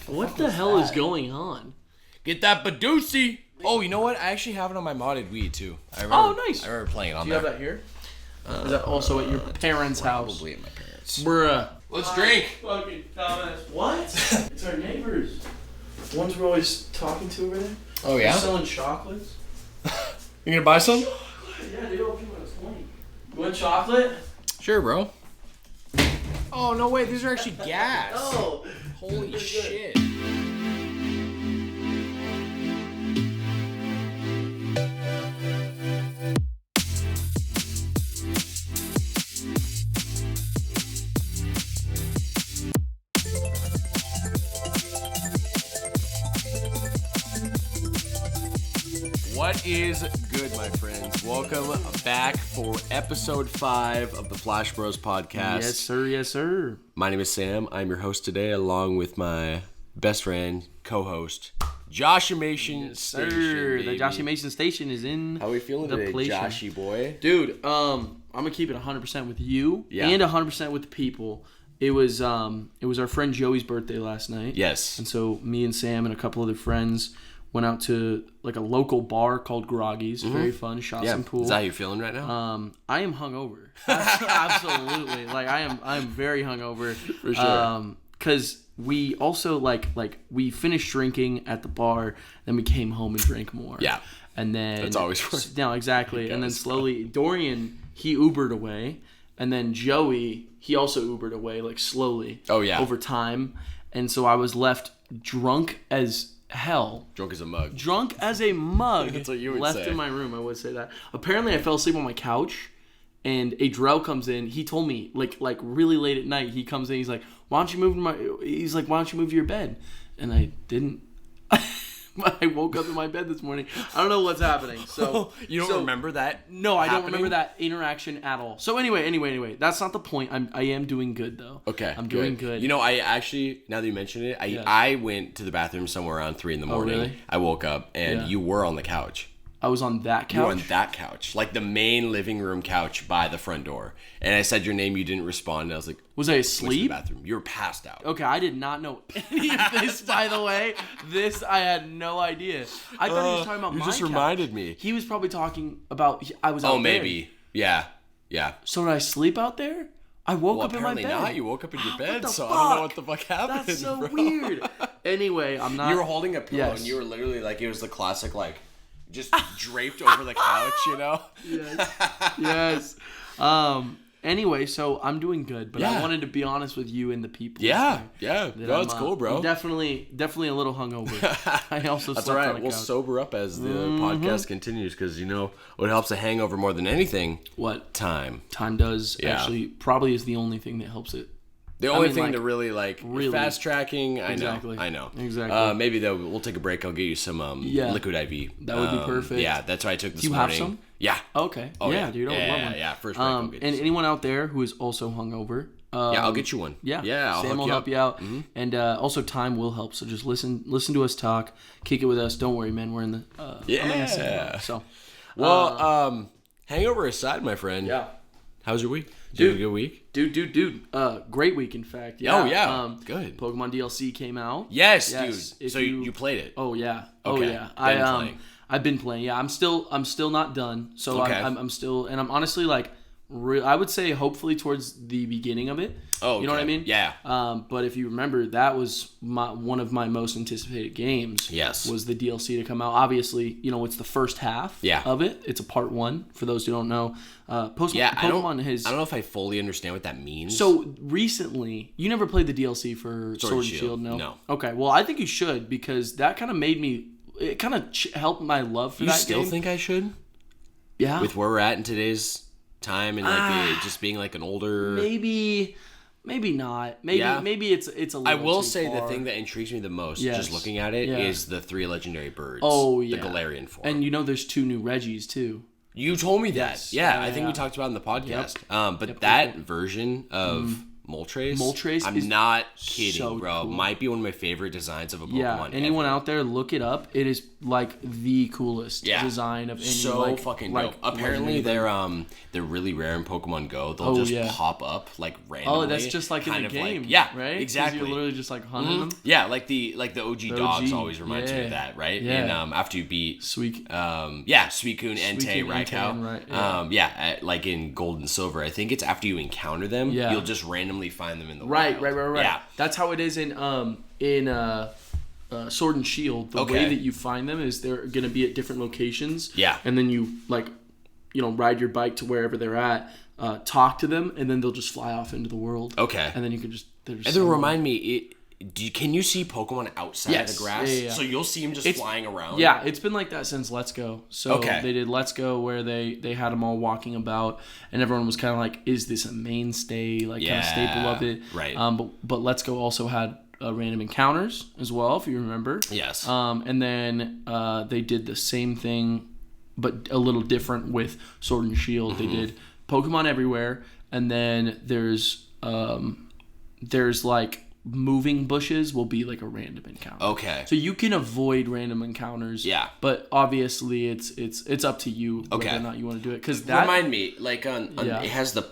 What the hell is going on? Get that Badusi. Oh, you know what? I actually have it on my modded Wii too. Nice. I remember playing it on Do you there. have that here? Is that also at your parents' house? Probably at my parents. Bruh. Let's drink. Fucking dumbass. What? It's our neighbors. The ones we're always talking to over there. Oh yeah. They're selling chocolates. You gonna buy some? Yeah, they all came out of 20. You want chocolate? Sure, bro. Oh no way! These are actually gas. Oh. Holy shit. What is good, my friends? Welcome back for episode 5 of the Flash Bros podcast. Yes, sir. Yes, sir. My name is Sam. I'm your host today, along with my best friend, co-host, Joshimation Station. Sir, the baby. Joshimation Station is in. How we feeling the today, place. Joshy boy? Dude, I'm gonna keep it 100% with you and 100% with the people. It was our friend Joey's birthday last night. Yes. And so me and Sam and a couple other friends went out to like a local bar called Groggy's. Very fun. Shot some pool. Is that how you're feeling right now? I am hungover. Absolutely. Like I'm very hungover. For sure. Because we also like we finished drinking at the bar, then we came home and drank more. Yeah. And then That's always worse. No, exactly. And then slowly Dorian, he Ubered away, and then Joey, he also Ubered away, like slowly. Oh yeah. Over time. And so I was left drunk as hell. Drunk as a mug. Drunk as a mug. That's what you would left say. in my room. I would say that. Apparently, I fell asleep on my couch, and Adrell comes in. He told me like really late at night. He comes in. He's like, "Why don't you move to my?" He's like, "Why don't you move to your bed?" And I didn't. I woke up in my bed this morning. I don't know what's happening. So You don't remember that? No, I don't happening? remember that interaction at all. So anyway, that's not the point. I am doing good though. Okay, I'm doing good. You know, I actually, now that you mention it, I went to the bathroom somewhere around 3 a.m. really? I woke up and you were on the couch. I was on that couch. You were on that couch, like the main living room couch by the front door. And I said your name, you didn't respond. And I was like, Was I went to the asleep? bathroom. You were passed out. Okay, I did not know any of this, by the way. This, I had no idea. I thought he was talking about You my just couch. reminded me. He was probably talking about, I was out there. Maybe. Yeah. So did I sleep out there? I woke up in my Apparently bed. not. You woke up in your bed, the so I don't know fuck? what the fuck happened, That's so bro. weird. Anyway, I'm not. You were holding a pillow and you were literally like, it was the classic, like, just draped over the couch, you know? Yes. Anyway, so I'm doing good, but I wanted to be honest with you and the people. Yeah. No, it's cool, bro. I'm definitely a little hungover. I also That's slept all right. on a We'll couch. sober up as the podcast continues because, you know, what helps a hangover more than anything? What? Time. Time does actually probably is the only thing that helps it. The only thing to really, like, fast tracking, Exactly. I know. Exactly. Maybe, though, we'll take a break. I'll get you some liquid IV. That would be perfect. Yeah, that's what I took this Do you morning. have some? Yeah. Okay. Oh, yeah. Dude. I would love one. Yeah. First break, I'll get you And some. anyone out there who is also hungover. I'll get you one. Yeah. I'll Sam hook will you help up. you out. Mm-hmm. And also time will help. So just listen to us talk. Kick it with us. Don't worry, man. We're in the... I'm gonna say it. So... Well, hangover aside, my friend. Yeah. How was your week? Did you have a good week? Dude. Great week, in fact. Yeah. Oh, yeah. Good. Pokemon DLC came out. Yes. Dude. So you played it? Oh, yeah. Okay. Oh, yeah. Playing. I've been playing. Yeah. I'm still not done. So okay. I'm still, and I'm honestly like, I would say hopefully towards the beginning of it. Oh, okay. You know what I mean? Yeah. But if you remember, that was one of my most anticipated games. Yes. Was the DLC to come out. Obviously, you know, it's the first half of it. It's a part 1, for those who don't know. Pokemon has... I don't know if I fully understand what that means. So, recently, you never played the DLC for Sword and Shield, no? No. Okay, well, I think you should, because that kind of made me... It kind of helped my love for that game. You still think I should? Yeah. With where we're at in today's time and like just being like an older... Maybe not. Maybe it's a little I will too say far. the thing that intrigues me the most, just looking at it, is the 3 legendary birds. Oh, yeah. The Galarian form. And you know there's 2 new Reggies, too. You told me that. Yes. Yeah, I think we talked about it in the podcast. But that version of Moltres. I'm is not kidding, so bro. cool. Might be one of my favorite designs of a Pokemon. Yeah, anyone ever. out there, look it up. It is like the coolest design of any. So fucking dope. Apparently they're really rare in Pokemon Go. They'll just pop up like randomly. Oh, that's just like in the game. Right? Exactly. You're literally just like hunting them. Yeah, like the OG dogs always reminds me of that, right? Yeah. And after you beat Suicune, Entei, Raikou. Like in Gold and Silver, I think it's after you encounter them, you'll just randomly find them in the wild. Right. Yeah. That's how it is in Sword and Shield. The way that you find them is they're going to be at different locations. Yeah. And then you ride your bike to wherever they're at, talk to them, and then they'll just fly off into the world. Okay. And then you can just. And then remind me. Can you see Pokemon outside of the grass? Yeah. So you'll see them just flying around? Yeah, it's been like that since Let's Go. So they did Let's Go where they had them all walking about, and everyone was kind of like, is this a mainstay, kind of staple of it? Right. But Let's Go also had random encounters as well, if you remember. Yes. And then they did the same thing, but a little different with Sword and Shield. They did Pokemon everywhere, and then there's like moving bushes will be like a random encounter. Okay. So you can avoid random encounters. Yeah. But obviously it's up to you whether or not you want to do it. Because that remind me, like on it has the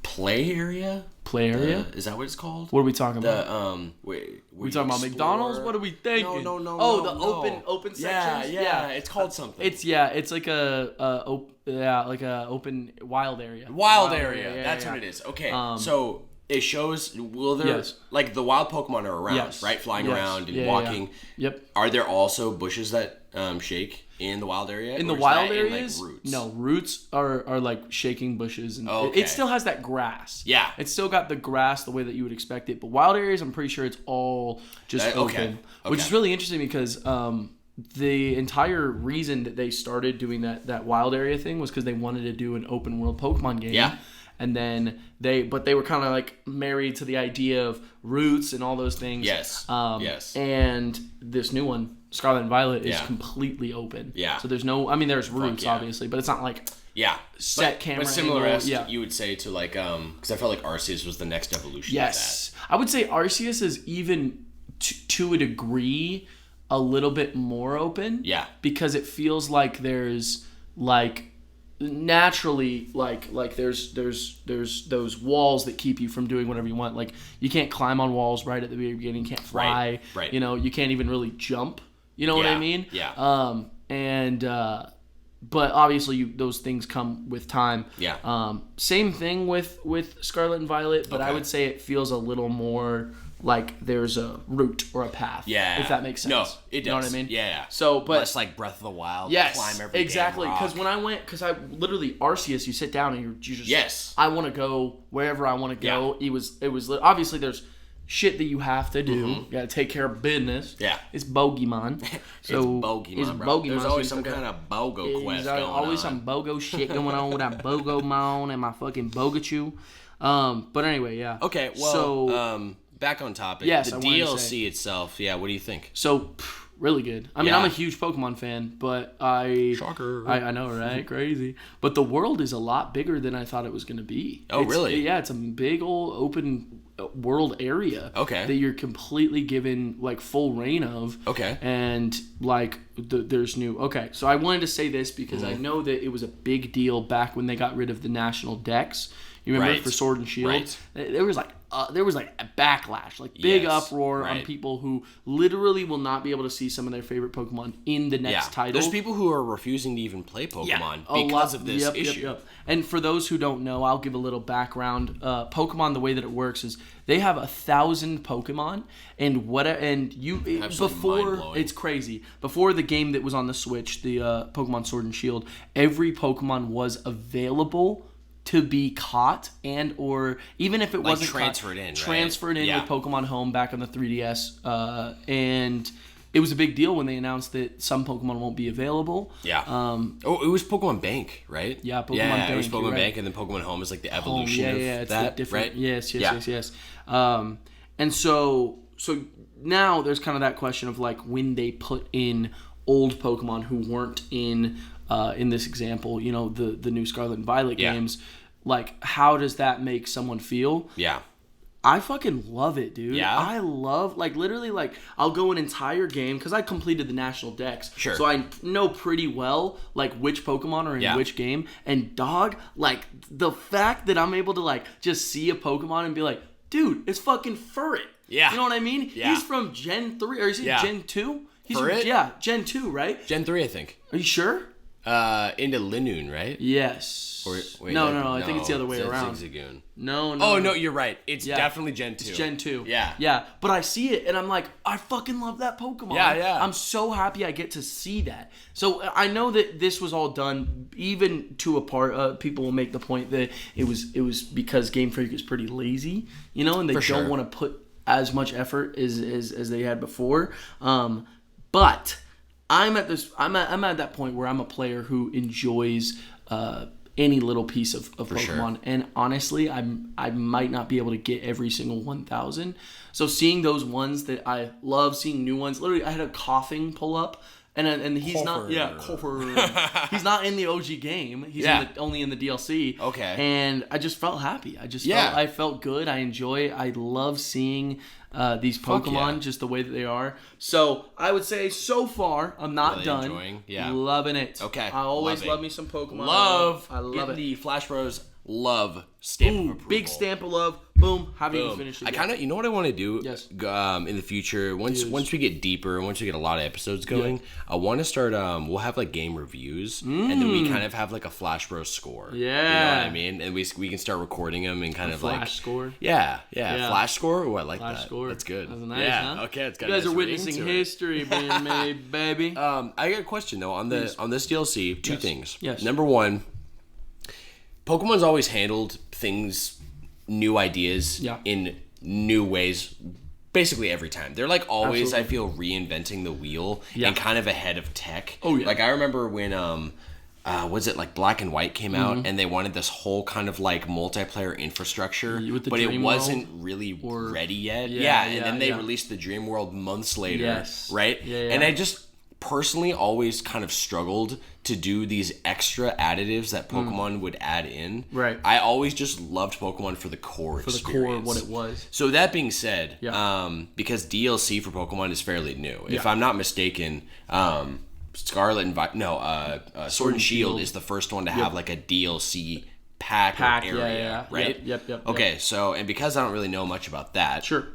play area. Play area? Is that what it's called? What are we talking about? We talking about McDonald's? What are we thinking? No. Oh, the open sections. Yeah. It's called something. It's like a open wild area. Wild area. That's what it is. Okay. So it shows like the wild Pokemon are around, right? Flying around and walking. Yeah. Yep. Are there also bushes that shake in the wild area? In the wild areas? Roots? No, roots are like shaking bushes, and okay. it still has that grass. Yeah. It's still got the grass the way that you would expect it. But wild areas, I'm pretty sure it's all just open. Which is really interesting because the entire reason that they started doing that wild area thing was because they wanted to do an open world Pokemon game. Yeah. And then they were kind of like married to the idea of roots and all those things. Yes. And this new one, Scarlet and Violet, is completely open. Yeah. So there's there's roots obviously, but it's not like set camera. But similar angle. You would say to like because I felt like Arceus was the next evolution. Yes. Of that. I would say Arceus is even to a degree a little bit more open. Yeah. Because it feels like there's like naturally like there's those walls that keep you from doing whatever you want. Like you can't climb on walls right at the very beginning, you can't fly, right. You can't even really jump, what I mean? But obviously those things come with time. Same thing with Scarlet and Violet, but I would say it feels a little more like there's a route or a path. Yeah. If that makes sense. No, it does. You know what I mean? Yeah. So, but less like Breath of the Wild. Yes. Climb every exactly. Because when I went, I literally Arceus, you sit down and you just. Yes. I want to go wherever I want to go. Yeah. It was obviously there's shit that you have to do. You got to take care of business. Yeah. It's Bogeyman. So Bogeyman, bro. There's always some kind of BOGO quest going on. Always some BOGO shit going on with that Bogomon and my fucking Bogachu. But anyway, yeah. Okay. Well. So. Back on topic. Yes, the DLC itself. Yeah. What do you think? So. Really good. I mean, I'm a huge Pokemon fan, but Shocker. I know, right? Crazy. But the world is a lot bigger than I thought it was going to be. Oh, really? Yeah, it's a big old open world area. Okay. That you're completely given like full reign of. Okay. And like there's new. Okay, so I wanted to say this because I know that it was a big deal back when they got rid of the national decks. You remember for Sword and Shield? Right. There was like a backlash, like big uproar on people who literally will not be able to see some of their favorite Pokemon in the next title. There's people who are refusing to even play Pokemon because of this issue. Yep. And for those who don't know, I'll give a little background. Pokemon, the way that it works is they have 1,000 Pokemon, before it's crazy. Before the game that was on the Switch, the Pokemon Sword and Shield, every Pokemon was available to be caught or even if it wasn't transferred in with Pokemon Home back on the 3DS, and it was a big deal when they announced that some Pokemon won't be available. Yeah. It was Pokemon Bank, right? Yeah, Pokemon Bank. It was Pokemon Bank, and then Pokemon Home is like the evolution of it's that, different, right? Yes. And so now there's kind of that question of like when they put in old Pokemon who weren't in this example, the new Scarlet and Violet games. like how does that make someone feel? Yeah. I fucking love it, dude. Yeah? I love, like, literally, like, I'll go an entire game, because I completed the national dex. Sure. So I know pretty well, like, which Pokemon are in which game. And, dog, like, the fact that I'm able to, like, just see a Pokemon and be like, dude, it's fucking Furret. Yeah. You know what I mean? Yeah. He's from Gen 3, or is he Gen 2? Furret? Yeah, Gen 2, right? Gen 3, I think. Are you sure? Into Linoon, right? Yes. Or, wait, no. I think it's the other way around. Zigzagoon. No. Oh, no, you're right. It's definitely Gen 2. It's Gen 2. Yeah. Yeah. But I see it, and I'm like, I fucking love that Pokemon. Yeah. I'm so happy I get to see that. So I know that this was all done, even to a part, people will make the point that it was because Game Freak is pretty lazy, you know, and they don't want to put as much effort as they had before. But I'm at that point where I'm a player who enjoys any little piece of Pokemon, sure. And honestly, I might not be able to get every single 1,000. So seeing those ones that I love, seeing new ones. Literally, I had a coughing pull up, and he's not. Yeah, he's not in the OG game. He's only in the DLC. Okay. And I just felt happy. I felt good. I love seeing these Pokemon just the way that they are. So I would say so far I'm not really done. Enjoying. Yeah. Loving it. Okay. I always love me some Pokemon. I love it. The Flash Bros. Love stamp of approval. Big stamp of love. Boom. Haven't even finished it. I kind of, you know what I want to do? Yes. In the future, once we get deeper, once we get a lot of episodes going, I want to start. We'll have like game reviews, and then we kind of have like a Flash Bros score. Yeah. You know what I mean? And we can start recording them and kind of like Flash score. Yeah. Flash score. Oh, I like Flash that. score. That's good. That's nice, huh? Okay. It's got. You guys are witnessing history, baby. I got a question though on this DLC. Two things. Yes. Number one, Pokemon's always handled things, new ideas in new ways, basically every time. They're like always, I feel, reinventing the wheel and kind of ahead of tech. Oh yeah. Like I remember when was it like Black and White came out and they wanted this whole kind of like multiplayer infrastructure, but it wasn't really ready yet. And then they released the Dream World months later, right? And I just personally always kind of struggled to do these extra additives that Pokemon would add in. Right. I always just loved Pokemon for the core experience. For the core, what it was. So that being said, because DLC for Pokemon is fairly new. If I'm not mistaken, Scarlet and Sword and Shield is the first one to have like a DLC pack area, right? Yep. Okay, so, and because I don't really know much about that, sure.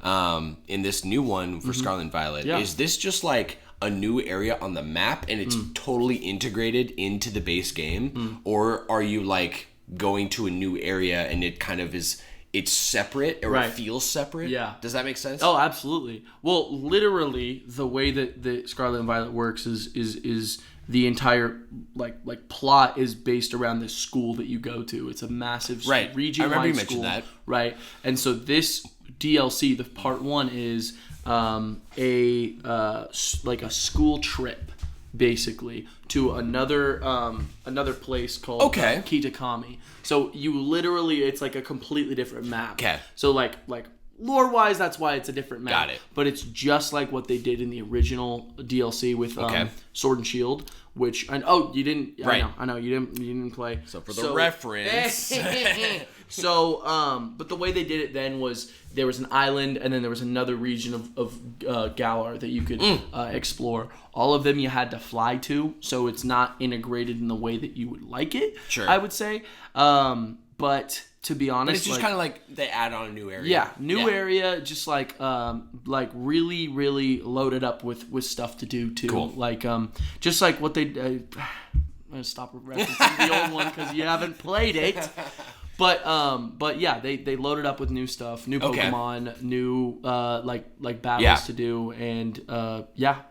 In this new one for Scarlet and Violet, is this just like a new area on the map and it's totally integrated into the base game, or are you like going to a new area and it kind of is, it's separate or it feels separate? Yeah. Does that make sense? Oh, absolutely. Well, literally the way that the Scarlet and Violet works is the entire like plot is based around this school that you go to. It's a massive region-wide school. I remember you mentioned that. Right. And so this DLC, the part 1 is a school trip, basically, to another place called Kitakami. So you literally, it's like a completely different map. Okay. So like lore-wise, that's why it's a different map. Got it. But it's just like what they did in the original DLC with Sword and Shield, which you didn't. Right. I know you didn't play. So for the reference. So, but the way they did it then was there was an island and then there was another region of Galar that you could explore. All of them you had to fly to, so it's not integrated in the way that you would like it. Sure. I would say, but to be honest, but it's just kind of like they add on a new area. Yeah, new area, just like really, really loaded up with stuff to do too. Cool. Like just like what they. I'm gonna stop referencing the old one because you haven't played it. But yeah, they loaded up with new stuff, new Pokemon, new like battles to do, and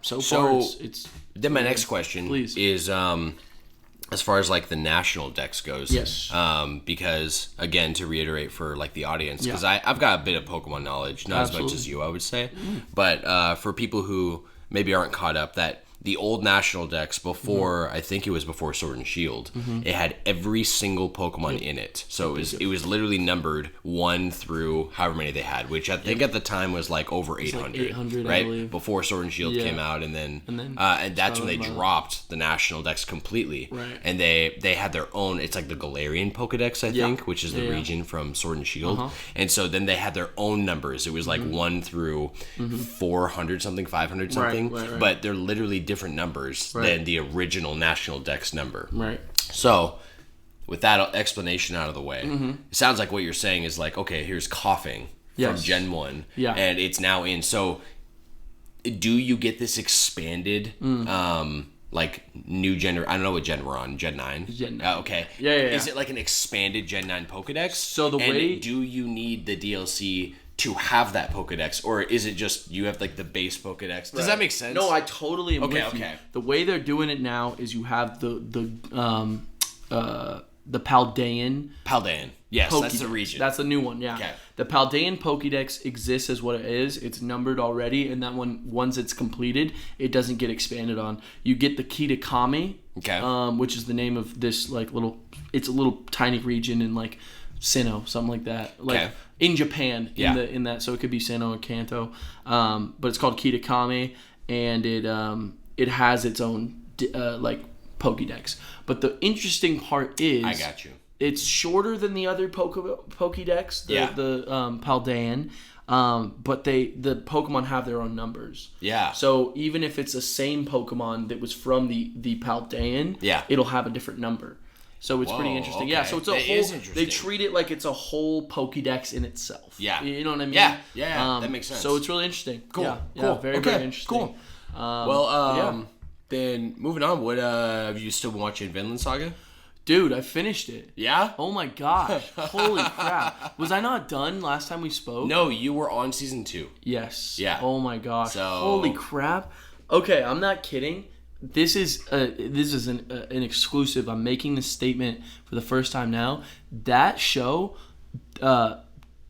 so far it's then my next question is as far as like the national dex goes. Yes. Because again, to reiterate for like the audience, because I've got a bit of Pokemon knowledge, not as much as you, I would say, but for people who maybe aren't caught up, that the old National Dex before, I think it was before Sword and Shield, it had every single Pokemon in it. So it was literally numbered 1 through however many they had, which I think at the time was like over 800, like 800 right? I believe. Before Sword and Shield came out, and then and that's when they dropped the National Dex completely. Right. And they had their own, it's like the Galarian Pokedex, I think, which is the region from Sword and Shield. And so then they had their own numbers. It was like 1 through 400 something, 500 something. Right. But they're literally different numbers than the original National Dex number. Right. So, with that explanation out of the way, it sounds like what you're saying is like, okay, here's coughing from Gen 1. Yeah. And it's now in. So, do you get this expanded, like, new gen... I don't know what gen we're on. Gen 9? Gen 9. Okay. Yeah. Is it like an expanded Gen 9 Pokedex? So, do you need the DLC to have that Pokedex, or is it just you have like the base Pokedex? Does that make sense? No, I totally am with you. Okay. The way they're doing it now is you have the Paldean. Yes, Pokédex. that's the region. That's the new one, yeah. Okay. The Paldean Pokédex exists as what it is. It's numbered already, and that one, once it's completed, it doesn't get expanded on. You get the Kitakami, which is the name of this like it's a little tiny region in like Sinnoh, something like that. Like in Japan, in that, so it could be Sinnoh or Kanto, but it's called Kitakami, and it has its own like Pokédex. But the interesting part is, I got you. It's shorter than the other Pokédex, the Paldean, but the Pokemon have their own numbers. Yeah. So even if it's the same Pokemon that was from the Paldean, it'll have a different number. So it's pretty interesting. Okay. Yeah, so it's a whole... They treat it like it's a whole Pokédex in itself. Yeah. You know what I mean? Yeah, that makes sense. So it's really interesting. Cool. Yeah, cool. Very, very interesting. Cool. Then moving on, what have you still been watching Vinland Saga? Dude, I finished it. Yeah? Oh my gosh. Holy crap. Was I not done last time we spoke? No, you were on season 2. Yes. Yeah. Oh my gosh. Holy crap. Okay, I'm not kidding. This is an exclusive. I'm making this statement for the first time now. That show, top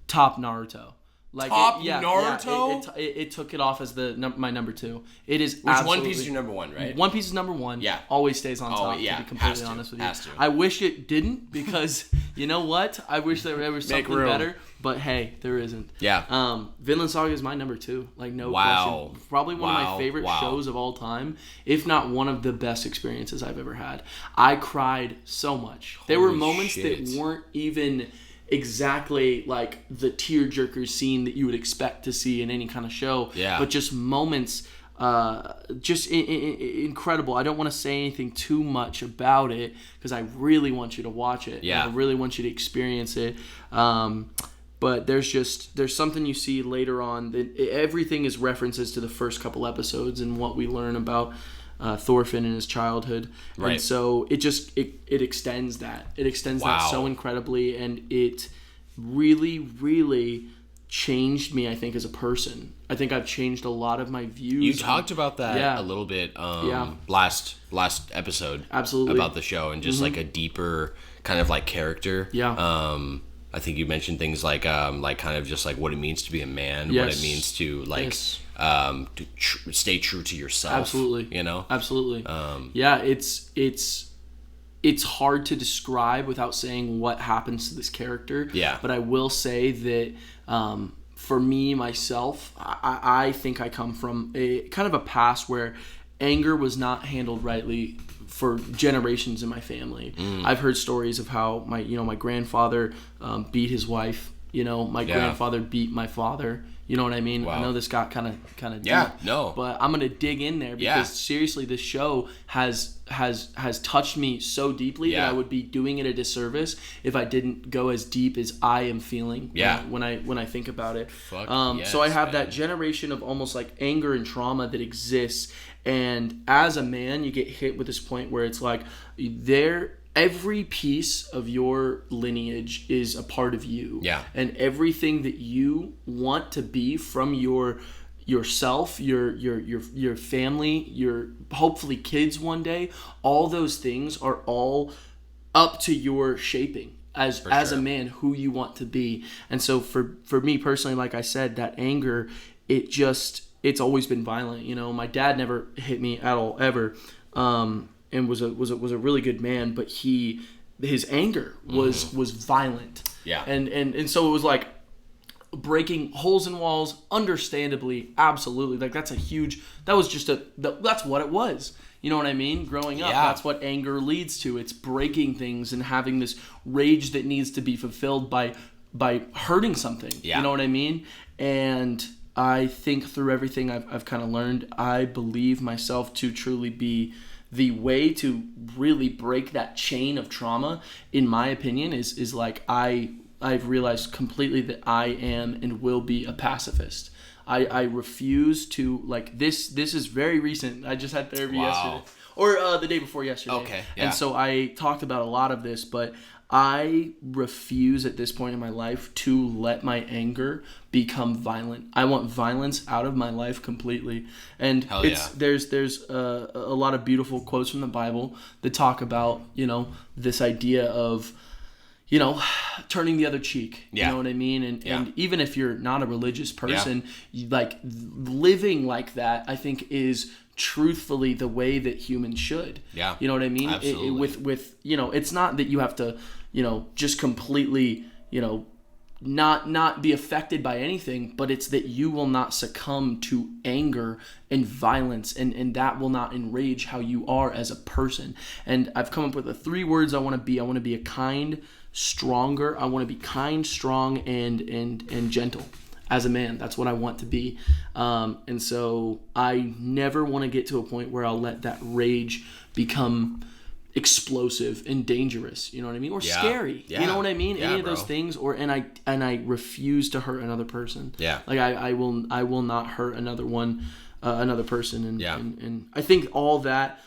Naruto. Like Naruto? It took it off as my number 2. It is Which One Piece is your number 1, right? One Piece is number 1. Yeah. Always stays on top, to be completely honest with you. I wish it didn't, because you know what? I wish there was something better. But hey, there isn't. Yeah. Vinland Saga is my number 2. Like, no question. Probably one of my favorite shows of all time, if not one of the best experiences I've ever had. I cried so much. There were moments that weren't even exactly like the tearjerker scene that you would expect to see in any kind of show. Yeah. But just moments, just incredible. I don't want to say anything too much about it because I really want you to watch it. Yeah. I really want you to experience it. But there's something you see later on that everything is references to the first couple episodes and what we learn about Thorfinn in his childhood. Right. And so it extends that. It extends that so incredibly, and it really, really changed me, I think, as a person. I think I've changed a lot of my views. You talked about that a little bit last episode. Absolutely. About the show and just like a deeper kind of like character. Yeah. I think you mentioned things like kind of just like what it means to be a man, what it means to like stay true to yourself. Absolutely. You know? Absolutely. It's hard to describe without saying what happens to this character. Yeah. But I will say that for me, myself, I think I come from a kind of a past where anger was not handled rightly for generations in my family. I've heard stories of how my grandfather beat his wife. My grandfather beat my father. You know what I mean? Wow. I know this got kind of deep. Yeah, no. But I'm gonna dig in there because seriously, this show has touched me so deeply that I would be doing it a disservice if I didn't go as deep as I am feeling. When I think about it. So I have that generation of almost like anger and trauma that exists, and as a man, you get hit with this point where it's like every piece of your lineage is a part of you. Yeah. And everything that you want to be from yourself, your family, your hopefully kids one day, all those things are all up to your shaping as a man, who you want to be. And so for me personally, like I said, that anger, it just it's always been violent. You know, my dad never hit me at all ever, and was a really good man, but his anger was violent. Yeah. And so it was like breaking holes in walls, understandably, absolutely. Like that's what it was. You know what I mean? Growing up, that's what anger leads to. It's breaking things and having this rage that needs to be fulfilled by hurting something. Yeah. You know what I mean? And I think through everything I've kind of learned, I believe myself to truly be the way to really break that chain of trauma, in my opinion, is like I've realized completely that I am and will be a pacifist. I refuse to, like, this is very recent. I just had therapy yesterday. Or the day before yesterday. Okay, yeah. And so I talked about a lot of this, but I refuse at this point in my life to let my anger become violent. I want violence out of my life completely. And there's a lot of beautiful quotes from the Bible that talk about, you know, this idea of, you know, turning the other cheek. You know what I mean? And even if you're not a religious person, like living like that, I think is truthfully the way that humans should. Yeah. You know what I mean? Absolutely. With you know, it's not that you have to, you know, just completely, you know, not be affected by anything, but it's that you will not succumb to anger and violence, and that will not enrage how you are as a person. And I've come up with the 3 words I want to be. I want to be a kind, stronger. I want to be kind, strong, and gentle. As a man, that's what I want to be. And so I never want to get to a point where I'll let that rage become explosive and dangerous, you know what I mean? Or scary. You know what I mean? Any of those things, and I refuse to hurt another person. Like I will not hurt another person. And I think all that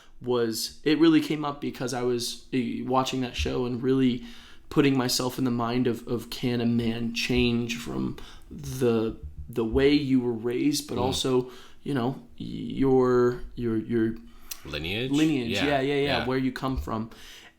it really came up because I was watching that show and really putting myself in the mind of can a man change from the way you were raised, but also, you know, your lineage, where you come from.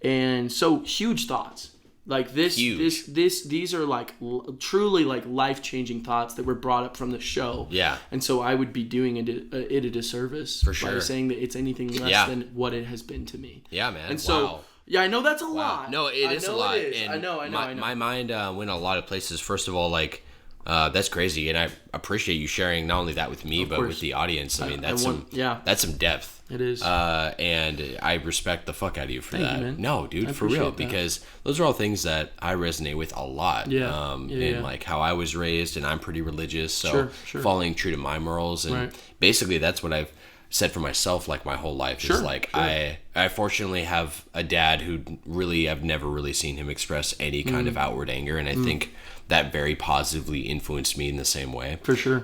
And so huge thoughts like these are like truly like life-changing thoughts that were brought up from the show. And so I would be doing it a disservice by saying that it's anything less than what it has been to me. Man. And so I know that's a lot. No, it is a lot. And I know. My mind went a lot of places. First of all, like, that's crazy, and I appreciate you sharing not only that with me, but with the audience. I mean, that's some depth. It is. And I respect the fuck out of you for that. You, man. No, dude, for real, because those are all things that I resonate with a lot. And like how I was raised, and I'm pretty religious, so following true to my morals, and basically that's what I've said for myself like my whole life is like I fortunately have a dad who really I've never really seen him express any kind of outward anger, and I think that very positively influenced me in the same way. For sure.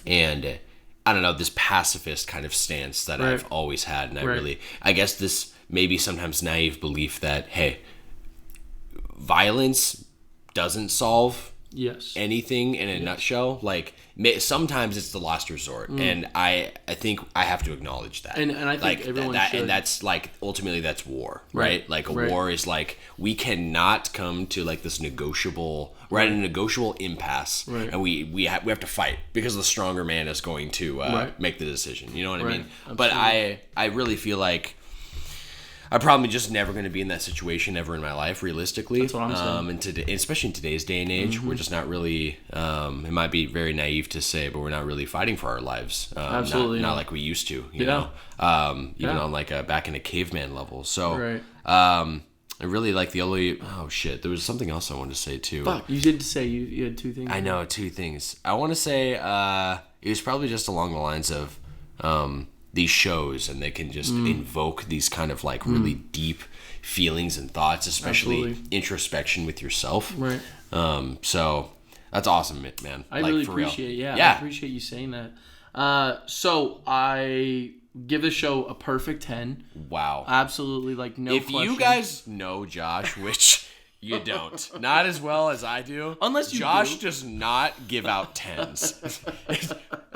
And I don't know, this pacifist kind of stance that I've always had, and I guess this maybe sometimes naive belief that, hey, violence doesn't solve anything in a nutshell. Like sometimes it's the last resort, and I think I have to acknowledge that. And I think like everyone should. And that's like ultimately that's war, right? Like a war is like we cannot come to like this negotiable. We're at a negotiable impasse, and we have to fight because the stronger man is going to make the decision. You know what I mean? Absolutely. But I really feel like I'm probably just never going to be in that situation ever in my life, realistically. That's what I'm saying. And today, especially in today's day and age, we're just not really. It might be very naive to say, but we're not really fighting for our lives. Absolutely, not like we used to. You know, even on like back in a caveman level. So, I really like the only. Oh shit! There was something else I wanted to say too. Fuck, you did say you had 2 things. I know 2 things. I want to say it was probably just along the lines of. These shows, and they can just invoke these kind of like really deep feelings and thoughts, especially introspection with yourself. So that's awesome, man. I really appreciate it. I appreciate you saying that. So I give the show a perfect 10. Wow. Absolutely, like no question. If you guys know Josh, which you don't, not as well as I do. Unless you Josh does not give out 10s.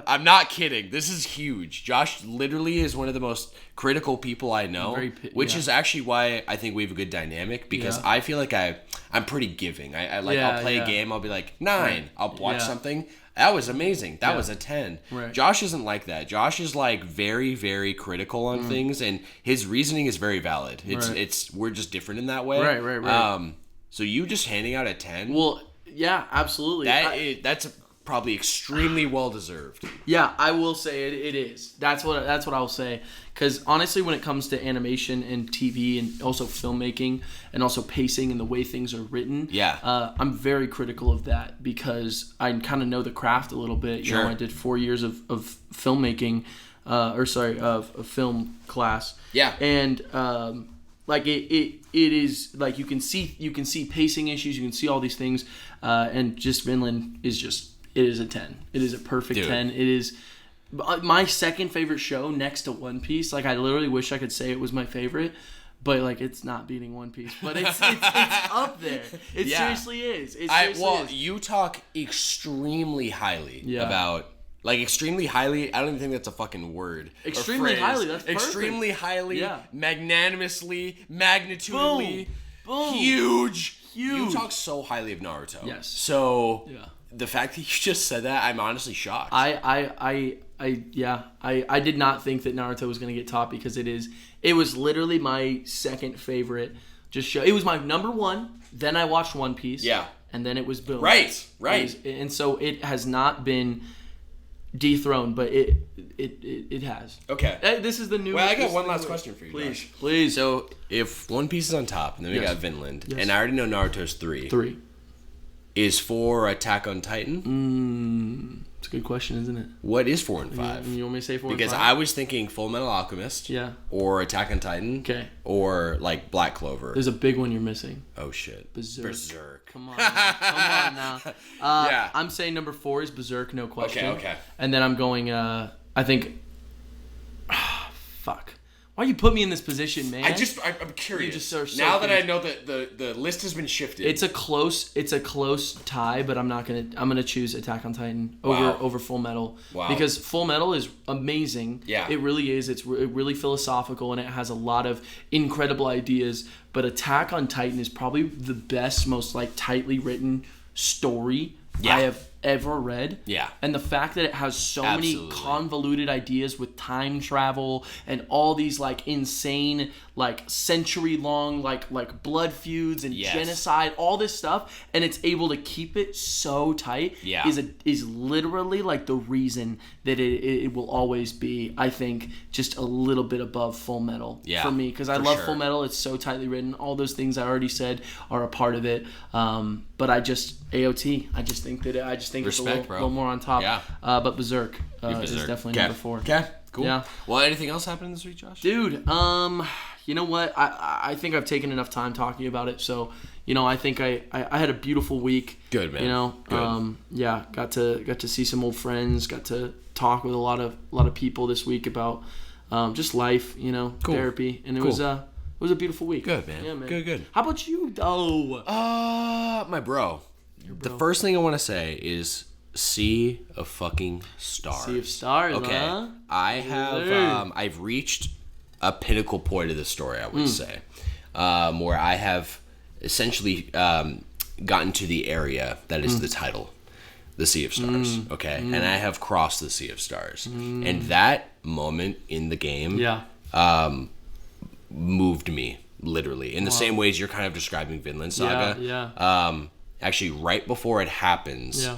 I'm not kidding. This is huge. Josh literally is one of the most critical people I know, which is actually why I think we have a good dynamic, because I feel like I'm pretty giving. I'll play a game, I'll be like 9. Right. I'll watch something. That was amazing. That was a 10. Right. Josh isn't like that. Josh is like very, very critical on things, and his reasoning is very valid. We're just different in that way. Right. So you just handing out a 10? Well, yeah, absolutely. That's probably extremely well deserved. Yeah, I will say it is. That's what I will say. Because honestly, when it comes to animation and TV and also filmmaking and also pacing and the way things are written, I'm very critical of that, because I kind of know the craft a little bit. You know, I did 4 years of filmmaking, of film class. Yeah, and like it is like you can see pacing issues, you can see all these things, and just Vinland is just. It is a 10. It is a perfect 10. It is my second favorite show next to One Piece. Like, I literally wish I could say it was my favorite, but like, it's not beating One Piece. But it's up there. It seriously is. You talk extremely highly about, like, extremely highly. I don't even think that's a fucking word. Extremely highly. That's perfect. Extremely highly, magnanimously, magnitudinally, boom. Huge. You talk so highly of Naruto. Yes. So the fact that you just said that, I'm honestly shocked. I did not think that Naruto was going to get top, because it was literally my second favorite just show. It was my number one, then I watched One Piece. Yeah. And then it was boom. Right. And so it has not been dethroned, but it has. Okay. This is the new. Well, I got one last question for you, Please. So if One Piece is on top, and then we got Vinland, and I already know Naruto's 3. 3. Is 4 Attack on Titan? It's a good question, isn't it? What is 4 and 5? You want me to say 4 and 5? Because I was thinking Full Metal Alchemist. Yeah. Or Attack on Titan. Okay. Or like Black Clover. There's a big one you're missing. Oh shit. Berserk. Come on now. I'm saying number 4 is Berserk, no question. Okay. And then I'm going. I think. Fuck. Why you put me in this position, man? I'm curious. You just are so now curious. That I know that the list has been shifted. It's a close tie, but I'm gonna choose Attack on Titan over Full Metal. Wow. Because Full Metal is amazing. Yeah. It really is. It's really philosophical, and it has a lot of incredible ideas. But Attack on Titan is probably the best, most like tightly written story I have ever read. Yeah. And the fact that it has so many convoluted ideas with time travel and all these like insane like century long like blood feuds and genocide, all this stuff, and it's able to keep it so tight is literally like the reason that it will always be, I think, just a little bit above Full Metal for me, because I love Full Metal. It's so tightly written. All those things I already said are a part of it. But I just think it's a little more on top. Yeah. But Berserk is definitely number 4. Okay. Cool. Yeah. Well, anything else happened this week, Josh? Dude, you know what? I think I've taken enough time talking about it. So, I think I had a beautiful week. Good, man. Good. Got to see some old friends. Got to talk with a lot of people this week about just life. Cool. Therapy, and it was a beautiful week. Good, man. Yeah, man. Good. How about you, though? My bro. The first thing I want to say is Sea of fucking Stars. Sea of Stars, okay. Huh? I've reached a pinnacle point of the story, I would say, where I have essentially gotten to the area that is the title, the Sea of Stars, okay? And I have crossed the Sea of Stars. And that moment in the game moved me, literally, in the same ways you're kind of describing Vinland Saga. Yeah. Actually, right before it happens,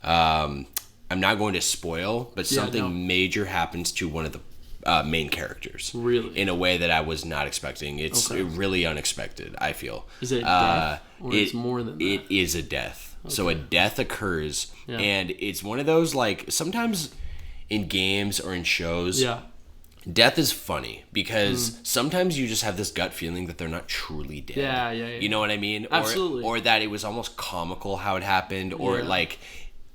I'm not going to spoil, but something major happens to one of the main characters. Really? In a way that I was not expecting. It's really unexpected, I feel. Is it death? Or it's more than that? It is a death. Okay. So a death occurs, and it's one of those, like, sometimes in games or in shows, death is funny because sometimes you just have this gut feeling that they're not truly dead. Yeah. You know what I mean? Absolutely. Or that it was almost comical how it happened, or like,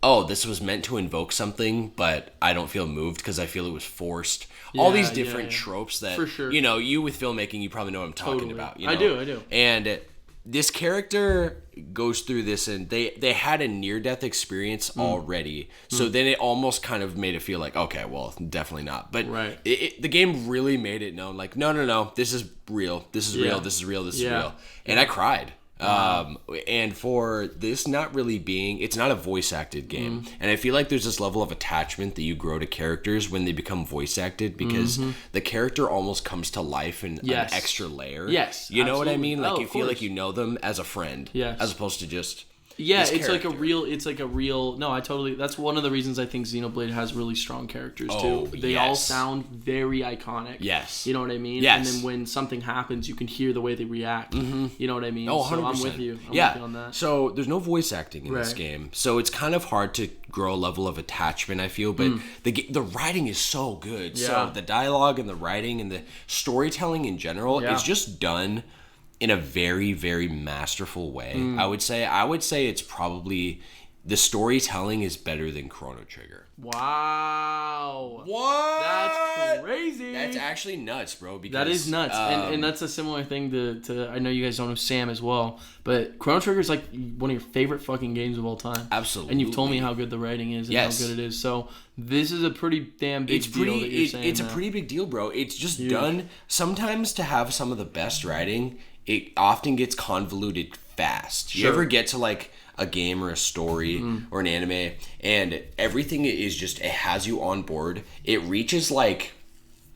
oh, this was meant to invoke something, but I don't feel moved because I feel it was forced. All these different tropes that, for sure. You with filmmaking, you probably know what I'm talking about. I do. And this character goes through this, and they had a near-death experience already. So then it almost kind of made it feel like, okay, well, definitely not. But the game really made it known, like, no, this is real. This is real. This is real. This is real. And I cried. And for this not really being, it's not a voice acted game. And I feel like there's this level of attachment that you grow to characters when they become voice acted, because the character almost comes to life in an extra layer. Yes. You know what I mean? Like you feel like you know them as a friend, as opposed to just it's character. like a real no, I totally, that's one of the reasons I think Xenoblade has really strong characters too. They all sound very iconic. Yes. You know what I mean? Yes. And then when something happens, you can hear the way they react. You know what I mean? Oh, 100%. So I'm with you. I'm with you on that. So there's no voice acting in this game. So it's kind of hard to grow a level of attachment, I feel, but the writing is so good. So the dialogue and the writing and the storytelling in general is just done in a very, very masterful way. I would say it's probably, the storytelling is better than Chrono Trigger. Wow. What? That's crazy. That's actually nuts, bro. Because, that is nuts. And that's a similar thing to I know you guys don't know Sam as well, but Chrono Trigger is like one of your favorite fucking games of all time. Absolutely. And you've told me how good the writing is and how good it is. So this is a pretty damn big deal that you're saying. It's a pretty big deal, bro. It's just done. Sometimes to have some of the best writing, it often gets convoluted fast. You ever get to like a game or a story or an anime and everything is just, it has you on board. It reaches like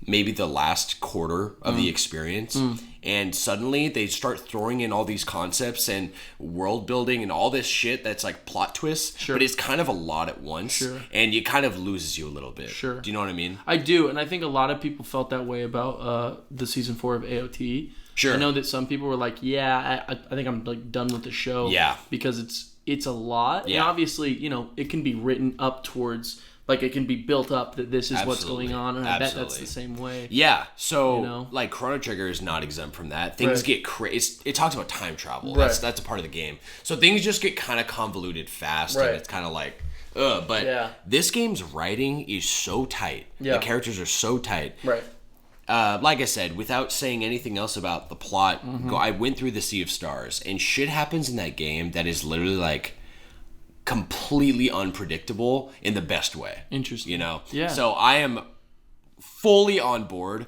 maybe the last quarter of the experience and suddenly they start throwing in all these concepts and world building and all this shit that's like plot twists, but it's kind of a lot at once and it kind of loses you a little bit. Do you know what I mean? I do, and I think a lot of people felt that way about the season 4 of AOT. I know that some people were like, I think I'm like done with the show. Because it's a lot. And obviously, you know, it can be written up towards, like, it can be built up that this is what's going on, and I bet that's the same way. So, you know? Like, Chrono Trigger is not exempt from that. Things get crazy. It talks about time travel. That's a part of the game. So things just get kind of convoluted fast, and it's kind of like, but this game's writing is so tight. The characters are so tight. Like I said, without saying anything else about the plot, I went through the Sea of Stars, and shit happens in that game that is literally like completely unpredictable in the best way. Interesting. You know? So I am fully on board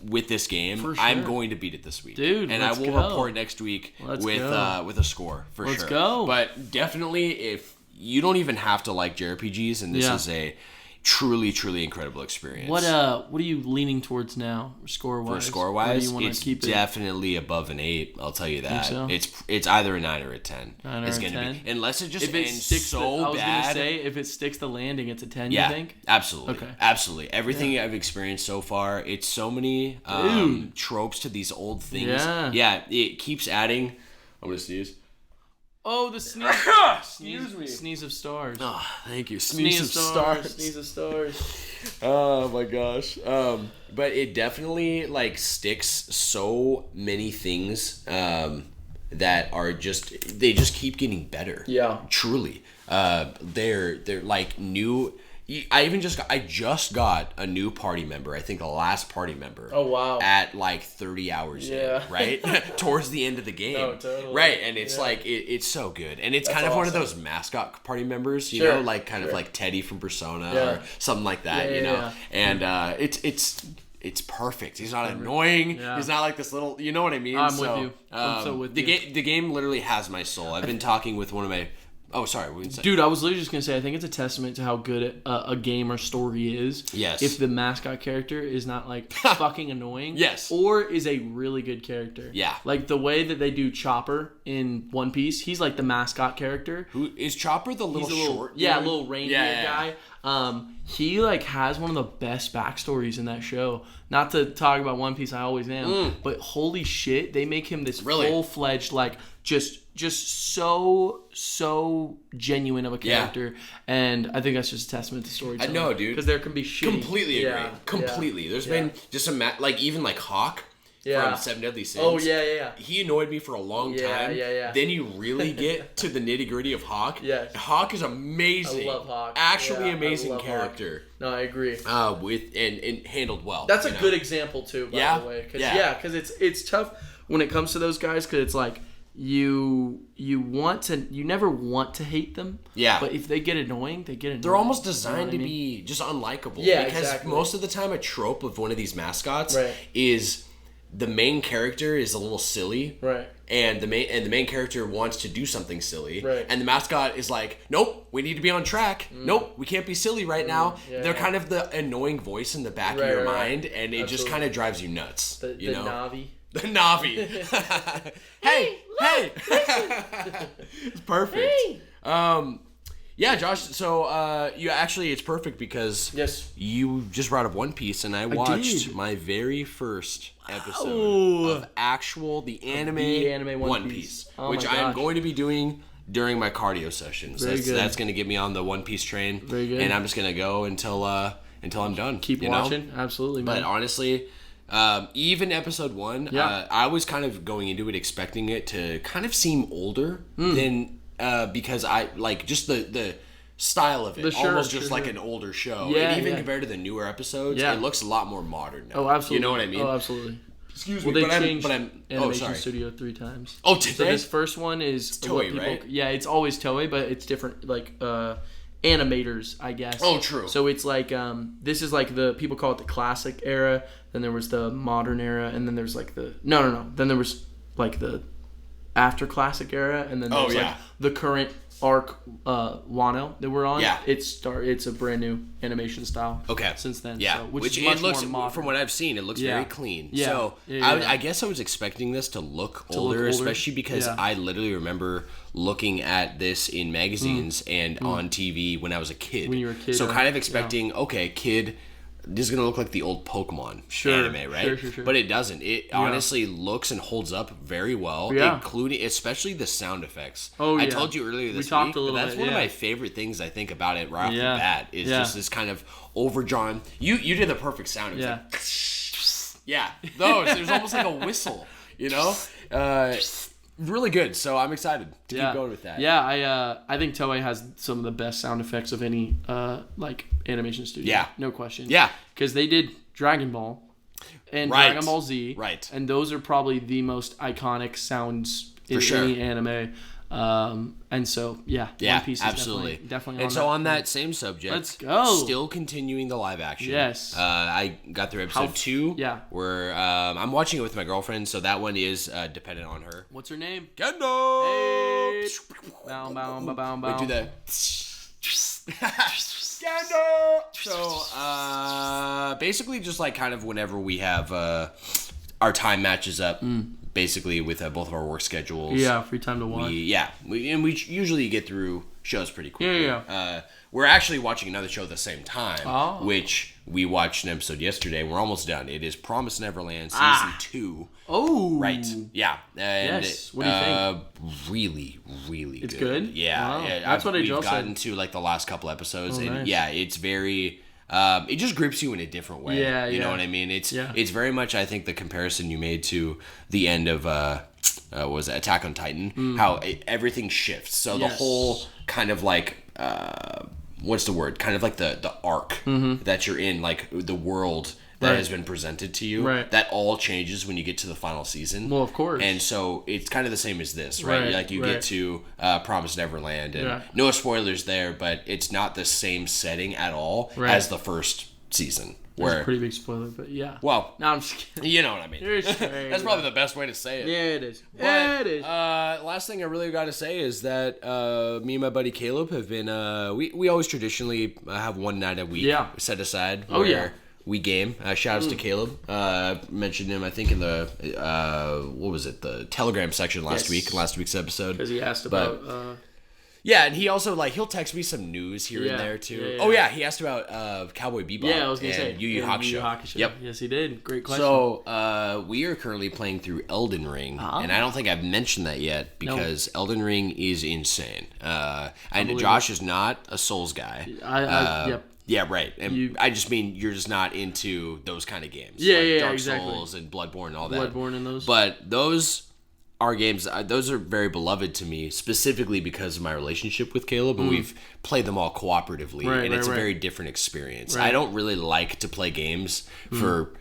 with this game. I'm going to beat it this week. Dude, and I will report next week with a score for sure. Let's go. But definitely, if you don't even have to like JRPGs, and this is a truly, truly incredible experience. What are you leaning towards now, score-wise? For score-wise, it's definitely above an 8. I'll tell you that. So? It's either a 9 or a 10. 9 or a 10? Unless it just ends so bad. I was going to say, if it sticks the landing, it's a 10, you think? Absolutely. Okay. Absolutely. Everything I've experienced so far, it's so many tropes to these old things. Yeah, it keeps adding. I'm going to sneeze. Oh, the sneeze. Sneeze of stars. Oh, thank you. Sneeze of stars. Sneeze of stars. Oh my gosh. But it definitely like sticks so many things that are they just keep getting better. Yeah. Truly. They're like new. I just got a new party member. I think the last party member. Oh wow! At like 30 hours in, right? Towards the end of the game. Oh, totally. Right, and it's like it's so good, and it's kind of one of those mascot party members, you know, like kind of like Teddy from Persona or something like that, you know. And it's perfect. He's not annoying. He's not like this little. You know what I mean? I'm with you. I'm so with you. The game literally has my soul. I've been talking with one of my. Oh, sorry. Dude, I was literally just going to say, I think it's a testament to how good a game or story is. Yes. If the mascot character is not, like, fucking annoying. Yes. Or is a really good character. Yeah. Like, the way that they do Chopper in One Piece, he's, like, the mascot character. Who is Chopper the little short? Yeah, little reindeer guy. He, like, has one of the best backstories in that show. Not to talk about One Piece, I always am. But holy shit, they make him this full-fledged, like, just so genuine of a character, and I think that's just a testament to storytelling. I know, dude, because there can be shitty. Completely agree. Completely. There's been just like even like Hawk from Seven Deadly Sins. Oh yeah. He annoyed me for a long time. Yeah. Then you really get to the nitty gritty of Hawk. Yes. Hawk is amazing. I love Hawk. Actually, amazing character. Hawk. No, I agree. With and handled well. That's a good example too, by the way. Because it's tough when it comes to those guys, because it's like, you never want to hate them. Yeah. But if they get annoying, they get annoying. They're almost designed to be just unlikable. Yeah, because exactly. most of the time a trope of one of these mascots right. is the main character is a little silly. Right. And the main character wants to do something silly. Right. And the mascot is like, nope, we need to be on track. Nope, we can't be silly right now. Yeah, They're kind of the annoying voice in the back of your mind, and it just kind of drives you nuts. The Navi. The Navi. hey! It's perfect. Hey. Yeah, Josh, so it's perfect because yes, you just brought up One Piece, and I watched my very first episode of the anime One Piece, which I am going to be doing during my cardio sessions. That's going to get me on the One Piece train. Very good. And I'm just going to go until I'm done. Keep watching. Absolutely, man. But honestly, even episode 1, I was kind of going into it expecting it to kind of seem older than... because I like just the style of it, almost just like an older show. Yeah, and even compared to the newer episodes, it looks a lot more modern now. Oh, absolutely. You know what I mean? Oh, absolutely. Excuse me, they changed Animation Studio 3 times. Oh, did so they? This first one is Toei, right? Yeah, it's always Toei, but it's different, like animators, I guess. Oh, true. So it's like this is like the people call it the classic era. Then there was the modern era, and then there's like the Then there was like the after classic era, and then there's like the current arc Wano that we're on. Yeah, it's a brand new animation style. Okay, since then. Yeah, so, which it looks more modern. From what I've seen, it looks very clean. Yeah. So I guess I was expecting this to look older, especially because I literally remember looking at this in magazines and on TV when I was a kid. When you were a kid, so kind of expecting kid. This is going to look like the old Pokemon anime, right? Sure. But it doesn't. It honestly looks and holds up very well, including especially the sound effects. Oh, I told you earlier this week, but that's one of my favorite things I think about it right off the bat is just this kind of overdrawn. You did the perfect sound. It was like, those. There's almost like a whistle, you know? Really good, so I'm excited to keep going with that. Yeah, I think Toei has some of the best sound effects of any like animation studio. Yeah, no question. Yeah, because they did Dragon Ball and Dragon Ball Z, right? And those are probably the most iconic sounds in any anime. And so One Piece is absolutely definitely. And so on that same subject, let's go. Still continuing the live action. Yes, I got through episode 2. Yeah, where I'm watching it with my girlfriend, so that one is dependent on her. What's her name? Gendo. Hey. Bow. Wait, do that. Gendo. So basically, just like kind of whenever we have our time matches up. Basically, with both of our work schedules. Yeah, free time to watch. We usually get through shows pretty quickly. Yeah. We're actually watching another show at the same time, which we watched an episode yesterday. We're almost done. It is Promised Neverland Season 2. Oh. Right. Yeah. And yes. What do you think? Really, really it's good. Good? Yeah. Wow. That's what I just said. We've gotten to like the last couple episodes. And nice. It's very... it just grips you in a different way. You know what I mean? It's very much, I think, the comparison you made to the end of was it Attack on Titan, how everything shifts. So the whole kind of like what's the word? Kind of like the arc that you're in, like the world that has been presented to you. Right. That all changes when you get to the final season. Well, of course. And so it's kind of the same as this, right? Like you get to Promised Neverland, and no spoilers there, but it's not the same setting at all as the first season. That's a pretty big spoiler, but yeah. Well, no, I'm just kidding. You know what I mean. That's probably the best way to say it. Yeah, it is. But, last thing I really got to say is that me and my buddy Caleb have been. We always traditionally have one night a week set aside. Where we game. Shout outs to Caleb. Mentioned him, I think, in the what was it? The Telegram section last week's episode. Because he asked about. Yeah, and he also he'll text me some news here and there too. Yeah. Oh yeah, he asked about Cowboy Bebop. Yeah, I was gonna say Yu Yu Hakusho. Yep. Yes, he did. Great question. So we are currently playing through Elden Ring, and I don't think I've mentioned that yet because Elden Ring is insane. And Josh is not a Souls guy. Yep. Yeah, right. And I just mean you're just not into those kind of games. Yeah, like Dark Souls and Bloodborne and all that. Bloodborne and those. But those are games, those are very beloved to me, specifically because of my relationship with Caleb, and we've played them all cooperatively, and it's a very different experience. I don't really like to play games for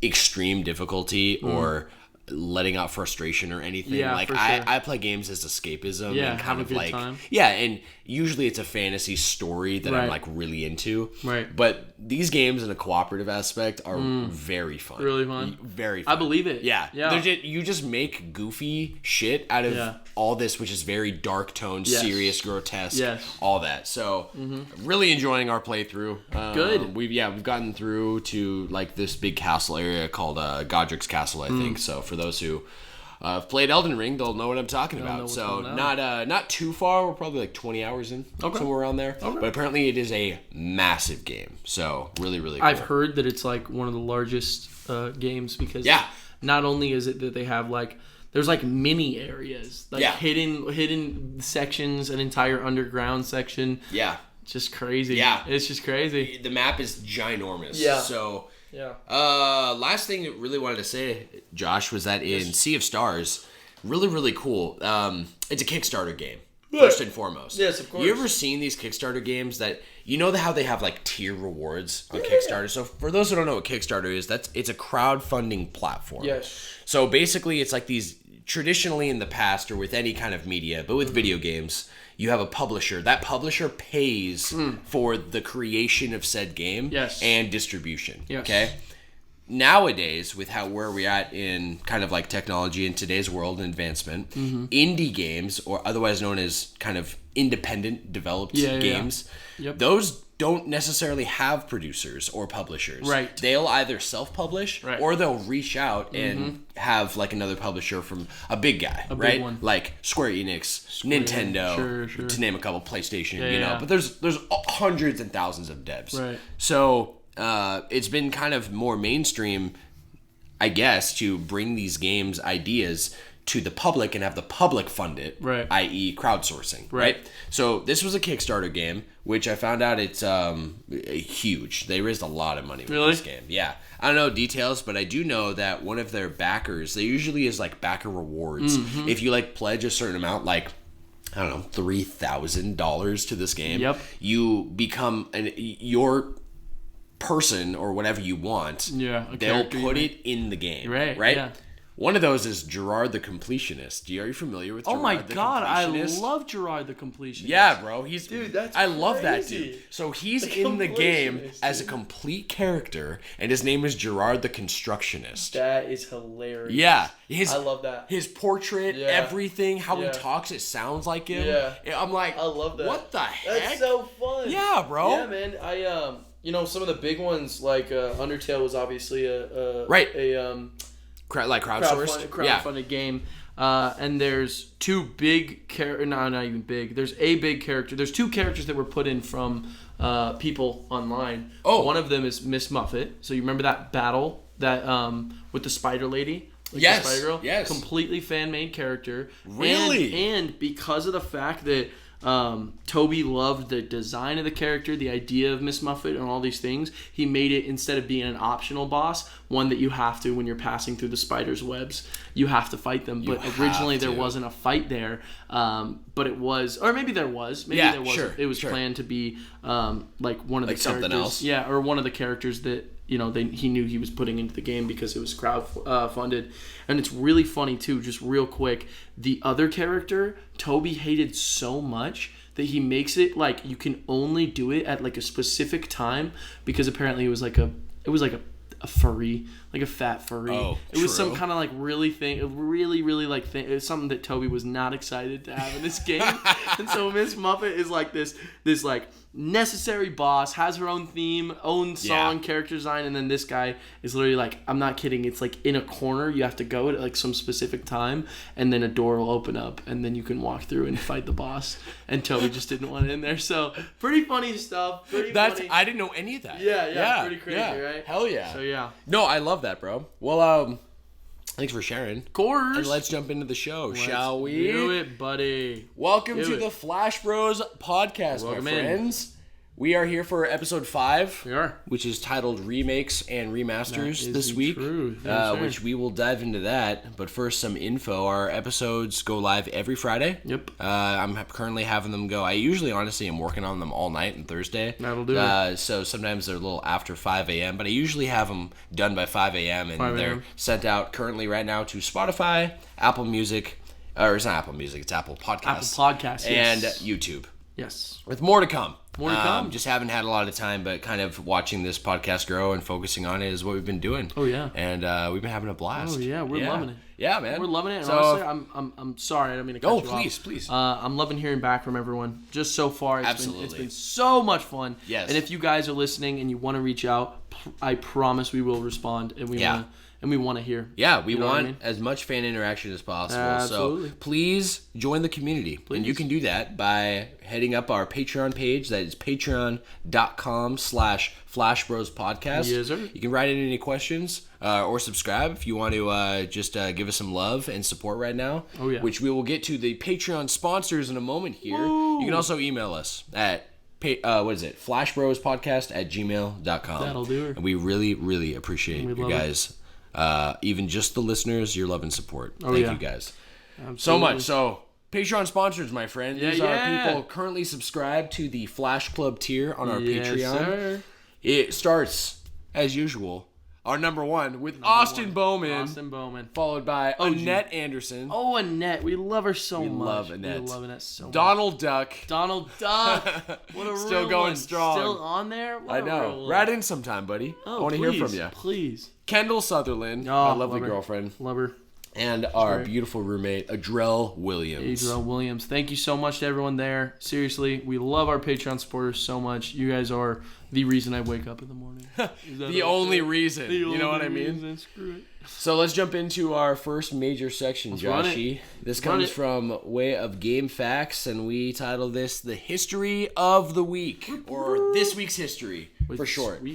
extreme difficulty or letting out frustration or anything. Yeah, like for sure. I play games as escapism. Yeah, and have a good time. Yeah, and usually it's a fantasy story that I'm like really into. Right. But these games in a cooperative aspect are very fun. Really fun. Very fun. I believe it. Yeah. Yeah. You just make goofy shit out of all this, which is very dark toned, serious, grotesque, all that. So really enjoying our playthrough. Good. We've gotten through to like this big castle area called Godric's Castle, I think. So for those who have played Elden Ring, they'll know what I'm talking about. So not too far. We're probably like 20 hours in, somewhere around there. Okay. But apparently it is a massive game. So really, really cool. I've heard that it's like one of the largest games because not only is it that they have like there's like mini areas, like hidden sections, an entire underground section. Yeah. Just crazy. Yeah. It's just crazy. The map is ginormous. Yeah. So yeah. Last thing I really wanted to say, Josh, was that in Sea of Stars, really, really cool. It's a Kickstarter game, first and foremost. Yes, of course. You ever seen these Kickstarter games that, you know how they have like tier rewards on Kickstarter? So for those who don't know what Kickstarter is, it's a crowdfunding platform. Yes. So basically it's like these, traditionally in the past or with any kind of media, but with video games, you have a publisher. That publisher pays for the creation of said game and distribution. Yes. Okay? Nowadays, with where we're at in kind of like technology in today's world and advancement, indie games, or otherwise known as kind of independent developed games, those don't necessarily have producers or publishers. Right. They'll either self-publish or they'll reach out and have like another publisher from a big guy, big one. Like Square Enix, Nintendo, sure. to name a couple, PlayStation, you know. But there's hundreds and thousands of devs. Right. So it's been kind of more mainstream, I guess, to bring these games ideas to the public and have the public fund it, i.e. crowdsourcing, right? So this was a Kickstarter game, which I found out it's huge. They raised a lot of money with this game. Yeah. I don't know details, but I do know that one of their backers, they usually is like backer rewards. If you like pledge a certain amount, like, I don't know, $3,000 to this game, you become your person or whatever you want. They'll put it in the game, right? Yeah. One of those is Gerard the Completionist. Are you familiar with Gerard the Completionist? Oh my god, I love Gerard the Completionist. Yeah, bro. That's I love that dude. So he's in the game as a complete character, and his name is Gerard the Constructionist. That is hilarious. Yeah. I love that. His portrait, everything, how he talks, it sounds like him. Yeah. I'm like, I love that. What the heck? That's so fun. Yeah, bro. Yeah, man. I you know, some of the big ones like Undertale was obviously a crowdfunded game. And there's two big not even big. There's a big character. There's two characters that were put in from people online. One of them is Miss Muffet. So you remember that battle that with the spider lady? Like the Spider Girl? Yes. Completely fan-made character. Really? And because of the fact that Toby loved the design of the character, the idea of Miss Muffet and all these things, he made it, instead of being an optional boss, one that you have to, when you're passing through the spider's webs, you have to fight them. But originally there wasn't a fight there, but it was, or maybe there was. Maybe there wasn't. It was planned to be like one of the characters. Something else. Yeah, or one of the characters that, you know, he knew he was putting into the game because it was funded. And it's really funny too, just real quick, the other character Toby hated so much that he makes it like you can only do it at like a specific time, because apparently it was like a furry, like a fat furry. It was some kind of like really like thing. It was something that Toby was not excited to have in this game. And so Miss Muffet is like this like necessary boss, has her own theme, own song, character design, and then this guy is literally like, I'm not kidding, it's like in a corner, you have to go at like some specific time, and then a door will open up, and then you can walk through and fight the boss. And Toby just didn't want it in there. So pretty funny stuff. Funny. I didn't know any of that. Yeah, pretty crazy, right? Hell yeah. So yeah. No, I love that, bro. Well, thanks for sharing. Of course. And let's jump into the show, shall we? Do it, buddy. Welcome to the Flash Bros podcast, my friends. We are here for episode 5. We are. Which is titled Remakes and Remasters this week. Which we will dive into that. But first, some info. Our episodes go live every Friday. Yep. I'm currently having them go. I usually, honestly, am working on them all night on Thursday. That'll do it. So sometimes they're a little after 5 a.m. But I usually have them done by 5 a.m. And they're sent out currently right now to Spotify, Apple Music. Or it's not Apple Music. It's Apple Podcasts. Apple Podcasts, and YouTube. Yes. With more to come. More to come. Just haven't had a lot of time, but kind of watching this podcast grow and focusing on it is what we've been doing. Oh yeah. And we've been having a blast. Oh yeah, we're loving it. Yeah, man. We're loving it. And honestly, I'm sorry, I don't mean to cut you off. Please. I'm loving hearing back from everyone. Just so far, it's been so much fun. Yes. And if you guys are listening and you want to reach out, I promise we will respond, and we want to hear. Yeah, we want as much fan interaction as possible. Absolutely. So please join the community. Please. And you can do that by heading up our Patreon page. That is patreon.com/FlashBrosPodcast. Yes, sir. You can write in any questions or subscribe if you want to just give us some love and support right now. Oh, yeah. Which we will get to the Patreon sponsors in a moment here. Woo. You can also email us at flashbrospodcast@gmail.com. That'll do it. And we really, really appreciate you guys. Even just the listeners, your love and support. Thank you guys so much. So Patreon sponsors, my friend. These are people currently subscribed to the Flash Club tier on our Patreon. Sir. It starts, as usual, our number one with Austin Bowman, followed by Annette Anderson. Oh, Annette. We love her so much. We love Annette so much. Donald Duck. What a Still real going one. strong. Still on there? I know. Write in sometime, buddy. I want to hear from you. Please. Kendall Sutherland, my lovely girlfriend. Love her. And our beautiful roommate, Adrell Williams. Thank you so much to everyone there. Seriously, we love our Patreon supporters so much. You guys are the reason I wake up in the morning. The only reason. You know what I mean? Screw it. So let's jump into our first major section, Joshy. This comes from Way of Game Facts, and we title this The History of the Week, or This Week's History, for short.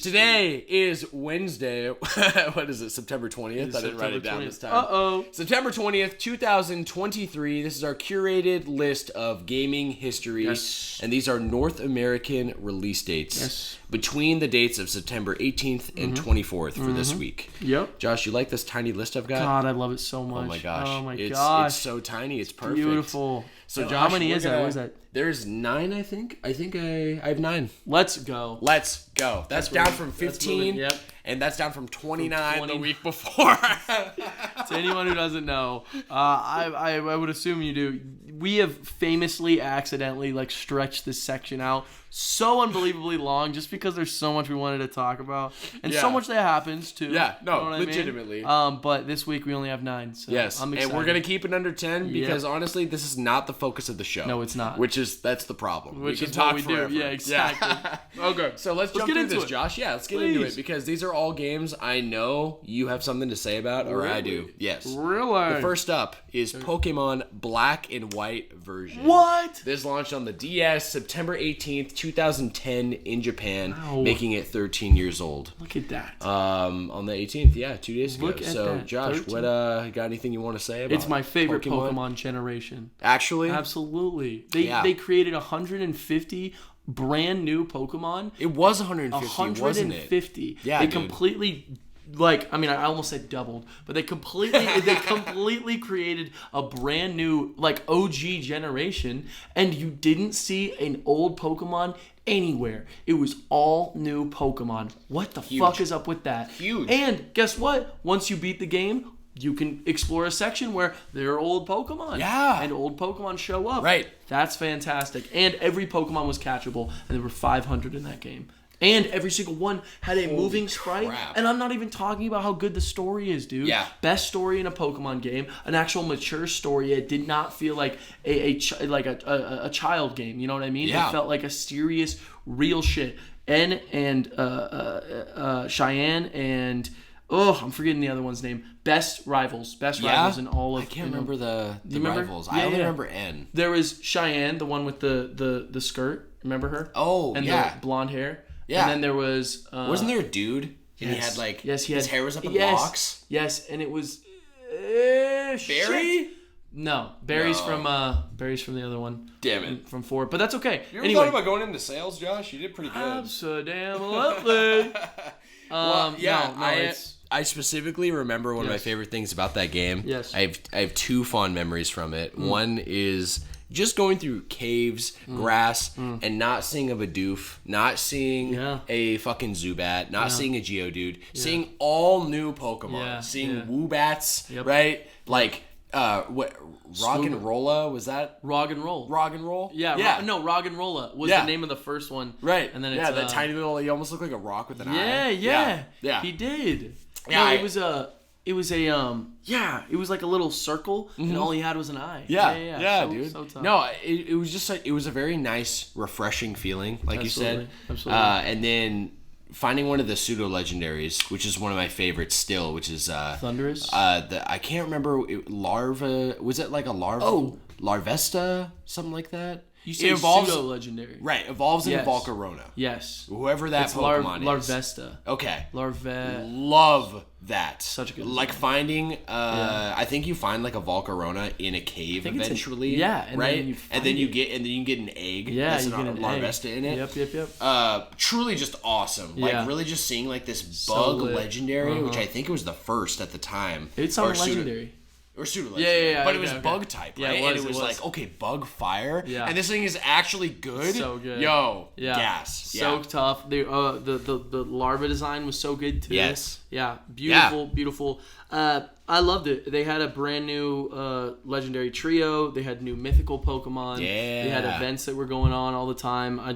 Today is Wednesday. What is it, September 20th? I didn't write it down this time. September 20th, 2023. This is our curated list of gaming history, and these are North American release dates between the dates of September 18th and 24th for this week. Yep. Josh, you like this tiny list I've got? God, I love it so much. Oh my gosh. It's so tiny. It's perfect. Beautiful. So Josh, how many is that? What is that? There's 9, I think. I have 9. Let's go. That's down from 15. And that's down from 29 the week before. To anyone who doesn't know, I would assume you do. We have famously accidentally stretched this section out so unbelievably long just because there's so much we wanted to talk about. And so much that happens too. Yeah, no, you know legitimately. I mean? But this week we only have 9. So yes, I'm excited. And we're going to keep it under 10 because honestly, this is not the focus of the show. No, it's not. That's the problem. Which we can is talk what we forever. do. Yeah, exactly. Okay, so let's jump into this, Josh. Yeah, let's get into it because these are all games I know you have something to say about, or I do. Yes. Really? The first up is Pokemon Black and White version. What? This launched on the DS September 18th, 2010 in Japan, making it 13 years old. Look at that. On the 18th, 2 days ago. Look at so, that. Josh, 13. what got anything you want to say about It's my favorite Pokemon generation. Actually? Absolutely. They created 150 brand new Pokemon. It was 150, wasn't it? 150. Yeah, They completely I almost said doubled, but they completely created a brand new OG generation, and you didn't see an old Pokemon anywhere. It was all new Pokemon. What the fuck is up with that? Huge. And guess what? Once you beat the game, you can explore a section where there are old Pokemon. Yeah. And old Pokemon show up. Right. That's fantastic. And every Pokemon was catchable, and there were 500 in that game. And every single one had a moving sprite. And I'm not even talking about how good the story is, dude. Yeah. Best story in a Pokemon game. An actual mature story. It did not feel like a child game. You know what I mean? Yeah. It felt like a serious, real shit. And Cheyenne and... I'm forgetting the other one's name. Best rivals in all of... I can't remember the rivals. Yeah, I only remember N. There was Cheyenne, the one with the skirt. Remember her? Oh, and the blonde hair. Yeah. And then there was... wasn't there a dude? And he had his hair was up in locks? Yes, and it was... Barry? No, Barry's from the other one. Damn it. From 4, but that's okay. You ever thought about going into sales, Josh? You did pretty good. Absolutely. I specifically remember one of my favorite things about that game. Yes. I have 2 fond memories from it. One is just going through caves, grass, and not seeing a Bidoof, not seeing a fucking Zubat, not seeing a Geodude, seeing all new Pokemon, seeing Woobats, right? Like, Roggenrola, was that? Roggenroll. Roggenroll? Yeah. Roggenrola was the name of the first one. Right. And then it's, that tiny little, he almost looked like a rock with an eye. Yeah. He did. Yeah. No, it was like a little circle, and all he had was an eye. Yeah, dude. So tough. No, it was just like, it was a very nice, refreshing feeling, like you said. Absolutely. And then finding one of the pseudo legendaries, which is one of my favorites still, which is Thundurus. I can't remember, Larva. Was it like a Larva? Oh, Larvesta, something like that. You say pseudo legendary. Right, evolves into Volcarona. Yes. Whoever that Pokemon is. Larvesta. Okay. Love that. Such a good like design. Finding I think you find like a Volcarona in a cave eventually. And right? Then you get an egg. Yeah, that's you get an Larvesta egg. in it. Yep. Truly just awesome. Like really just seeing like this bug legendary, which I think it was the first at the time. It's not legendary. Or pseudo legendary. Yeah. But it was bug type, right? Yeah, it was like, okay, bug fire. Yeah. And this thing is actually good. So good. Yo, gas. So tough. The larva design was so good too. Yes. Yeah. Beautiful. I loved it. They had a brand new legendary trio. They had new mythical Pokemon. Yeah. They had events that were going on all the time. I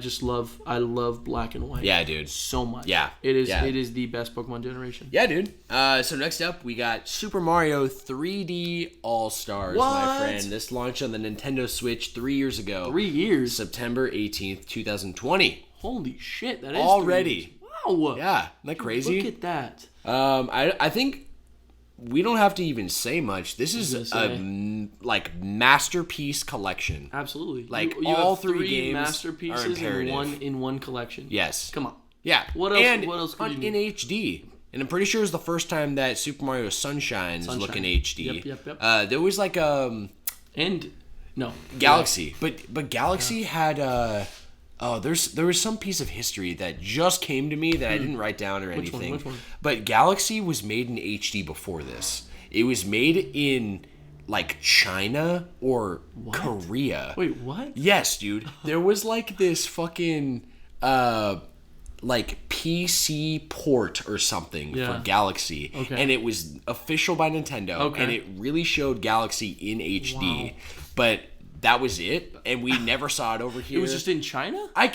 love Black and White. Yeah, dude. So much. Yeah. It is the best Pokemon generation. Yeah, dude. So next up, we got Super Mario 3D All-Stars, my friend. This launched on the Nintendo Switch 3 years ago. 3 years? September 18th, 2020. Holy shit, that is already. Wow. Yeah, isn't that crazy? Look at that. I think we don't have to even say much. This is a masterpiece collection. Absolutely. Like you all have 3 games masterpieces are in one collection. Yes. Come on. Yeah. What else could you need? In HD. And I'm pretty sure it was the first time that Super Mario Sunshine is looking HD. Yep. There was like Galaxy. But Galaxy had there was some piece of history that just came to me that I didn't write down or anything. Which one? But Galaxy was made in HD before this. It was made in like China or Korea. Wait, what? Yes, dude. There was like this fucking like PC port or something for Galaxy, and it was official by Nintendo, and it really showed Galaxy in HD, but that was it, and we never saw it over here. It was just in China? I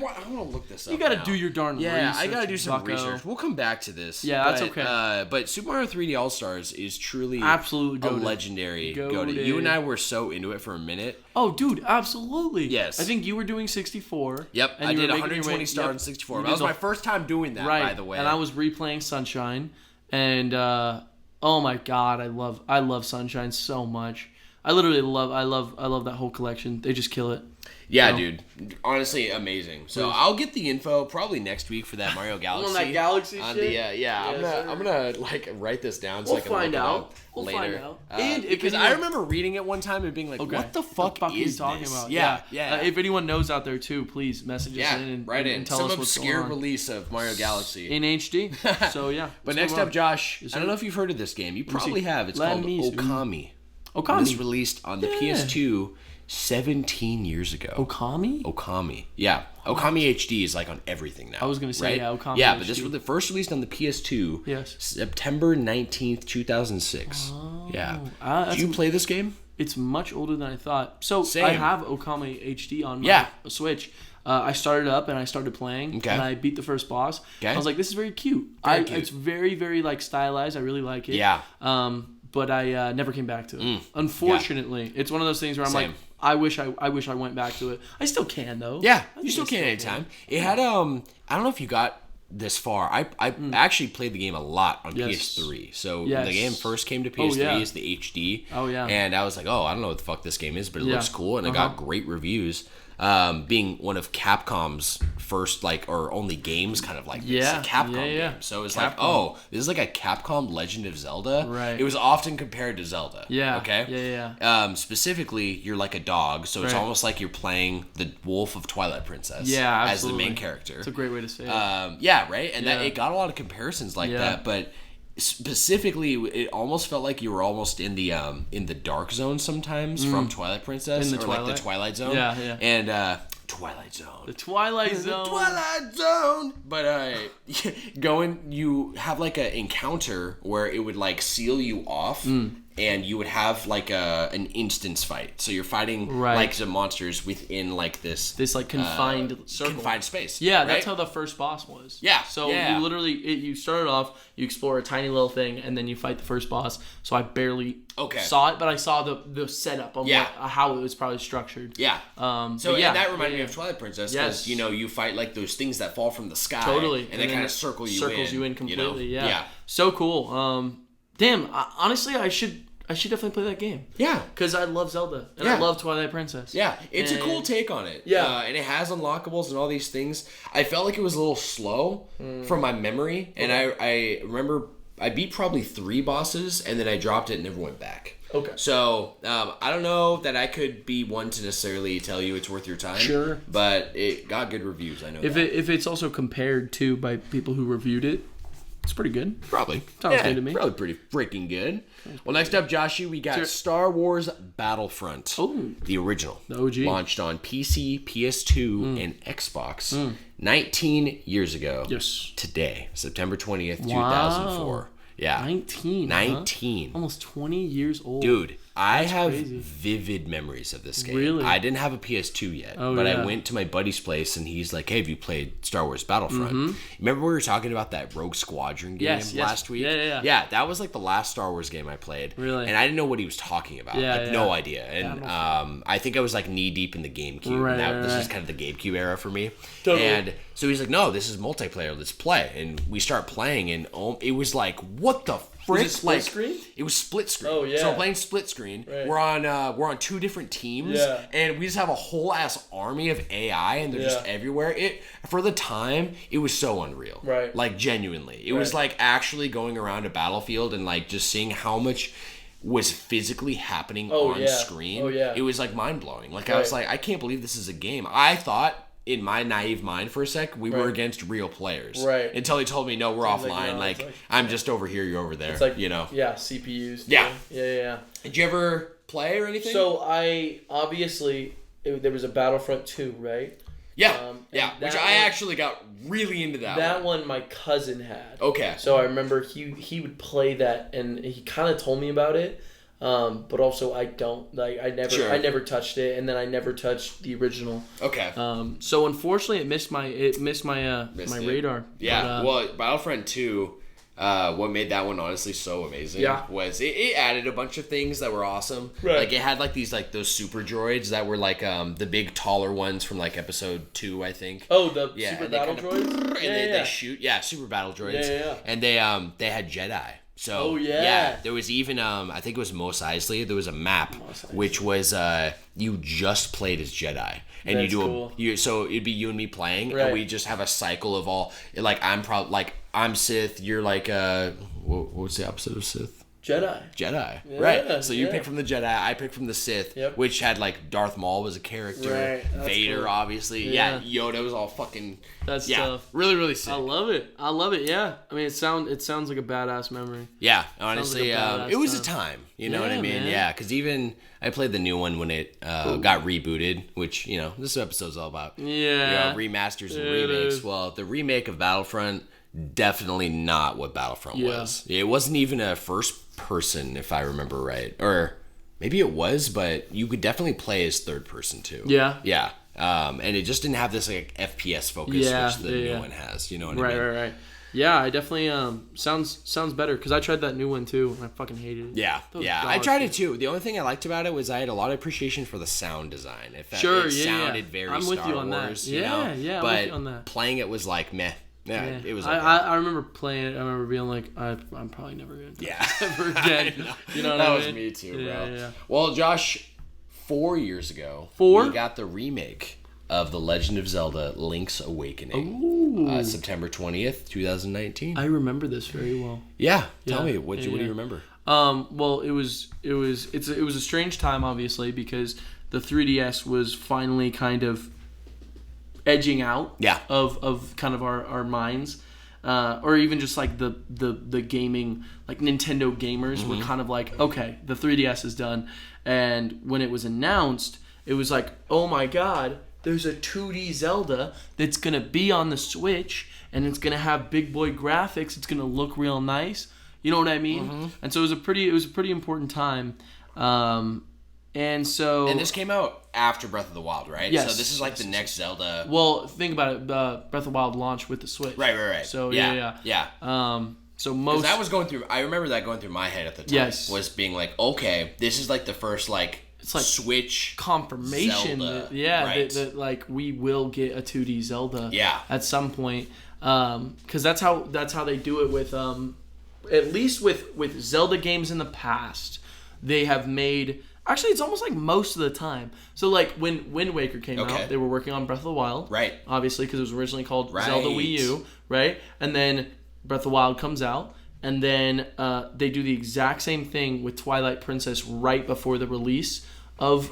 want to look this up. You gotta do your darn research. Yeah, I gotta do some research. We'll come back to this. Yeah, that's okay. But Super Mario 3D All-Stars is truly absolute a legendary go-to. You and I were so into it for a minute. Oh, dude, absolutely. Yes. I think you were doing 64. Yep, I did 120 stars on 64. That was my first time doing that, by the way. And I was replaying Sunshine, and oh my god, I love Sunshine so much. I love that whole collection. They just kill it. Yeah, dude. Honestly, amazing. So I'll get the info probably next week for that Mario Galaxy. On that Galaxy shit? I'm gonna like write this down so I can find look out. it up We'll later. find out. And because I remember reading it one time and being like, "What the fuck is he talking this?" about? Yeah. If anyone knows out there too, please message us in and tell some us what's going obscure on. Release of Mario Galaxy in HD. So yeah. But next up, Josh, I don't know if you've heard of this game. You probably have. It's called Okami. This released on the PS2 17 years ago. Okami. Yeah. Okami HD is like on everything now. I was going to say, Okami Yeah, HD. but this was the first released on the PS2. Yes. September 19th, 2006. Oh. Yeah. Did you play this game? It's much older than I thought. So Same. I have Okami HD on my Switch. I started up and I started playing, and I beat the first boss. I was like, this is very cute. It's very, very like stylized. I really like it. Yeah. But I never came back to it. Unfortunately, it's one of those things where I'm like, I wish I went back to it. I still can though. Yeah, you still can anytime. It had I don't know if you got this far. I actually played the game a lot on PS3. So the game first came to PS3 as the HD. Oh yeah. And I was like, I don't know what the fuck this game is, but it looks cool and it got great reviews. being one of Capcom's first or only games kind of like this, a Capcom game. So it was like, oh, this is like a Capcom Legend of Zelda. Right. It was often compared to Zelda. Yeah. Okay. Yeah. Specifically, you're like a dog, so it's almost like you're playing the Wolf of Twilight Princess. Yeah, as the main character. It's a great way to say it. Yeah, right. And that it got a lot of comparisons like that, but specifically, it almost felt like you were almost in the dark zone sometimes from Twilight Princess, like the Twilight Zone. Yeah. And Twilight Zone. The Twilight Zone. The Twilight Zone. But you have like an encounter where it would like seal you off. And you would have like an instance fight, so you're fighting like some monsters within like this like confined circle, confined space. Yeah, right? that's how the first boss was. Yeah, so you literally you started off, you explore a tiny little thing, and then you fight the first boss. So I barely saw it, but I saw the setup of how it was probably structured. Yeah. And that reminded me of Twilight Princess because you fight like those things that fall from the sky, and they kind of circles you in completely. Yeah. So cool. Damn, honestly, I should definitely play that game. Yeah. Because I love Zelda. And I love Twilight Princess. Yeah. It's a cool take on it. Yeah. And it has unlockables and all these things. I felt like it was a little slow from my memory. And I remember I beat probably 3 bosses and then I dropped it and never went back. Okay. So, I don't know that I could be one to necessarily tell you it's worth your time. Sure. But it got good reviews, I know if it's also compared to by people who reviewed it, it's pretty good. Probably. Sounds good to me. Probably pretty freaking good. Well, next up, Joshy, we got Star Wars Battlefront. Oh. The original. The OG. Launched on PC, PS2, and Xbox 19 years ago. Yes. Today, September 20th, 2004. Yeah. 19. Huh? Almost 20 years old. Dude, I have vivid memories of this game. Really? I didn't have a PS2 yet, but I went to my buddy's place and he's like, hey, have you played Star Wars Battlefront? Remember we were talking about that Rogue Squadron game last week? Yeah. Yeah, that was like the last Star Wars game I played. Really? And I didn't know what he was talking about. No idea. And I think I was like knee deep in the GameCube. This is kind of the GameCube era for me. Totally. And so he's like, no, this is multiplayer. Let's play. And we start playing and it was like, what the frick? Was it split screen? It was split screen. Oh, yeah. So we're playing split screen. Right. We're on 2 different teams. Yeah. And we just have a whole ass army of AI and they're just everywhere. For the time, it was so unreal. Right. Like genuinely. It was like actually going around a battlefield and like just seeing how much was physically happening on screen. Oh, yeah. It was like mind blowing. Like I was like, I can't believe this is a game. I thought in my naive mind for a sec, we were against real players. Right. Until he told me, no, we're offline. Like, I'm just over here, you're over there. It's like, Yeah, CPUs. Yeah. Yeah. Did you ever play or anything? So there was a Battlefront 2, right? Yeah. Which I actually got really into that one. That one my cousin had. Okay. So I remember he would play that and he kind of told me about it. But also I don't I never touched it, and then I never touched the original. Okay. So unfortunately it missed my radar. Yeah. Well, Battlefront 2, what made that one honestly so amazing was it added a bunch of things that were awesome. Right. Like it had like these like those super droids that were like the big taller ones from like episode 2, I think. Oh, the super battle droids. They shoot. Yeah, super battle droids. Yeah. And they had Jedi. So there was even I think it was Mos Eisley. There was a map which was you just played as Jedi, and That's cool. So it'd be you and me playing, and we just have a cycle of all like I'm Sith, you're like what's the opposite of Sith? Jedi. Yeah, right. So you pick from the Jedi, I pick from the Sith, which had like Darth Maul was a character, Vader obviously, Yoda was all fucking. That's tough. Really, really sick. I love it. Yeah, I mean it sounds like a badass memory. Yeah, honestly, it was a time. You know what I mean? Man. Yeah, because even I played the new one when it got rebooted, which this episode's all about. Yeah, remasters and remakes. Well, the remake of Battlefront. Definitely not what Battlefront was. It wasn't even a first person, if I remember right. Or maybe it was, but you could definitely play as third person too. Yeah. And it just didn't have this like FPS focus, which the new one has. You know what I mean? Right. Yeah, I definitely sounds better because I tried that new one too and I fucking hated it. Yeah, I tried it too. The only thing I liked about it was I had a lot of appreciation for the sound design. It sounded very I'm with Star you on Wars. That. Yeah, but I'm with you on that. Playing it was like meh. Yeah, it was. Okay. I remember playing it. I remember being like, I'm probably never gonna do it ever again. You know what I mean? That was me too, bro. Yeah. Well, Josh, 4 years ago, we got the remake of The Legend of Zelda: Link's Awakening. September 20th, 2019. I remember this very well. Yeah, tell me what do you remember? Well, it was a strange time, obviously, because the 3DS was finally kind of edging out of kind of our minds. Or even just like the gaming, like Nintendo gamers were kind of like, okay, the 3DS is done. And when it was announced, it was like, oh my god, there's a 2D Zelda that's going to be on the Switch, and it's going to have big boy graphics. It's going to look real nice. You know what I mean? And so it was a pretty important time. And this came out after Breath of the Wild, right? Yes. So this is like the next Zelda. Well, think about it. Breath of the Wild launched with the Switch. Right. So yeah. So most that was going through. I remember that going through my head at the time. Yes. Was being like, okay, this is like the first it's like Switch confirmation. Zelda, right. that like we will get a 2D Zelda. Yeah. At some point, because that's how they do it with at least with Zelda games in the past. They have made. Actually, it's almost like most of the time. So, like, when Wind Waker came out, they were working on Breath of the Wild. Right. Obviously, because it was originally called Zelda Wii U, right? And then Breath of the Wild comes out, and then they do the exact same thing with Twilight Princess right before the release of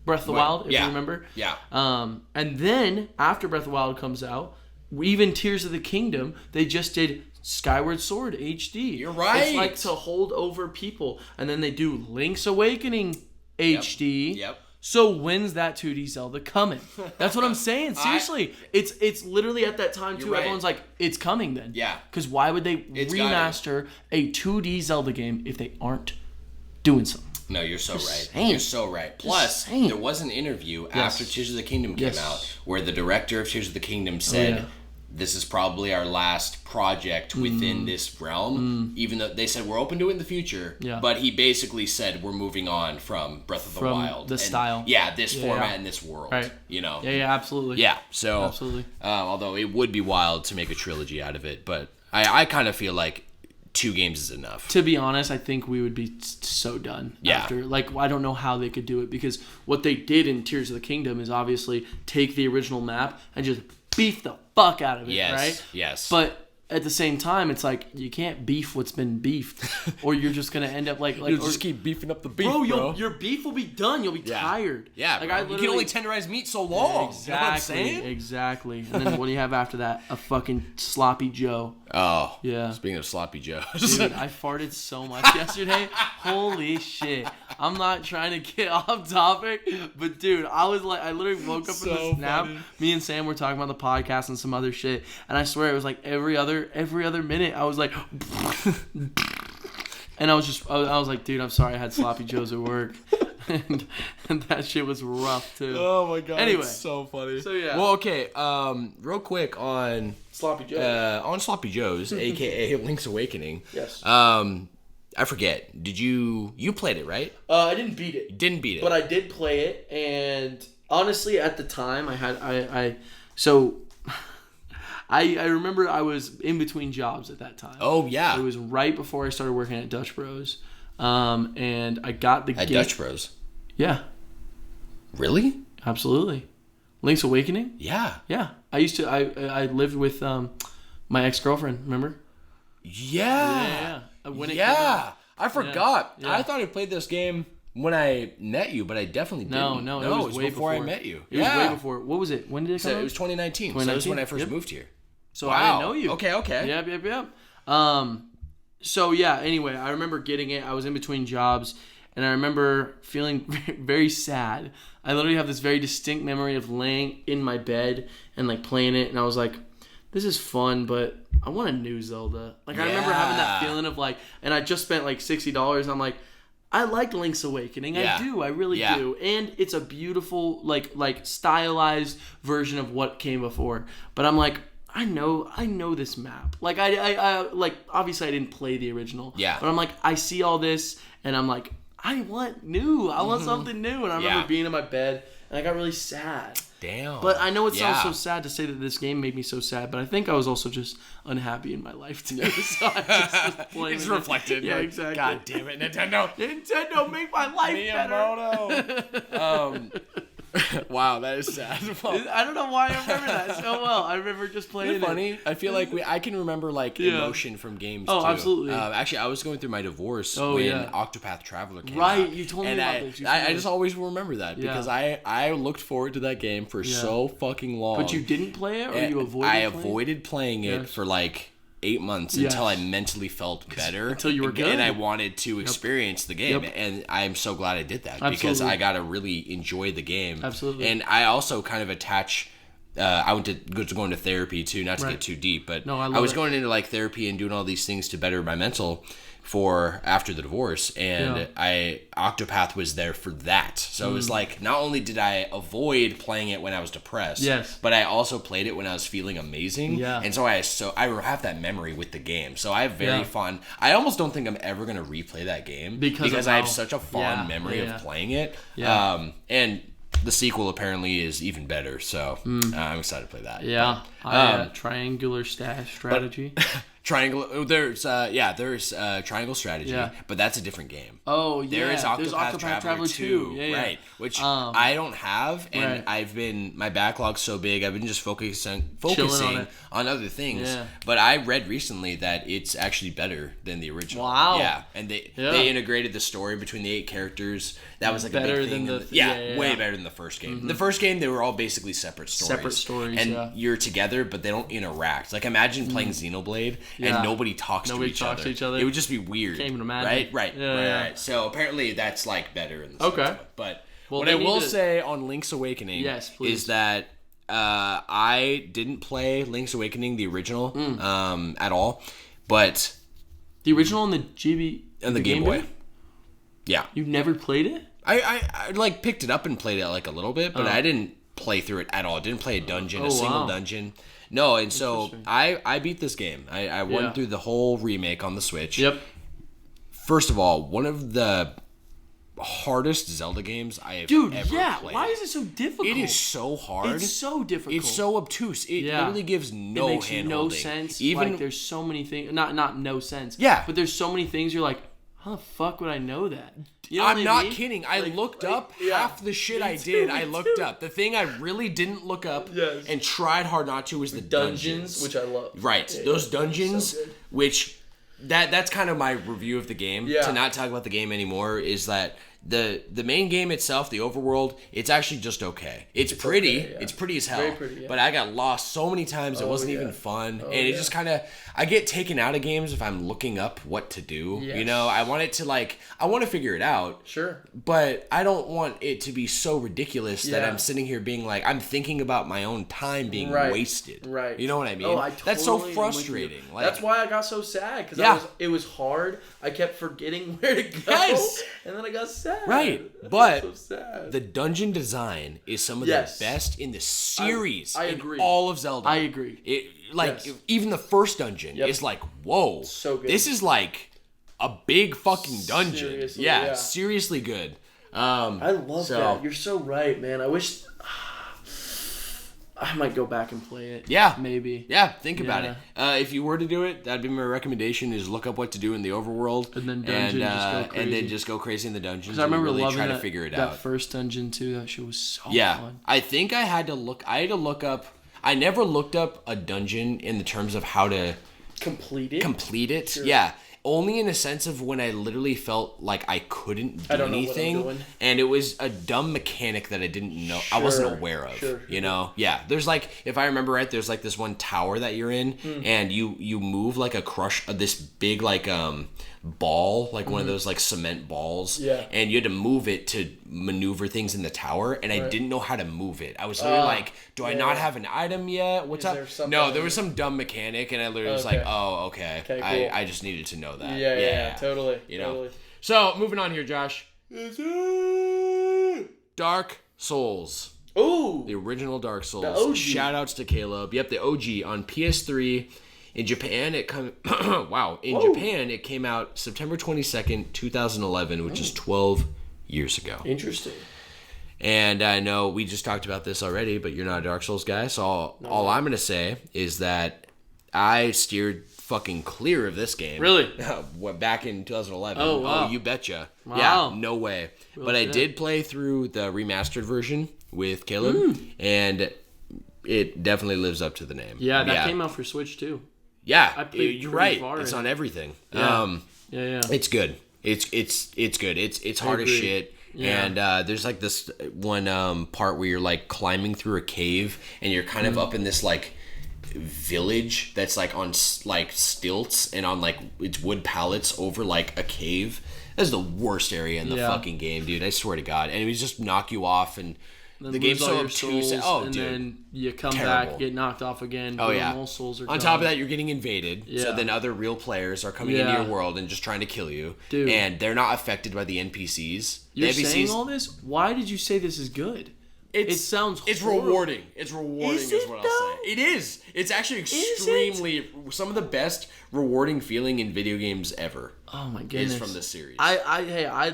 Breath of the Wild, if you remember. Yeah. And then, after Breath of the Wild comes out, even Tears of the Kingdom, they just did Skyward Sword HD. You're right. It's like to hold over people. And then they do Link's Awakening HD. Yep. So when's that 2D Zelda coming? That's what I'm saying. Seriously. It's literally at that time too. Right. Everyone's like, it's coming then. Yeah. Because why would they remaster a 2D Zelda game if they aren't doing something? No, you're so right. You're so right. Plus, there was an interview after Tears of the Kingdom came out where the director of Tears of the Kingdom said, this is probably our last project within this realm, even though they said we're open to it in the future. Yeah. But he basically said we're moving on from Breath of the Wild. The style. Yeah, this format and this world. Right. You know? Yeah, absolutely. Yeah, so. Absolutely. Although it would be wild to make a trilogy out of it, but I kind of feel like 2 games is enough. To be honest, I think we would be so done after. Like, I don't know how they could do it, because what they did in Tears of the Kingdom is obviously take the original map and just beef the fuck out of it, right? Yes. But at the same time, it's like you can't beef what's been beefed, or you're just gonna end up like you'll just keep beefing up the beef, bro. Your beef will be done. You'll be tired. Yeah, like you can only tenderize meat so long. Exactly. You know what I'm saying? Exactly. And then what do you have after that? A fucking sloppy Joe. Oh yeah. Speaking of sloppy Joe, dude, I farted so much yesterday. Holy shit! I'm not trying to get off topic, but dude, I literally woke up in this nap. Me and Sam were talking about the podcast and some other shit, and I swear it was like every other minute I was like, and I was like, dude, I'm sorry, I had sloppy joes at work. And that shit was rough too. Oh my god! Anyway, it's so funny. So yeah. Well, okay. Real quick on Sloppy Joes. aka Link's Awakening. Yes. I forget. Did you played it, right? I didn't beat it. Didn't beat it, but I did play it, and honestly, at the time, I remember I was in between jobs at that time. Oh yeah. It was right before I started working at Dutch Bros. And I got the game. At Dutch Bros? Yeah. Really? Absolutely. Link's Awakening? Yeah. Yeah. I lived with my ex-girlfriend, remember? Yeah. When it came out. I forgot. Yeah. I thought I played this game when I met you, but I definitely didn't. No, it was way before I met you. It was way before. What was it? When did it come out? It was 2019. So that was when I first moved here. So I didn't know you. Okay. Yep. So yeah, anyway, I remember getting it. I was in between jobs, and I remember feeling very sad. I literally have this very distinct memory of laying in my bed and like playing it, and I was like, this is fun, but I want a new Zelda. Like, I remember having that feeling of like, and I just spent like $60, and I'm like, I like Link's Awakening. I do. I really do. And it's a beautiful, like stylized version of what came before. But I'm like, I know this map. Like I like, obviously I didn't play the original. Yeah. But I'm like, I see all this, and I'm like, I want new. I want something new. And I remember being in my bed, and I got really sad. Damn. But I know it sounds so sad to say that this game made me so sad, but I think I was also just unhappy in my life too. So I just was playing. It's reflected. Yeah, exactly. God damn it, Nintendo! Nintendo, make my life better. Wow, that is sad. I don't know why I remember that so well. I remember just playing it. Funny. I feel like I can remember like emotion from games. Oh, too. Absolutely. Actually, I was going through my divorce when Octopath Traveler came out. Right, you told me about this. I just always will remember that because I looked forward to that game for so fucking long. But you didn't play it, or you avoided? I avoided playing it for like 8 months until I mentally felt better. Until you were good. And I wanted to experience the game. And I'm so glad I did that because I got to really enjoy the game. Absolutely. And I also kind of attach... I was going to therapy too, not to get too deep, but I was going into like therapy and doing all these things to better my mental for after the divorce, and Octopath was there for that. So it was like, not only did I avoid playing it when I was depressed, but I also played it when I was feeling amazing. And so I have that memory with the game. So I have very fun. I almost don't think I'm ever going to replay that game because I have such a fond memory of playing it. And the sequel apparently is even better, so I'm excited to play that. Triangular strategy. There's Triangle Strategy, but that's a different game. Oh yeah, there is Octopath Traveler 2, right? Which I don't have, and my backlog's so big, I've been just focusing on other things. Yeah. But I read recently that it's actually better than the original. Wow. Yeah, and they integrated the story between the 8 characters. That was like better a big thing. Way better than the first game. Mm-hmm. The first game, they were all basically separate stories, and you're together, but they don't interact. Like imagine playing Xenoblade. And nobody talks to each other. It would just be weird. Can't even imagine. Right. So apparently that's like better in the second. But what I will say on Link's Awakening is that I didn't play Link's Awakening, the original, at all. But the original on the Game Boy. Yeah. You've never played it? I like picked it up and played it like a little bit, but I didn't play through it at all. I didn't play a single dungeon. No, and so I beat this game. I went through the whole remake on the Switch. Yep. First of all, one of the hardest Zelda games I have ever played. Why is it so difficult? It is so hard. It's so difficult. It's so obtuse. It literally gives no hand-holding. It makes no sense. Even like, there's so many things. Not no sense. Yeah. But there's so many things you're like, how the fuck would I know that? You know I'm not kidding. I looked up half the shit I did. I looked up. The thing I really didn't look up and tried hard not to was the dungeons, which I love. Right. Those dungeons, so which that's kind of my review of the game. To not talk about the game anymore is that the main game itself, the overworld, it's actually just okay. It's pretty. Okay, it's pretty as hell. Very pretty, but I got lost so many times. It wasn't even fun. And it just kind of... I get taken out of games if I'm looking up what to do. Yes. You know, I want it to I want to figure it out. Sure. But I don't want it to be so ridiculous that I'm sitting here being like, I'm thinking about my own time being wasted. Right. You know what I mean? Oh, I totally That's so frustrating. That's why I got so sad, because it was hard. I kept forgetting where to go. Yes. And then I got sad. Right. But the dungeon design is some of the best in the series. I agree. In all of Zelda. I agree. Even the first dungeon is like, whoa. So good. This is like a big fucking dungeon. Seriously, seriously good. I love that. You're so right, man. I wish... I might go back and play it. Yeah. Maybe. Yeah, think about it. If you were to do it, that'd be my recommendation, is look up what to do in the overworld. And then just go crazy in the dungeons. Because I remember really loving try to figure it out. That first dungeon, too. That shit was so fun. I think I had to look up... I never looked up a dungeon in the terms of how to... Complete it? Sure. Yeah. Only in a sense of when I literally felt like I couldn't do anything, and it was a dumb mechanic that I didn't know, I wasn't aware of. You know, There's like, if I remember right, there's like this one tower that you're in, and you move like this big like ball, like one of those like cement balls, and you had to move it to maneuver things in the tower, and I didn't know how to move it. I was literally like, do I not have an item yet? What's up? No, there was some dumb mechanic, and I literally was like, oh, okay. Cool. I just needed to know that. Yeah, totally. You know. So moving on here, Josh. Dark Souls. Ooh. The original Dark Souls. The OG. Shout outs to Caleb. Yep, the OG on PS3. In Japan, Japan, it came out September 22nd, 2011, which is 12 years ago. Interesting. And I know we just talked about this already, but you're not a Dark Souls guy, so all I'm going to say is that I steered fucking clear of this game. Really? Back in 2011. Oh, wow. Oh, you betcha. Wow. Yeah, no way. But I did play through the remastered version, with Caleb, and it definitely lives up to the name. Yeah, that came out for Switch too. Yeah, you're right. It's on everything. Yeah. It's good. It's good. It's hard as shit. Yeah. And there's like this one part where you're like climbing through a cave, and you're kind of up in this like village that's like on like stilts and on like it's wood pallets over like a cave. That's the worst area in the fucking game, dude. I swear to God. And it would just knock you off, and the game's so obtuse. And then you come back, get knocked off again. All souls are on top of that, you're getting invaded. Yeah. So then other real players are coming into your world and just trying to kill you. Dude. And they're not affected by the NPCs. You're saying all this? Why did you say this is good? It sounds horrible. It's rewarding. It's rewarding is what I'll say. It is. It's actually extremely some of the best rewarding feeling in video games ever. Oh my goodness. Is from this series. I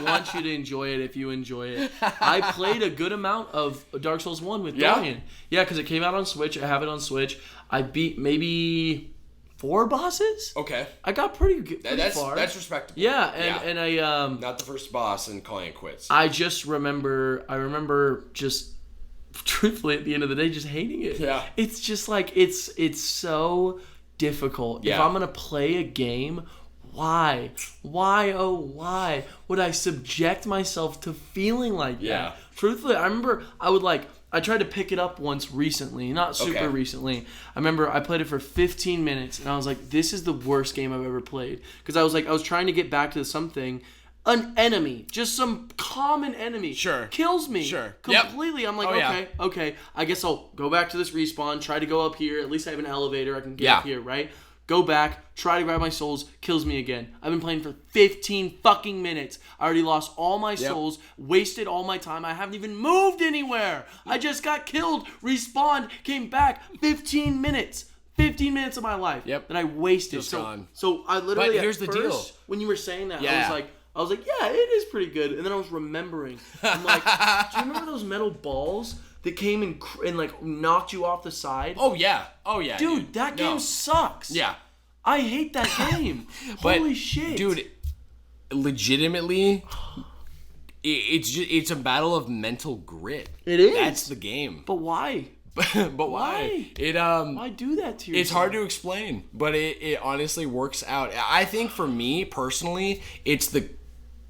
want you to enjoy it if you enjoy it. I played a good amount of Dark Souls 1 with Dorian. Yeah, because it came out on Switch. I have it on Switch. I beat maybe 4 bosses. Okay. I got pretty far. That's respectable. Yeah, and I not the first boss and calling it quits. I remember just truthfully at the end of the day just hating it. Yeah. It's just like it's so difficult. Yeah. If I'm gonna play a game, why would I subject myself to feeling like that? Truthfully, I remember I tried to pick it up once recently, not super recently. I remember I played it for 15 minutes, and I was like, this is the worst game I've ever played. Because I was trying to get back to something. An enemy, just some common enemy, kills me completely. I'm like, okay, I guess I'll go back to this respawn, try to go up here. At least I have an elevator, I can get up here, right? Go back, try to grab my souls, kills me again. I've been playing for 15 fucking minutes. I already lost all my souls, wasted all my time. I haven't even moved anywhere. I just got killed, respawned, came back. 15 minutes. 15 minutes of my life that I wasted. So I literally, but here's the deal. When you were saying that, I was like, yeah, it is pretty good. And then I was remembering. I'm like, do you remember those metal balls that came and like knocked you off the side? Oh yeah. Dude, that game sucks. Yeah. I hate that game. Holy shit. Dude, legitimately, it's a battle of mental grit. It is. That's the game. But why? But why? Why do that to yourself? It's hard to explain, but it honestly works out. I think for me personally, it's the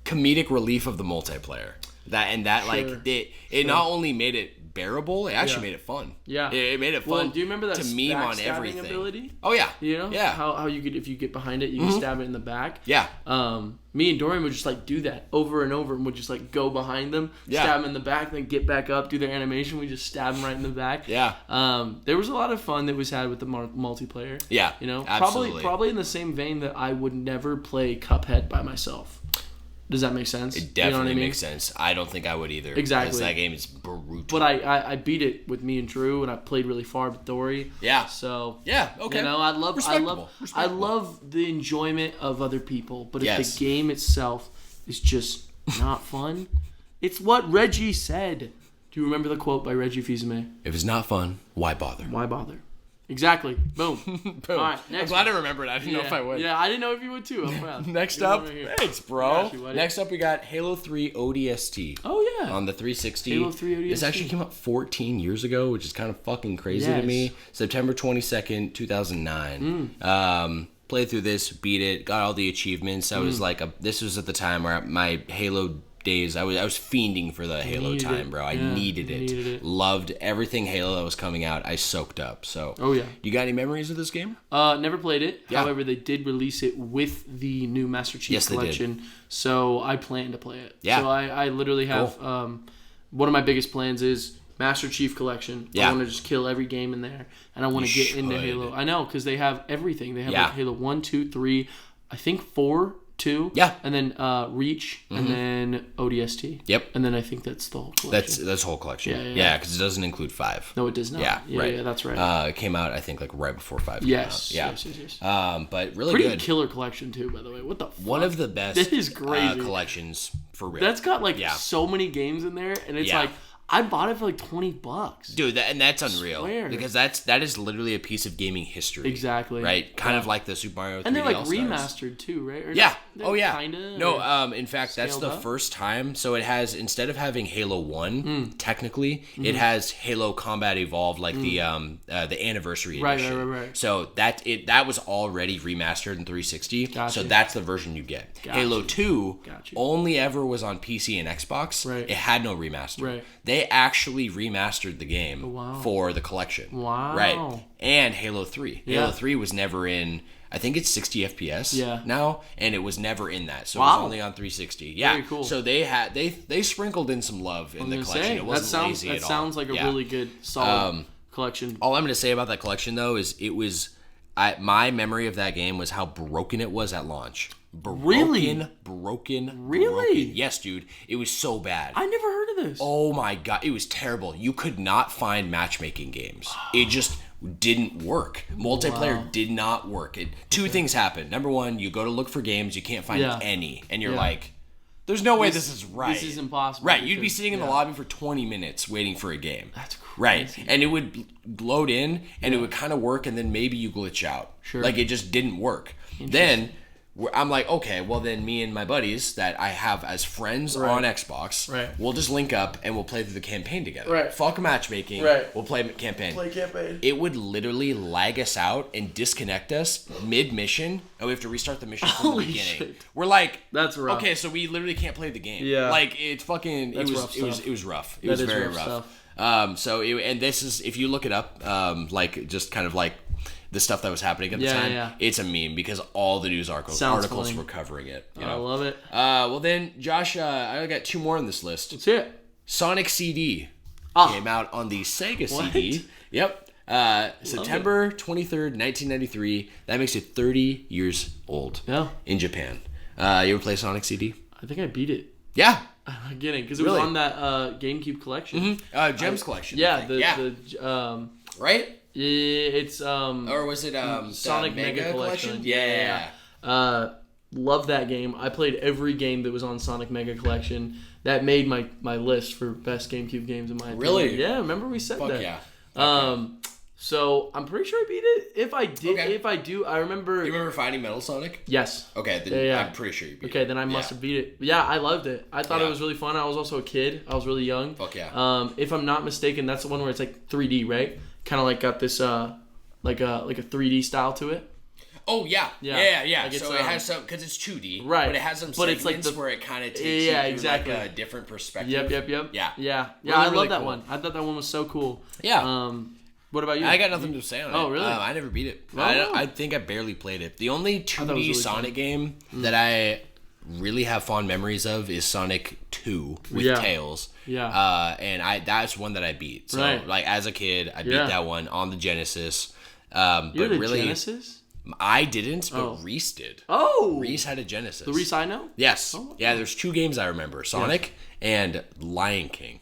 comedic relief of the multiplayer. It not only made it bearable, it actually made it fun. Yeah, it made it fun. Well, do you remember that to meme on everything ability? Oh yeah, you know, how you could, if you get behind it, you can stab it in the back. Yeah. Me and Dorian would just like do that over and over, and would just like go behind them, stab them in the back, then get back up, do their animation. We just stab them right in the back. Yeah. There was a lot of fun that was had with the multiplayer. Yeah. You know, absolutely. Probably in the same vein that I would never play Cuphead by myself. Does that make sense? It definitely makes sense. I don't think I would either. Exactly. Because that game is brutal. But I beat it with me and Drew, and I played really far with Dory. Yeah. So okay. You know, I love the enjoyment of other people, but if the game itself is just not fun, it's what Reggie said. Do you remember the quote by Reggie Fils-Aimé? If it's not fun, why bother? Why bother? Exactly. Boom. Boom. All right, I'm glad I remembered. I didn't know if I would. Yeah, I didn't know if you would too. I'm proud. Next up, thanks, bro. Next up, we got Halo 3 ODST. Oh, yeah. On the 360. Halo 3 ODST. This actually came out 14 years ago, which is kind of fucking crazy to me. September 22nd, 2009. Played through this, beat it, got all the achievements. I was like, this was at the time where my Halo days, I was fiending for the Halo time, bro. I needed it. Loved everything Halo that was coming out. I soaked up. So, you got any memories of this game? Never played it. Yeah. However, they did release it with the new Master Chief Collection. They did. So I plan to play it. Yeah. So I literally have one of my biggest plans is Master Chief Collection. Yeah. I want to just kill every game in there, and I want to get into Halo. I know, because they have everything. They have like Halo 1, 2, 3, I think 4. 2, and then Reach, and then ODST. Yep. And then I think that's the whole collection. That's the whole collection. Yeah, because it doesn't include 5. No, it does not. Yeah, right. Yeah, that's right. It came out, I think, like right before 5 came out. Yes. But really pretty good. Killer collection too, by the way. What the fuck? One of the best this is crazy. Collections for real. That's got like so many games in there, and it's like I bought it for like $20. Dude, and that's unreal. Because that is literally a piece of gaming history. Exactly. Right? Kind of like the Super Mario 3D and they're like All-Stars. remastered too, right? Or Oh yeah. Kinda, no. In fact, that's the up? first time. So it has, instead of having Halo 1, technically, it has Halo Combat Evolved, like the anniversary edition. Right. So that was already remastered in 360. Gotcha. So that's the version you get. Gotcha. Halo 2 Gotcha. only ever was on PC and Xbox. Right. It had no remaster. Right. They actually remastered the game for the collection. Wow. Right. And Halo 3. Yeah. Halo 3 was never in, I think it's 60 FPS now, and it was never in that. So it was only on 360. Yeah. Very cool. So they sprinkled in some love in the collection. It wasn't lazy at all. That sounds like a really good, solid collection. All I'm going to say about that collection, though, is my memory of that game was how broken it was at launch. Broken. Really? Yes, dude. It was so bad. I never heard of this. Oh my god, it was terrible. You could not find matchmaking games. It just didn't work. Multiplayer did not work. Two things happened. Number one, you go to look for games, you can't find any, and you're like, there's no way this is right. This is impossible. Right, you'd be sitting in the lobby for 20 minutes waiting for a game. That's crazy. Right, and it would load in, and it would kind of work, and then maybe you glitch out. Sure. Like, it just didn't work. Then I'm like, okay, well then me and my buddies that I have as friends on Xbox, we'll just link up and we'll play through the campaign together. Right. Fuck matchmaking. Right. We'll play campaign. It would literally lag us out and disconnect us mid-mission, and we have to restart the mission from the beginning. Shit. We're like, that's rough. Okay, so we literally can't play the game. Yeah. Like it fucking it was rough. It was very rough. And this is, if you look it up, like just kind of like the stuff that was happening at the time, it's a meme because all the news articles were covering it. You know? I love it. Well then, Josh, I got two more on this list. Let's hear it. Sonic CD came out on the Sega CD. Yep. September 23rd, 1993. That makes it 30 years old. Yeah. In Japan. You ever play Sonic CD? I think I beat it. Yeah. I'm kidding, because it was on that GameCube collection. Gems collection. Yeah. Right? Yeah, it's or was it Sonic Mega Collection? Yeah. Love that game. I played every game that was on Sonic Mega Collection. That made my list for best GameCube games in my opinion. Really? Yeah, remember we said that. Yeah. So I'm pretty sure I beat it. If I do, I remember. Do you remember finding Metal Sonic? Yes. Okay, then I'm pretty sure you beat it. Okay, then I must have beat it. But yeah, I loved it. I thought it was really fun. I was also a kid. I was really young. Fuck yeah. If I'm not mistaken, that's the one where it's like 3D, right? Kind of like got this like a 3D style to it. Oh yeah. Like so it has some, because it's 2D, right? But it has some segments like where it kind of takes you through like a different perspective. Yep. Yeah. Really, I love that one. I thought that one was so cool. Yeah. What about you? I got nothing to say on it. Oh really? I never beat it. Oh. I think I barely played it. The only 2D really Sonic game that I really have fond memories of is Sonic 2 with Tails. Yeah. And that's one that I beat. So like as a kid, I beat that one on the Genesis. But you had a really, Genesis? I didn't, but Reese did. Oh. Reese had a Genesis. The Reese I know? Yes. Oh. Yeah, there's two games I remember. Sonic and Lion King.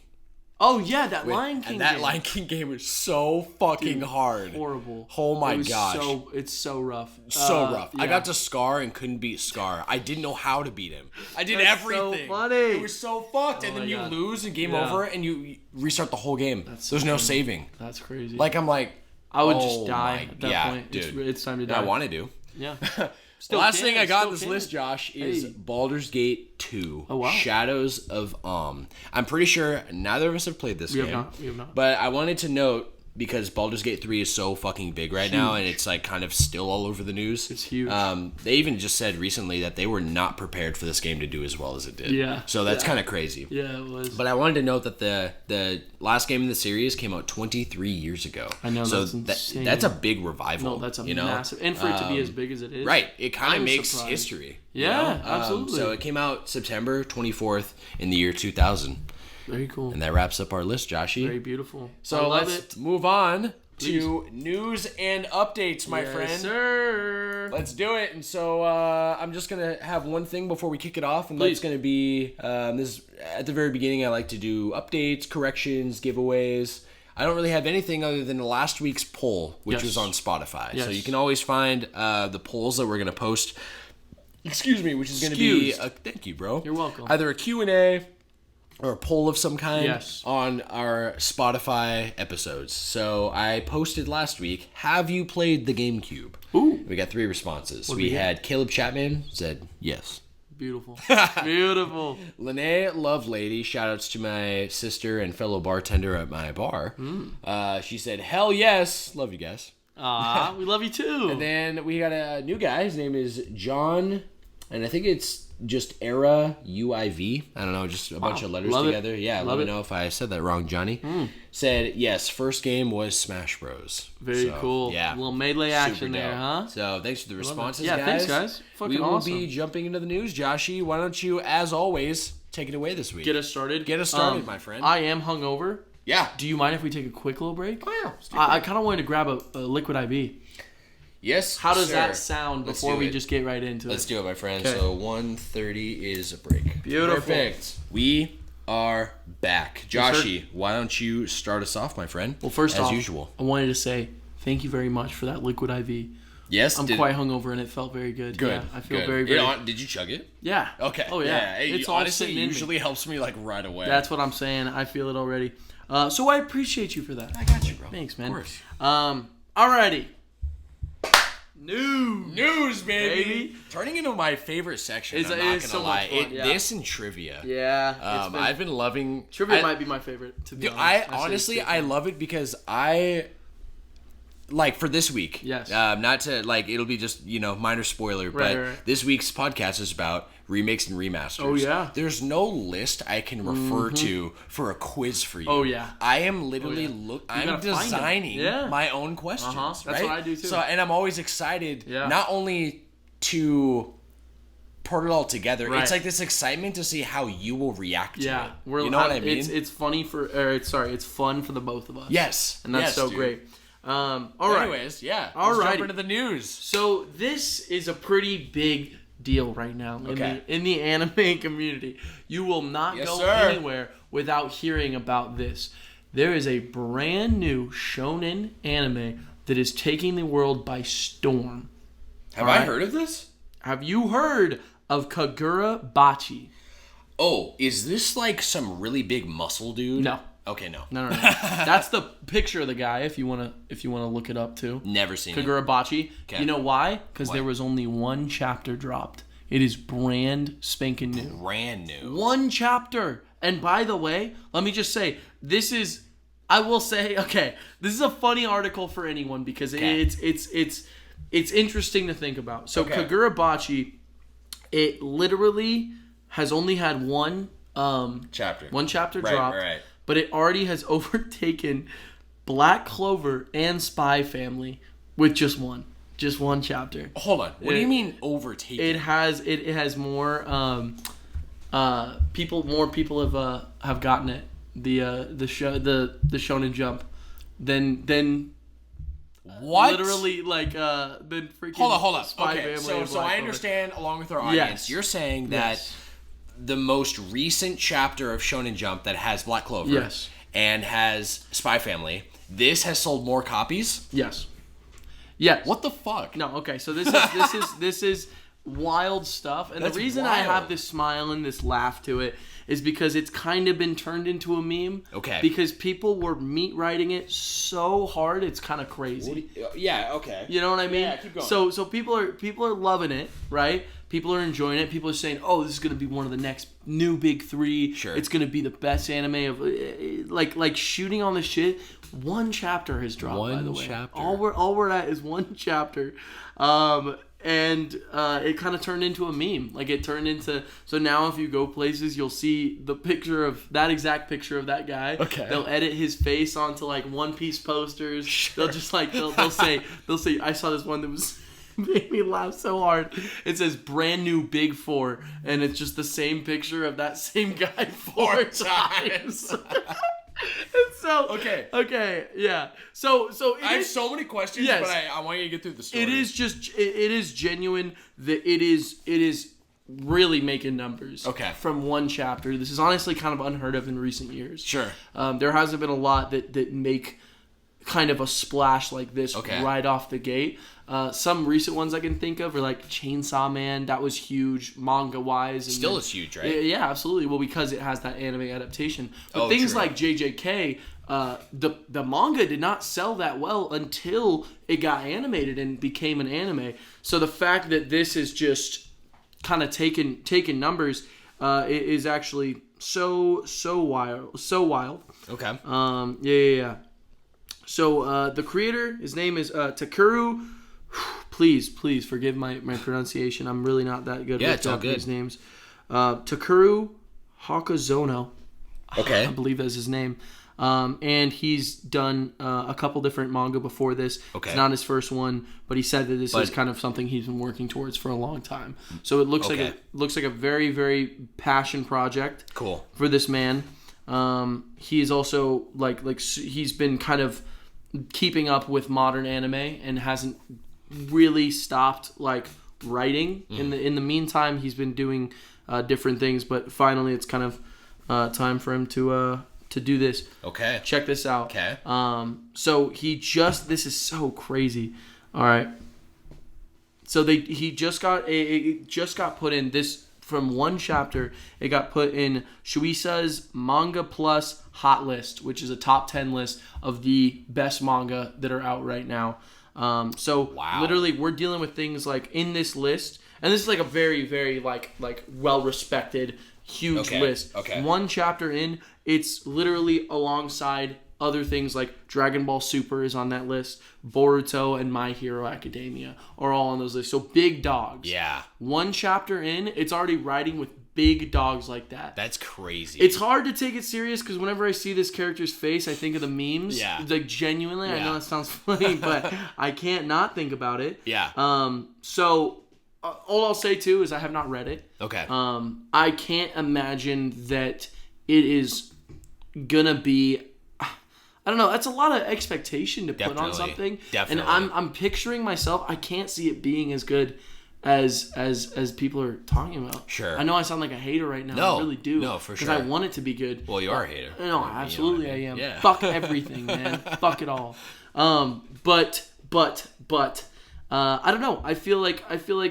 Oh yeah, that Lion King. And that Lion King game was so fucking hard. Horrible. Oh my gosh. It's so rough. So rough. Yeah. I got to Scar and couldn't beat Scar. I didn't know how to beat him. I did everything. So funny. It was so fucked. And then you lose and game over, and you restart the whole game. There's no saving. That's crazy. Like I'm like, I would just die at that point. Dude. It's time to die. I want to do. Yeah. The last thing I got on this list, Josh, is Baldur's Gate 2. Oh, wow. Shadows of I'm pretty sure neither of us have played this game. We have not. But I wanted to note, because Baldur's Gate 3 is so fucking big right now, and it's like kind of still all over the news. It's huge. They even just said recently that they were not prepared for this game to do as well as it did. Yeah. So that's kind of crazy. Yeah, it was. But I wanted to note that the last game in the series came out 23 years ago. I know, so that's insane. That's a big revival. No, that's a massive. And for it to be as big as it is. Right. It kind of makes surprised. history. Yeah, absolutely. So it came out September 24th in the year 2000. Very cool. And that wraps up our list, Joshy. Very beautiful. So let's move on to news and updates, my friend. Yes, sir. Let's do it. And so I'm just going to have one thing before we kick it off. And that's going to be, this at the very beginning, I like to do updates, corrections, giveaways. I don't really have anything other than last week's poll, which was on Spotify. Yes. So you can always find the polls that we're going to post. Excuse me, which is going to be... thank you, bro. You're welcome. Either a Q&A or a poll of some kind Yes. on our Spotify episodes. So I posted last week, have you played the GameCube? Ooh. We got 3 responses. What We did we had Caleb Chapman said yes. Beautiful. Beautiful. Lene Lovelady, shoutouts to my sister and fellow bartender at my bar. She said, hell yes. Love you guys. Aw, we love you too. And then we got a new guy. His name is John, and I think it's just Era UIV. I don't know, just a bunch of letters together. Yeah, let me know if I said that wrong, Johnny. Said, yes, first game was Smash Bros. Very cool. Yeah. A little melee action there, dope. huh? So thanks for the responses, Yeah, guys. thanks, guys. Fucking we will awesome. be jumping into the news. Joshy, why don't you, as always, take it away this week? Get us started. Get us started, my friend. I am hungover. Yeah. Do you mind if we take a quick little break? Oh, yeah. I kind of wanted to grab a liquid IV. Yes, How does sir. that sound Let's before do we it. just get right into Let's it? do it, my friend. Okay. So 1:30 is a break. Beautiful. Perfect. We are back. Yes, sir. Joshy, why don't you start us off, my friend? Well, first as off, usual. I wanted to say thank you very much for that liquid IV. Yes, I'm quite hungover and it felt very good. good. Yeah, I feel good. very, very... Did you chug it? Yeah. Okay. Oh, yeah. It It's all honestly sitting in me. usually helps me like right away. That's what I'm saying. I feel it already. So I appreciate you for that. I got you, bro. Thanks, man. Of course. Alrighty. News, baby. Turning into my favorite section. I'm not gonna so lie. much fun, yeah. This and trivia. Yeah. I've been loving Trivia might be my favorite, to be Dude, honest. honestly, I love it because like for this week. Yes. Not to like, it'll be just minor spoiler, but right. this week's podcast is about remakes and remasters. Oh, yeah. There's no list I can refer to for a quiz for you. Oh, yeah. I am literally gotta I'm find 'em. designing Yeah. my own questions. That's right? what I do too. So, and I'm always excited, Yeah. not only to put it all together. Right. It's like this excitement to see how you will react to it. We're, you know what I mean? It's funny it's fun for the both of us. Yes. And that's yes, so dude. great. All right. Anyways, yeah. All Let's right. jump into the news. So this is a pretty big deal right now in the anime community. You will not go anywhere without hearing about this. There is a brand new shonen anime that is taking the world by storm. Have I heard of this? Have you heard of Kagura Bachi? Oh, is this like some really big muscle dude? No. Okay, no. No. That's the picture of the guy if you wanna look it up too. Never seen it. Kagura Bachi. Okay. You know why? Because there was only one chapter dropped. It is brand spanking new. Brand new. One chapter. And by the way, let me just say, this is a funny article for anyone because it's interesting to think about. So Kagura Bachi, it literally has only had one chapter dropped. Right. But it already has overtaken Black Clover and Spy Family with just one chapter. Hold on. What do you mean overtaken? It has more people have gotten it. The Shonen Jump than what? literally than freaking Hold on. Spy Okay. Family. So I understand along with our audience, you're saying that the most recent chapter of Shonen Jump that has Black Clover and has Spy Family, this has sold more copies? Yes. What the fuck? No, okay. So this is wild stuff. And That's the reason I wild. have this smile and this laugh to it is because it's kind of been turned into a meme. Okay. Because people were meat writing it so hard, it's kind of crazy. Yeah, okay. You know what I mean? Yeah, keep going. So people are loving it, right? People are enjoying it. People are saying, "Oh, this is going to be one of the next new big 3. Sure. It's going to be the best anime of like shooting on the shit." One chapter has dropped, by the way. chapter. All we're at is one chapter. And it kind of turned into a meme. Like it turned into, so now if you go places, you'll see the picture of that exact picture of that guy. Okay. They'll edit his face onto like One Piece posters. Sure. They'll just like they'll say I saw this one that was made me laugh so hard. It says brand new Big 4, and it's just the same picture of that same guy 4 times. And so okay, yeah. So I have so many questions, but I want you to get through the story. It is genuine that it is really making numbers. Okay. From one chapter. This is honestly kind of unheard of in recent years. Sure. There hasn't been a lot that make kind of a splash like this right off the gate. Some recent ones I can think of are like Chainsaw Man. That was huge manga-wise. And still is huge, right? Yeah, absolutely. Well, because it has that anime adaptation. But things like JJK, the manga did not sell that well until it got animated and became an anime. So the fact that this is just kind of taken numbers is actually so wild. Okay. Yeah. So the creator, his name is Takeru. Please forgive my pronunciation. I'm really not that good with Japanese names. Takeru Hakazono. Okay. I believe that's his name. And he's done a couple different manga before this. Okay. It's not his first one, but he said that this is kind of something he's been working towards for a long time. So it looks like a very, very passion project. Cool. For this man. He's also like he's been kind of keeping up with modern anime and hasn't really stopped like writing. In the meantime, he's been doing different things, but finally it's kind of time for him to do this. Okay. Check this out. Okay. So this is so crazy. All right. So he just got put in this from one chapter. It got put in Shueisha's Manga Plus Hot List, which is a top 10 list of the best manga that are out right now. Literally we're dealing with things like in this list, and this is like a very, very like well respected huge list. Okay. One chapter in, it's literally alongside other things like Dragon Ball Super is on that list. Boruto and My Hero Academia are all on those lists. So big dogs. Yeah. One chapter in, it's already riding with big dogs like that. That's crazy. It's hard to take it serious because whenever I see this character's face, I think of the memes. Yeah. Like genuinely, I know that sounds funny, but I can't not think about it. Yeah. So all I'll say too is I have not read it. Okay. I can't imagine that it is gonna be. I don't know. That's a lot of expectation to put on something. Definitely. And I'm picturing myself. I can't see it being as good as people are talking about. Sure. I know I sound like a hater right now. No. I really do. No, for sure. Because I want it to be good. Well, you are a hater. No, absolutely I am. Yeah. Fuck everything, man. Fuck it all. But I don't know. I feel like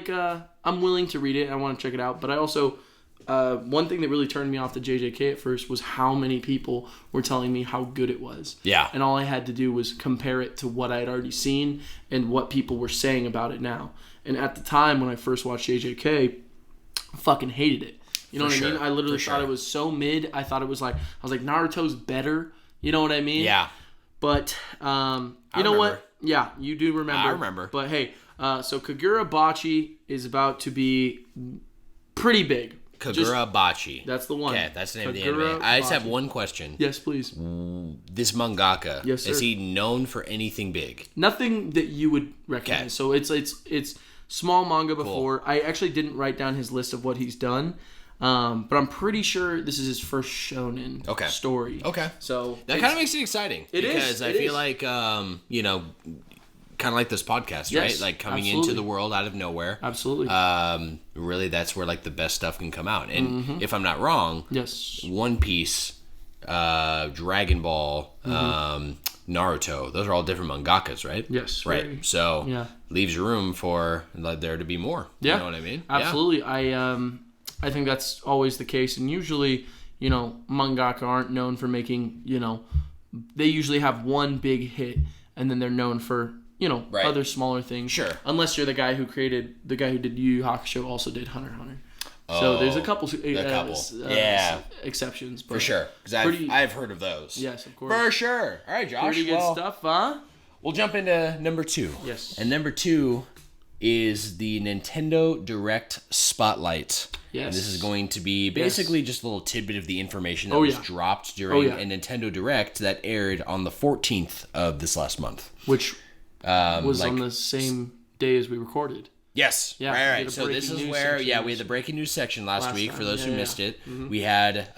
I'm willing to read it. I want to check it out. But I also one thing that really turned me off the JJK at first was how many people were telling me how good it was. Yeah. And all I had to do was compare it to what I had already seen and what people were saying about it now. And at the time when I first watched JJK, I fucking hated it. You know what I mean? I literally thought it was so mid. I thought it was like, I was like, Naruto's better. You know what I mean? Yeah. But, you know what? Yeah, you do remember. I remember. But hey, so Kagura Bachi is about to be pretty big. Kagura Bachi. That's the one. Okay, that's the name of the anime. I just have one question. Yes, please. This mangaka, yes, sir. Is he known for anything big? Nothing that you would recognize. So it's small manga before. Cool. I actually didn't write down his list of what he's done. But I'm pretty sure this is his first shonen story. Okay. So that kind of makes it exciting. Because I feel like, kind of like this podcast, right? Like coming into the world out of nowhere. Absolutely. Really, that's where like the best stuff can come out. And if I'm not wrong, One Piece, Dragon Ball, Naruto, those are all different mangakas, right? Yes. Right. So leaves room for there to be more. Yeah. You know what I mean? Absolutely. Yeah. I think that's always the case. And usually, mangaka aren't known for making, they usually have one big hit and then they're known for other smaller things. Sure. Unless you're the guy who did Yu Yu Hakusho also did Hunter x Hunter. So there's a couple exceptions. But for sure. Because I've heard of those. Yes, of course. For sure. All right, Josh. Pretty good stuff, huh? We'll jump into number 2. Yes. And number 2 is the Nintendo Direct Spotlight. Yes. And this is going to be basically just a little tidbit of the information that was dropped during a Nintendo Direct that aired on the 14th of this last month. Which was on the same day as we recorded. Yes. Yeah, right. So this is where, we had the breaking news section last week. For those who missed it, we had,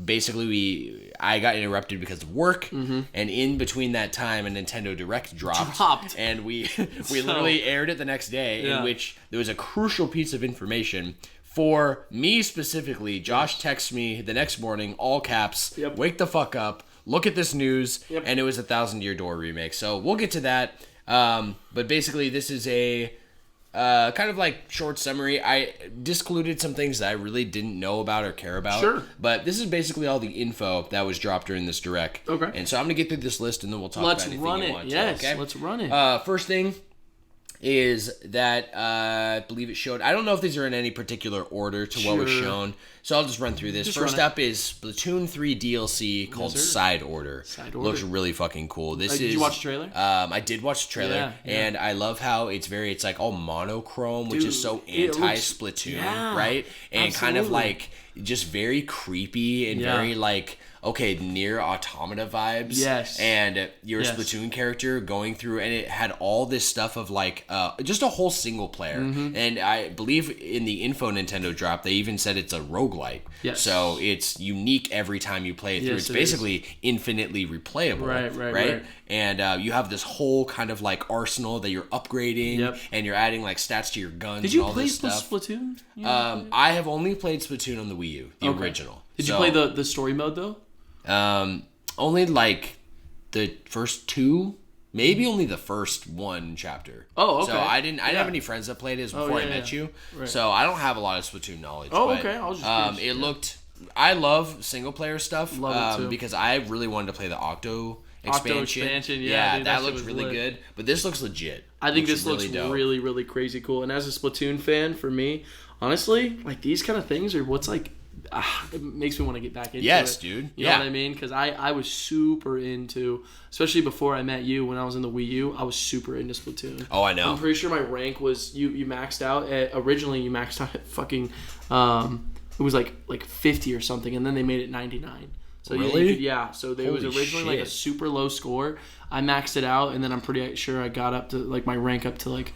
basically I got interrupted because of work, and in between that time, a Nintendo Direct dropped. And we literally aired it the next day, in which there was a crucial piece of information for me specifically. Josh texts me the next morning, all caps, wake the fuck up. look at this news, and it was a Thousand Year Door remake. So we'll get to that. But basically, this is a kind of like short summary. I discluded some things that I really didn't know about or care about. Sure. But this is basically all the info that was dropped during this direct. Okay. And so I'm going to get through this list, and then we'll talk about anything you want. Yes, okay? let's run it. First thing is that I believe it showed. I don't know if these are in any particular order to what was shown, so I'll just run through this. First up is Splatoon 3 DLC called Side Order. Looks really fucking cool. Did you watch the trailer? I did watch the trailer, and I love how it's like all monochrome, which is so anti-Splatoon, right? And kind of like just very creepy and very like. Okay, near Automata vibes. Yes. And your Splatoon character going through, and it had all this stuff of like, just a whole single player. Mm-hmm. And I believe in the info Nintendo drop, they even said it's a roguelike. Yes. So it's unique every time you play it through. It's basically infinitely replayable. Right. And you have this whole kind of like arsenal that you're upgrading, and you're adding like stats to your guns. Did you and all play this stuff. Splatoon? I have only played Splatoon on the Wii U, the original. Did you play the story mode though? Only like the first two, maybe only the first one chapter. Oh, okay. So I didn't have any friends that played this before I met you. Right. So I don't have a lot of Splatoon knowledge. Oh, but, okay. I was just looked. I love single player stuff. Love it too. Because I really wanted to play the Octo expansion. Yeah, dude, that looks really good. But this looks legit. I think this looks really, really crazy cool. And as a Splatoon fan, for me, honestly, like these kind of things are what's like. It makes me want to get back into it. Yes, dude. You know what I mean? Because I was super into, especially before I met you, when I was in the Wii U, I was super into Splatoon. Oh, I know. I'm pretty sure my rank was, you maxed out at, originally you maxed out at fucking, it was like 50 or something, and then they made it 99. So really? So there was originally like a super low score. I maxed it out, and then I'm pretty sure I got up to, like my rank up to like,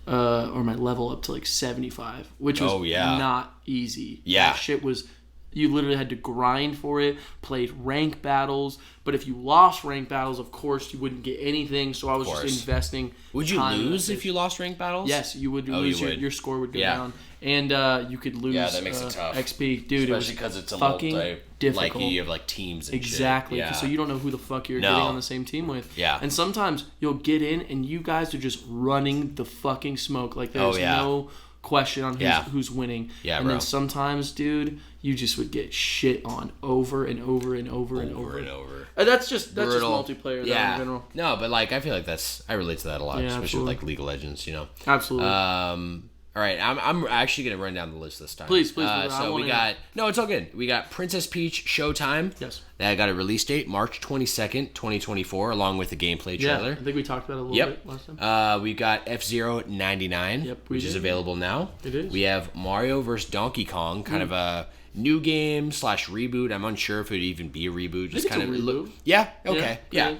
or my level up to like 75, which was not easy. Yeah. That shit was, you literally had to grind for it, played rank battles, but if you lost rank battles, of course, you wouldn't get anything, so I was just investing. Would you lose if you lost rank battles? Yes, you would lose. Your score would go down. And you could lose that makes it tough. XP. Dude, especially because it's a fucking difficult. Like you have like teams and exactly. shit. Yeah. So you don't know who the fuck you're getting on the same team with. Yeah. And sometimes you'll get in and you guys are just running the fucking smoke. Like there's no question on who's winning. Yeah, and then sometimes, dude, you just would get shit on over and over and over and over. And that's just multiplayer in general. No, but like I feel like I relate to that a lot, especially with like League of Legends, you know. Absolutely. All right, I'm actually gonna run down the list this time. Please. So we got it's all good. We got Princess Peach Showtime. Yes. That got a release date March 22nd, 2024, along with the gameplay trailer. Yeah, I think we talked about it a little bit last time. We got F-Zero 99, which is available now. It is. We have Mario vs. Donkey Kong, kind of a new game / reboot. I'm unsure if it would even be a reboot. Just kind of a reboot. Yeah. Okay. Yeah.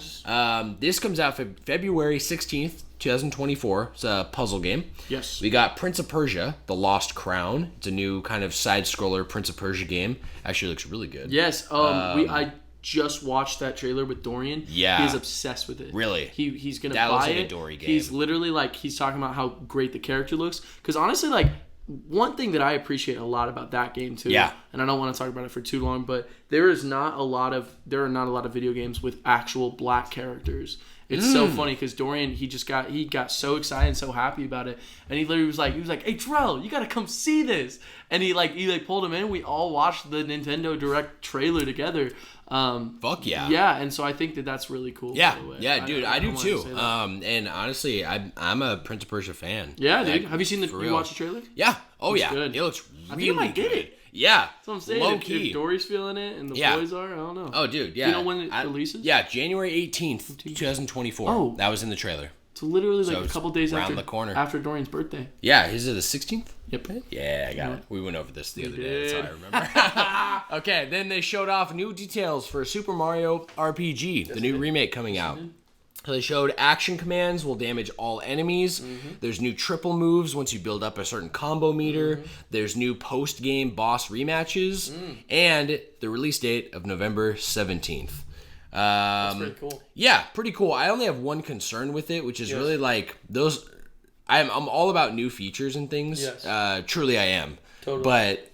This comes out February 16th. 2024. It's a puzzle game. Yes. We got Prince of Persia: The Lost Crown. It's a new kind of side-scroller Prince of Persia game. Actually looks really good. Yes. I just watched that trailer with Dorian. Yeah. He's obsessed with it. Really? He's gonna buy that looks like it. A Dory game. He's literally like, he's talking about how great the character looks. Because honestly, like, one thing that I appreciate a lot about that game too, and I don't want to talk about it for too long, but there are not a lot of video games with actual black characters. It's so funny because Dorian, he got so excited and so happy about it, and he literally was like, "Hey Terrell, you gotta come see this," and he pulled him in. We all watched the Nintendo Direct trailer together. Fuck yeah. Yeah, and so I think that's really cool. Yeah, dude, I do too. And honestly, I'm a Prince of Persia fan. Yeah, dude. Have you seen you watched the trailer? Yeah. Oh yeah. Good. It looks really I think I might get it. Yeah. That's what I'm saying. Low key. If Dory's feeling it and the boys are, I don't know. Oh, dude, yeah. Do you know when it releases? Yeah, January 18th, 2024. Oh. That was in the trailer. So literally like a couple days around the corner. After Dorian's birthday. Yeah, is it the 16th? Yep. Yeah, I got it. We went over this the other day. That's how I remember. Okay, then they showed off new details for Super Mario RPG, the new remake coming out. So they showed action commands will damage all enemies. Mm-hmm. There's new triple moves once you build up a certain combo meter. Mm-hmm. There's new post-game boss rematches. And the release date of November 17th. That's pretty cool. Yeah, pretty cool. I only have one concern with it, which is really like those... I'm all about new features and things. Yes. Truly I am. Totally. But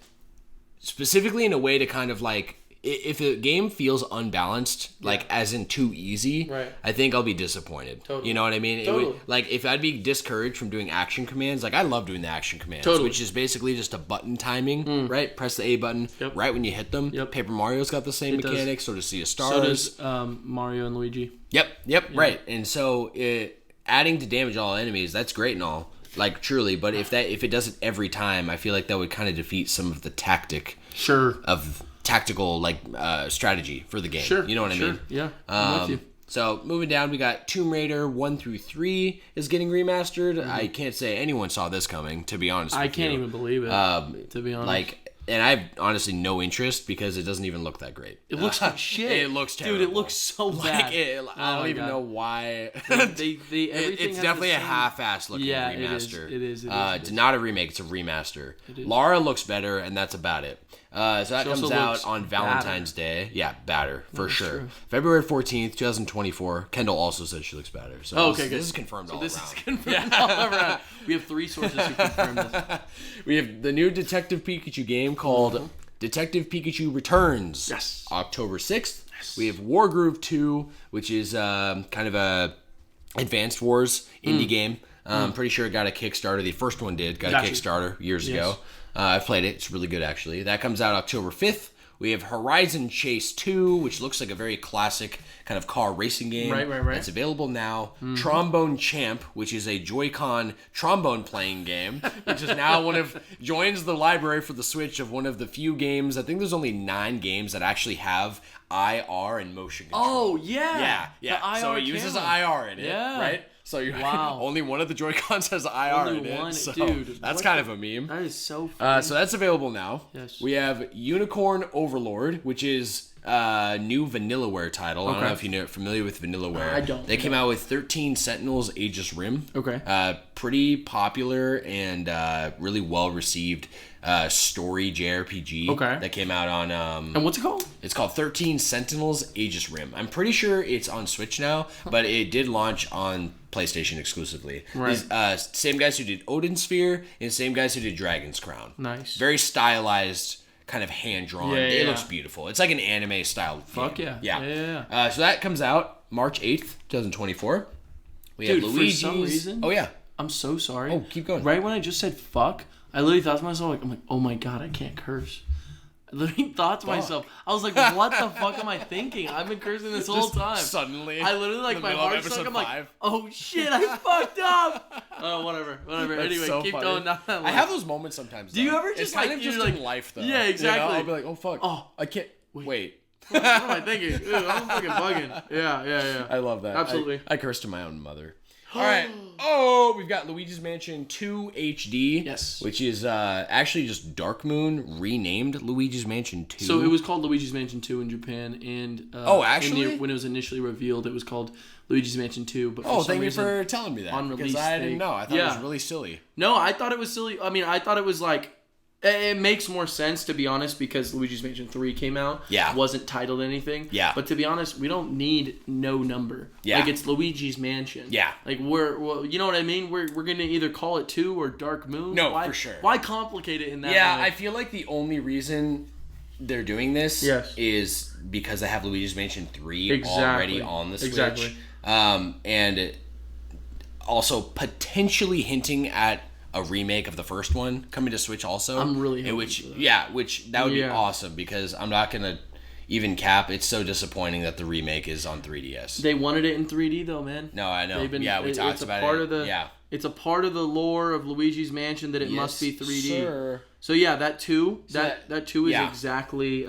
specifically in a way to kind of like if a game feels unbalanced, like as in too easy, right. I think I'll be disappointed. Totally. You know what I mean? Totally. It would, like if I'd be discouraged from doing action commands, like I love doing the action commands, which is basically just a button timing, right? Press the A button right when you hit them. Yep. Paper Mario's got the same mechanics, so does Sea of Stars. So does Mario and Luigi. Yep, right. And so adding to damage all enemies, that's great and all. Like truly, but if it does it every time, I feel like that would kind of defeat some of the tactical like strategy for the game. Sure. You know what I mean? Yeah. I'm with you. So moving down, we got Tomb Raider 1 through 3 is getting remastered. I can't say anyone saw this coming, to be honest. I can't even believe it. To be honest, and I have honestly no interest because it doesn't even look that great. It looks like shit. It looks terrible. Dude, it looks so bad. I don't even know why. It's definitely a half-assed looking remaster. It is. Not a remake, it's a remaster. Lara looks better, and that's about it. So that comes out on Valentine's Day. Yeah, better, for sure. True. February 14th, 2024. Kendall also said she looks better. So this is confirmed all around. This is confirmed all around. We have 3 sources who confirm this. We have the new Detective Pikachu game called Detective Pikachu Returns. Yes. October 6th. Yes. We have Wargroove 2, which is kind of a Advanced Wars indie game. I'm pretty sure it got a Kickstarter. The first one did. Got a Kickstarter years ago. I've played it. It's really good, actually. That comes out October 5th. We have Horizon Chase 2, which looks like a very classic kind of car racing game. Right. It's available now. Trombone Champ, which is a Joy-Con trombone playing game, which is now joins the library for the Switch of one of the few games. I think there's only 9 games that actually have IR and motion control. Oh, yeah. Yeah. So it uses IR in it, right? So you're only one of the Joy-Cons has IR in it. So dude, that's kind of a meme. That is so funny. So that's available now. Yes. We have Unicorn Overlord, which is a new Vanillaware title. I don't know if you're familiar with Vanillaware. I don't. They came out with 13 Sentinels Aegis Rim. Okay. Pretty popular and really well received story JRPG. Okay. That came out on and what's it called? It's called 13 Sentinels Aegis Rim. I'm pretty sure it's on Switch now, but it did launch on PlayStation exclusively. Right. These, same guys who did Odin Sphere and same guys who did Dragon's Crown. Nice. Very stylized, kind of hand-drawn. It looks beautiful. It's like an anime style Fuck game. Yeah. So that comes out March 8th, 2024. We have Luigi's. For some reason, oh, yeah. I'm so sorry. Oh, keep going. Right when I just said fuck, I literally thought to myself, I'm like, oh my god, I can't curse. I literally thought to myself, I was like, what the fuck am I thinking? I've been cursing this whole time. Suddenly. I literally, like, my heart sunk. I'm like, oh shit, I fucked up. Oh, whatever. Anyway, so keep funny. going. Not that I have those moments sometimes. Do you ever just it's kind of just like, in life, though? Yeah, exactly. You know? I'll be like, oh fuck. Oh, I can't. Wait. What am I thinking? Dude, I'm fucking bugging. Yeah. I love that. Absolutely. I cursed to my own mother. All right. Oh, we've got Luigi's Mansion 2 HD. Yes. Which is actually just Dark Moon renamed Luigi's Mansion 2. So it was called Luigi's Mansion 2 in Japan, and actually, when it was initially revealed, it was called Luigi's Mansion 2. But thank you for telling me that. On release, because I didn't know. I thought it was really silly. No, I thought it was silly. I mean, I thought it was like. It makes more sense, to be honest, because Luigi's Mansion 3 came out. Yeah. Wasn't titled anything. Yeah. But to be honest, we don't need no number. Yeah. Like, it's Luigi's Mansion. Yeah. Like, you know what I mean? We're going to either call it 2 or Dark Moon. No, for sure. Why complicate it in that way? I feel like the only reason they're doing this is because they have Luigi's Mansion 3 already on the Switch. Exactly. And also potentially hinting at a remake of the first one coming to Switch also. I'm really hoping which for that. Which that would be awesome, because I'm not gonna even cap. It's so disappointing that the remake is on 3DS. They wanted it in 3D though, man. No, I know. We talked about it. It's a part of the lore of Luigi's Mansion that it must be 3D. Sure. So yeah, that 2 is exactly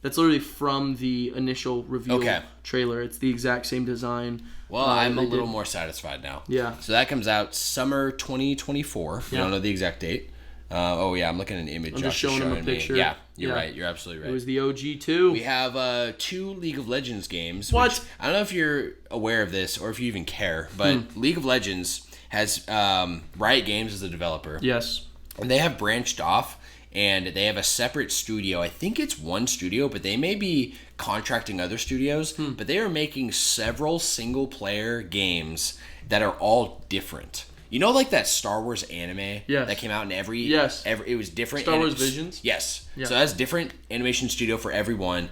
that's literally from the initial reveal trailer. It's the exact same design. Well, I'm a little more satisfied now. Yeah. So that comes out summer 2024. We don't know the exact date. I'm looking at an image. I'm just showing him a picture. Yeah, you're right. You're absolutely right. It was the OG 2. We have 2 League of Legends games. What? Which, I don't know if you're aware of this or if you even care, but League of Legends has Riot Games as the developer. Yes. And they have branched off, and they have a separate studio. I think it's one studio, but they may be contracting other studios. But they are making several single-player games that are all different. You know, like that Star Wars anime that came out in every it was different. Star Wars Visions? Yes. Yeah. So that's different animation studio for everyone.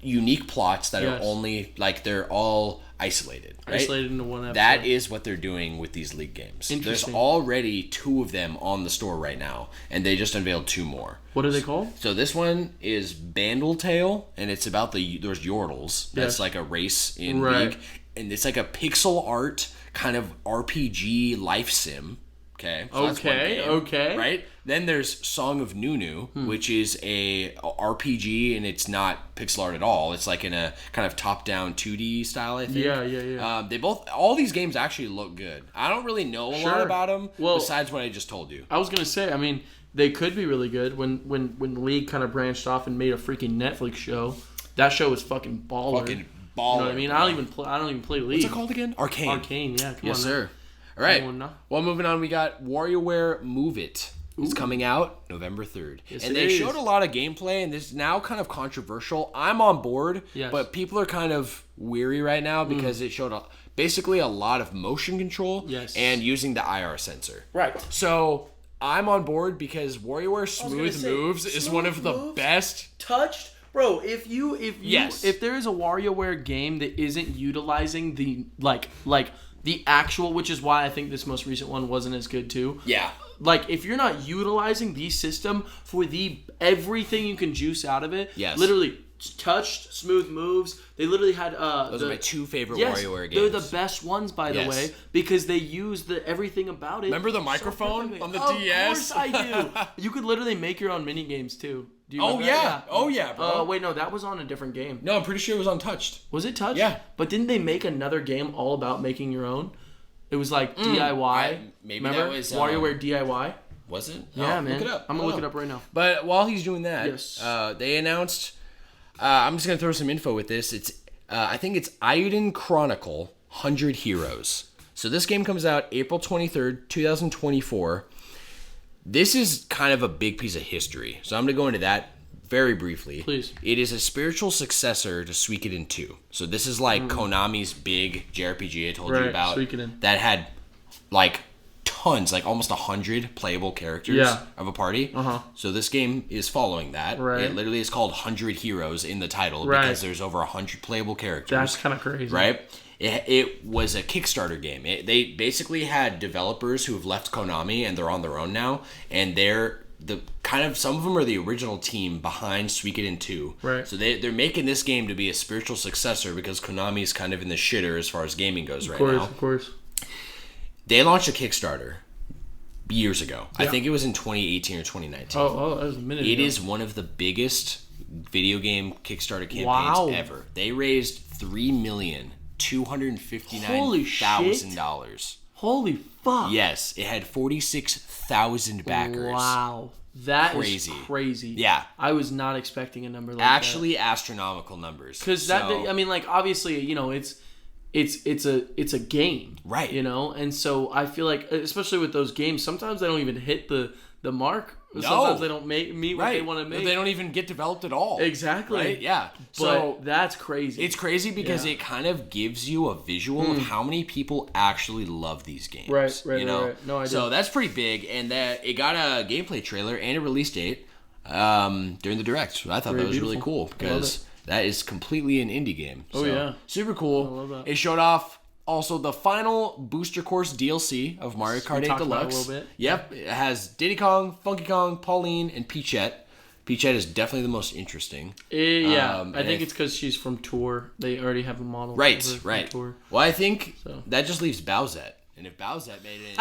Unique plots that are only, like, they're all isolated. Right? Isolated into one episode. That is what they're doing with these League games. There's already 2 of them on the store right now, and they just unveiled 2 more. What are they called? So this one is Bandletale, and it's about there's Yordles. That's like a race in League. And it's like a pixel art kind of RPG life sim. Okay. So that's one game, okay. Right? Then there's Song of Nunu, which is a RPG, and it's not pixel art at all. It's like in a kind of top-down 2D style, I think. Yeah. All these games actually look good. I don't really know a lot about them besides what I just told you. I was going to say, I mean, they could be really good. When League kind of branched off and made a freaking Netflix show, that show was fucking baller. Baller. You know what I mean? I don't even play League. What's it called again? Arcane. Arcane, yeah. Come on, sir. All right. Well, moving on, we got WarioWare Move It. It's coming out November 3rd. Yes, and they showed a lot of gameplay, and this is now kind of controversial. I'm on board, but people are kind of weary right now because it showed basically a lot of motion control and using the IR sensor. Right. So I'm on board because WarioWare Smooth Moves is one of the best. Touched. Bro, if there is a WarioWare game that isn't utilizing the the actual, which is why I think this most recent one wasn't as good too. Yeah. Like, if you're not utilizing the system for everything you can juice out of it, literally touched, smooth moves. They literally had those are my 2 favorite WarioWare games. They're the best ones, by the way, because they use everything about it. Remember the microphone on the DS? Of course I do. You could literally make your own mini games too. Do you remember that? Oh yeah, bro. Wait, no, that was on a different game. No, I'm pretty sure it was on Touched. Was it Touched? Yeah. But didn't they make another game all about making your own? It was like DIY. Remember? That was WarioWare DIY. Was it? Yeah, man. Look it up. I'm gonna look it up right now. But while he's doing that, they announced. I'm just gonna throw some info with this. It's I think it's Eiyuden Chronicle 100 Heroes. So this game comes out April 23rd, 2024. This is kind of a big piece of history. So I'm going to go into that very briefly. Please. It is a spiritual successor to Suikoden 2. So this is like Konami's big JRPG I told you about. Suikoden. That had like tons, like almost 100 playable characters of a party. So this game is following that. Right. It literally is called 100 Heroes in the title because there's over 100 playable characters. That's kind of crazy. Right? It was a Kickstarter game. They basically had developers who have left Konami and they're on their own now, and they're the kind of, some of them are the original team behind Suikoden 2. Right. So they're making this game to be a spiritual successor because Konami's kind of in the shitter as far as gaming goes now. Of course. They launched a Kickstarter years ago. I think it was in 2018 or 2019. Oh, that was a minute ago. It is one of the biggest video game Kickstarter campaigns ever. They raised $3,259,000. Holy fuck. Yes, it had 46,000 backers. Wow. That is crazy. Yeah. I was not expecting a number like Actually, astronomical numbers. Because I mean, like, obviously, you know, it's a game. Right. You know? And so I feel like, especially with those games, sometimes they don't even hit the mark. No. Sometimes they don't meet what they want to make. They don't even get developed at all. Exactly. Right? Yeah. So that's crazy. It's crazy because it kind of gives you a visual of how many people actually love these games. Right. You know? Right. No, I do. So that's pretty big, and it got a gameplay trailer and a release date during the Direct. I thought that was really cool because that is completely an indie game. So, super cool. I love that. It showed off also the final Booster Course DLC of Mario Kart 8 Deluxe. About it a little bit. Yep. It has Diddy Kong, Funky Kong, Pauline, and Peachette. Peachette is definitely the most interesting. I think it's because she's from Tour. They already have a model. Right. Tour. Well, I think that just leaves Bowsette. And if Bowsette made it in...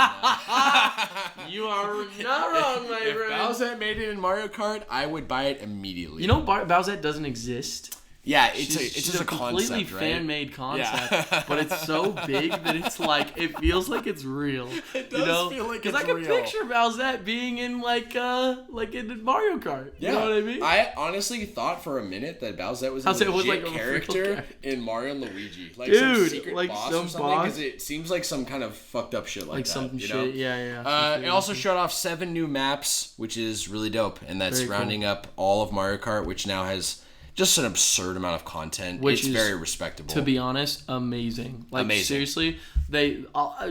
you are not wrong, my friend. If Bowsette made it in Mario Kart, I would buy it immediately. You know Bowsette doesn't exist? Yeah, it's just a completely concept, right? fan-made concept, but it's so big that it's like it feels like it's real. It does feel like it's real. Because I can picture Bowsette being in like in Mario Kart. You know what I mean? I honestly thought for a minute that Bowsette was a legit character in Mario and Luigi, like some secret boss or something. Because it seems like some kind of fucked up shit like that. Some you shit. know? Yeah. It also showed off 7 new maps, which is really dope, and that's rounding up all of Mario Kart, which now has just an absurd amount of content. Which it's very respectable. To be honest, amazing. Like, amazing. Seriously, they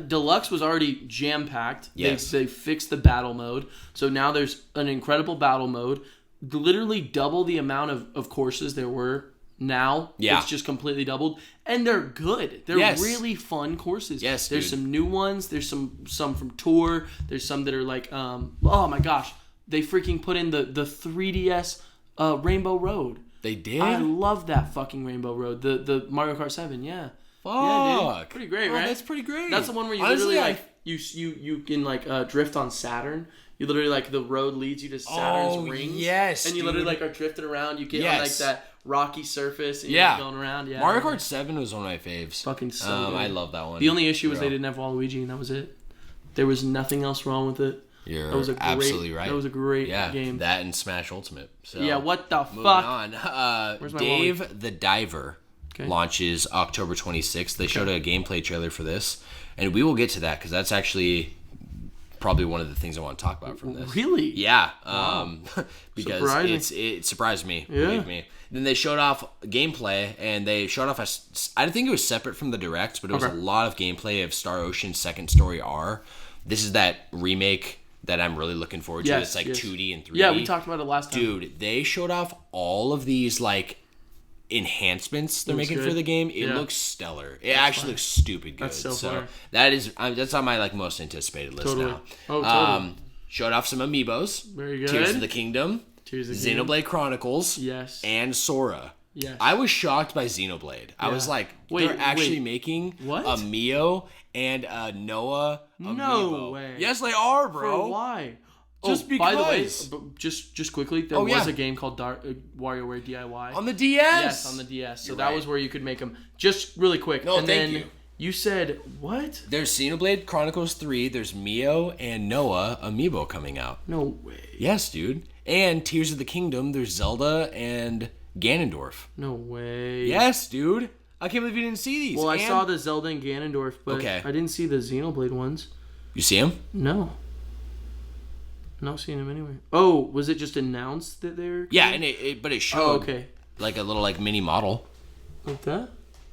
Deluxe was already jam-packed. Yes. They fixed the battle mode. So now there's an incredible battle mode. Literally double the amount of courses there were now. Yeah. It's just completely doubled. And they're good. They're really fun courses. Yes, There's some new ones. There's some from Tour. There's some that are like, oh my gosh. They freaking put in the 3DS Rainbow Road. They did? I love that fucking Rainbow Road. The Mario Kart 7, yeah. Fuck. Yeah, dude. Pretty great, right? That's pretty great. That's the one where you literally like you can like drift on Saturn. You literally like the road leads you to Saturn's rings. Yes. And you literally like are drifting around. You get on like that rocky surface and you're going around. Yeah. Mario Kart 7 was one of my faves. Fucking so good. I love that one. The only issue was they didn't have Waluigi and that was it. There was nothing else wrong with it. You're absolutely right. That was a great game. That and Smash Ultimate. So, yeah, what the fuck? Moving on. Dave the Diver launches October 26th. They showed a gameplay trailer for this. And we will get to that because that's actually probably one of the things I want to talk about from this. Really? Yeah. Wow. Because it surprised me. Yeah. Believe me. Then they showed off gameplay, and they showed off I think it was separate from the Direct, but it was a lot of gameplay of Star Ocean Second Story R. This is that remake that I'm really looking forward to. It's like 2D and 3D. Yeah, we talked about it last time. Dude, they showed off all of these like enhancements they're making for the game. It looks stellar. It actually looks stupid good. That's so that's on my like most anticipated list now. Oh, totally. Showed off some amiibos. Very good. Tears of the Kingdom. Xenoblade Chronicles. Yes. And Sora. Yes. I was shocked by Xenoblade. I was like, they're actually making a Mio and a Noah amiibo. No way. Yes, they are, bro. For why? Just because. By the way, just quickly, there was a game called WarioWare DIY. On the DS? Yes, on the DS. So that was where you could make them. Just really quick. No, and thank then you said, what? There's Xenoblade Chronicles 3, there's Mio and Noah amiibo coming out. No way. Yes, dude. And Tears of the Kingdom, there's Zelda and Ganondorf. No way. Yes, dude. I can't believe you didn't see these. Well, I saw the Zelda and Ganondorf, but I didn't see the Xenoblade ones. You see them? No. Not seeing them anywhere. Oh, was it just announced that they're... Yeah, and but it showed like a little like mini model. Like that?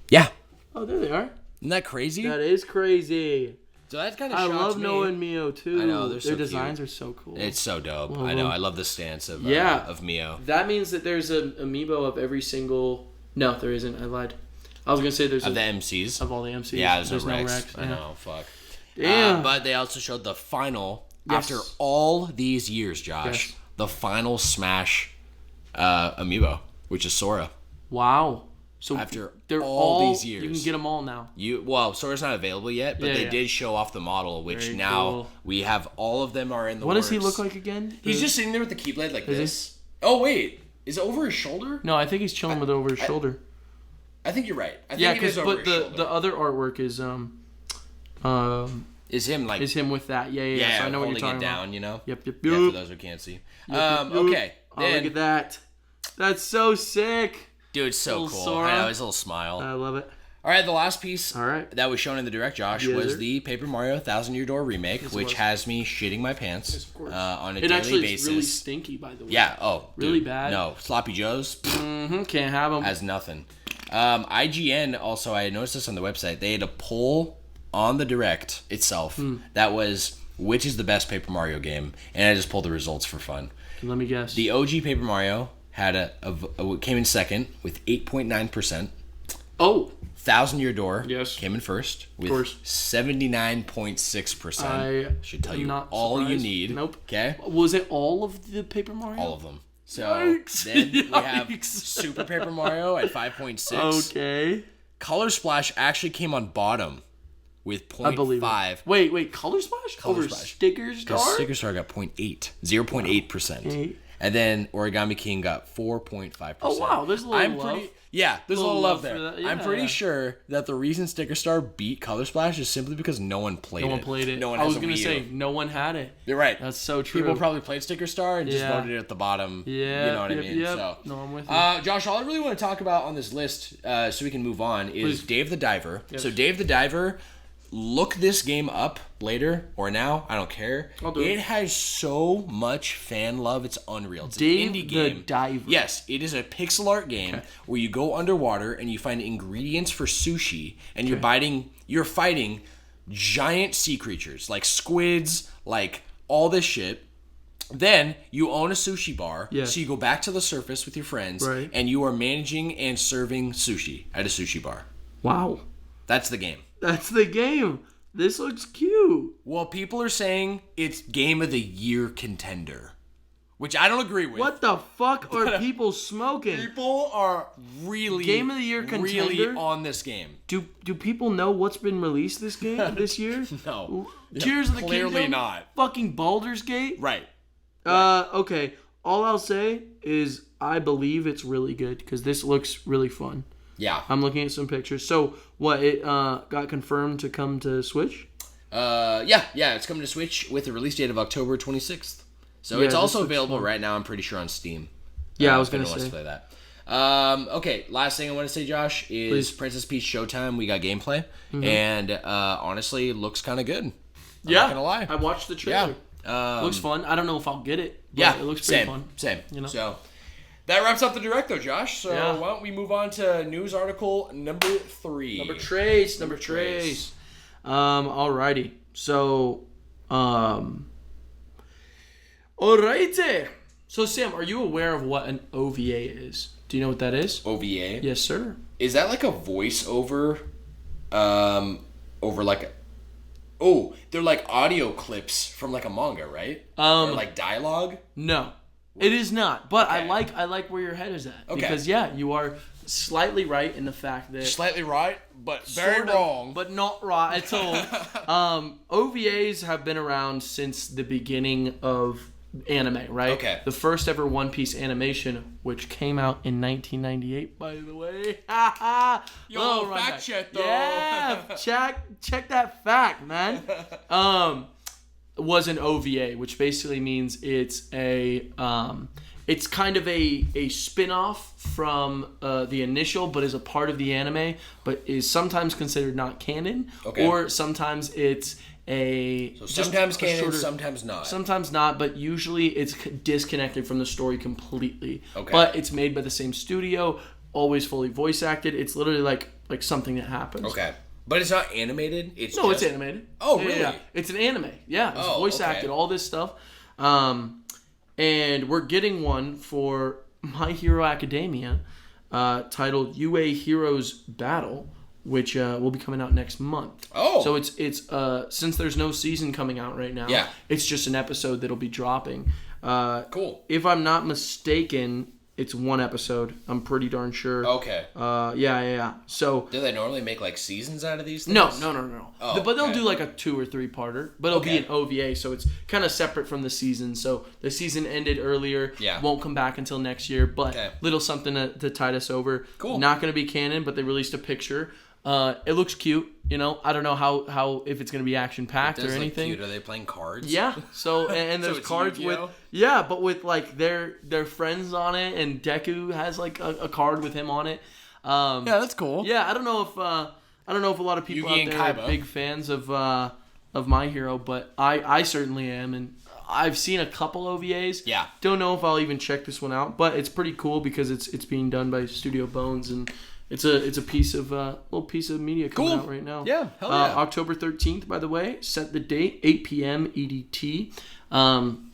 Yeah. Oh, there they are. Isn't that crazy? That is crazy. So that's kind of shocked me. I love Noah and Mio too. I know, their designs are so cool. It's so dope. I know. I love the stance of Mio. That means that there's an amiibo of every single... No, there isn't. I lied. I was going to say there's... Of the MCs? Of all the MCs. Yeah, there's no Rex. Yeah. I know, fuck. Damn. But they also showed the final, after all these years, Josh, the final Smash amiibo, which is Sora. Wow. So after they're all these years, you can get them all now. Sora's not available yet, but they did show off the model, which we have all of them are in the works. What does he look like again? He's just sitting there with the Keyblade like this. Oh wait, is it over his shoulder? No, I think he's chilling with it over his shoulder. I think you're right. I think it is over his shoulder. The other artwork is is him with that. Yeah. So I know what you're talking it down, about. you know. Yep. Yeah, for those who can't see. Okay. Oh, look at that. That's so sick. Dude, it's so cool. Sora. I know, his little smile. I love it. All right, the last piece that was shown in the Direct, Josh, was the Paper Mario 1,000 Year Door remake, which has me shitting my pants on a daily basis. It actually is really stinky, by the way. Yeah, really dude, bad. No, Sloppy Joe's. Can't have them. Has nothing. IGN, also, I noticed this on the website, they had a poll on the Direct itself that was, which is the best Paper Mario game? And I just pulled the results for fun. Let me guess. The OG Paper Mario had came in second with 8.9%. Oh. 1,000 Year Door came in first with 79.6%. I should tell you all you need. Nope. Okay. Was it all of the Paper Mario? All of them. So then we have Super Paper Mario at 5.6. Okay. Color Splash actually came on bottom with 0.5. Wait, Color Splash? Over Sticker Star? Because Sticker Star got 0.8%. And then Origami King got 4.5%. Oh, wow. There's a little love. There's a little love there. Yeah, I'm pretty sure that the reason Sticker Star beat Color Splash is simply because no one played it. No one played it. No one I was going to say, no one had it. You're right. That's so true. People probably played Sticker Star and just voted it at the bottom. Yeah. You know what I mean? So, no, I'm with you. Josh, all I really want to talk about on this list, so we can move on, is Dave the Diver. Yes. So Dave the Diver, look this game up later or now. I don't care. I'll do it. It has so much fan love. It's unreal. It's Dave an indie game. the Diver. Yes, it is a pixel art game where you go underwater and you find ingredients for sushi, and you're fighting giant sea creatures like squids, like all this shit. Then you own a sushi bar, so you go back to the surface with your friends, and you are managing and serving sushi at a sushi bar. Wow. That's the game. That's the game. This looks cute. Well, people are saying it's Game of the Year contender, which I don't agree with. What the fuck are people smoking? People are really Game of the Year contender? Really on this game. Do people know what's been released this year? No. Tears of the Kingdom? Clearly not. Fucking Baldur's Gate? Right. Okay. All I'll say is I believe it's really good because this looks really fun. Yeah. I'm looking at some pictures. So, what, it got confirmed to come to Switch? Yeah, it's coming to Switch with a release date of October 26th. So it's also available right now, I'm pretty sure, on Steam. Yeah, I was going to say. Wants to play that. Okay, last thing I want to say, Josh, is Princess Peach Showtime. We got gameplay, and honestly, it looks kind of good. I'm not going to lie. I watched the trailer. Looks fun. I don't know if I'll get it, but it looks pretty fun. Same. So that wraps up the direct, though, Josh. So why don't we move on to news article number 3? Number trace. Alrighty. So, alrighty. So, Sam, are you aware of what an OVA is? Do you know what that is? OVA? Yes, sir. Is that like a voiceover? Over like a... Oh, they're like audio clips from like a manga, right? Or like dialogue? No. It is not. But I like where your head is at. Okay. Because you are slightly right in the fact that slightly right, but very wrong. But not right at all. OVAs have been around since the beginning of anime, right? Okay. The first ever One Piece animation, which came out in 1998, by the way. Yo, fact check though. Yeah, check that fact, man. Was an OVA, which basically means it's it's kind of a spin-off from the initial, but is a part of the anime, but is sometimes considered not canon, or sometimes it's sometimes canon, sometimes not. Sometimes not, but usually it's disconnected from the story completely. Okay. But it's made by the same studio, always fully voice acted. It's literally like something that happens. Okay. But it's not animated? It's animated. Oh, really? Yeah. It's an anime. Yeah, it's voice acted, all this stuff. And we're getting one for My Hero Academia titled UA Heroes Battle, which will be coming out next month. Oh. So it's since there's no season coming out right now, it's just an episode that'll be dropping. Cool. If I'm not mistaken, it's one episode. I'm pretty darn sure. Okay. Yeah. So do they normally make like seasons out of these things? No. Oh, but they'll do like a 2 or 3 parter. But it'll be an OVA, so it's kind of separate from the season. So the season ended earlier. Yeah. Won't come back until next year. But little something to tide us over. Cool. Not going to be canon, but they released a picture. It looks cute. I don't know how if it's going to be action packed or anything. Look cute. Are they playing cards? Yeah. So and there's cards with but with like their friends on it, and Deku has like a card with him on it. That's cool. Yeah, I don't know if a lot of people out there are big fans of My Hero, but I certainly am, and I've seen a couple OVAs. Yeah. Don't know if I'll even check this one out, but it's pretty cool because it's being done by Studio Bones, and it's a little piece of media coming out right now. Yeah, hell yeah. October 13th, by the way. Set the date, 8 p.m. EDT.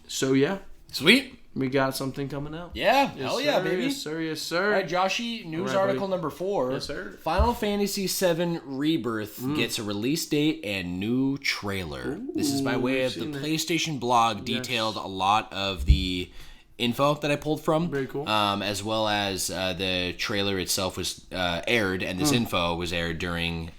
So yeah. Sweet. We got something coming out. Yeah, hell yeah, baby. Yes, sir. All right, Joshy, news article number 4. Yes, sir. Final Fantasy VII Rebirth gets a release date and new trailer. Ooh, this is by way of the PlayStation blog, detailed a lot of the info that I pulled from. Very cool. As well as the trailer itself was aired, and this info was aired during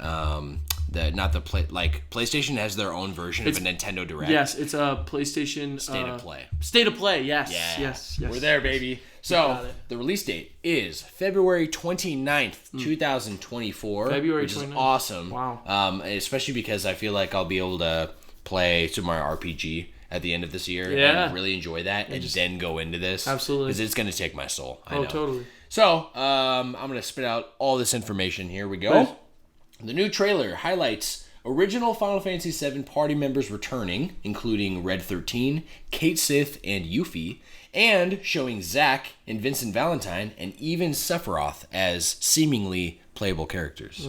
PlayStation has their own version of a Nintendo Direct. Yes, it's a PlayStation State of Play. State of Play, yes. Yeah. Yes. We're there, baby. So, the release date is February 29th, 2024. February 29th. Which is awesome. Wow. Especially because I feel like I'll be able to play Super Mario RPG at the end of this year and really enjoy that and then go into this. Absolutely. Because it's going to take my soul. I know. Totally. So, I'm going to spit out all this information. Here we go. The new trailer highlights Original Final Fantasy VII party members returning, including Red 13, Kate Sith, and Yuffie, and showing Zack and Vincent Valentine and even Sephiroth as seemingly playable characters.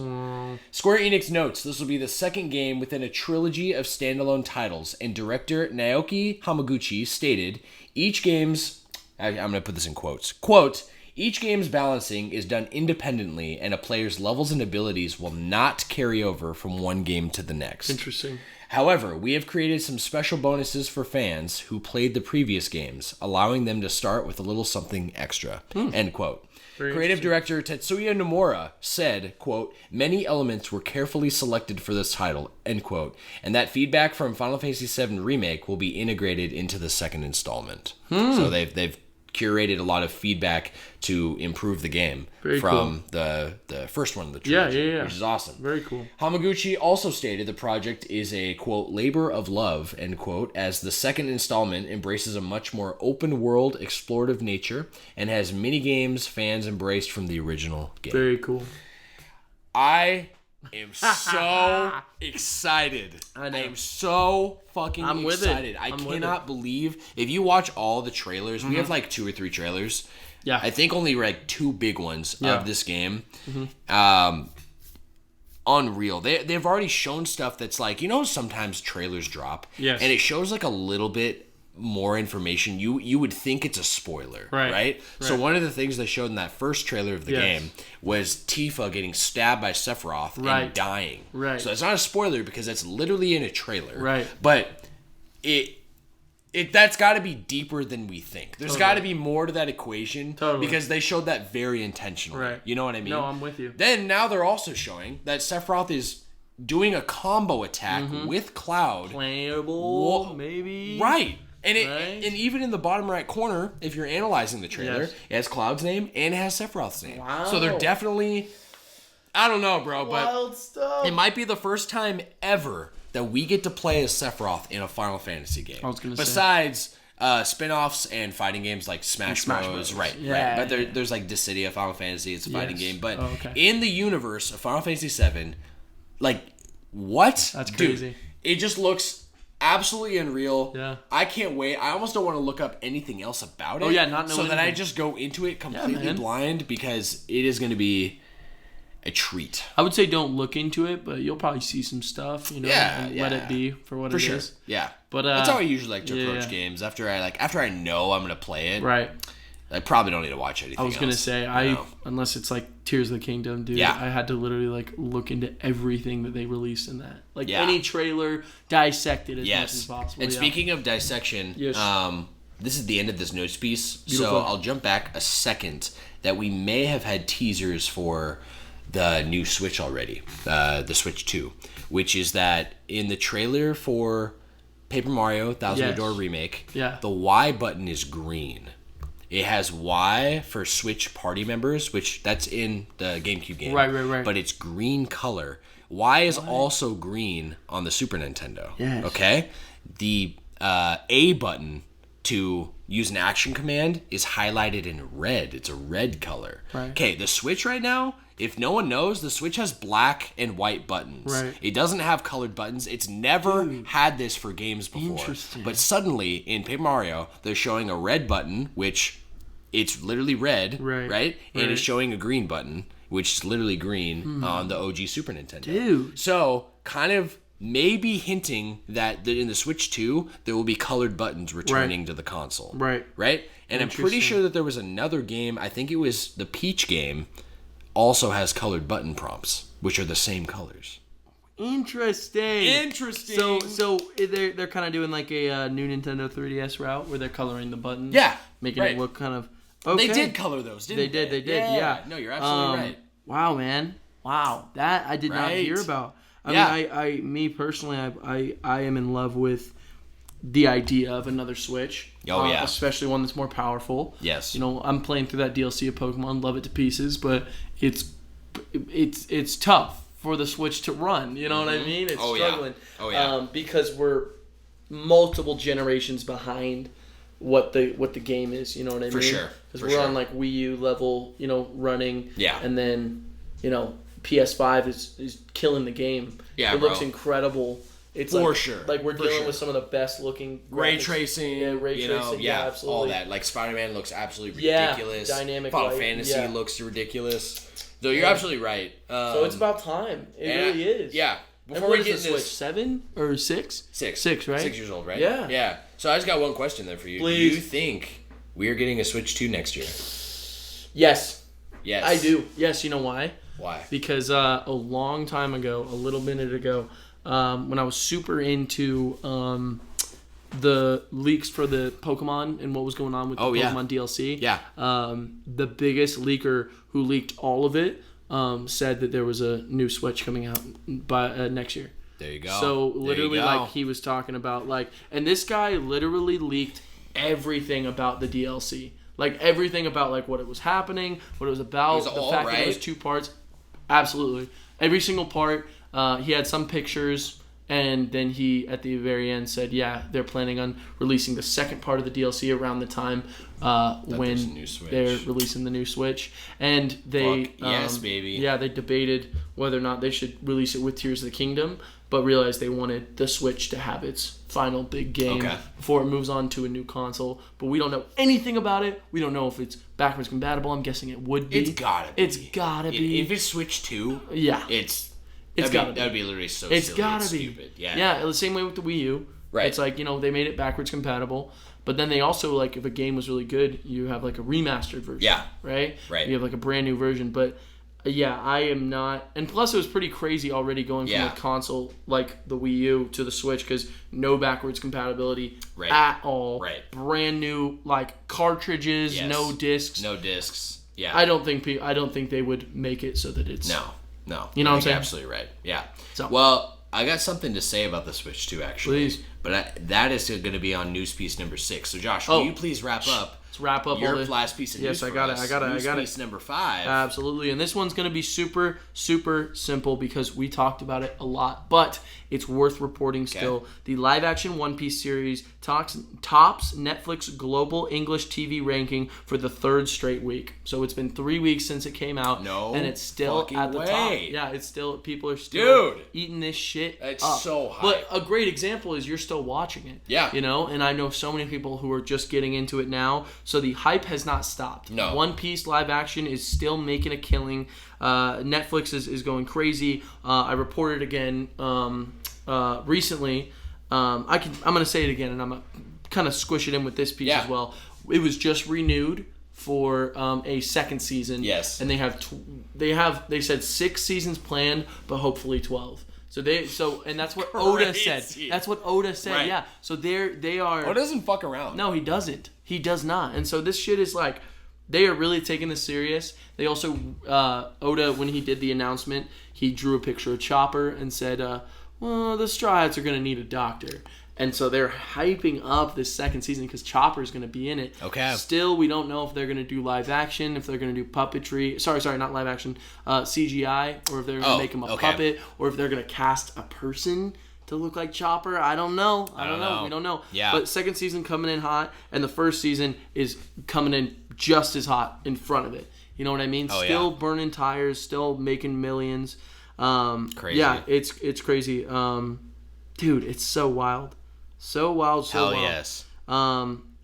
Square Enix notes this will be the second game within a trilogy of standalone titles, and director Naoki Hamaguchi stated, I'm going to put this in quotes, quote, "Each game's balancing is done independently, and a player's levels and abilities will not carry over from one game to the next. Interesting. However, we have created some special bonuses for fans who played the previous games, allowing them to start with a little something extra." End quote. Creative director Tetsuya Nomura said, quote, "Many elements were carefully selected for this title," end quote, and that feedback from Final Fantasy VII Remake will be integrated into the second installment. So they've curated a lot of feedback to improve the game from the first one of the trilogy, which is awesome. Very cool. Hamaguchi also stated the project is a, quote, "labor of love," end quote, as the second installment embraces a much more open-world, explorative nature and has mini-games fans embraced from the original game. Very cool. I am so excited. I am so fucking excited. I cannot believe, if you watch all the trailers, we have like 2 or 3 trailers. Yeah. I think only like 2 big ones of this game. Unreal. They've already shown stuff that's like, sometimes trailers drop. Yes. And it shows like a little bit more information. You would think it's a spoiler, right? So one of the things they showed in that first trailer of the game was Tifa getting stabbed by Sephiroth and dying. Right. So it's not a spoiler because that's literally in a trailer. Right. But that's got to be deeper than we think. There's got to be more to that equation because they showed that very intentionally. Right. You know what I mean? No, I'm with you. Then now they're also showing that Sephiroth is doing a combo attack with Cloud. Playable, maybe. Right. And and even in the bottom right corner, if you're analyzing the trailer, it has Cloud's name and it has Sephiroth's name. Wow. So they're definitely, I don't know, bro, but it might be the first time ever that we get to play as Sephiroth in a Final Fantasy game. I was gonna say. Besides spin-offs and fighting games like Smash Bros. Right. But there's like Dissidia Final Fantasy, it's a fighting game. But in the universe of Final Fantasy VII, like, what? That's crazy. Dude, it just looks absolutely unreal. Yeah. I can't wait. I almost don't want to look up anything else about it. Oh, yeah, not knowing so that I just go into it completely blind because it is going to be a treat. I would say don't look into it, but you'll probably see some stuff, and let it be for what it is. Yeah. But that's how I usually like to approach games. After I know I'm going to play it. Right. I probably don't need to watch anything else. I was going to say, unless it's like Tears of the Kingdom, dude, I had to literally like look into everything that they released in that. Like any trailer, dissect it as much as possible. And speaking of dissection, this is the end of this notes piece, so I'll jump back a second that we may have had teasers for the new Switch already, the Switch 2, which is that in the trailer for Paper Mario Thousand Year Door Remake, the Y button is green. It has Y for Switch party members, which that's in the GameCube game. Right. But it's green color. Y is also green on the Super Nintendo. Yes. Okay? The A button to use an action command is highlighted in red. It's a red color. Right. Okay, the Switch right now, if no one knows, the Switch has black and white buttons. Right. It doesn't have colored buttons. It's never had this for games before. Interesting. But suddenly, in Paper Mario, they're showing a red button, which it's literally red, right? And it's showing a green button, which is literally green on the OG Super Nintendo. Dude. So, kind of maybe hinting that in the Switch 2, there will be colored buttons returning to the console. Right? And I'm pretty sure that there was another game, I think it was the Peach game, also has colored button prompts, which are the same colors. Interesting. So they're kind of doing like a new Nintendo 3DS route where they're coloring the buttons. Yeah. Making it look kind of... Okay. They did color those, didn't they? They did, yeah. No, you're absolutely right. Wow, man. Wow. That I did not hear about. I mean, me personally, I am in love with the idea of another Switch. Especially one that's more powerful. Yes. I'm playing through that DLC of Pokemon, love it to pieces, but it's tough for the Switch to run. You know what I mean? It's struggling. Because we're multiple generations behind what the game is, you know what I mean? For sure. Because we're on like Wii U level, running. Yeah. And then, PS5 is killing the game. Yeah, it looks incredible. It's for like, sure. Like we're dealing with some of the best looking ray tracing, absolutely. All that. Like Spider-Man looks absolutely ridiculous. Dynamic Final light. Fantasy looks ridiculous. So you're absolutely right. So it's about time. It really is. Yeah. Before we get into Switch, 7 or 6? 6, right? 6 years old, right? Yeah. Yeah. So I just got one question then for you. Please. Do you think we are getting a Switch 2 next year? Yes. Yes. I do. Yes. You know why? Why? Because a long time ago, a little minute ago, when I was super into the leaks for the Pokemon and what was going on with the Pokemon DLC. Yeah. The biggest leaker who leaked all of it said that there was a new Switch coming out by next year. There you go. So literally, like he was talking about, like, and this guy literally leaked everything about the DLC, like everything about like what it was happening, what it was about, the fact that it was 2 parts. Absolutely, every single part. He had some pictures. And then he, at the very end, said, yeah, they're planning on releasing the second part of the DLC around the time when they're releasing the new Switch. And they... yes, baby. Yeah, they debated whether or not they should release it with Tears of the Kingdom, but realized they wanted the Switch to have its final big game before it moves on to a new console. But we don't know anything about it. We don't know if it's backwards compatible. I'm guessing it would be. It's gotta be. It's gotta be. If it's Switch 2, that would be literally so it's silly gotta and be. Stupid. Yeah. Yeah, the same way with the Wii U. Right. It's like, they made it backwards compatible, but then they also, like, if a game was really good, you have, like, a remastered version. Yeah. Right? Right. You have, like, a brand new version, but, yeah, I am not... And plus, it was pretty crazy already going from a console like the Wii U to the Switch, because no backwards compatibility at all. Right. Brand new, like, cartridges, no discs. No discs. Yeah. I don't think they would make it so that it's... No. You know what I'm saying? Absolutely right. Yeah. So. Well, I got something to say about the Switch 2, actually. Please. But that is going to be on news piece number 6. So, Josh, will you please wrap up? Let's wrap up your last piece of news. Yes, I got it. News piece number 5. Absolutely. And this one's going to be super, super simple because we talked about it a lot, but it's worth reporting still. The live-action One Piece series tops Netflix global English TV ranking for the 3rd straight week. So it's been 3 weeks since it came out, and it's still at the top. Yeah, it's still, people are still eating this shit It's up. so high. But a great example is you're still watching it. Yeah. And I know so many people who are just getting into it now. So the hype has not stopped. No. One Piece live action is still making a killing. Netflix is going crazy. I reported again recently. I'm going to say it again, and I'm going to kind of squish it in with this piece as well. It was just renewed for a 2nd season. Yes. And they said 6 seasons planned, but hopefully 12. And that's what Oda said. That's what Oda said. Right. Yeah. So they are. Oda doesn't fuck around. No, he doesn't. He does not. And so this shit is like, they are really taking this serious. They also Oda, when he did the announcement, he drew a picture of Chopper and said, "Well, the Straw Hats are going to need a doctor." And so they're hyping up this 2nd season because Chopper's going to be in it. Okay. Still, we don't know if they're going to do live action, if they're going to do puppetry. Sorry, not live action. CGI, or if they're going to make him a puppet, or if they're going to cast a person to look like Chopper. I don't know. I don't know. We don't know. Yeah. But 2nd season coming in hot, and the 1st season is coming in just as hot in front of it. You know what I mean? Still burning tires, still making millions. Crazy. Yeah, it's crazy. Dude, it's so wild. So wild, so wild. Hell yes.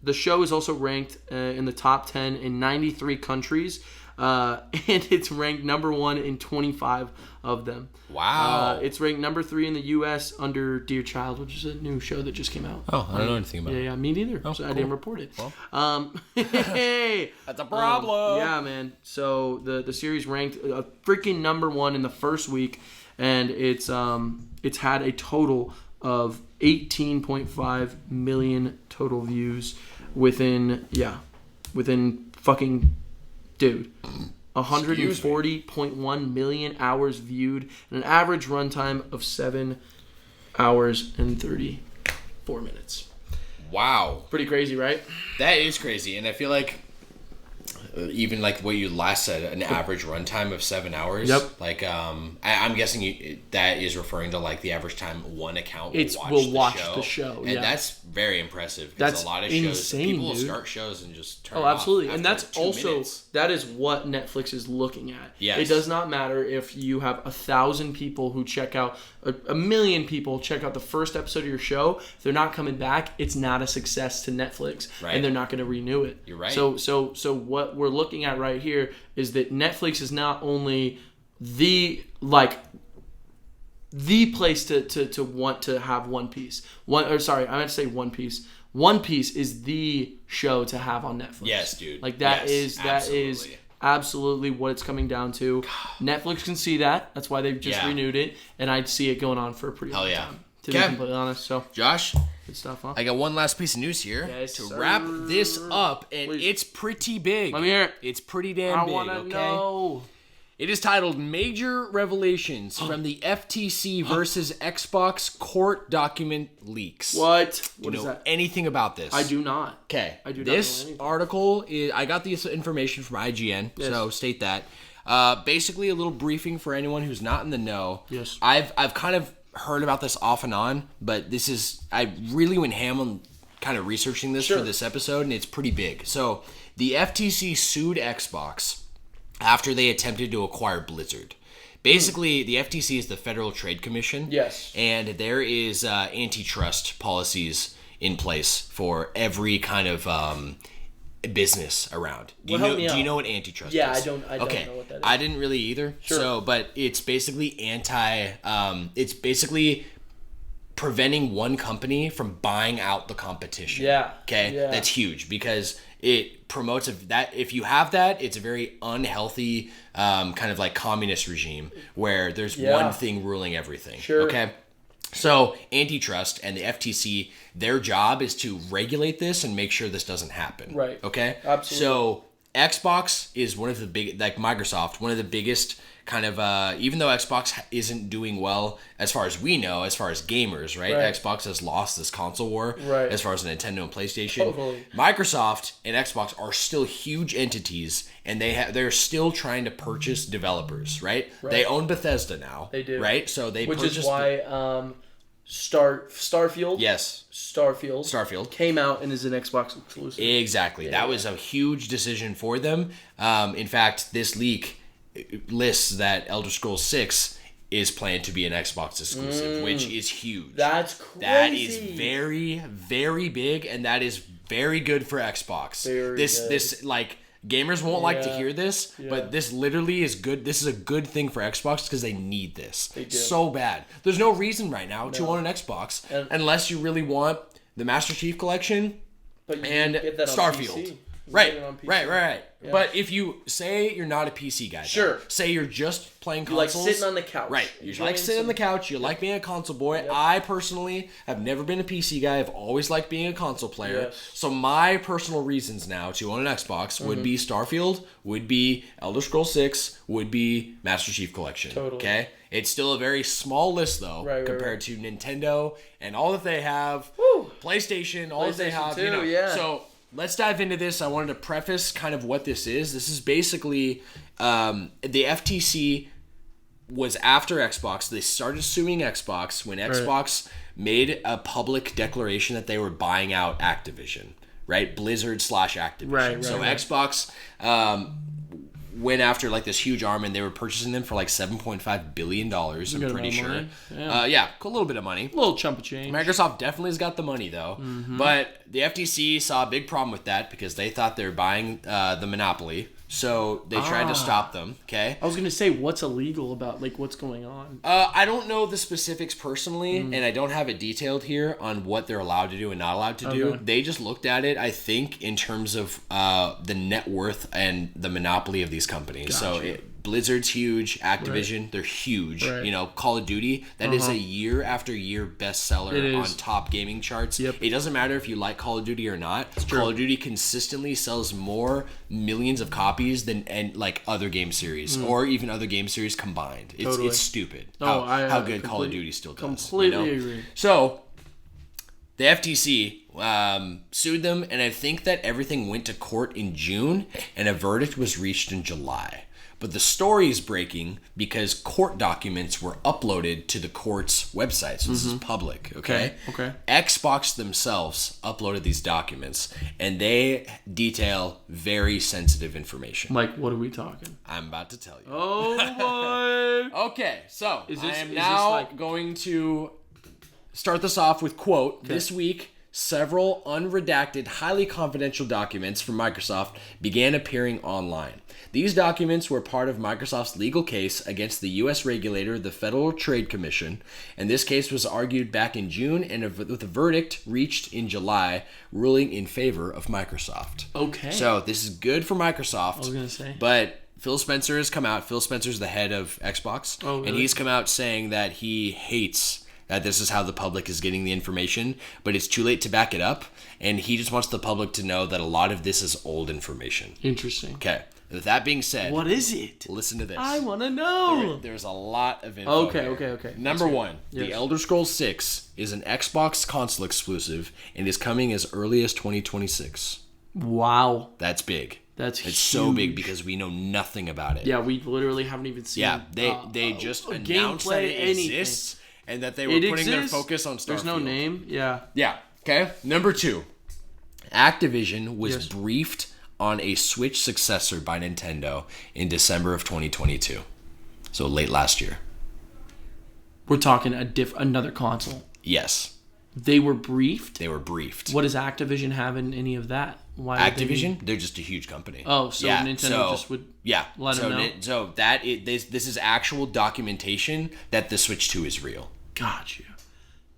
The show is also ranked in the top 10 in 93 countries, and it's ranked number 1 in 25 of them. Wow. It's ranked number 3 in the U.S. under Dear Child, which is a new show that just came out. Oh, I don't know anything about it. Yeah, me neither. Oh, so cool. I didn't report it. Well. Hey, that's a problem. Yeah, man. So the series ranked a freaking number 1 in the first week, and it's had a total of 18.5 million total views within fucking, dude, 140.1 million hours viewed, and an average runtime of 7 hours and 34 minutes. Wow. Pretty crazy, right? That is crazy, and I feel like even like what you last said, an average runtime of 7 hours. Yep. Like, I'm guessing that is referring to like the average time one account will watch the show. And that's very impressive. Because a lot of shows, people will start shows and just turn it off. Oh, absolutely. And that's also, minutes. that is what Netflix is looking at. Yes. It does not matter if you have 1,000 people who check out, a million people check out the first episode of your show. If they're not coming back, it's not a success to Netflix. Right. And they're not going to renew it. You're right. So what we're looking at right here is that Netflix is not only the place to want to have One Piece. I meant to say One Piece. One Piece is the show to have on Netflix. Yes, dude. Like that is absolutely what it's coming down to. Netflix can see that. That's why they've just renewed it, and I'd see it going on for a pretty long time. To be completely honest, so Josh, good stuff, huh? I got one last piece of news here to wrap this up, and it's pretty big. Let me hear it. It's pretty damn big. I want to know. It is titled "Major Revelations from the FTC versus Xbox Court Document Leaks." What? Do you know is that? Anything about this? I do not. Okay. I do not This know anything. article is. I got this information from IGN, so state that. Basically, a little briefing for anyone who's not in the know. Yes. I've kind of heard about this off and on, but I really went ham on kind of researching this for this episode, and it's pretty big. So the FTC sued Xbox after they attempted to acquire Blizzard. Basically, the FTC is the Federal Trade Commission. Yes. And there is antitrust policies in place for every kind of business around. Do you know what antitrust is? Yeah, I don't know what that is. I didn't really either. Sure. So, but it's basically it's basically preventing one company from buying out the competition. Yeah. Okay? Yeah. That's huge because it promotes that if you have that, it's a very unhealthy kind of like communist regime where there's one thing ruling everything. Sure. Okay? So, antitrust and the FTC, their job is to regulate this and make sure this doesn't happen. Right. Okay? Absolutely. So, Xbox is one of the big, like Microsoft, one of the biggest kind of, even though Xbox isn't doing well as far as we know, as far as gamers, right? Xbox has lost this console war as far as Nintendo and PlayStation. Totally. Microsoft and Xbox are still huge entities, and they're still trying to purchase developers, right? They own Bethesda now. They do. Right? So they Which purchased... is why Starfield? Yes. Starfield came out and is an Xbox exclusive. Exactly. That was a huge decision for them. In fact, this leak lists that Elder Scrolls 6 is planned to be an Xbox exclusive, which is huge. That's crazy. That is very, very big, and that is very good for Xbox. This like gamers won't like to hear this, but this literally is good. This is a good thing for Xbox because they need this so bad. There's no reason right now to own an Xbox unless you really want the Master Chief Collection and Starfield. Right. Yeah. But if you say you're not a PC guy, say you're just playing consoles, you like sitting on the couch, right? You like sitting on the couch. You like being a console boy. Yep. I personally have never been a PC guy. I've always liked being a console player. Yes. So my personal reasons now to own an Xbox would be Starfield, would be Elder Scrolls 6, would be Master Chief Collection. Totally. Okay, it's still a very small list though, compared to Nintendo and all that they have, PlayStation, all that they have. Too, So. Let's dive into this. I wanted to preface kind of what this is. This is basically the FTC was after Xbox. They started suing Xbox when Xbox made a public declaration that they were buying out Activision, right? Blizzard / Activision. So Xbox went after like this huge arm, and they were purchasing them for like $7.5 billion, I'm pretty sure. A little bit of money. A little chump of change. Microsoft definitely has got the money, though. But the FTC saw a big problem with that because they thought they were buying the monopoly. So they tried to stop them, okay? I was going to say, what's illegal about, like, what's going on? I don't know the specifics personally, and I don't have it detailed here on what they're allowed to do and not allowed to do. They just looked at it, I think, in terms of the net worth and the monopoly of these companies. Gotcha. So Blizzard's huge, Activision, they're huge. You know, Call of Duty, that is a year after year bestseller on top gaming charts. It doesn't matter if you like Call of Duty or not. Call of Duty consistently sells more millions of copies than like other game series or even other game series combined. It's stupid how good Call of Duty still does. Completely agree. So The FTC sued them, and I think that everything went to court in June, and a verdict was reached in July. But the story is breaking because court documents were uploaded to the court's website. So this is public, okay? Xbox themselves uploaded these documents, and they detail very sensitive information. Like, what are we talking? I'm about to tell you. Oh, boy. Okay, so I am now going to start this off with, quote, this week, several unredacted, highly confidential documents from Microsoft began appearing online. These documents were part of Microsoft's legal case against the U.S. regulator, the Federal Trade Commission, and this case was argued back in June and with a verdict reached in July, ruling in favor of Microsoft. Okay. So this is good for Microsoft. I was going to say. But Phil Spencer has come out. Phil Spencer's the head of Xbox. Oh, really? And he's come out saying that he hates that this is how the public is getting the information, but it's too late to back it up, and he just wants the public to know that a lot of this is old information. Interesting. Okay. With that being said, what is it? Listen to this. I want to know. There's a lot of info. Okay. Number one, The Elder Scrolls 6 is an Xbox console exclusive and is coming as early as 2026. Wow. That's big. It's huge. So big because we know nothing about it. Yeah, we literally haven't even seen. Yeah, they just announced that it exists and that they were putting their focus on Starfield. There's no name. Yeah. Yeah. Okay. Number two, Activision was briefed on a Switch successor by Nintendo in December of 2022. So late last year. We're talking another console. Yes. They were briefed? They were briefed. What does Activision have in any of that? Why Activision? They're just a huge company. Oh, so Nintendo just would let them know? So this is actual documentation that the Switch 2 is real. Got you.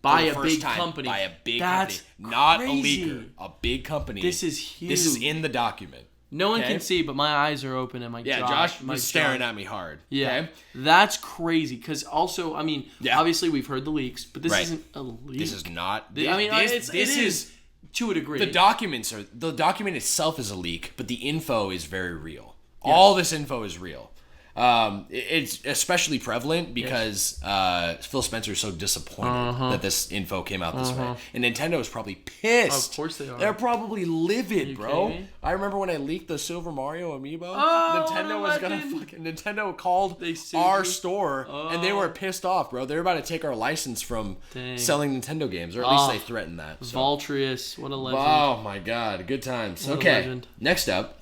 By a big company. By a big company. Not crazy. A leaker. A big company. This is huge. This is in the document. No one can see, but my eyes are open and my Josh was staring at me hard. Yeah. Okay? That's crazy. Because also, I mean, obviously we've heard the leaks, but this isn't a leak. This is not. This is to a degree. The document itself is a leak, but the info is very real. Yes. All this info is real. It's especially prevalent because Phil Spencer is so disappointed that this info came out this way. And Nintendo is probably pissed. Of course they are. They're probably livid, bro. I remember when I leaked the Silver Mario amiibo. Nintendo called our store and they were pissed off, bro. They were about to take our license from selling Nintendo games, or at least they threatened that. So. Voltrius, what a legend. Oh my god, good times. What a legend. Next up.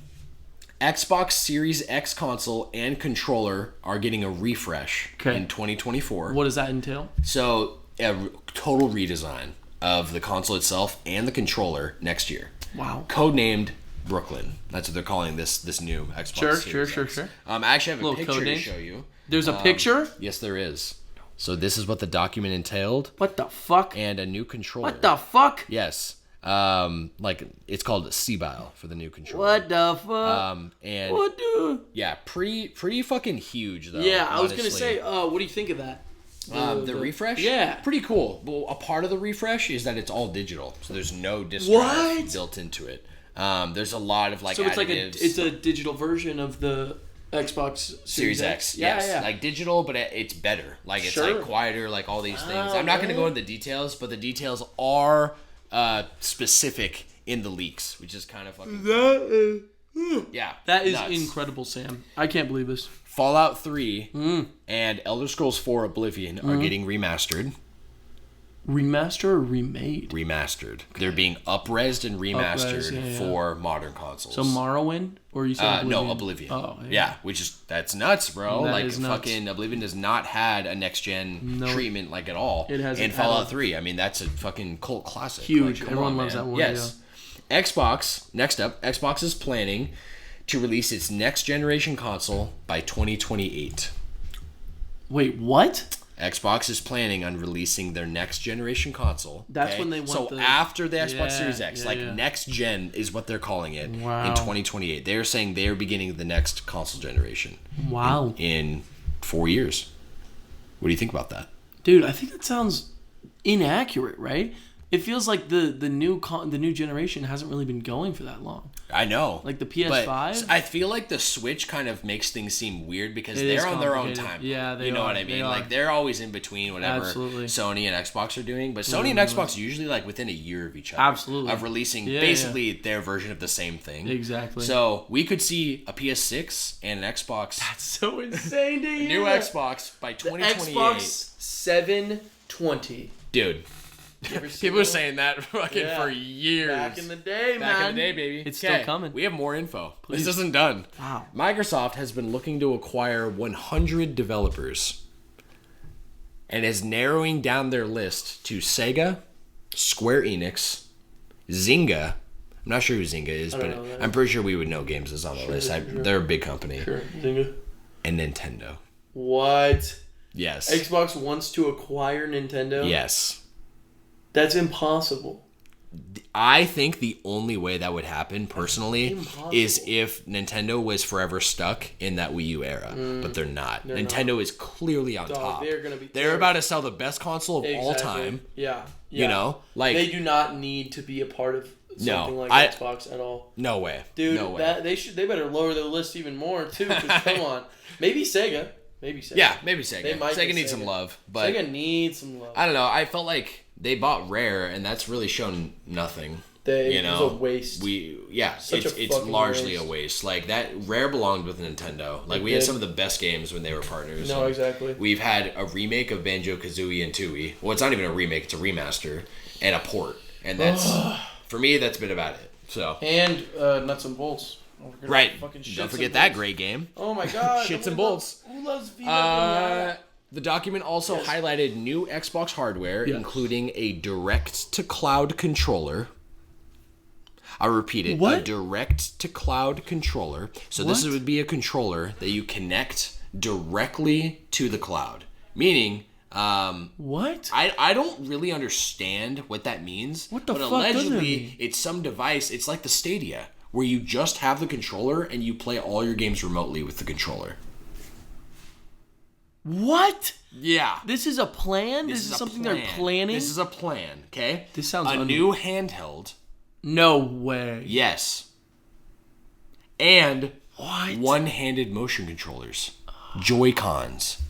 Xbox Series X console and controller are getting a refresh in 2024. What does that entail? So, a total redesign of the console itself and the controller next year. Wow. Codenamed Brooklyn. That's what they're calling this new Xbox Series X. Sure. I actually have a picture to show you. There's a picture? Yes, there is. So, this is what the document entailed. What the fuck? And a new controller. What the fuck? Yes. It's called C-Bile for the new controller. What the fuck? And what the? Yeah, pretty fucking huge though. Yeah, I was gonna say, what do you think of that? The refresh? Yeah, pretty cool. Well, a part of the refresh is that it's all digital, so there's no disk drive built into it. There's a lot of so it's additives. it's a digital version of the Xbox Series X. Yes, like digital, but it's better. Like it's like quieter, like all these things. I'm not gonna go into the details, but the details are specific in the leaks, which is kind of fucking that is nuts. Incredible, Sam. I can't believe this. Fallout 3 and Elder Scrolls 4 Oblivion are getting remastered. Remaster or remade? Remastered. Okay. They're being up-resed and remastered for modern consoles. So Morrowind? Or you said Oblivion? No, Oblivion. Oh, yeah. That's nuts, bro. That is nuts. Fucking Oblivion has not had a next-gen treatment like at all. It hasn't. And Fallout 3, I mean, that's a fucking cult classic. Huge. Like, everyone loves that one. Yes. Yeah. Xbox, next up, Xbox is planning to release its next-generation console by 2028. Wait, what? Xbox is planning on releasing their next generation console. That's when they want after the Xbox Series X, next gen is what they're calling it in 2028. They're saying they're beginning the next console generation. Wow. In 4 years. What do you think about that? Dude, I think that sounds inaccurate, right? it feels like the new generation hasn't really been going for that long. I know. Like the PS5. But I feel like the Switch kind of makes things seem weird because they're on their own time. Yeah, you know what I mean? Like they're always in between whatever Sony and Xbox are doing. But Sony and Xbox are usually like within a year of each other. Absolutely. Of releasing basically their version of the same thing. Exactly. So we could see a PS6 and an Xbox. That's so insane to hear. New Xbox by 2028. The Xbox 720. Dude. People were saying that fucking for years. Back in the day, Back in the day, baby. It's still coming. We have more info. Please. This isn't done. Wow. Microsoft has been looking to acquire 100 developers and is narrowing down their list to Sega, Square Enix, Zynga. I'm not sure who Zynga is, but I'm pretty sure we would know games is on the list. They're a big company. Sure, Zynga. And Nintendo. What? Yes. Xbox wants to acquire Nintendo? Yes. That's impossible. I think the only way that would happen, personally, is if Nintendo was forever stuck in that Wii U era. But they're not. Nintendo is clearly on top. They're about to sell the best console of all time. Yeah. You know? Like, they do not need to be a part of something like Xbox at all. No way. Dude, no way. They better lower their list even more, too, because come on. Maybe Sega. Yeah, maybe Sega. Sega needs some love. But Sega needs some love. I don't know. I felt like they bought Rare, and that's really shown nothing. It was a waste. It's largely a waste. Like, that Rare belonged with Nintendo. Like, we had some of the best games when they were partners. No, exactly. We've had a remake of Banjo-Kazooie and Tooie. Well, it's not even a remake; it's a remaster and a port. And that's for me, that's been about it. So and Nuts and Bolts. Right. Don't forget that great game. Oh my god. Shits and Bolts. Who loves Viva? The document also highlighted new Xbox hardware, including a direct-to-cloud controller. I'll repeat it. What? A direct-to-cloud controller. So this would be a controller that you connect directly to the cloud. Meaning... what? I don't really understand what that means. What the fuck allegedly, does that mean? It's some device. It's like the Stadia, where you just have the controller and you play all your games remotely with the controller. What? Yeah. This is a plan? This is something they're planning? This is a plan, okay? This sounds a new handheld. No way. Yes. And what? One-handed motion controllers. Joy-Cons.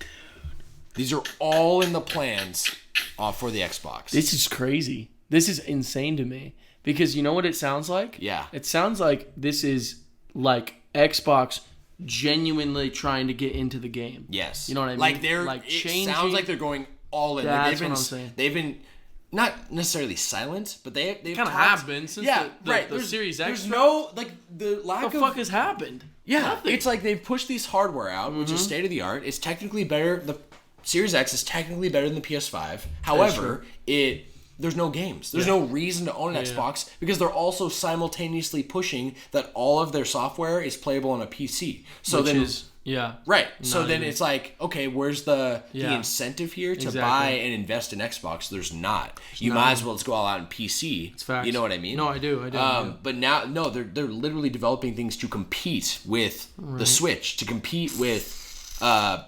These are all in the plans for the Xbox. This is crazy. This is insane to me. Because you know what it sounds like? Yeah. It sounds like this is like Xbox genuinely trying to get into the game. Yes. You know what I mean? Like they're changing. It sounds like they're going all in. That's what I'm saying. They've been not necessarily silent, but they've kind of have been since the Series X. There's no like the lack what the fuck has happened? Yeah, nothing. It's like they've pushed these hardware out, which is state of the art. It's technically better. The Series X is technically better than the PS5. However, there's no games. There's no reason to own an Xbox because they're also simultaneously pushing that all of their software is playable on a PC. So right. So then it's like, okay, where's the incentive here to buy and invest in Xbox? There's not. You might as well just go all out in PC. It's facts. You know what I mean? No, I do. But now, no, they're literally developing things to compete with the Switch, to compete with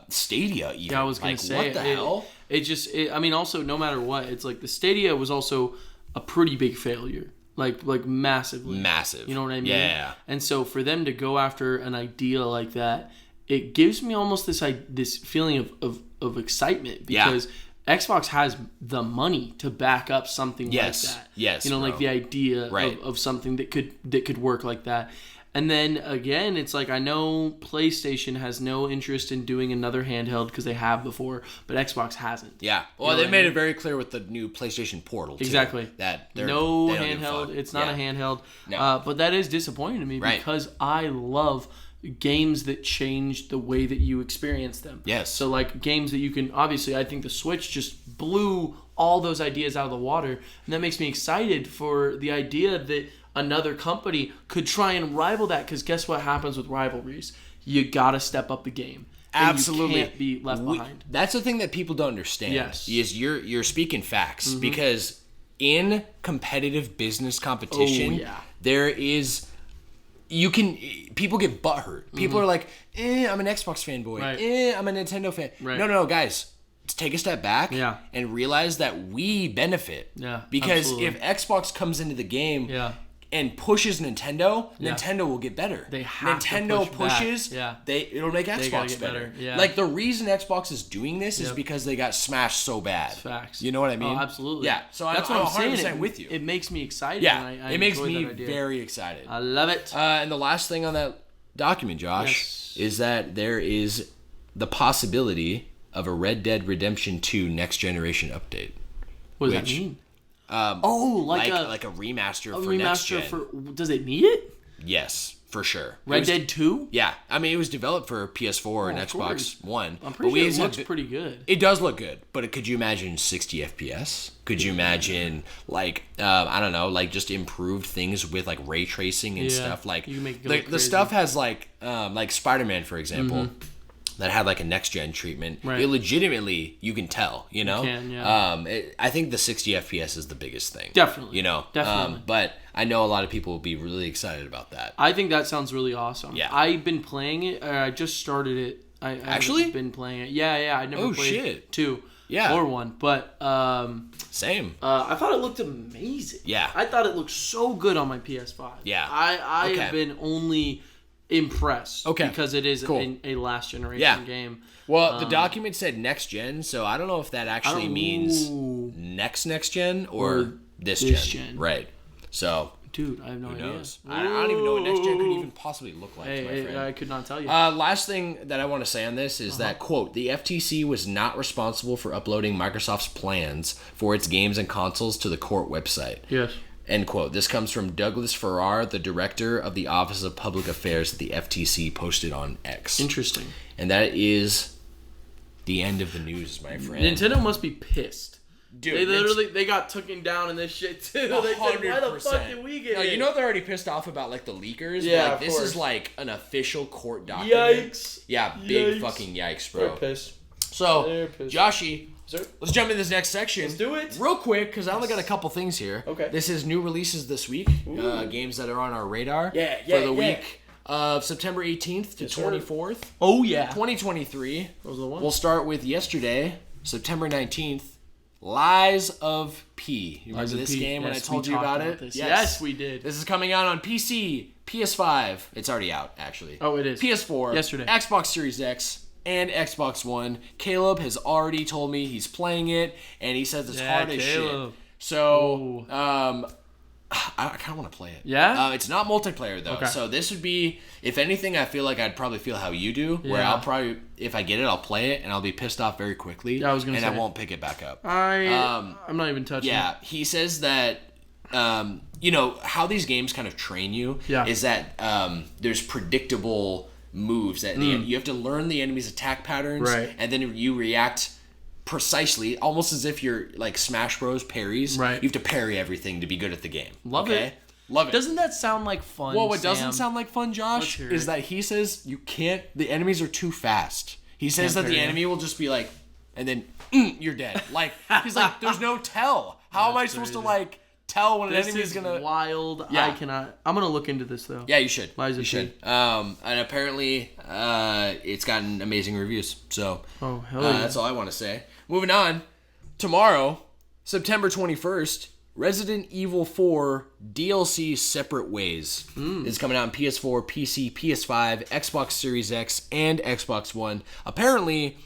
Stadia. Even. Yeah, I was gonna say, what the hell? I mean, also, no matter what, it's like the Stadia was also a pretty big failure. Like massively. Massive. You know what I mean? Yeah. And so for them to go after an idea like that, it gives me almost this feeling of excitement because Xbox has the money to back up something like that. Yes. You know, like the idea of something that could work like that. And then again, it's like I know PlayStation has no interest in doing another handheld because they have before, but Xbox hasn't. Yeah. Well, they made it very clear with the new PlayStation Portal, too. Exactly. That no handheld. It's not a handheld. No. But that is disappointing to me because I love games that change the way that you experience them. Yes. So like games that you can, obviously I think the Switch just blew all those ideas out of the water, and that makes me excited for the idea that another company could try and rival that, because guess what happens with rivalries? You gotta step up the game. Absolutely. You can't be left behind. That's the thing that people don't understand. Yes. Is you're speaking facts, because in competitive business competition, there is... people get butthurt. People are like, I'm an Xbox fanboy. Right. I'm a Nintendo fan. Right. No, guys. take a step back and realize that we benefit. Yeah, because absolutely. if Xbox comes into the game and pushes Nintendo, Nintendo will get better. They have Nintendo to pushes, it'll make Xbox better. Like the reason Xbox is doing this is because they got smashed so bad. Facts. You know what I mean? Oh, absolutely. Yeah. So that's I'm what I'm 100% saying. with you. It makes me excited. Yeah, and it makes enjoy me that idea. very excited. I love it. And the last thing on that document, Josh, is that there is the possibility of a Red Dead Redemption 2 next generation update. What does that mean? Like a remaster for next gen. Does it need it? Yes, for sure. Red Dead 2? Yeah. I mean, it was developed for PS4 and Xbox One. I'm pretty sure it looks pretty good. It does look good, but could you imagine 60 FPS? Could you imagine, like, I don't know, like just improved things with like ray tracing and stuff? Like, you make it the stuff has like Spider-Man, for example. That had like a next gen treatment. Right. It legitimately, you can tell, you know. You can, yeah. I think the 60 FPS is the biggest thing. Definitely. You know. Definitely. But I know a lot of people will be really excited about that. I think that sounds really awesome. Yeah. I've been playing it. I just started it. I Actually been playing it. Yeah. I never played 2 or 1, but same. I thought it looked amazing. Yeah. I thought it looked so good on my PS5. Yeah. I have been only impressed because it is Cool. a last generation game. Well, the document said next gen, so I don't know if that actually means next gen or this gen. Right. So, dude, I have no idea. Knows? I don't even know what next gen could even possibly look like. My friend. I could not tell you. Last thing that I want to say on this is that, quote, the FTC was not responsible for uploading Microsoft's plans for its games and consoles to the court website. Yes. End quote. This comes from Douglas Farrar, the director of the Office of Public Affairs that the FTC posted on X. Interesting. And that is the end of the news, my friend. Nintendo must be pissed. Dude, they got taken down in this shit too. They said, why the fuck did we get it? You know they're already pissed off about like the leakers. Yeah, like, this course. is like an official court document. Yikes! Yeah, big fucking yikes, bro. They're pissed. So, Joshy, Sir? Let's jump into this next section. Let's do it. Real quick, because I only got a couple things here. Okay. This is new releases this week. Games that are on our radar. For the week of September 18th to 24th. Oh, yeah. 2023. Those are the ones. We'll start with yesterday, September 19th. Lies of P. You remember this game when I told you about it? Yes, we did. This is coming out on PC, PS5. It's already out, actually. Oh, it is. PS4. Yesterday. Xbox Series X. And Xbox One. Caleb has already told me he's playing it, and he says it's hard as shit. So, I kind of want to play it. Yeah? It's not multiplayer, though. Okay. So this would be, if anything, I feel like I'd probably feel how you do, where I'll probably, if I get it, I'll play it, and I'll be pissed off very quickly. Yeah, I was gonna say. And I won't pick it back up. I'm not even touching it. Yeah, he says that, you know, how these games kind of train you is that there's predictable moves that you have to learn the enemy's attack patterns, and then you react precisely, almost as if you're like Smash Bros. Parries. Right. You have to parry everything to be good at the game. Love it. Love it. Doesn't that sound like fun? Well, what Sam? doesn't sound like fun, Josh, is that he says you can't. The enemies are too fast. He says that the enemy will just be like, and then you're dead. Like he's like, there's no tell. How am I supposed to like tell when an enemy is gonna? Wild. Yeah. I cannot. I'm gonna look into this though. Yeah, you should. Lies of you should. And apparently, it's gotten amazing reviews. So, hell yeah. That's all I want to say. Moving on. Tomorrow, September 21st, Resident Evil 4 DLC Separate Ways is coming out on PS4, PC, PS5, Xbox Series X, and Xbox One. Apparently,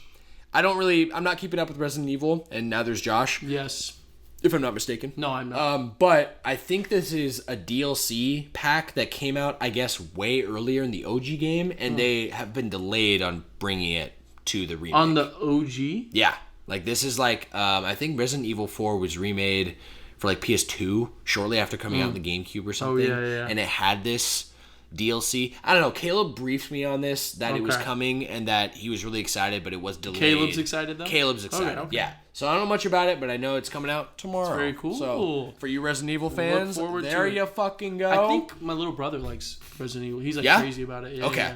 I'm not keeping up with Resident Evil, and now there's Josh. Yes. If I'm not mistaken. No, I'm not. But I think this is a DLC pack that came out, I guess, way earlier in the OG game, and they have been delayed on bringing it to the remake. On the OG? Yeah. Like, this is like, I think Resident Evil 4 was remade for like PS2 shortly after coming out on the GameCube or something. Oh, yeah. And it had this DLC. I don't know. Caleb briefed me on this, that it was coming and that he was really excited, but it was delayed. Caleb's excited though? Caleb's excited. Okay. Yeah. So I don't know much about it, but I know it's coming out tomorrow. That's very cool. So for you Resident Evil fans, there you fucking go. I think my little brother likes Resident Evil. He's like crazy about it.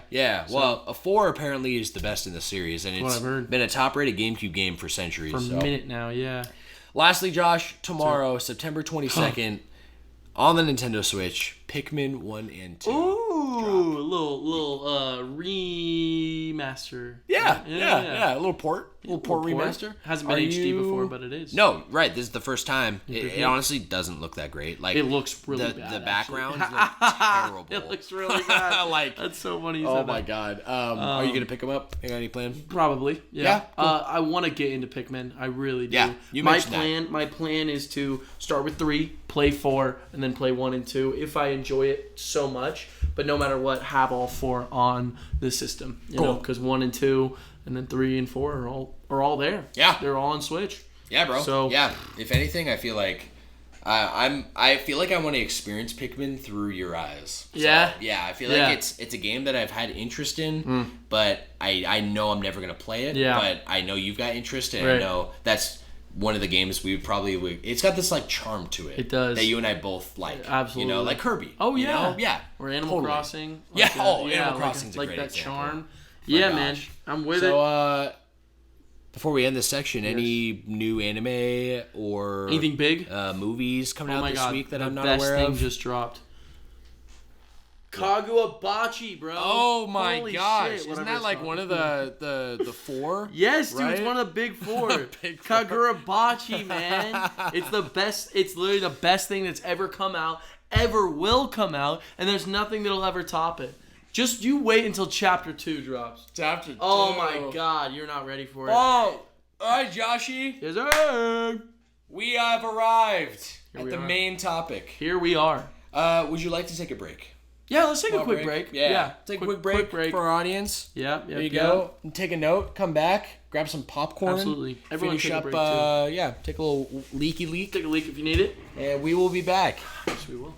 Yeah. Well, a 4 apparently is the best in the series, and it's been a top-rated GameCube game for centuries. For a minute now, yeah. Lastly, Josh, tomorrow, September 22nd, on the Nintendo Switch, Pikmin 1 and 2. Ooh, a little remaster. Yeah. A little port. A little port remaster. Hasn't been HD before, but it is. No, right. This is the first time. It honestly doesn't look that great. Like it looks really bad. The backgrounds look terrible. It looks really bad. That's so funny. Oh my god. Are you gonna pick them up? You got any plan? Probably. Yeah. Cool. I want to get into Pikmin. I really do. Yeah. My plan is to start with 3, play 4, and then play 1 and 2. If I enjoy it so much, but no matter what, have all 4 on the system. You know, because 1 and 2, and then 3 and 4 are all there. Yeah, they're all on Switch. Yeah, bro. So yeah, if anything, I feel like I feel like I want to experience Pikmin through your eyes. So, yeah. I feel like it's a game that I've had interest in, but I know I'm never gonna play it. Yeah. But I know you've got interest, and I know that's one of the games we probably would. It's got this like charm to it. It does. That you and I both like. Absolutely. You know, like Kirby. Oh yeah. You know? Yeah. Or Animal Crossing. Like Animal Crossing's a like great that example. charm. Yeah, man. I'm with it. So before we end this section, any new anime or anything big movies coming out this week that I'm not aware of? Best thing of? just dropped. Kaguya-Bachi, bro. Oh my Holy gosh. shit, Isn't that like one of the 4? Yes, dude, right? It's one of the big 4. Kaguya-Bachi, man. It's the best. It's literally the best thing that's ever come out, ever will come out, and there's nothing that'll ever top it. Just you wait until Chapter 2 drops. Chapter 2. Oh my god, you're not ready for it. Oh, alright, Joshy. Yes, sir. We have arrived at the main topic. Here we are. Would you like to take a break? Yeah, let's take a quick break. Yeah. Take a quick break for our audience. Yeah. There you go. Take a note. Come back. Grab some popcorn. Absolutely. Everyone finish take up. A break too. Yeah. Take a little leaky leak. Take a leak if you need it. And we will be back. Yes, we will.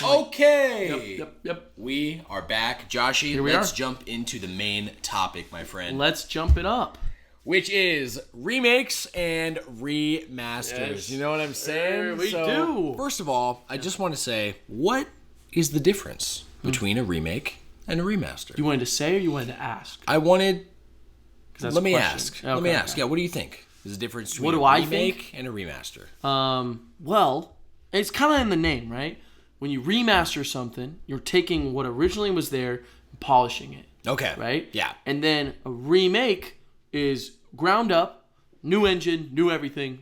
Okay. Yep. We are back. Joshy, let's jump into the main topic, my friend. Let's jump it up. Which is remakes and remasters. Yes. You know what I'm saying? We do. First of all, I just want to say, what is the difference between a remake and a remaster? You wanted to say or you wanted to ask? I wanted... Let me ask. Okay, Let me ask. Yeah, what do you think? There's a difference between a remake and a remaster. Well, it's kind of in the name, right? When you remaster something, you're taking what originally was there and polishing it. Okay. Right? Yeah. And then a remake is ground up, new engine, new everything,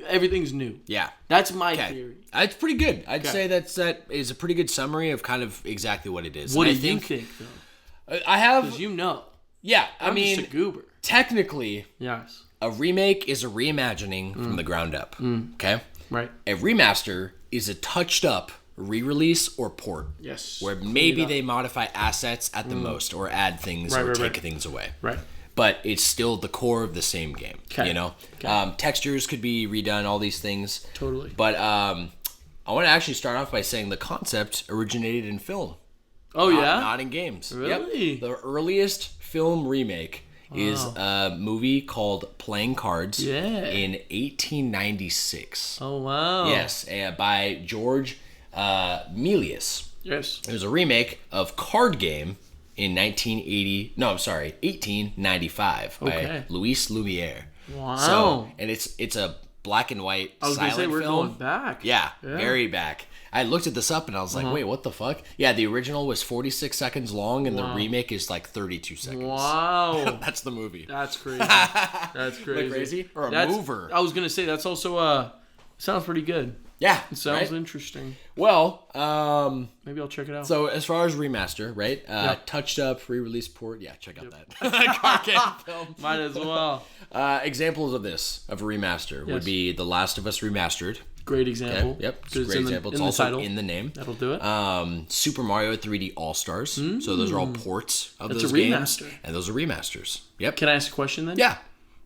everything's new. Yeah. That's my theory. It's pretty good. I'd say that is a pretty good summary of kind of exactly what it is. What do you think, though? I have... Because you know. Yeah, I'm just a goober. Technically, yes, a remake is a reimagining from the ground up. Okay? Right. A remaster is a touched up re-release or port. Yes. Where maybe they modify assets at the most or add things or take things away. Right. But it's still the core of the same game. Okay. You know? Okay. Textures could be redone, all these things. Totally. But I want to actually start off by saying the concept originated in film. Oh, yeah? Not in games. Really? Yep. The earliest film remake is a movie called Playing Cards in 1896. Oh, wow. Yes, by George Méliès. Yes. It was a remake of Card Game in 1895 by Louis Lumiere. Wow. So, and it's a black and white silent film. We're going back. Yeah, very back. I looked at this up and I was like, wait, what the fuck? Yeah, the original was 46 seconds long and the remake is like 32 seconds. Wow. That's the movie. That's crazy. That's crazy. Like crazy? Or a mover. I was going to say, that's also, sounds pretty good. Yeah. It sounds interesting. Well, maybe I'll check it out. So as far as remaster, right? Touched up, re-release port. Yeah, check out that Card Game film. Might as well. Examples of this, of a remaster, would be The Last of Us Remastered. Great example. Okay. Yep, it's a great example. It's also in the name. That'll do it. Super Mario 3D All-Stars. So those are all ports of those games. Remaster. And those are remasters. Yep. Can I ask a question then? Yeah.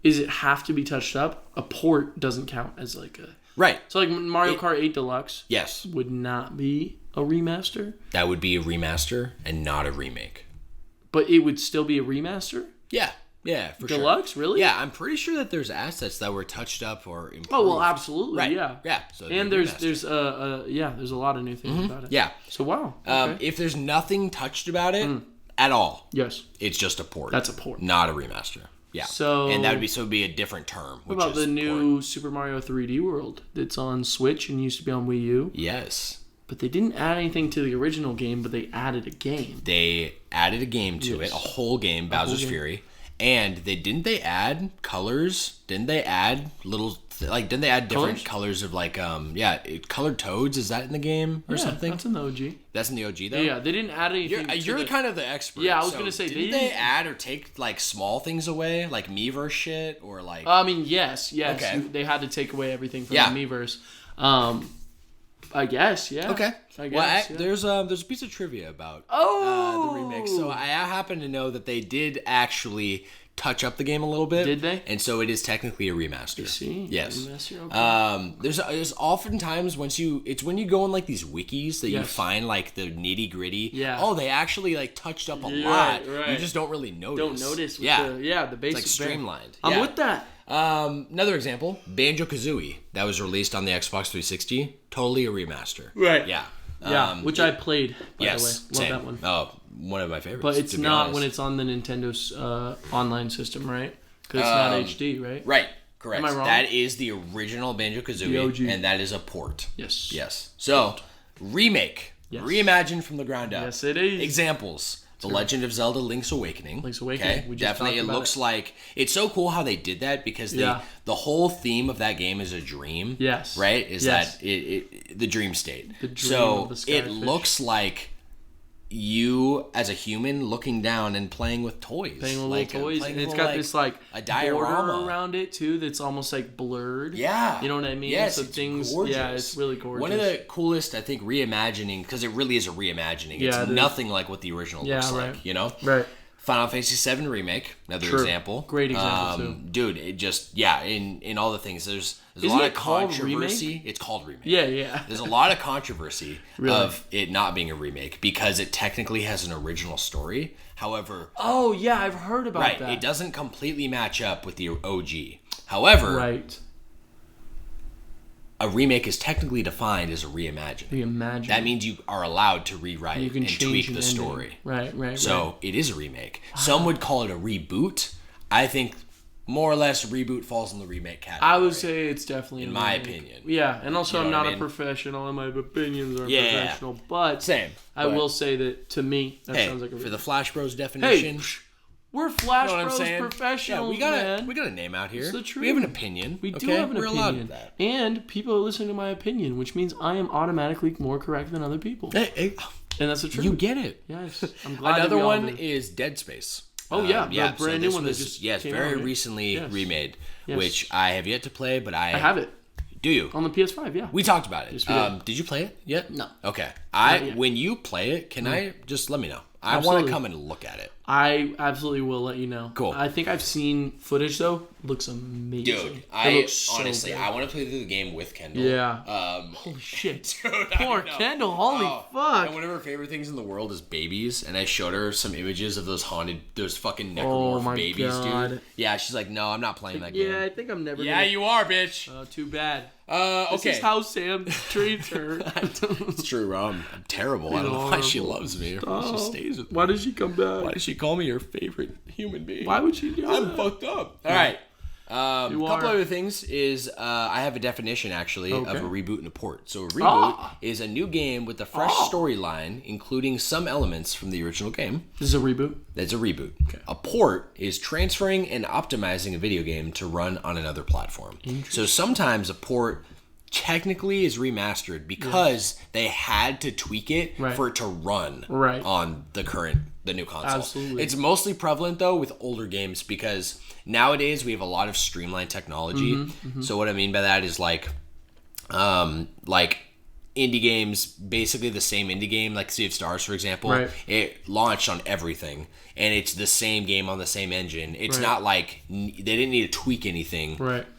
Is it have to be touched up? A port doesn't count as like a... Right. So like Mario Kart 8 Deluxe would not be a remaster? That would be a remaster and not a remake. But it would still be a remaster? Yeah. Yeah, for Deluxe, sure. Really? Yeah, I'm pretty sure that there's assets that were touched up or improved. Oh, well, absolutely, right. Yeah. So and there's a lot of new things about it. Yeah. So wow. Okay. If there's nothing touched about it at all, yes, it's just a port. That's a port, not a remaster. Yeah. So and that would be a different term. What about the new Super Mario 3D World that's on Switch and used to be on Wii U? Yes. But they didn't add anything to the original game, but they added a game. They added a game to it, a whole game, Bowser's Fury. And didn't they add colors? Didn't they add didn't they add different colors of colored toads? Is that in the game or something? That's in the OG. That's in the OG though? Yeah, they didn't add anything. You're kind of the expert. Yeah, I was going to say, didn't they add or take like small things away? Like Miiverse shit or like... I mean, yes. Okay. They had to take away everything from the Miiverse. I guess, yeah. Okay. There's a piece of trivia about the remake. So I happen to know that they did actually touch up the game a little bit. Did they? And so it is technically a remaster. You see? Yes. Remaster, okay. There's oftentimes when you go in like these wikis that you find like the nitty gritty. Yeah. Oh, they actually like touched up a lot. Right. You just don't really notice. Don't notice. The basic. It's like streamlined. I'm with that. Another example, Banjo-Kazooie, that was released on the Xbox 360, totally a remaster. Right. Yeah. Which I played, by the way. Love same. that one. Oh, one of my favorites. But it's not when it's on the Nintendo's online system, right? Because it's not HD, right? Right. Correct. Am I wrong? That is the original Banjo-Kazooie, and that is a port. Yes. So, remake. Yes. Reimagined from the ground up. Yes, it is. Examples. The Legend of Zelda Link's Awakening. Okay? We just definitely. It looks like... It's so cool how they did that because the whole theme of that game is a dream. Yes. Right? That the dream state. The dream of the skyfish. It looks like you as a human looking down and playing with toys. Playing with little toys. And it's got this like a diorama border around it too that's almost like blurred. Yeah. You know what I mean? Yes, so it's gorgeous. Yeah, it's really gorgeous. One of the coolest, I think, reimagining, because it really is a reimagining. It's nothing like what the original looks like, you know? Right. Final Fantasy VII Remake, another example. Great example, too. Dude, it just, in all the things, there's a lot of controversy. Remake? It's called Remake. Yeah. There's a lot of controversy of it not being a remake because it technically has an original story. However... Oh, yeah, I've heard about that. It doesn't completely match up with the OG. However... Right. A remake is technically defined as a reimagining. That means you are allowed to rewrite and tweak the story. Right. So it is a remake. Some would call it a reboot. I think more or less reboot falls in the remake category. I would say it's definitely in my opinion. Yeah, and also I'm not a professional, and my opinions aren't professional. But same. I will say that to me, that sounds like a remake. For the Flash Bros definition. Hey, we're Flash Bros professionals, man. We got a name out here. It's the truth. We have an opinion. We do have an opinion. Allowed to that. And people are listening to my opinion, which means I am automatically more correct than other people. Hey. And that's the truth. You get it. Yes. I'm glad. Another one is Dead Space. Oh, the brand new one that just came very out, recently remade, which I have yet to play, but I have it. Do you? On the PS5, yeah. We talked about it. Did you play it yet? No. Okay. When you play it, can I just let me know? I want to come and look at it. I absolutely will let you know. Cool. I think I've seen footage though. Looks amazing. Dude, I want to play through the game with Kendall. Yeah. Holy shit. Dude, poor Kendall. Holy fuck. And one of her favorite things in the world is babies. And I showed her some images of those fucking necromorph babies, dude. Yeah, she's like, no, I'm not playing that game. Yeah, I think I'm never. Yeah, you are, bitch. Oh, too bad. Okay. This is how Sam treats her. It's true, Rom. I'm terrible. I don't know why she loves me or why she stays with me. Why does she come back? Why does she call me her favorite human being? Why would she do that? I'm fucked up. All right. A couple other things is I have a definition actually of a reboot and a port. So a reboot is a new game with a fresh storyline, including some elements from the original game. This is a reboot? That's a reboot. Okay. A port is transferring and optimizing a video game to run on another platform. So sometimes a port technically is remastered because they had to tweak it for it to run on the new console. Absolutely. It's mostly prevalent though with older games because nowadays we have a lot of streamlined technology. So what I mean by that is like indie games, basically the same indie game, like Sea of Stars, for example. It launched on everything, and it's the same game on the same engine. It's not like they didn't need to tweak anything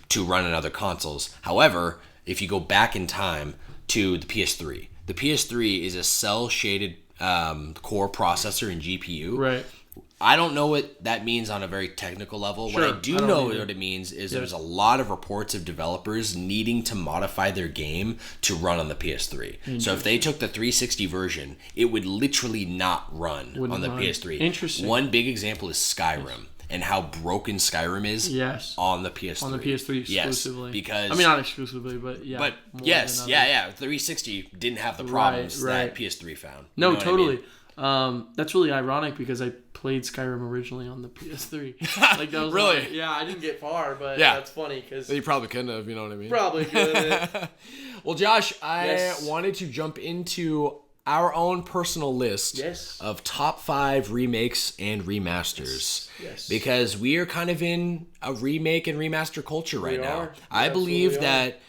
to run on other consoles. However, if you go back in time to the PS3 is a cell-shaded core processor and GPU. I don't know what that means on a very technical level. What I do know what it means is there's a lot of reports of developers needing to modify their game to run on the PS3. So if they took the 360 version, it would literally not run on the PS3. Interesting. One big example is Skyrim. and how broken Skyrim is on the PS3. On the PS3 exclusively. Yes, because... I mean, not exclusively, but yeah. But yes, 360 didn't have the problems that PS3 found. No, totally. I mean? That's really ironic because I played Skyrim originally on the PS3. Like that was really? I didn't get far, but that's funny because you probably couldn't have, you know what I mean? Probably couldn't. Well, Josh, I wanted to jump into our own personal list of top 5 remakes and remasters. Yes. Because we are kind of in a remake and remaster culture right now. I believe that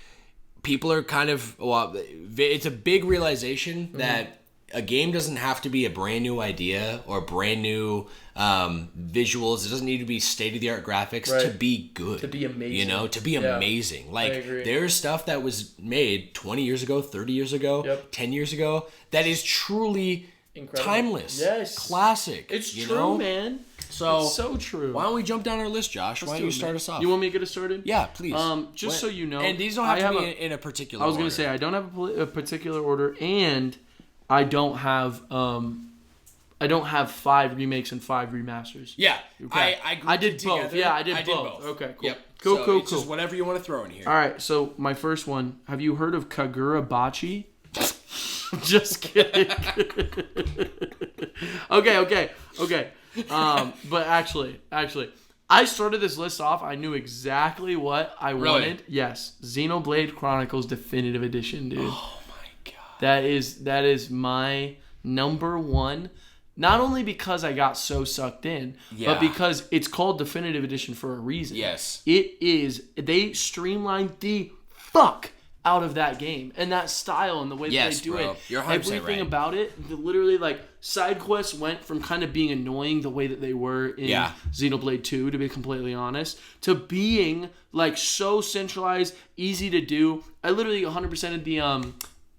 people are kind of, it's a big realization that a game doesn't have to be a brand new idea or brand new visuals. It doesn't need to be state-of-the-art graphics to be good. To be amazing. You know, to be amazing. Like, there's stuff that was made 20 years ago, 30 years ago, 10 years ago that is truly incredible. Timeless. Yes. Classic. It's true, man. So, it's so true. Why don't we jump down our list, Josh? Why don't you start us off? You want me to get us started? Yeah, please. So you know. And these don't have to be in a particular order. I was going to say, I don't have a particular order, and I don't have 5 remakes and 5 remasters. Yeah, okay. I did both. Together. Yeah, I did both. Okay, cool. Yep. Cool. Just whatever you want to throw in here. All right, so my first one. Have you heard of Kagura Bachi? Just kidding. Okay. But actually, I started this list off. I knew exactly what I wanted. Yes, Xenoblade Chronicles Definitive Edition, dude. Oh my god. That is my number one. Not only because I got so sucked in, but because it's called Definitive Edition for a reason. Yes. It is. They streamlined the fuck out of that game and that style and the way that they do it. You're 100% Everything right. about it, literally, like, side quests went from kind of being annoying the way that they were in Xenoblade 2, to be completely honest, to being like so centralized, easy to do. I literally 100%ed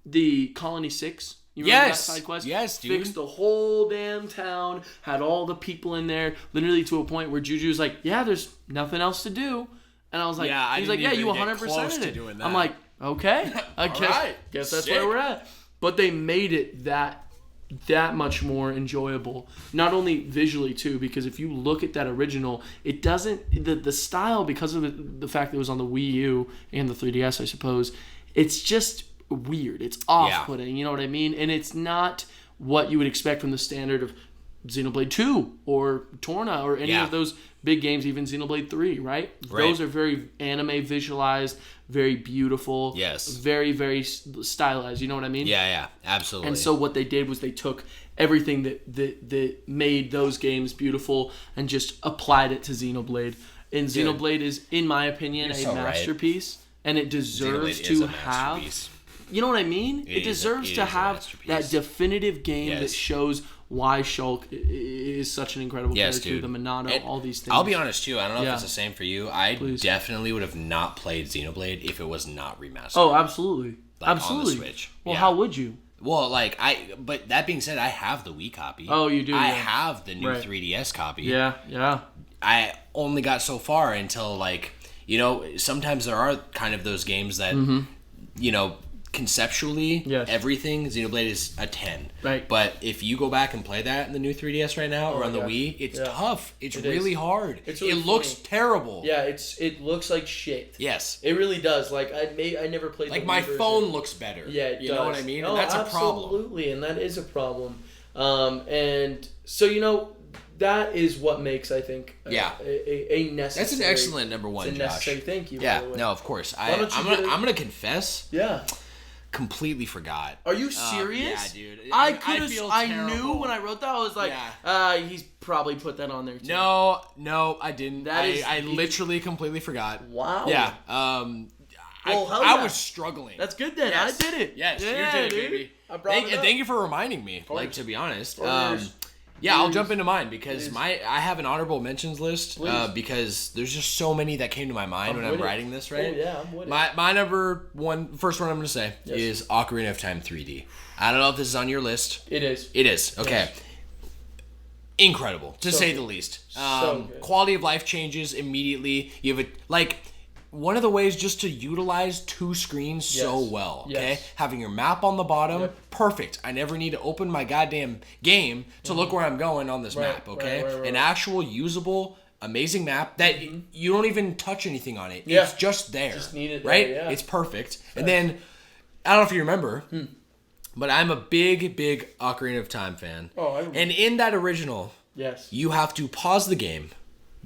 the Colony 6. You remember that side quest? Yes, dude. Fixed the whole damn town, had all the people in there, literally to a point where Juju's like, yeah, there's nothing else to do. And I was like, he's like, yeah, you 100%ed it. I'm like, okay, I guess that's where we're at. But they made it that much more enjoyable. Not only visually too, because if you look at that original, it doesn't, the style, because of the fact that it was on the Wii U and the 3DS, I suppose, it's just weird. It's off-putting, you know what I mean? And it's not what you would expect from the standard of Xenoblade 2 or Torna or any of those big games, even Xenoblade 3, right? Those are very anime visualized, very beautiful, very, very stylized, you know what I mean? Yeah, absolutely. And so what they did was they took everything that made those games beautiful and just applied it to Xenoblade. And Xenoblade is, in my opinion, a masterpiece, and it deserves to have... You know what I mean? It deserves to have that definitive game that shows why Shulk is such an incredible character, dude. The Monado, all these things. I'll be honest, too. I don't know if it's the same for you. I definitely would have not played Xenoblade if it was not remastered. Oh, absolutely. On the Switch. Well, how would you? Well, but that being said, I have the Wii copy. Oh, you do? I have the new 3DS copy. Yeah. I only got so far until, sometimes there are kind of those games that, conceptually, everything, Xenoblade is a 10. Right. But if you go back and play that in the new 3DS right now or on the Wii, it's tough. It's really hard. It looks terrible. Yeah, it looks like shit. Yes. It really does. Like, I never played the Wii my version. Phone looks better. Yeah, it does. You know what I mean? And that's a problem. Absolutely, and that is a problem. And so, that is what makes, I think, a necessary... That's an excellent number one, Josh. Necessary. Thank you. Yeah, no, of course. I'm gonna confess. Yeah. Completely forgot. Are you serious? Yeah, dude. I knew when I wrote that, I was like, he's probably put that on there too. No, I didn't. I literally completely forgot. Wow. Yeah. I was struggling. That's good then. Yes. I did it. Yes, you did, baby. Thank you for reminding me. To be honest. I'll jump into mine because I have an honorable mentions list because there's just so many that came to my mind when I'm writing this, right? Oh, yeah, I'm with it. My first one I'm going to say is Ocarina of Time 3D. I don't know if this is on your list. It is. It is. Okay. Yes. Incredible, to say the least. Quality of life changes immediately. You have one of the ways just to utilize 2 screens so well, okay? Having your map on the bottom, perfect. I never need to open my goddamn game to look where I'm going on this map, okay? An actual usable amazing map that you don't even touch anything on it. Yeah. It's just there. Just need it right? there, yeah. It's perfect. And then, I don't know if you remember, but I'm a big Ocarina of Time fan. Oh, I remember. And in that original, yes, you have to pause the game,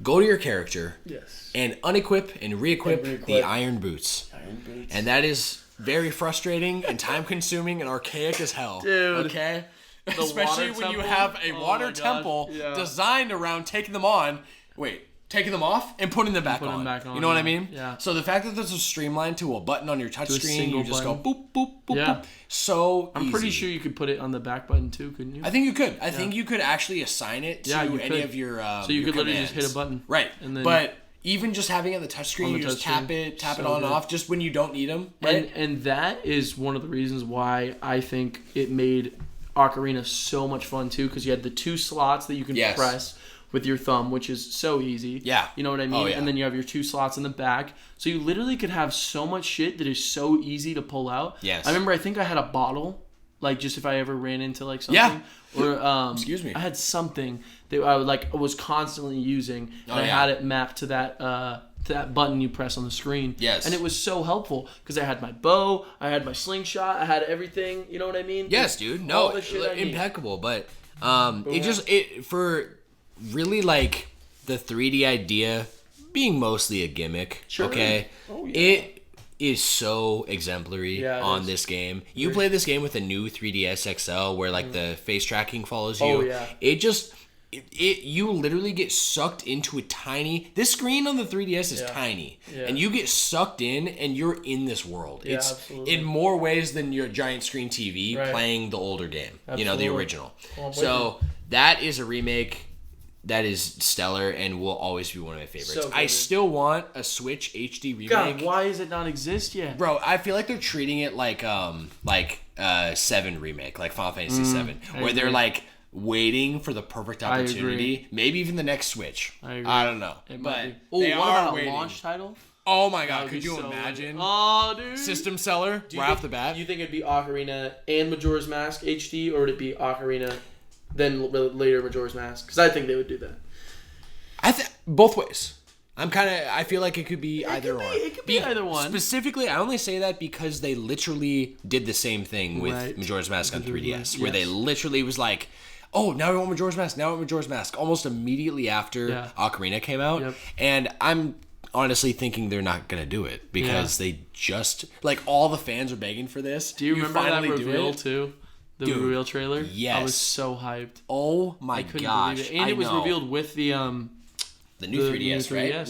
go to your character, yes, and unequip and re-equip the iron boots. Iron boots. And that is very frustrating and time-consuming and archaic as hell. Dude. Okay? Especially when you have a water temple designed around taking them on. Wait. Taking them off and putting them back on. You know what I mean? Yeah. So the fact that there's a streamline to a button on your touchscreen, you just go boop, boop, boop, Yeah. boop. So I'm pretty sure you could put it on the back button too, couldn't you? I think you could. I think you could actually assign it to any of your so you your could literally commands. just hit a button. Right. And then, but even just having it on the touchscreen, you just tap it on and off just when you don't need them. Right? And that is one of the reasons why I think it made Ocarina so much fun too, because you had the 2 slots that you can press with your thumb, which is so easy. Yeah. You know what I mean? Oh, yeah. And then you have your 2 slots in the back. So you literally could have so much shit that is so easy to pull out. Yes. I remember I think I had a bottle, like just if I ever ran into like something. Yeah. Or excuse me. I had something that I was constantly using, and I had it mapped to that button you press on the screen. Yes. And it was so helpful because I had my bow, I had my slingshot, I had everything. You know what I mean? Yes, dude. No, impeccable. But it for really like the 3D idea being mostly a gimmick. Sure. Okay. Oh, yeah. It is so exemplary on this game. You play this game with a new 3DS XL where like the face tracking follows you. Oh yeah. You literally get sucked into a tiny. This screen on the 3DS is tiny, and you get sucked in, and you're in this world. It's absolutely. In more ways than your giant screen TV playing the older game. Absolutely. You know, the original. So that is a remake that is stellar and will always be one of my favorites. So I still want a Switch HD remake. God, why does it not exist yet? Bro, I feel like they're treating it like 7 remake, like Final Fantasy 7, where they're like waiting for the perfect opportunity. Maybe even the next Switch. I don't know. But they are waiting. A launch title? Oh my god, could you imagine? Oh, dude. System seller right off the bat. Do you think it'd be Ocarina and Majora's Mask HD, or would it be Ocarina then later Majora's Mask? Because I think they would do that. Both ways. I feel like it could be either or. It could be either one. Specifically, I only say that because they literally did the same thing with Majora's Mask on 3DS, where they literally was like, oh, now we want Majora's Mask, almost immediately after Ocarina came out. Yep. And I'm honestly thinking they're not going to do it because they just, like, all the fans are begging for this. Do you remember that reveal, too? The reveal trailer? Yes. I was so hyped. Oh, my gosh. Believe it. And it was revealed with the new 3DS, right?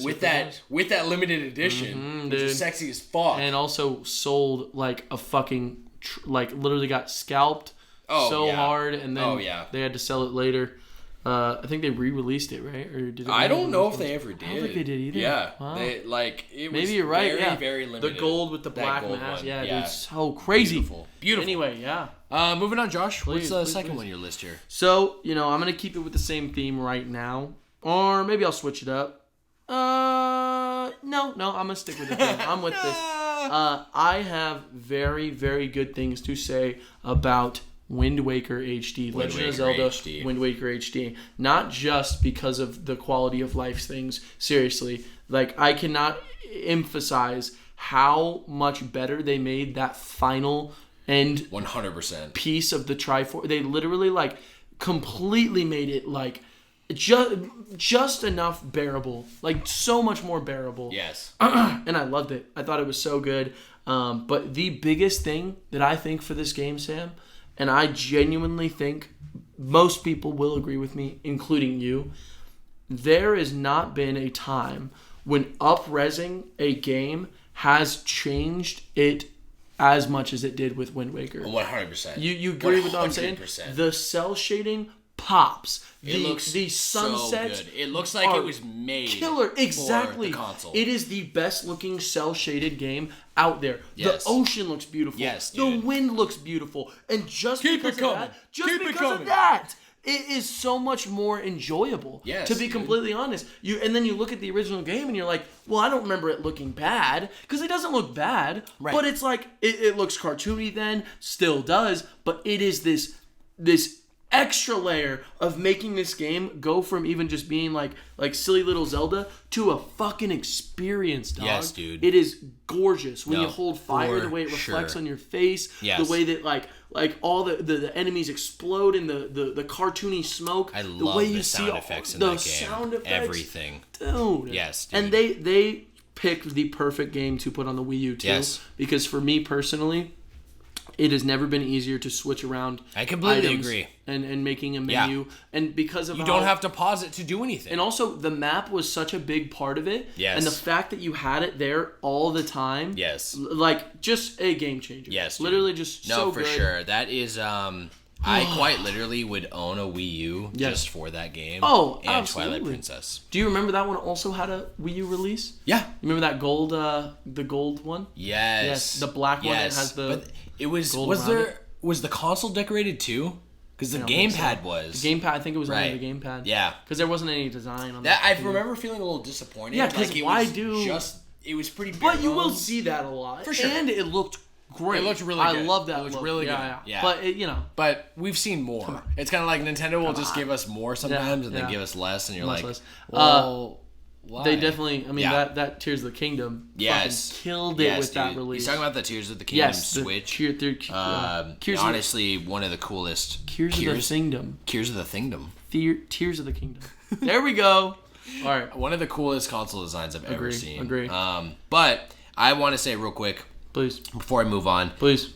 With that limited edition, which is sexy as fuck. And also sold like a fucking, literally got scalped hard, and then they had to sell it later. I think they re-released it, right? Or did I don't know if they ever did. I don't think they did either. Yeah, wow. it was maybe you're right. Very, yeah, very limited. The gold with the black mask. Yeah, dude, it's so crazy. Beautiful. Anyway, moving on, Josh. What's the second one on your list here? So I'm gonna keep it with the same theme right now, or maybe I'll switch it up. No, I'm gonna stick with it. I'm with this. I have very, very good things to say about Wind Waker HD, Legend of Zelda HD. Wind Waker HD. Not just because of the quality of life things. Seriously, like I cannot emphasize how much better they made that final end 100% piece of the Triforce. They literally like completely made it like just enough bearable, like so much more bearable. Yes. And I loved it. I thought it was so good. But the biggest thing that I think for this game, Sam, and I genuinely think most people will agree with me, including you, there has not been a time when up-resing a game has changed it as much as it did with Wind Waker. 100%. You agree 100%. With what I'm saying? The cell shading pops. It looks the sunsets. So good. It looks like it was made killer. Exactly. For the console. It is the best looking cell shaded game out there. Yes. The ocean looks beautiful. Yes, dude. The wind looks beautiful. And just because of that, it is so much more enjoyable. Yes, to be completely honest. And then you look at the original game and you're like, well, I don't remember it looking bad, because it doesn't look bad. Right. But it's like it looks cartoony then, still does, but it is this extra layer of making this game go from even just being like silly little Zelda to a fucking experience, dog. Yes, dude. It is gorgeous when you hold fire, the way it reflects on your face, the way that like all the enemies explode in the cartoony smoke. I the love way you the see sound effects in the that game. Sound effects, everything. Dude. Yes, dude. And they picked the perfect game to put on the Wii U too. Yes. Because for me personally, it has never been easier to switch around. I completely agree. And making a menu. Yeah. And because of you don't have to pause it to do anything. And also, the map was such a big part of it. Yes. And the fact that you had it there all the time. Yes. Like, just a game changer. Yes, dude. Literally just so good. No, for sure. That is... I quite literally would own a Wii U just for that game. Oh, and absolutely. Twilight Princess. Do you remember that one also had a Wii U release? Yeah. You remember that gold, the gold one? Yes. Yes. The black one that has the. But it was. Gold Was the console decorated too? Because the gamepad was. The gamepad. I think it was only the gamepad. Yeah. Because there wasn't any design on that. I remember feeling a little disappointed. Yeah. Because it was pretty. But you will see that a lot. For sure. And it looked great. It looked really good. I love that. It looked really good. Yeah. But But we've seen more. It's kind of like Nintendo will just give us more sometimes, and then give us less, and you're like, well, why? They definitely. I mean, that Tears of the Kingdom. Fucking killed it with that release. He's talking about the Tears of the Kingdom Switch. Honestly, one of the coolest. Tears of the Kingdom. Tears of the Kingdom. Tears of the Kingdom. There we go. All right. One of the coolest console designs I've ever seen. Agree. But I want to say real quick. Please. Before I move on. Please.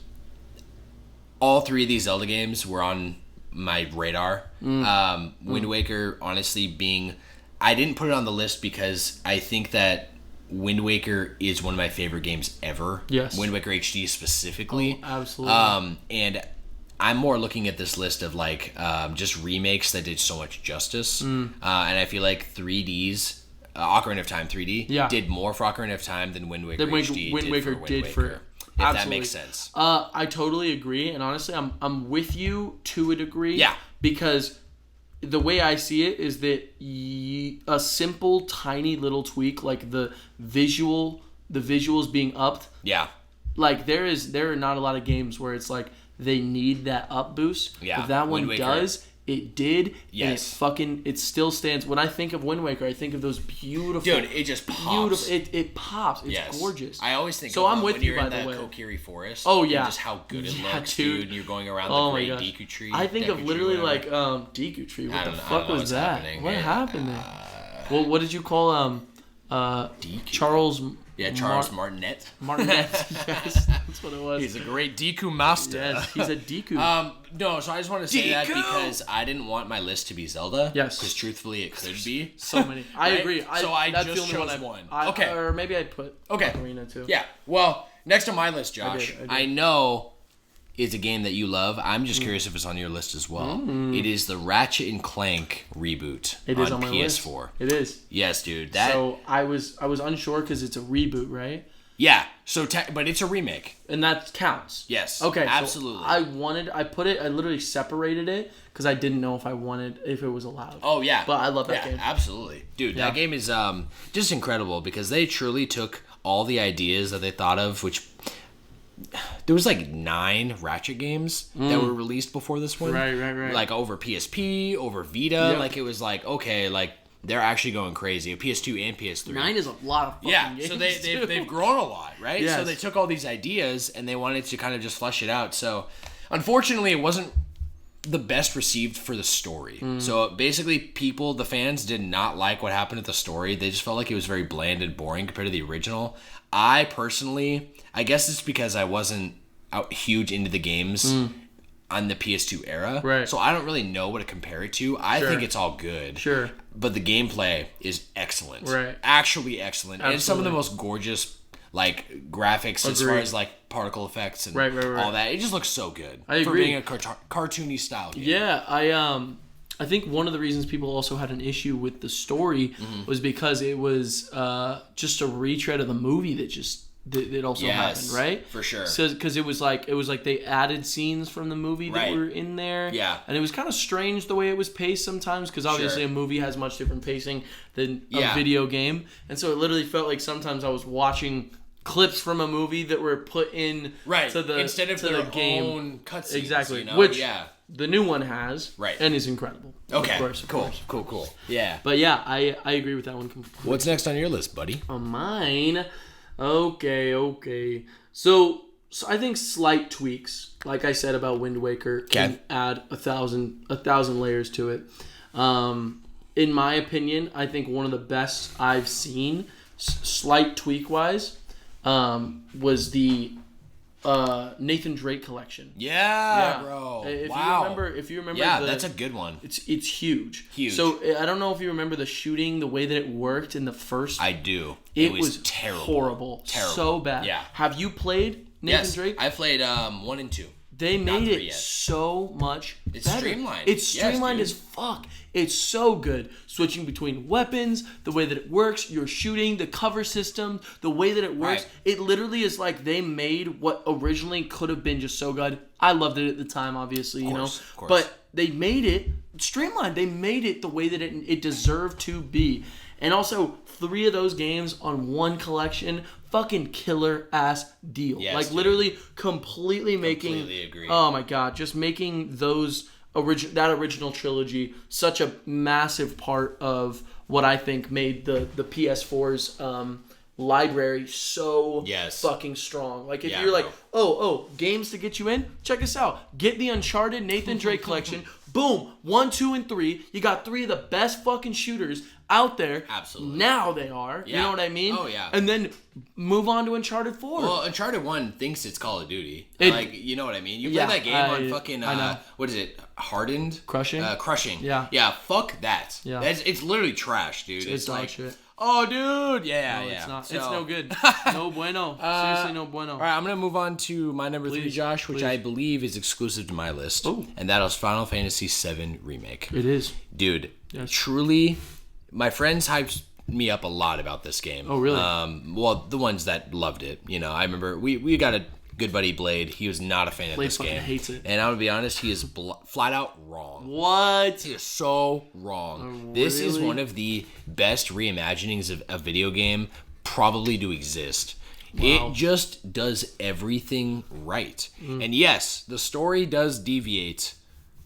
All three of these Zelda games were on my radar. Wind Waker, honestly, being... I didn't put it on the list because I think that Wind Waker is one of my favorite games ever. Yes. Wind Waker HD specifically. Oh, absolutely. And I'm more looking at this list of like just remakes that did so much justice. And I feel like 3D's Ocarina of Time 3D did more for Ocarina of Time than Wind Waker HD Wind Waker did for If that makes sense. I totally agree, and honestly, I'm with you to a degree. Yeah. Because the way I see it is that a simple, tiny little tweak, like the visuals being upped. Yeah. Like there are not a lot of games where it's like they need that up boost. Yeah. But that one does. It did. Yes. And it still stands. When I think of Wind Waker, I think of those beautiful. Dude, it just pops. It pops. It's gorgeous. I always think. So I'm with when you, you're by in the way. Kokiri Forest. Oh yeah. And just how good it looks, dude. You're going around the great Deku Tree. I think of literally like Deku Tree. What the fuck was that? What happened there? Well, what did you call Deku. Charles? Yeah, Charles Martinet. Martinet, yes, that's what it was. He's a great Deku master. Yes, he's a Deku. No, so I just want to say that because I didn't want my list to be Zelda. Yes. Because truthfully, it could be. So many. I agree. So I just chose one. Okay. Or maybe I'd put Ocarina too. Yeah. Well, next on my list, Josh, I did. I know it's a game that you love. I'm just curious if it's on your list as well. It is the Ratchet and Clank reboot on my PS4. List. It is. Yes, dude. So I was unsure because it's a reboot, right? Yeah. So, but it's a remake, and that counts. Yes. Okay. Absolutely. So I literally separated it because I didn't know if it was allowed. Oh yeah. But I love that game. Absolutely, dude. That game is just incredible because they truly took all the ideas that they thought of, which. There was like 9 Ratchet games that were released before this one. Right. Like over PSP, over Vita. Yep. Like it was like, okay, like they're actually going crazy. PS2 and PS3. 9 is a lot of fucking games. So they've grown a lot, right? Yes. So they took all these ideas and they wanted to kind of just flesh it out. Unfortunately, it wasn't the best received for the story. So basically the fans did not like what happened at the story. They just felt like it was very bland and boring compared to the original. I personally, I guess it's because I wasn't out huge into the games on the PS2 era. Right. So I don't really know what to compare it to. I think it's all good. Sure. But the gameplay is excellent. Right. Actually excellent. Absolutely. And some of the most gorgeous like graphics as far as like particle effects and all that. It just looks so good. I agree. For being a cartoony style game. Yeah, I think one of the reasons people also had an issue with the story was because it was just a retread of the movie that also happened, right? For sure. Because it was like they added scenes from the movie that were in there. Yeah. And it was kind of strange the way it was paced sometimes because obviously a movie has much different pacing than a video game. And so it literally felt like sometimes I was watching clips from a movie that were put in to the instead of to their the game own cutscenes. Exactly. You know? Which the new one has. Right. And is incredible. Okay. Of course. Cool. Yeah. But yeah, I agree with that one completely. What's next on your list, buddy? On mine, okay. So I think slight tweaks, like I said about Wind Waker, can add 1,000 layers to it. In my opinion, I think one of the best I've seen, slight tweak wise, was the Nathan Drake collection. Yeah, bro. If you remember, that's a good one. It's huge. Huge. So I don't know if you remember the shooting, the way that it worked in the first. I do. It was terrible. Horrible. So bad. Yeah. Have you played Nathan Drake? I played 1 and 2. They made it so much better. It's streamlined. It's streamlined as fuck. It's so good. Switching between weapons, the way that it works, your shooting, the cover system, the way that it works. Right. It literally is like they made what originally could have been just so good. I loved it at the time, obviously, Of course. But they made it streamlined. They made it the way that it deserved to be. And also, 3 of those games on one collection, fucking killer ass deal. Yes, literally completely making. Completely agree. Oh my god, just making that original trilogy such a massive part of what I think made the PS4's library so fucking strong. Like if you're like, games to get you in, check this out. Get the Uncharted Nathan Drake collection. Boom, 1, 2, and 3. You got 3 of the best fucking shooters out there. Absolutely. Now they are. Yeah. You know what I mean? Oh, yeah. And then move on to Uncharted 4. Well, Uncharted 1 thinks it's Call of Duty. You know what I mean? You play that game on fucking, what is it? Hardened? Crushing? Crushing. Yeah. Yeah, fuck that. Yeah. It's literally trash, dude. It's like, shit. oh, dude. Yeah. It's not. So, it's no good. No bueno. Seriously, no bueno. All right, I'm going to move on to my number 3, Josh, which I believe is exclusive to my list. Ooh. And that is Final Fantasy VII Remake. It is. Dude, truly, my friends hyped me up a lot about this game. Oh, really? Well, the ones that loved it. You know, I remember we got a good buddy, Blade. He was not a fan of this game. Hates it. And I'm going to be honest, he is flat out wrong. What? He is so wrong. Oh, this is really? one of the best reimaginings of a video game probably to exist. Wow. It just does everything right. And yes, the story does deviate.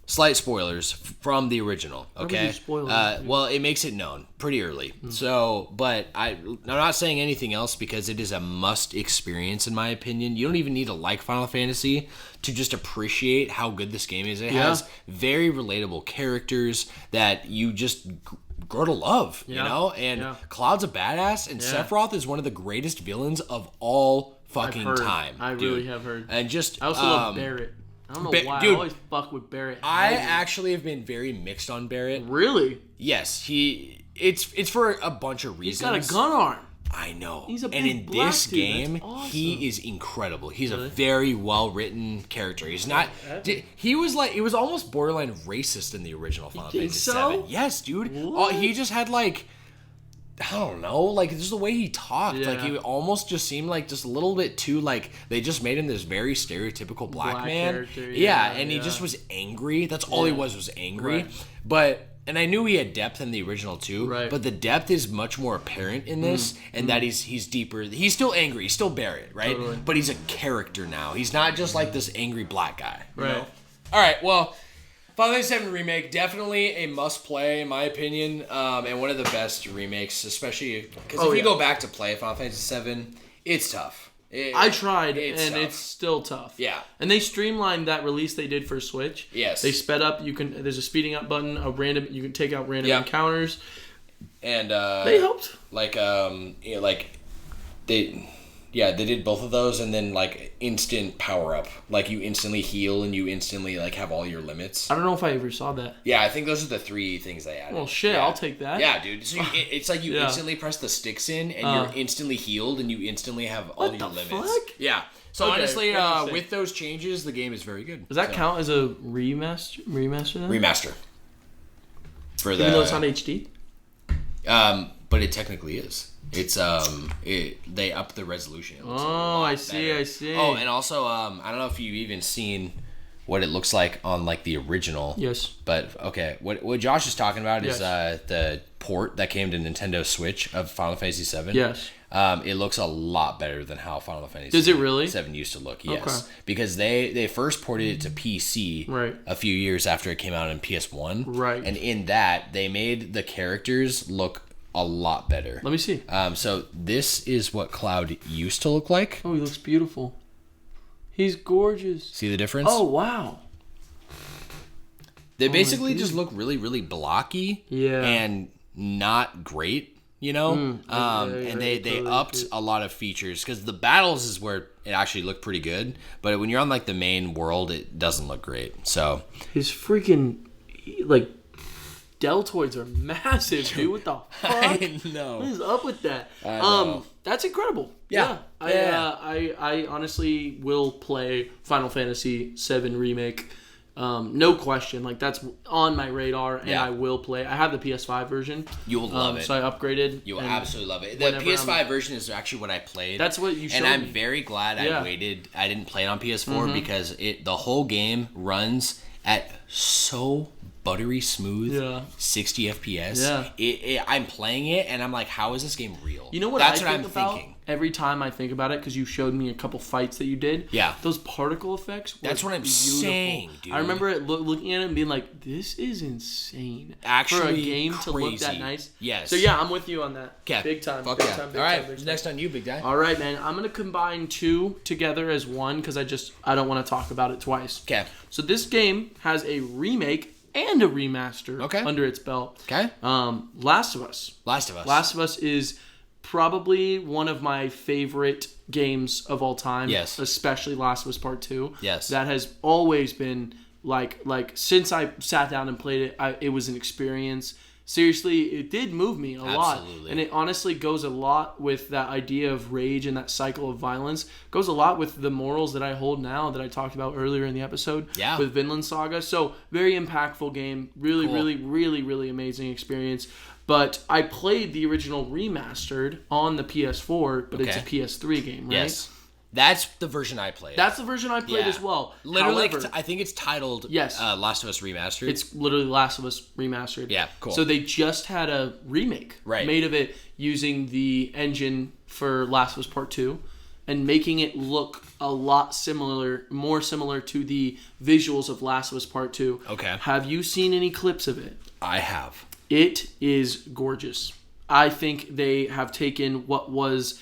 Slight spoilers from the original, okay? Well, it makes it known pretty early. So, but I'm not saying anything else because it is a must experience in my opinion. You don't even need to like Final Fantasy to just appreciate how good this game is. It has very relatable characters that you just grow to love, you know? And Cloud's a badass, and Sephiroth is one of the greatest villains of all fucking time. I really have heard. And just I also love Barrett. I don't know why. Dude, I always fuck with Barrett. I actually have been very mixed on Barrett. Really? Yes, it's for a bunch of reasons. He's got a gun arm. I know. He's a big and in black this dude. game, awesome. he is incredible. He's a very well written character. He's not. He was like, it was almost borderline racist in the original Final Fantasy VII. Yes, dude. He just had like, I don't know, like just the way he talked, like he almost just seemed like just a little bit too like they just made him this very stereotypical black man. And he just was angry. That's all he was angry. Right. But and I knew he had depth in the original too. Right. But the depth is much more apparent in this, and that he's deeper. He's still angry. He's still Barrett, right? Totally. But he's a character now. He's not just like this angry black guy. Right. You know? All right. Well. Final Fantasy VII Remake, definitely a must-play in my opinion, and one of the best remakes, especially because if you go back to play Final Fantasy VII, it's tough. I tried, and it's still tough. Yeah. And they streamlined that release they did for Switch. Yes. They sped up. There's a speeding up button. You can take out random encounters. And they helped. They did both of those, and then like instant power up, like you instantly heal and you instantly like have all your limits. I don't know if I ever saw that. Yeah, I think those are the 3 things they added. Well, shit, I'll take that. Yeah, dude. So it's like you instantly press the sticks in, and you're instantly healed, and you instantly have all your limits. Fuck? Yeah. So honestly, with those changes, the game is very good. Does that count as a remaster? Then? Remaster. Even though it's not HD. But it technically is. It's they up the resolution. I see. Oh, and also I don't know if you've even seen what it looks like on like the original. Yes. But okay, what Josh is talking about is the port that came to Nintendo Switch of Final Fantasy VII. Yes. It looks a lot better than how Final Fantasy Does it really? 7 used to look. Yes. Okay. Because they first ported it to PC a few years after it came out in PS1. Right. And in that, they made the characters look a lot better. Let me see. So this is what Cloud used to look like. Oh, he looks beautiful. He's gorgeous. See the difference? Oh, wow. They basically just look really, really blocky. Yeah. And not great, you know? And they upped a lot of features because the battles is where it actually looked pretty good. But when you're on like the main world, it doesn't look great. So his freaking like deltoids are massive, dude. What the fuck? I know. What is up with that? I know. That's incredible. Yeah. I honestly will play Final Fantasy VII Remake. No question. Like, that's on my radar, and I will play. I have the PS5 version. You will love it. So I upgraded. You will absolutely love it. The PS5 version is actually what I played. That's what you showed me. And I'm very glad I waited. I didn't play it on PS4 because the whole game runs at so buttery smooth, 60 FPS. Yeah. I'm playing it, and I'm like, how is this game real? You know what That's what I'm thinking. Every time I think about it, because you showed me a couple fights that you did. Yeah. Those particle effects were That's what I'm saying, dude. I remember looking at it and being like, this is insane. Actually, for a game crazy. To look that nice. Yes. So, yeah, I'm with you on that. Okay. Big time. Fuck big yeah. time. All right. Next on you, big guy. All right, man. I'm going to combine two together as one because I don't want to talk about it twice. Okay. So, this game has a remake and a remaster under its belt. Okay. Last of Us. Last of Us. Last of Us is probably one of my favorite games of all time. Yes. Especially Last of Us Part 2. Yes. That has always been, like since I sat down and played it, it was an experience. Seriously, it did move me a lot. And it honestly goes a lot with that idea of rage and that cycle of violence. Goes a lot with the morals that I hold now that I talked about earlier in the episode with Vinland Saga. So, very impactful game. Really, really, really, really amazing experience. But I played the original remastered on the PS4, but it's a PS3 game, right? Yes. That's the version I played. That's the version I played as well. Literally, however, I think it's titled Last of Us Remastered. It's literally Last of Us Remastered. Yeah, cool. So they just had a remake made of it using the engine for Last of Us Part 2 and making it look a lot more similar to the visuals of Last of Us Part 2. Okay. Have you seen any clips of it? I have. It is gorgeous. I think they have taken what was,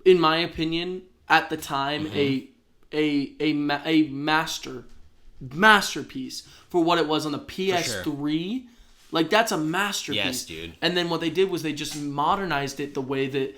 in my opinion, at the time, a masterpiece for what it was on the PS3. Sure. Like, that's a masterpiece. Yes, dude. And then what they did was they just modernized it the way that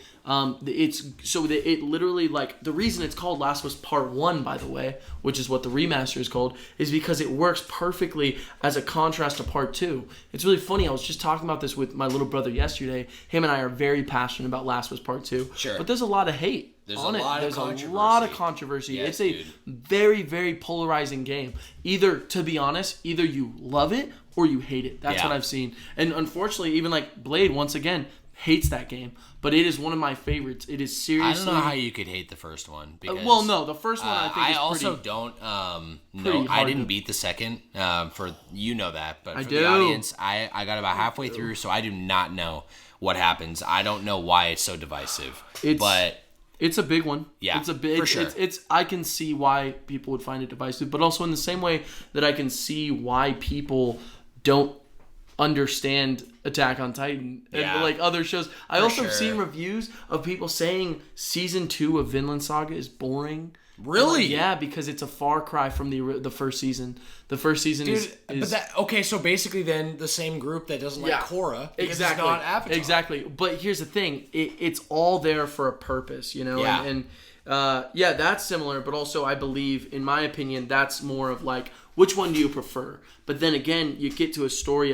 it's so that it literally, like, the reason it's called Last of Us Part 1, by the way, which is what the remaster is called, is because it works perfectly as a contrast to Part 2. It's really funny. I was just talking about this with my little brother yesterday. Him and I are very passionate about Last of Us Part 2. Sure. But there's a lot of hate. There's a lot of controversy. Yes, it's a very, very polarizing game. To be honest, either you love it or you hate it. That's what I've seen. And unfortunately, even like Blade, once again, hates that game. But it is one of my favorites. It is seriously... I don't know how you could hate the first one. Because, the first one I think is also pretty... don't know. I didn't beat the second. You know that. But for the audience, I got about halfway through, so I do not know what happens. I don't know why it's so divisive. It's a big one. Yeah, it's a big. For sure. It's I can see why people would find it divisive, but also in the same way that I can see why people don't understand Attack on Titan and like other shows. I also seen reviews of people saying season 2 of Vinland Saga is boring. Really? Yeah, because it's a far cry from the first season. The first season is so basically then the same group that doesn't like Korra because it's not Avatar. Exactly. But here's the thing. It's all there for a purpose, you know? Yeah. And that's similar, but also I believe, in my opinion, that's more of like, which one do you prefer? But then again, you get to a story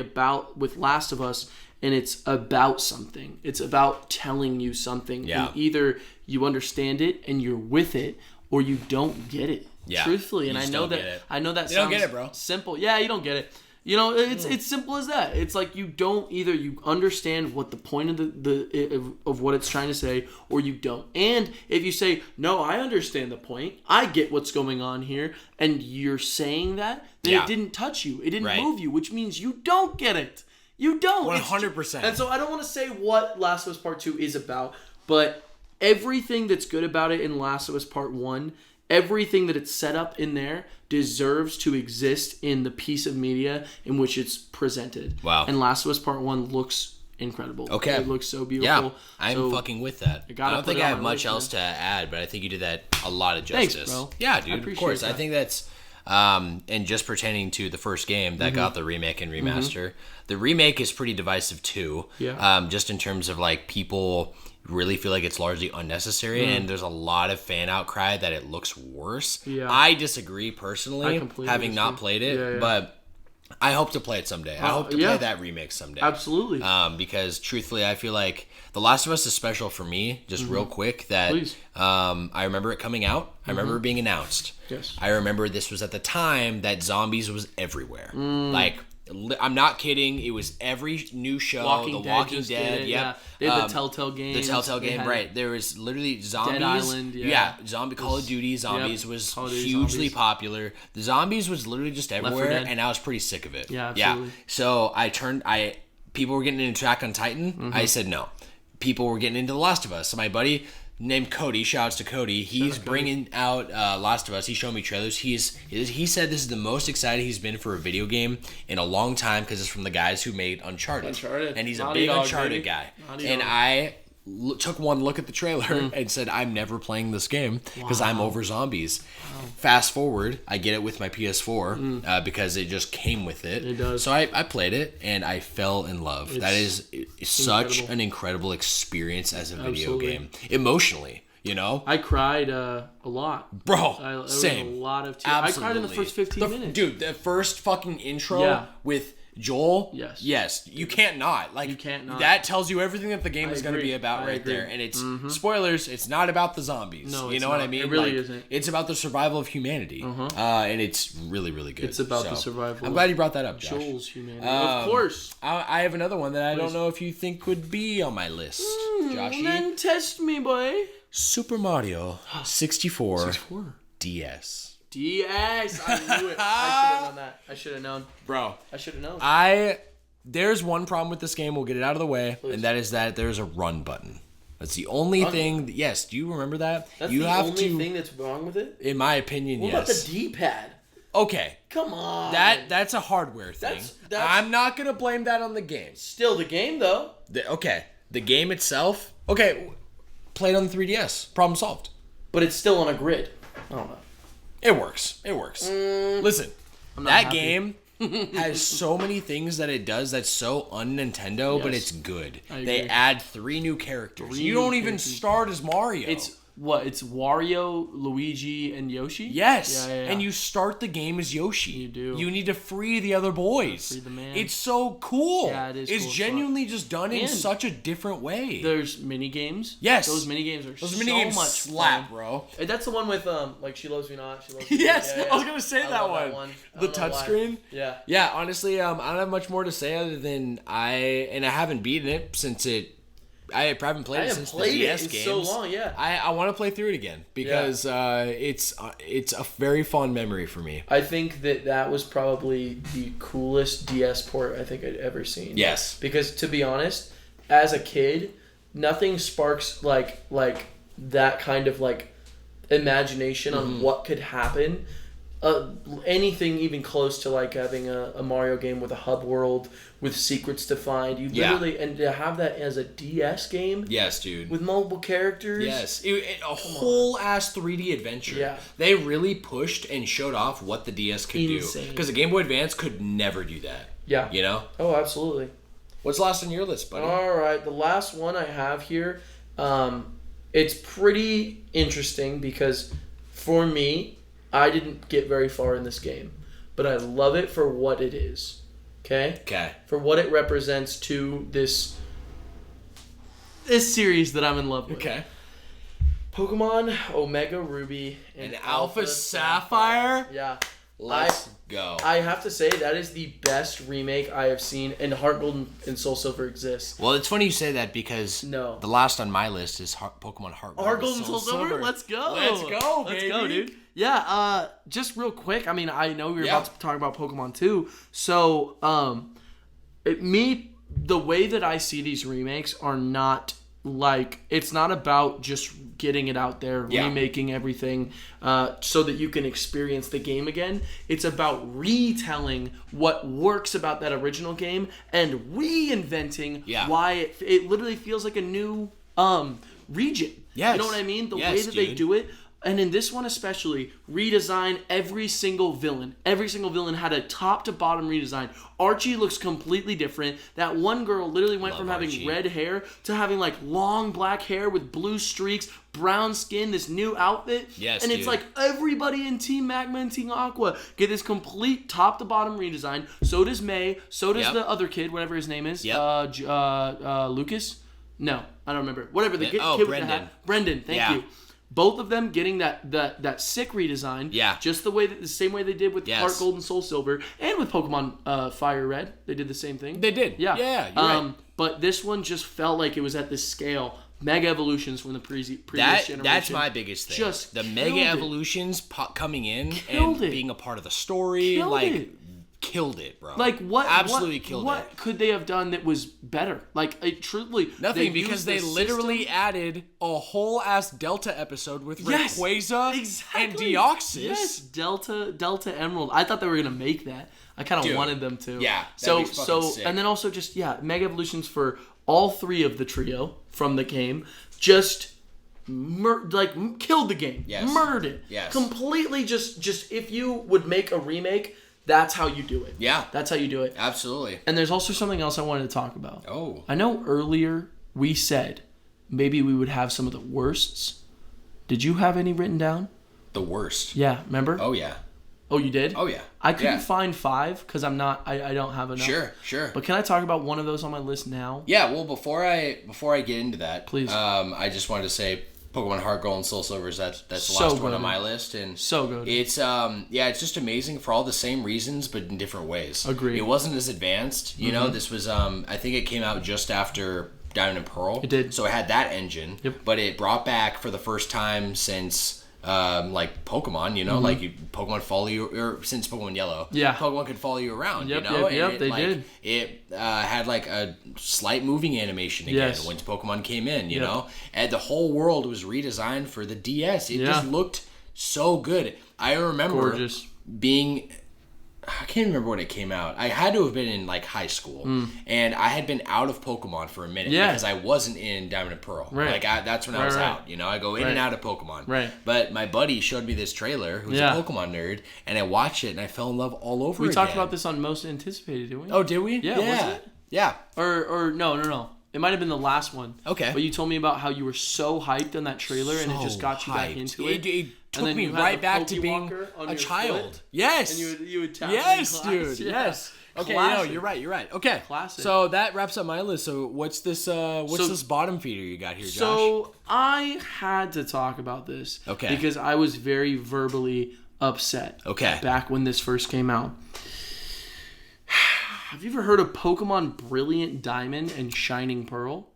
with Last of Us, and it's about something. It's about telling you something. Yeah. And either you understand it and you're with it, or you don't get it. Yeah. Truthfully. And I know that you sounds don't get it, bro. simple. Yeah, you don't get it. You know, it's simple as that. It's like you understand what the point of what it's trying to say, or you don't. And if you say, no, I understand the point, I get what's going on here, and you're saying that, then it didn't touch you. It didn't move you, which means you don't get it. You don't. 100%. And so I don't want to say what Last of Us Part 2 is about, but everything that's good about it in Last of Us Part 1, everything that it's set up in there deserves to exist in the piece of media in which it's presented. Wow. And Last of Us Part 1 looks incredible. Okay. It looks so beautiful. Yeah, I'm fucking with that. I don't think I have much else to add, but I think you did that a lot of justice. Thanks, bro. Yeah, dude, of course. That. I think that's... and just pertaining to the first game that got the remake and remaster, the remake is pretty divisive too. Yeah. Just in terms of like people really feel like it's largely unnecessary, and there's a lot of fan outcry that it looks worse. Yeah. I disagree personally, having not played it, but I hope to play it someday. I hope to play that remake someday. Absolutely. Because truthfully, I feel like The Last of Us is special for me, just real quick, that I remember it coming out. I remember it being announced. Yes. I remember this was at the time that zombies was everywhere. Like, I'm not kidding. It was every new show. The Walking Dead. Yeah. They had the Telltale game. The Telltale game, right. There was literally zombies. Dead Island, Call of Duty Zombies was hugely popular. The zombies was literally just everywhere, and I was pretty sick of it. Yeah, absolutely. Yeah. So people were getting into Attack on Titan. I said no. People were getting into The Last of Us. So my buddy named Cody, shouts to Cody, he's bringing out Last of Us. He showed me trailers. He said this is the most excited he's been for a video game in a long time because it's from the guys who made Uncharted. And he's a big Uncharted guy. And I took one look at the trailer and said, I'm never playing this game because I'm over zombies. Wow. Fast forward, I get it with my PS4 because it just came with it. It does. So I played it and I fell in love. That is such an incredible experience as a video game. Emotionally, you know? I cried a lot. Bro, same. Was a lot of tears. Absolutely. I cried in the first 15 minutes. Dude, the first fucking intro with Joel, yes, you can't not. Like, you can't not. That tells you everything that the game is going to be about there. And it's spoilers. It's not about the zombies. No, you know what I mean? It really isn't. It's about the survival of humanity, and it's really, really good. It's about the survival. I'm glad you brought that up, Josh. Joel's humanity, of course. I have another one that I don't know if you think would be on my list, Joshy. Then test me, boy. Super Mario 64 DS. DS. I knew it. I should have known that. I should have known. Bro. I should have known. There's one problem with this game. We'll get it out of the way. Please. And that is that there's a run button. That's the only thing. Yes. Do you remember that? That's the only thing that's wrong with it? In my opinion, yes. What about the D-pad? Okay. Come on. That's a hardware thing. I'm not going to blame that on the game. Still the game, though. The game itself. Okay. Play it on the 3DS. Problem solved. But it's still on a grid. I don't know. It works. Listen, that game has so many things that it does that's so un-Nintendo, but it's good. They add 3 new characters. You don't even start as Mario. It's Wario, Luigi, and Yoshi? Yes. Yeah. And you start the game as Yoshi. You do. You need to free the other boys. Free the man. It's so cool. Yeah, it is It's cool genuinely just done in such a different way. There's mini games. Yes. Those mini games are Those mini games much slap, fun. bro. And that's the one with like She Loves Me Not. She Loves Me Yes, yeah. I was gonna say that one. The touchscreen. Yeah. Yeah. Honestly, I don't have much more to say other than I haven't beaten it since I haven't played it since the DS games. So long, yeah. I want to play through it again because it's a very fond memory for me. I think that was probably the coolest DS port I think I'd ever seen. Yes. Because to be honest, as a kid, nothing sparks like that kind of like imagination on what could happen. Anything even close to like having a Mario game with a hub world with secrets to find. You literally and to have that as a DS game. Yes, dude. With multiple characters. Yes, a whole ass 3D adventure. Yeah, they really pushed and showed off what the DS could do because the Game Boy Advance could never do that. Yeah, you know. Oh, absolutely. What's last on your list, buddy? All right, the last one I have here, it's pretty interesting because for me, I didn't get very far in this game, but I love it for what it is. Okay? For what it represents to this series that I'm in love with. Okay. Pokemon Omega Ruby and Alpha Sapphire? Yeah. Let's go. I have to say, that is the best remake I have seen, and Heart Gold and Soul Silver exists. Well, it's funny you say that because the last on my list is Pokemon Heart Gold and Soul Silver. Let's go. Let's go, baby. Let's go, dude. Yeah, just real quick. I mean, I know we were about to talk about Pokemon too. So, the way that I see these remakes are not like, it's not about just getting it out there, remaking everything so that you can experience the game again. It's about retelling what works about that original game and reinventing why it literally feels like a new region. Yes. You know what I mean? The way that they do it. And in this one especially, redesign every single villain. Every single villain had a top to bottom redesign. Archie looks completely different. That one girl literally went from having red hair to having like long black hair with blue streaks, brown skin, this new outfit. Yes, and it's like everybody in Team Magma and Team Aqua get this complete top to bottom redesign. So does May. So does the other kid, whatever his name is. Lucas? No, I don't remember. Whatever, the kid with the hat. Brendan, thank you. Both of them getting that sick redesign, just the same way they did with Heart Gold and Soul Silver, and with Pokemon Fire Red, they did the same thing. They did, yeah, you're right. But this one just felt like it was at this scale. Mega evolutions from the previous generation. That's my biggest thing. Just the mega evolutions coming in and being a part of the story, killed it, bro. Like what? Absolutely killed it. What could they have done that was better? Like truthfully, nothing, because they literally added a whole ass Delta episode with Rayquaza and Deoxys. Yes, Delta Emerald. I thought they were gonna make that. I kind of wanted them to. Yeah. So sick. And then also just mega evolutions for all three of the trio from the game. Just killed the game. Yes. Murdered it. Yes. Completely. Just if you would make a remake, that's how you do it. Yeah. That's how you do it. Absolutely. And there's also something else I wanted to talk about. Oh. I know earlier we said maybe we would have some of the worsts. Did you have any written down? The worst? Yeah, remember? Oh, yeah. Oh, you did? Oh, yeah. I couldn't find 5 because I don't have enough. Sure. But can I talk about one of those on my list now? Yeah, well, before I get into that, please. I just wanted to say Pokemon Heart Gold and Soul Silver, that's the last one on my list, and so good. It's it's just amazing for all the same reasons but in different ways. Agreed. It wasn't as advanced, you know. This was I think it came out just after Diamond and Pearl. It did. So it had that engine, but it brought back for the first time since like Pokemon, you know, like Pokemon follow you, or since Pokemon Yellow, Pokemon could follow you around, you know. They did. It had like a slight moving animation again once Pokemon came in, you know, and the whole world was redesigned for the DS. It just looked so good. I remember being, I can't remember when it came out. I had to have been in like high school, and I had been out of Pokemon for a minute because I wasn't in Diamond and Pearl. Right. Like that's when I was out. You know, I go in and out of Pokemon. Right. But my buddy showed me this trailer, who's a Pokemon nerd, and I watched it and I fell in love all over. We talked about this on Most Anticipated, didn't we? Oh, did we? Yeah. Was it? Yeah. Or no. It might have been the last one. Okay. But you told me about how you were so hyped on that trailer and it just got you back into it. It took me right back to being a child. Foot, yes. And you would tap dude. Yeah. Yes. Okay, no, you're right. Okay. Classic. So that wraps up my list. So what's this this bottom feeder you got here, Josh? So I had to talk about this. Okay. Because I was very verbally upset. Okay. Back when this first came out. Have you ever heard of Pokemon Brilliant Diamond and Shining Pearl?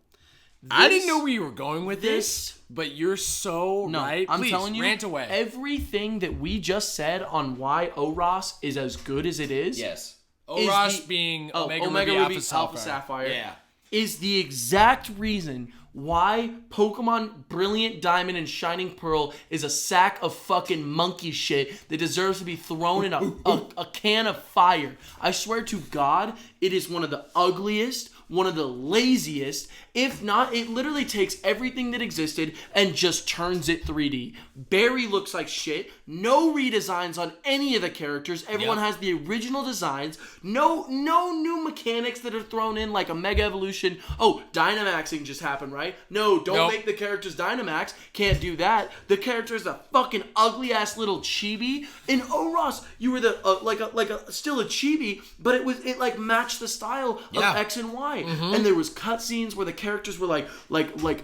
I didn't know where you were going with this, but you're so right. I'm Please, telling you, rant away. Everything that we just said on why Oros is as good as it is. Yes. Oros being Omega Ruby Alpha Sapphire. Is the exact reason why Pokemon Brilliant Diamond and Shining Pearl is a sack of fucking monkey shit that deserves to be thrown in a can of fire. I swear to God, it is one of the ugliest, one of the laziest. If not, it literally takes everything that existed and just turns it 3D. Barry looks like shit. No redesigns on any of the characters. Everyone has the original designs. No new mechanics that are thrown in like a Mega Evolution. Oh, Dynamaxing just happened, right? No, don't make the characters Dynamax. Can't do that. The character is a fucking ugly ass little chibi. In Oros, you were the still a chibi, but it like matched the style of X and Y. And there was cutscenes where the characters were like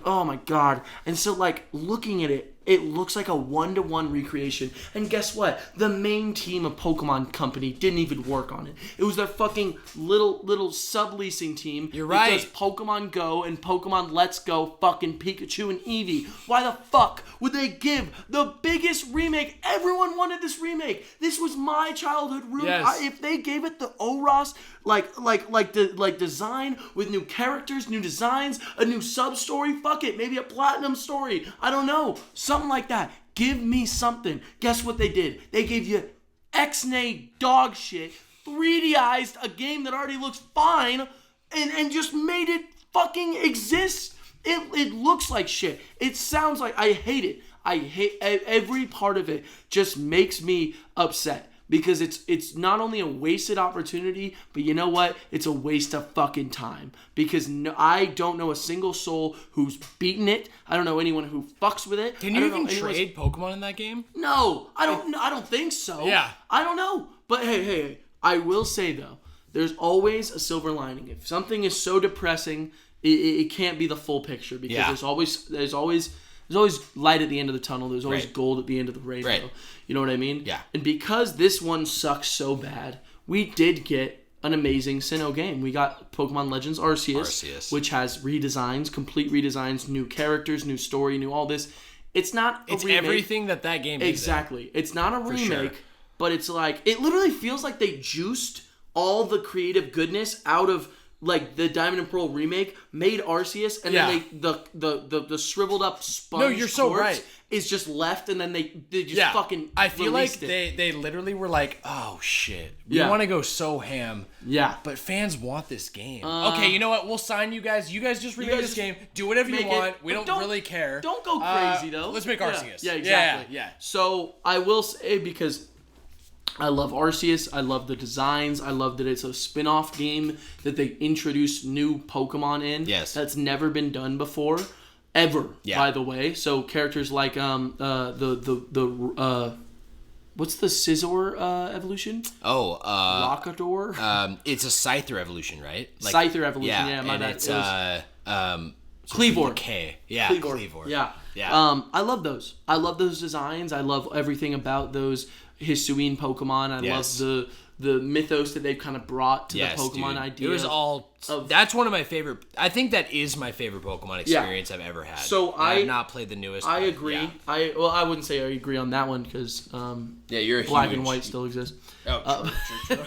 oh my God. And so like looking at it, It looks like a 1-to-1 recreation. And guess what? The main team of Pokemon Company didn't even work on it. It was their fucking little subleasing team. You're right. It does Pokemon Go and Pokemon Let's Go fucking Pikachu and Eevee. Why the fuck would they give the biggest remake? Everyone wanted this remake. This was my childhood remake. Yes. If they gave it the OROS like design with new characters, new designs, a new sub-story, fuck it, maybe a platinum story. I don't know. Something like that. Give me something. Guess what they did? They gave you X-nay dog shit, 3D-ized a game that already looks fine, and just made it fucking exist. It looks like shit. It sounds like... I hate it. I hate every part of it. Just makes me upset. Because it's not only a wasted opportunity, but you know what? It's a waste of fucking time. Because I don't know a single soul who's beaten it. I don't know anyone who fucks with it. Can you even trade Pokemon in that game? No, I don't think so. Yeah. I don't know. But hey, I will say though, there's always a silver lining. If something is so depressing, it can't be the full picture. Because there's always light at the end of the tunnel. There's always gold at the end of the rainbow. Right. You know what I mean? Yeah. And because this one sucks so bad, we did get an amazing Sinnoh game. We got Pokemon Legends Arceus, which has redesigns, complete redesigns, new characters, new story, new all this. It's not a remake. It's everything that game is. Exactly. It's not a remake, but it's like, it literally feels like they juiced all the creative goodness out of like the Diamond and Pearl remake, made Arceus, and then the shriveled up sponge corpse is just left, and then they just fucking I feel like it. they literally were like, oh shit, we want to go so ham, but fans want this game. Okay, you know what? We'll sign you guys. You guys just remake this game. Do whatever you want. We don't really care. Don't go crazy though. Let's make Arceus. Yeah, exactly. Yeah. So I will say, because I love Arceus. I love the designs. I love that it's a spin-off game that they introduced new Pokemon in. Yes. That's never been done before. Ever, by the way. So characters like what's the Scizor evolution? Rockador? It's a Scyther evolution, right? Like, Scyther evolution, my bad. It's Cleavor. K. Yeah, Cleavor. Yeah. I love those. I love those designs. I love everything about those Hisuian Pokemon. I love the mythos that they've kind of brought to the Pokemon idea. It was that's one of my favorite. I think that is my favorite Pokemon experience I've ever had. So I have not played the newest. I agree. Yeah. I wouldn't say I agree on that one because you're Black and White still exists. Oh, true.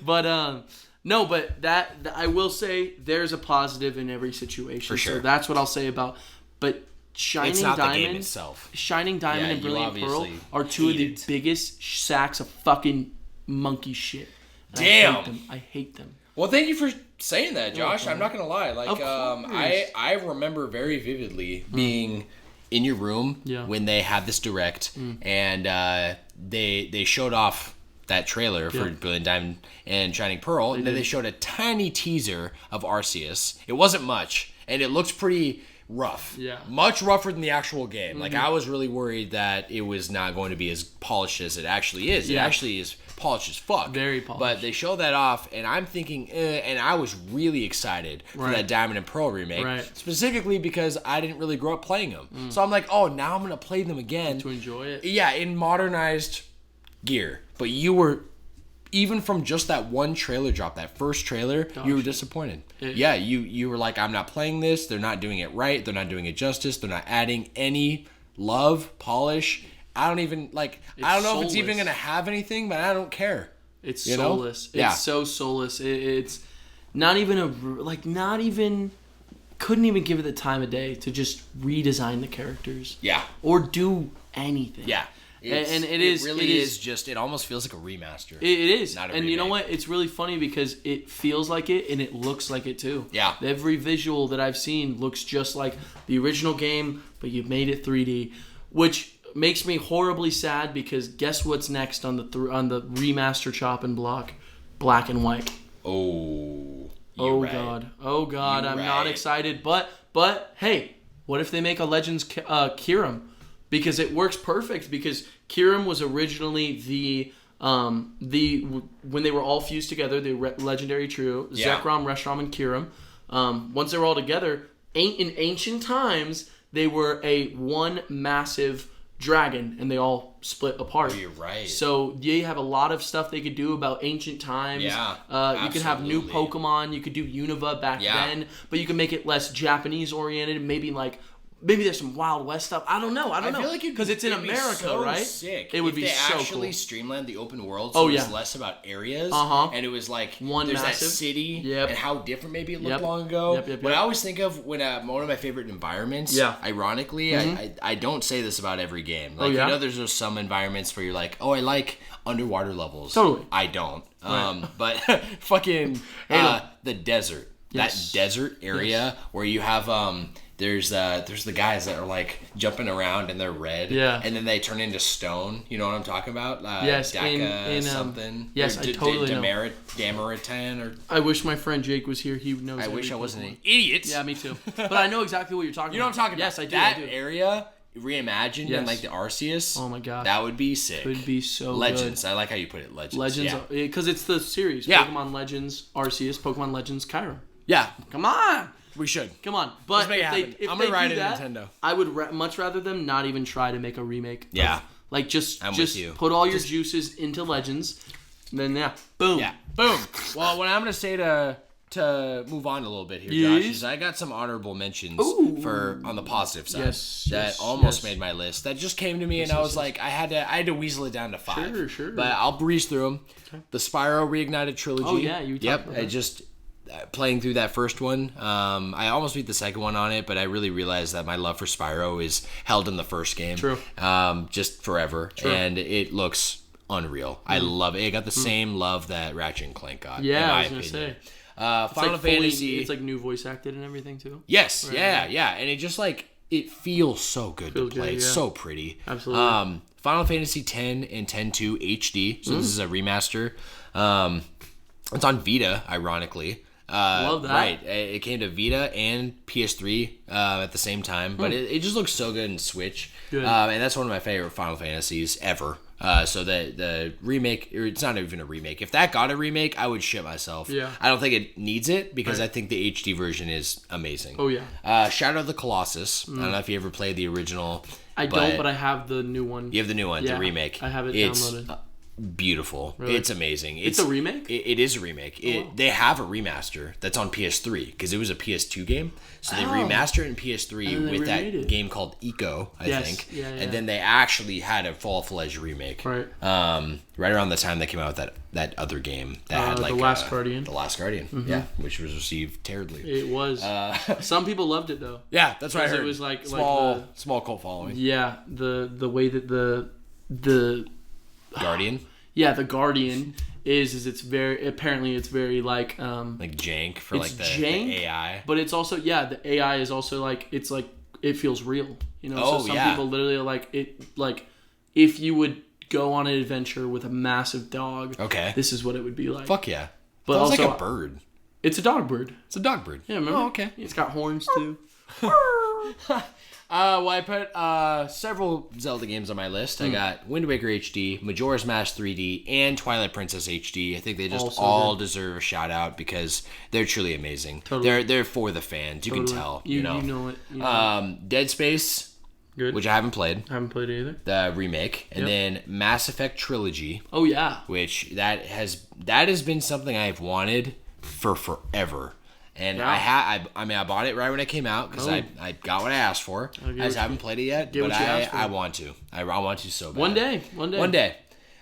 But no, but that I will say there's a positive in every situation. For sure. So that's what I'll say about. But Shining Diamond, the game itself. Shining Diamond and Brilliant Pearl are two of the biggest sacks of fucking monkey shit. Damn. I hate them. Well, thank you for saying that, Josh. I'm not gonna lie. Like, I remember very vividly being in your room when they had this direct, and they showed off that trailer for Brilliant Diamond and Shining Pearl, and then they showed a tiny teaser of Arceus. It wasn't much, and it looked pretty rough. Yeah. Much rougher than the actual game. Like, I was really worried that it was not going to be as polished as it actually is. It actually is polished as fuck. Very polished. But they showed that off, and I'm thinking, and I was really excited for that Diamond and Pearl remake. Right. Specifically because I didn't really grow up playing them. So I'm like, oh, now I'm going to play them again. To enjoy it. Yeah, in modernized gear. But you were... Even from just that one trailer drop, that first trailer, you were disappointed. You were like, I'm not playing this. They're not doing it right. They're not doing it justice. They're not adding any love, polish. I don't even, like, I don't know if it's even going to have anything, but I don't care. It's soulless. It's so soulless. It's not even couldn't even give it the time of day to just redesign the characters. Yeah. Or do anything. Yeah. It almost feels like a remaster. It is. Not a remake. You know what? It's really funny because it feels like it and it looks like it too. Yeah. Every visual that I've seen looks just like the original game, but you made it 3D, which makes me horribly sad because guess what's next on the remaster chop and block? Black and White. Oh. God. Oh God. I'm not excited, but hey, what if they make a Legends Kyurem? Because it works perfect. Because Kyurem was originally when they were all fused together, the legendary trio, Zekrom, Reshiram, and Kyurem. Once they were all together, in ancient times, they were one massive dragon, and they all split apart. Oh, you're right. So they have a lot of stuff they could do about ancient times. Yeah, you could have new Pokemon. You could do Unova back then, but you can make it less Japanese oriented. Maybe there's some Wild West stuff. I don't know. I feel like because it's in America, so right? Sick. It would be so cool. They actually streamlined the open world, so it was less about areas, and it was like there's massive, that city and how different maybe it looked long ago. What I always think of when one of my favorite environments, ironically, I don't say this about every game. Like you know, there's just some environments where you're like, oh, I like underwater levels. Totally. I don't. But fucking the desert. Yes. That desert area where you have there's the guys that are like jumping around and they're red, and then they turn into stone. You know what I'm talking about? Yes, in something. Yes, I totally know. Damaritan or. I wish my friend Jake was here. He knows. I wish I wasn't an idiot. Yeah, me too. But I know exactly what you're talking about. You know what I'm talking about? Yes, I do. That area reimagined in like the Arceus. Oh my god, that would be sick. It would be so Legends. Good. I like how you put it. Legends. Legends, because it's the series. Pokemon Legends, Arceus, Pokemon Legends, Kyra. Yeah, come on. We should. Come on. But if I'm going to ride it Nintendo. I would much rather them not even try to make a remake. Yeah. Like, just put all your juices into Legends. And then, boom. Yeah. Boom. Well, what I'm going to say to move on a little bit here, Josh, is I got some honorable mentions on the positive side that almost made my list. That just came to me, and I was like, I had to weasel it down to 5. Sure. But I'll breeze through them. Okay. The Spyro Reignited Trilogy. Oh, yeah. You talked about that. Playing through that first one, I almost beat the second one on it, but I really realized that my love for Spyro is held in the first game. True. Just forever. True. And it looks unreal. I love it. It got the same love that Ratchet and Clank got. Yeah, I was going to say. Final Fantasy. It's like new voice acted and everything too. Yes, right. Yeah. And it just it feels so good to play. It's so pretty. Absolutely. Final Fantasy X and X-2 HD. So this is a remaster. It's on Vita, ironically. Love that. Right. It came to Vita and PS3 at the same time, but it just looks so good in Switch. Good. And that's one of my favorite Final Fantasies ever. So the remake, or it's not even a remake. If that got a remake, I would shit myself. Yeah. I don't think it needs it because I think the HD version is amazing. Oh, yeah. Shadow of the Colossus. I don't know if you ever played the original. I don't, but I have the new one. You have the new one, the remake. I have it downloaded. Beautiful. Really? It's amazing. It's a remake? It is a remake. Wow. They have a remaster that's on PS3 because it was a PS2 game. So they remastered it in PS3 with that game called Eco, I think. Yeah. And then they actually had a full-fledged remake. Right. Right around the time they came out with that other game that had like The Last Guardian. The Last Guardian. Mm-hmm. Yeah, which was received terribly. It was. Some people loved it though. Yeah, that's what I heard. It was like small cult following. Yeah, the way that the Guardian. Yeah, the Guardian is it's very like jank for like the AI, but it's also the AI is also like it's like it feels real, you know. So some people literally are like it like if you would go on an adventure with a massive dog, this is what it would be like. Fuck yeah, but it's also like a bird. It's a dog bird. It's a dog bird. Yeah, remember? Oh, okay. It's got horns too. Well, I put several Zelda games on my list. I got Wind Waker HD, Majora's Mask 3D, and Twilight Princess HD. I think they just all deserve a shout out because they're truly amazing. Totally. They're for the fans. You can tell. You know. You know it. Dead Space, which I haven't played. I haven't played it either. The remake, and then Mass Effect Trilogy. Oh yeah. Which that has been something I've wanted for forever. And I bought it right when it came out because I got what I asked for. I just haven't played it yet, but I want to. I want to so bad. One day.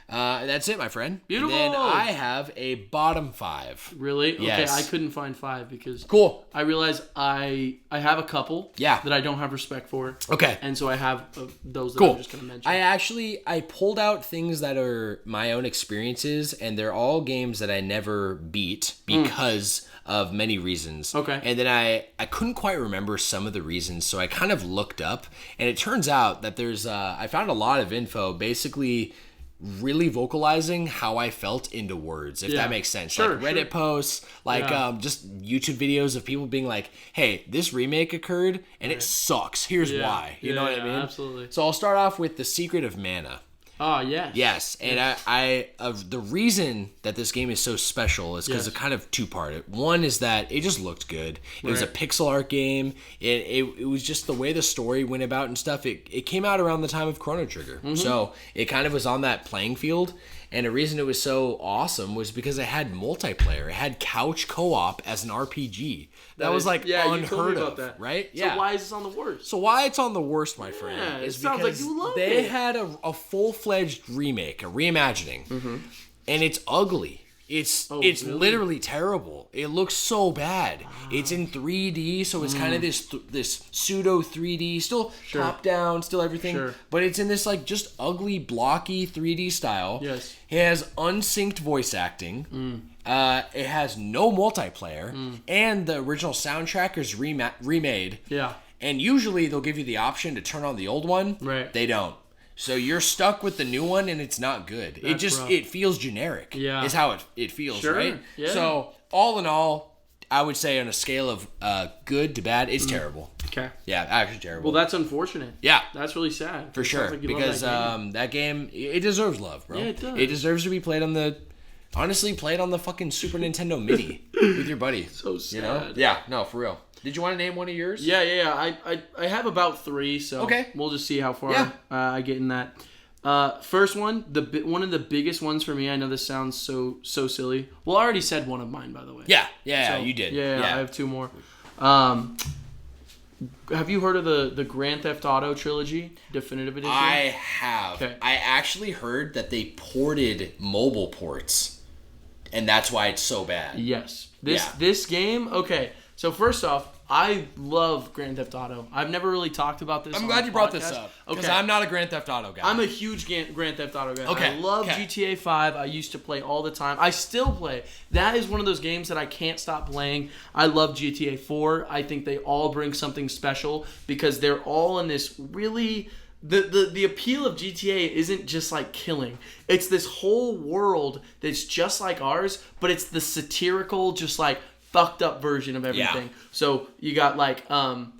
That's it, my friend. Beautiful. And then I have a bottom 5. Really? Yes. Okay, I couldn't find 5 because cool. I realized I have a couple that I don't have respect for. Okay. And so I have those that I'm just going to mention. I pulled out things that are my own experiences, and they're all games that I never beat because of many reasons. Okay. And then I couldn't quite remember some of the reasons, so I kind of looked up, and it turns out that there's I found a lot of info basically really vocalizing how I felt into words, if that makes sense. Sure, like Reddit posts, like just YouTube videos of people being like, hey, this remake occurred and it sucks. Here's why. You know what I mean? Absolutely. So I'll start off with The Secret of Mana. Oh, yes. Yes, and I the reason that this game is so special is because it's kind of two-part. One is that it just looked good. It was a pixel art game. It was just the way the story went about and stuff. It came out around the time of Chrono Trigger, so it kind of was on that playing field. And the reason it was so awesome was because it had multiplayer. It had couch co-op as an RPG. That was like unheard of, right? So why is this on the worst? So why it's on the worst, my friend, is sounds because like you love they it. had a full-fledged remake, a reimagining, and it's ugly. It's really? Literally terrible. It looks so bad. Wow. It's in 3D, so it's kind of this pseudo 3D, still top down, still everything, but it's in this like just ugly, blocky 3D style. Yes. It has unsynced voice acting. It has no multiplayer, and the original soundtrack is remade. Yeah. And usually they'll give you the option to turn on the old one. Right. They don't. So you're stuck with the new one, and it's not good. It feels generic. Yeah. Is how it feels, right? Yeah. So all in all, I would say on a scale of good to bad, it's terrible. Okay. Yeah, actually terrible. Well, that's unfortunate. Yeah. That's really sad. For sure. Like because that game, it deserves love, bro. Yeah, it does. It deserves to be played on the... Honestly, play it on the fucking Super Nintendo Mini with your buddy. So sad. You know? Yeah, no, for real. Did you want to name one of yours? Yeah. I have about 3, so we'll just see how far I get in that. First one, one of the biggest ones for me. I know this sounds so silly. Well, I already said one of mine, by the way. Yeah, you did. Yeah, I have 2 more. Have you heard of the Grand Theft Auto trilogy, Definitive Edition? I have. Okay. I actually heard that they ported mobile ports, and that's why it's so bad. Yes. This game, okay. So first off, I love Grand Theft Auto. I've never really talked about this. I'm glad you brought this up. Because I'm not a Grand Theft Auto guy. I'm a huge Grand Theft Auto guy. Okay. I love GTA 5. I used to play all the time. I still play. That is one of those games that I can't stop playing. I love GTA 4. I think they all bring something special because they're all in this really... The appeal of GTA isn't just like killing. It's this whole world that's just like ours, but it's the satirical, just like... fucked up version of everything. So you got like what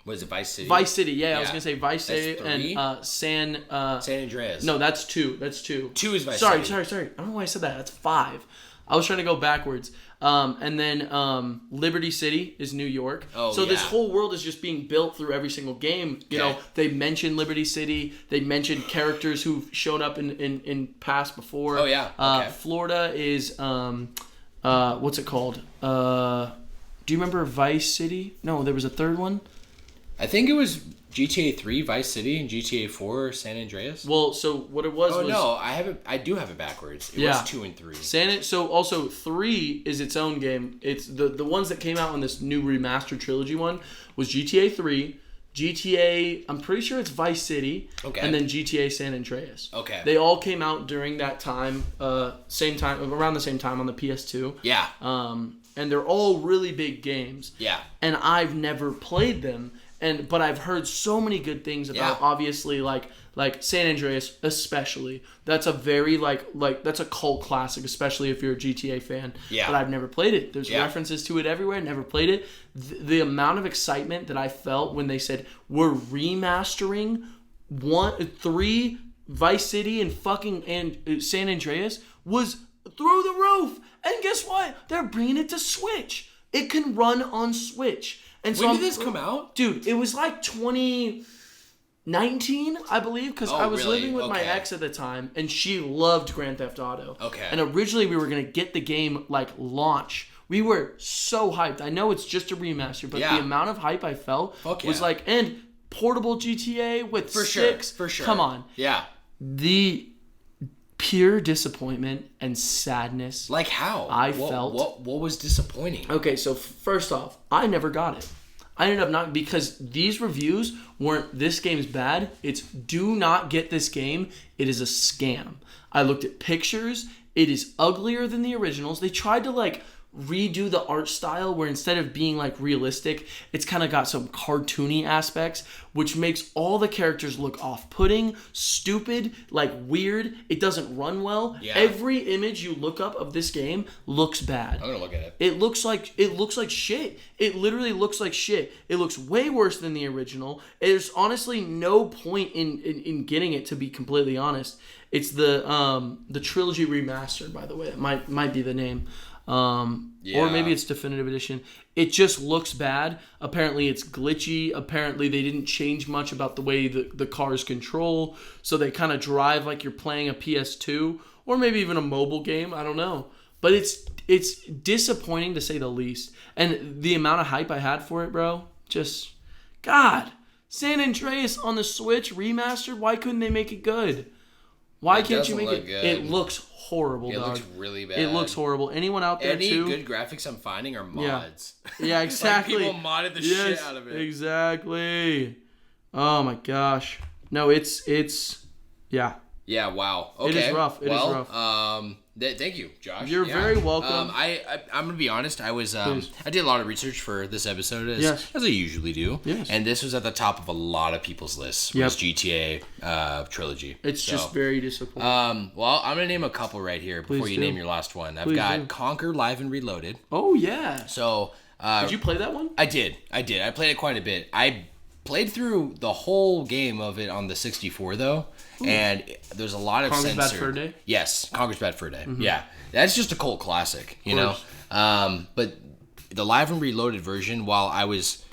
is it, Vice City? Vice City, I was gonna say Vice City and San Andreas. No, that's 2. That's 2. 2 is Vice City. Sorry. I don't know why I said that. That's 5. I was trying to go backwards. And then Liberty City is New York. This whole world is just being built through every single game. You know, they mention Liberty City. They mention characters who've shown up in past before. Florida is what's it called? Do you remember Vice City? No, there was a third one. I think it was GTA 3, Vice City, and GTA 4, San Andreas. Well, so what it was was... no, I do have it backwards. It was 2 and 3. So also 3 is its own game. It's the ones that came out on this new remastered trilogy one was GTA 3, GTA, I'm pretty sure it's Vice City, and then GTA San Andreas. Okay. They all came out during that time, around the same time on the PS2. Yeah. And they're all really big games. Yeah. And I've never played them. But I've heard so many good things about obviously like San Andreas especially. That's a very like that's a cult classic, especially if you're a GTA fan. Yeah. But I've never played it. There's references to it everywhere. Never played it. The amount of excitement that I felt when they said we're remastering 3 Vice City and San Andreas was through the roof. And guess what? They're bringing it to Switch. It can run on Switch. And so when did this come out? Dude, it was like 2019, I believe, because I was living with my ex at the time, and she loved Grand Theft Auto. Okay. And originally we were going to get the game, like, launch. We were so hyped. I know it's just a remaster, but the amount of hype I felt was like, and portable GTA with sticks. For sure. Come on. Yeah. The pure disappointment and sadness. Like how? I felt. What was disappointing? Okay, so first off, I never got it. I ended up not, because these reviews weren't this game's bad. It's do not get this game. It is a scam. I looked at pictures. It is uglier than the originals. They tried to like redo the art style where instead of being like realistic, it's kind of got some cartoony aspects, which makes all the characters look off-putting, stupid, like weird. It doesn't run well. Yeah. Every image you look up of this game looks bad. I'm gonna look at it. It looks like shit. It literally looks like shit. It looks way worse than the original. There's honestly no point in getting it, to be completely honest. It's the trilogy remastered, by the way. It might be the name. Or maybe it's definitive edition. It just looks bad. Apparently it's glitchy. Apparently they didn't change much about the way the cars control. So they kind of drive like you're playing a PS2 or maybe even a mobile game. I don't know. But it's disappointing to say the least. And the amount of hype I had for it, bro, just, God, San Andreas on the Switch remastered. Why couldn't they make it good? Why can't you make it? Good. It looks horrible, dog. It looks really bad. It looks horrible. Anyone out there Any too? good graphics I'm finding are mods. Yeah, exactly. Like people modded the shit out of it. Exactly. Oh my gosh. No, it's yeah. Yeah, wow. Okay. It is rough. It is rough. Thank you, Josh. You're very welcome. I'm gonna be honest. I did a lot of research for this episode, as I usually do. Yes. And this was at the top of a lot of people's lists. Was GTA trilogy. It's just very disappointing. Well, I'm gonna name a couple right here before you name your last one. I've got Conquer Live and Reloaded. Oh yeah. So did you play that one? I did. I played it quite a bit. I played through the whole game of it on the 64 though. Ooh. And there's a lot of Conker's Bad Fur Day? Yes, Conker's Bad Fur Day. Mm-hmm. Yeah. That's just a cult classic, you know? But the Live and Reloaded version, while I was,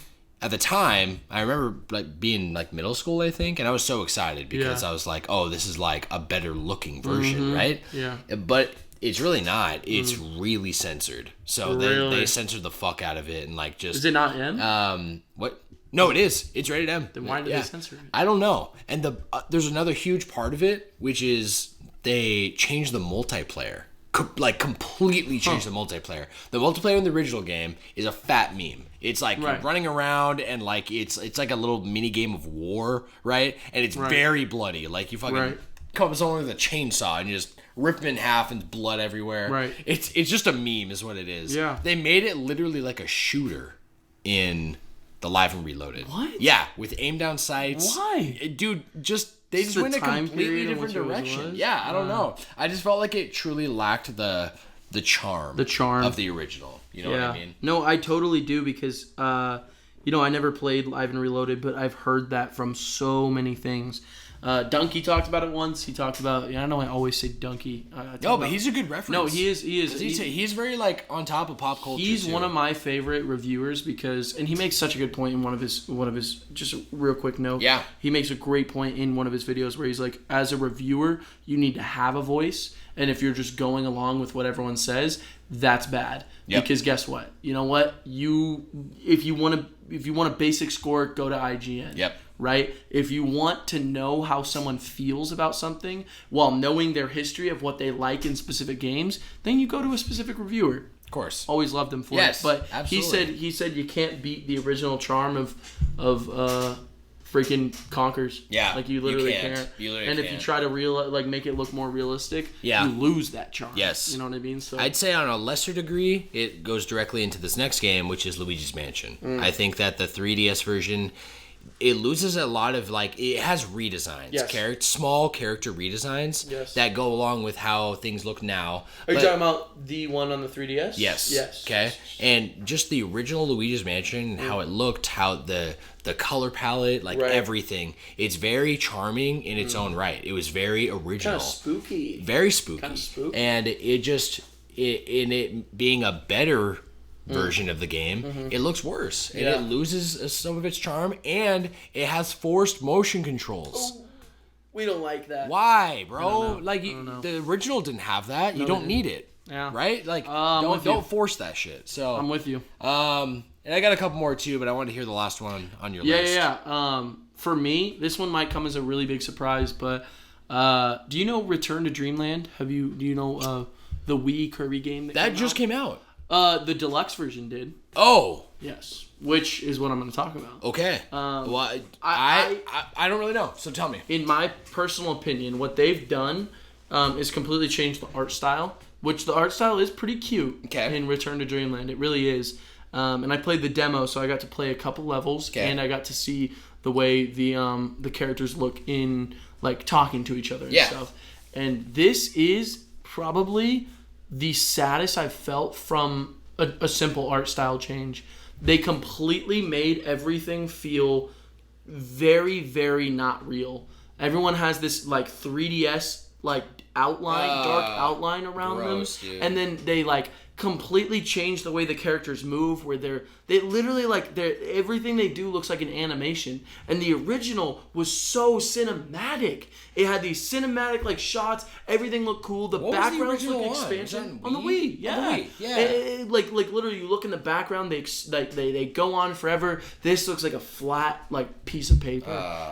at the time, I remember like being like middle school, I think, and I was so excited because I was like, oh, this is like a better looking version, right? Yeah. But it's really not. It's really censored. So they censored the fuck out of it and like just... Is it not M? What? No, it is. It's rated M. Then why did they censor it? I don't know. And there's another huge part of it, which is they changed the multiplayer. Completely changed the multiplayer. The multiplayer in the original game is a fat meme. It's like running around and like it's like a little mini game of war, right? And it's very bloody. Like you fucking come up someone with a chainsaw and you just rip him in half and blood everywhere. Right. It's just a meme is what it is. Yeah. They made it literally like a shooter in the Live and Reloaded. What? Yeah, with aim down sights. Why? Dude, they just went a completely different direction. Yeah, I don't know. I just felt like it truly lacked the charm. The charm of the original. You know what I mean? No, I totally do because I never played Live and Reloaded, but I've heard that from so many things. Donkey talked about it once. He talked about. I know I always say Donkey. But he's a good reference. No, he is. He's very like on top of pop culture. He's one of my favorite reviewers and he makes such a good point in one of his. Just a real quick note. Yeah. He makes a great point in one of his videos where he's like, as a reviewer, you need to have a voice, and if you're just going along with what everyone says, that's bad. Yep. Because guess what? You know what? If you want a basic score, go to IGN. Yep. Right? If you want to know how someone feels about something while knowing their history of what they like in specific games, then you go to a specific reviewer. Of course. Always loved him for it. But absolutely. He said you can't beat the original charm of freaking Conkers. Yeah. Like you literally can't. And if you try to make it look more realistic, you lose that charm. Yes. You know what I mean? So I'd say on a lesser degree, it goes directly into this next game, which is Luigi's Mansion. I think that the 3DS version, it loses a lot of it has redesigns, small character redesigns that go along with how things look now. Are you talking about the one on the 3DS? Yes. Okay. And just the original Luigi's Mansion, how it looked, how the color palette, everything. It's very charming in its own right. It was very original. Kind of spooky. Very spooky. Kind of spooky. And in it being a better version of the game, it looks worse. And it loses some of its charm, and it has forced motion controls. Oh, we don't like that. Why, bro? The original didn't have that. You don't need it. Yeah. Right? Don't force that shit. So I'm with you. And I got a couple more too, but I want to hear the last one on your list. Yeah. For me, this one might come as a really big surprise, but do you know Return to Dreamland? Do you know the Wii Kirby game that just came out? The deluxe version did. Oh. Yes. Which is what I'm going to talk about. Okay. Well, I don't really know, so tell me. In my personal opinion, what they've done is completely changed the art style, which the art style is pretty cute in Return to Dreamland. It really is. And I played the demo, so I got to play a couple levels, and I got to see the way the characters look in, like, talking to each other and stuff. And this is probably the saddest I've felt from a simple art style change. They completely made everything feel very, very not real. Everyone has this, like, 3DS, like, outline, dark outline around them. Dude. And then they, like, completely change the way the characters move, where they literally, like, everything they do looks like an animation. And the original was so cinematic. It had these cinematic, like, shots. Everything looked cool. The backgrounds look expansion on the Wii. Yeah, on the Wii. Yeah. Like literally, you look in the background. They go on forever. This looks like a flat, like, piece of paper.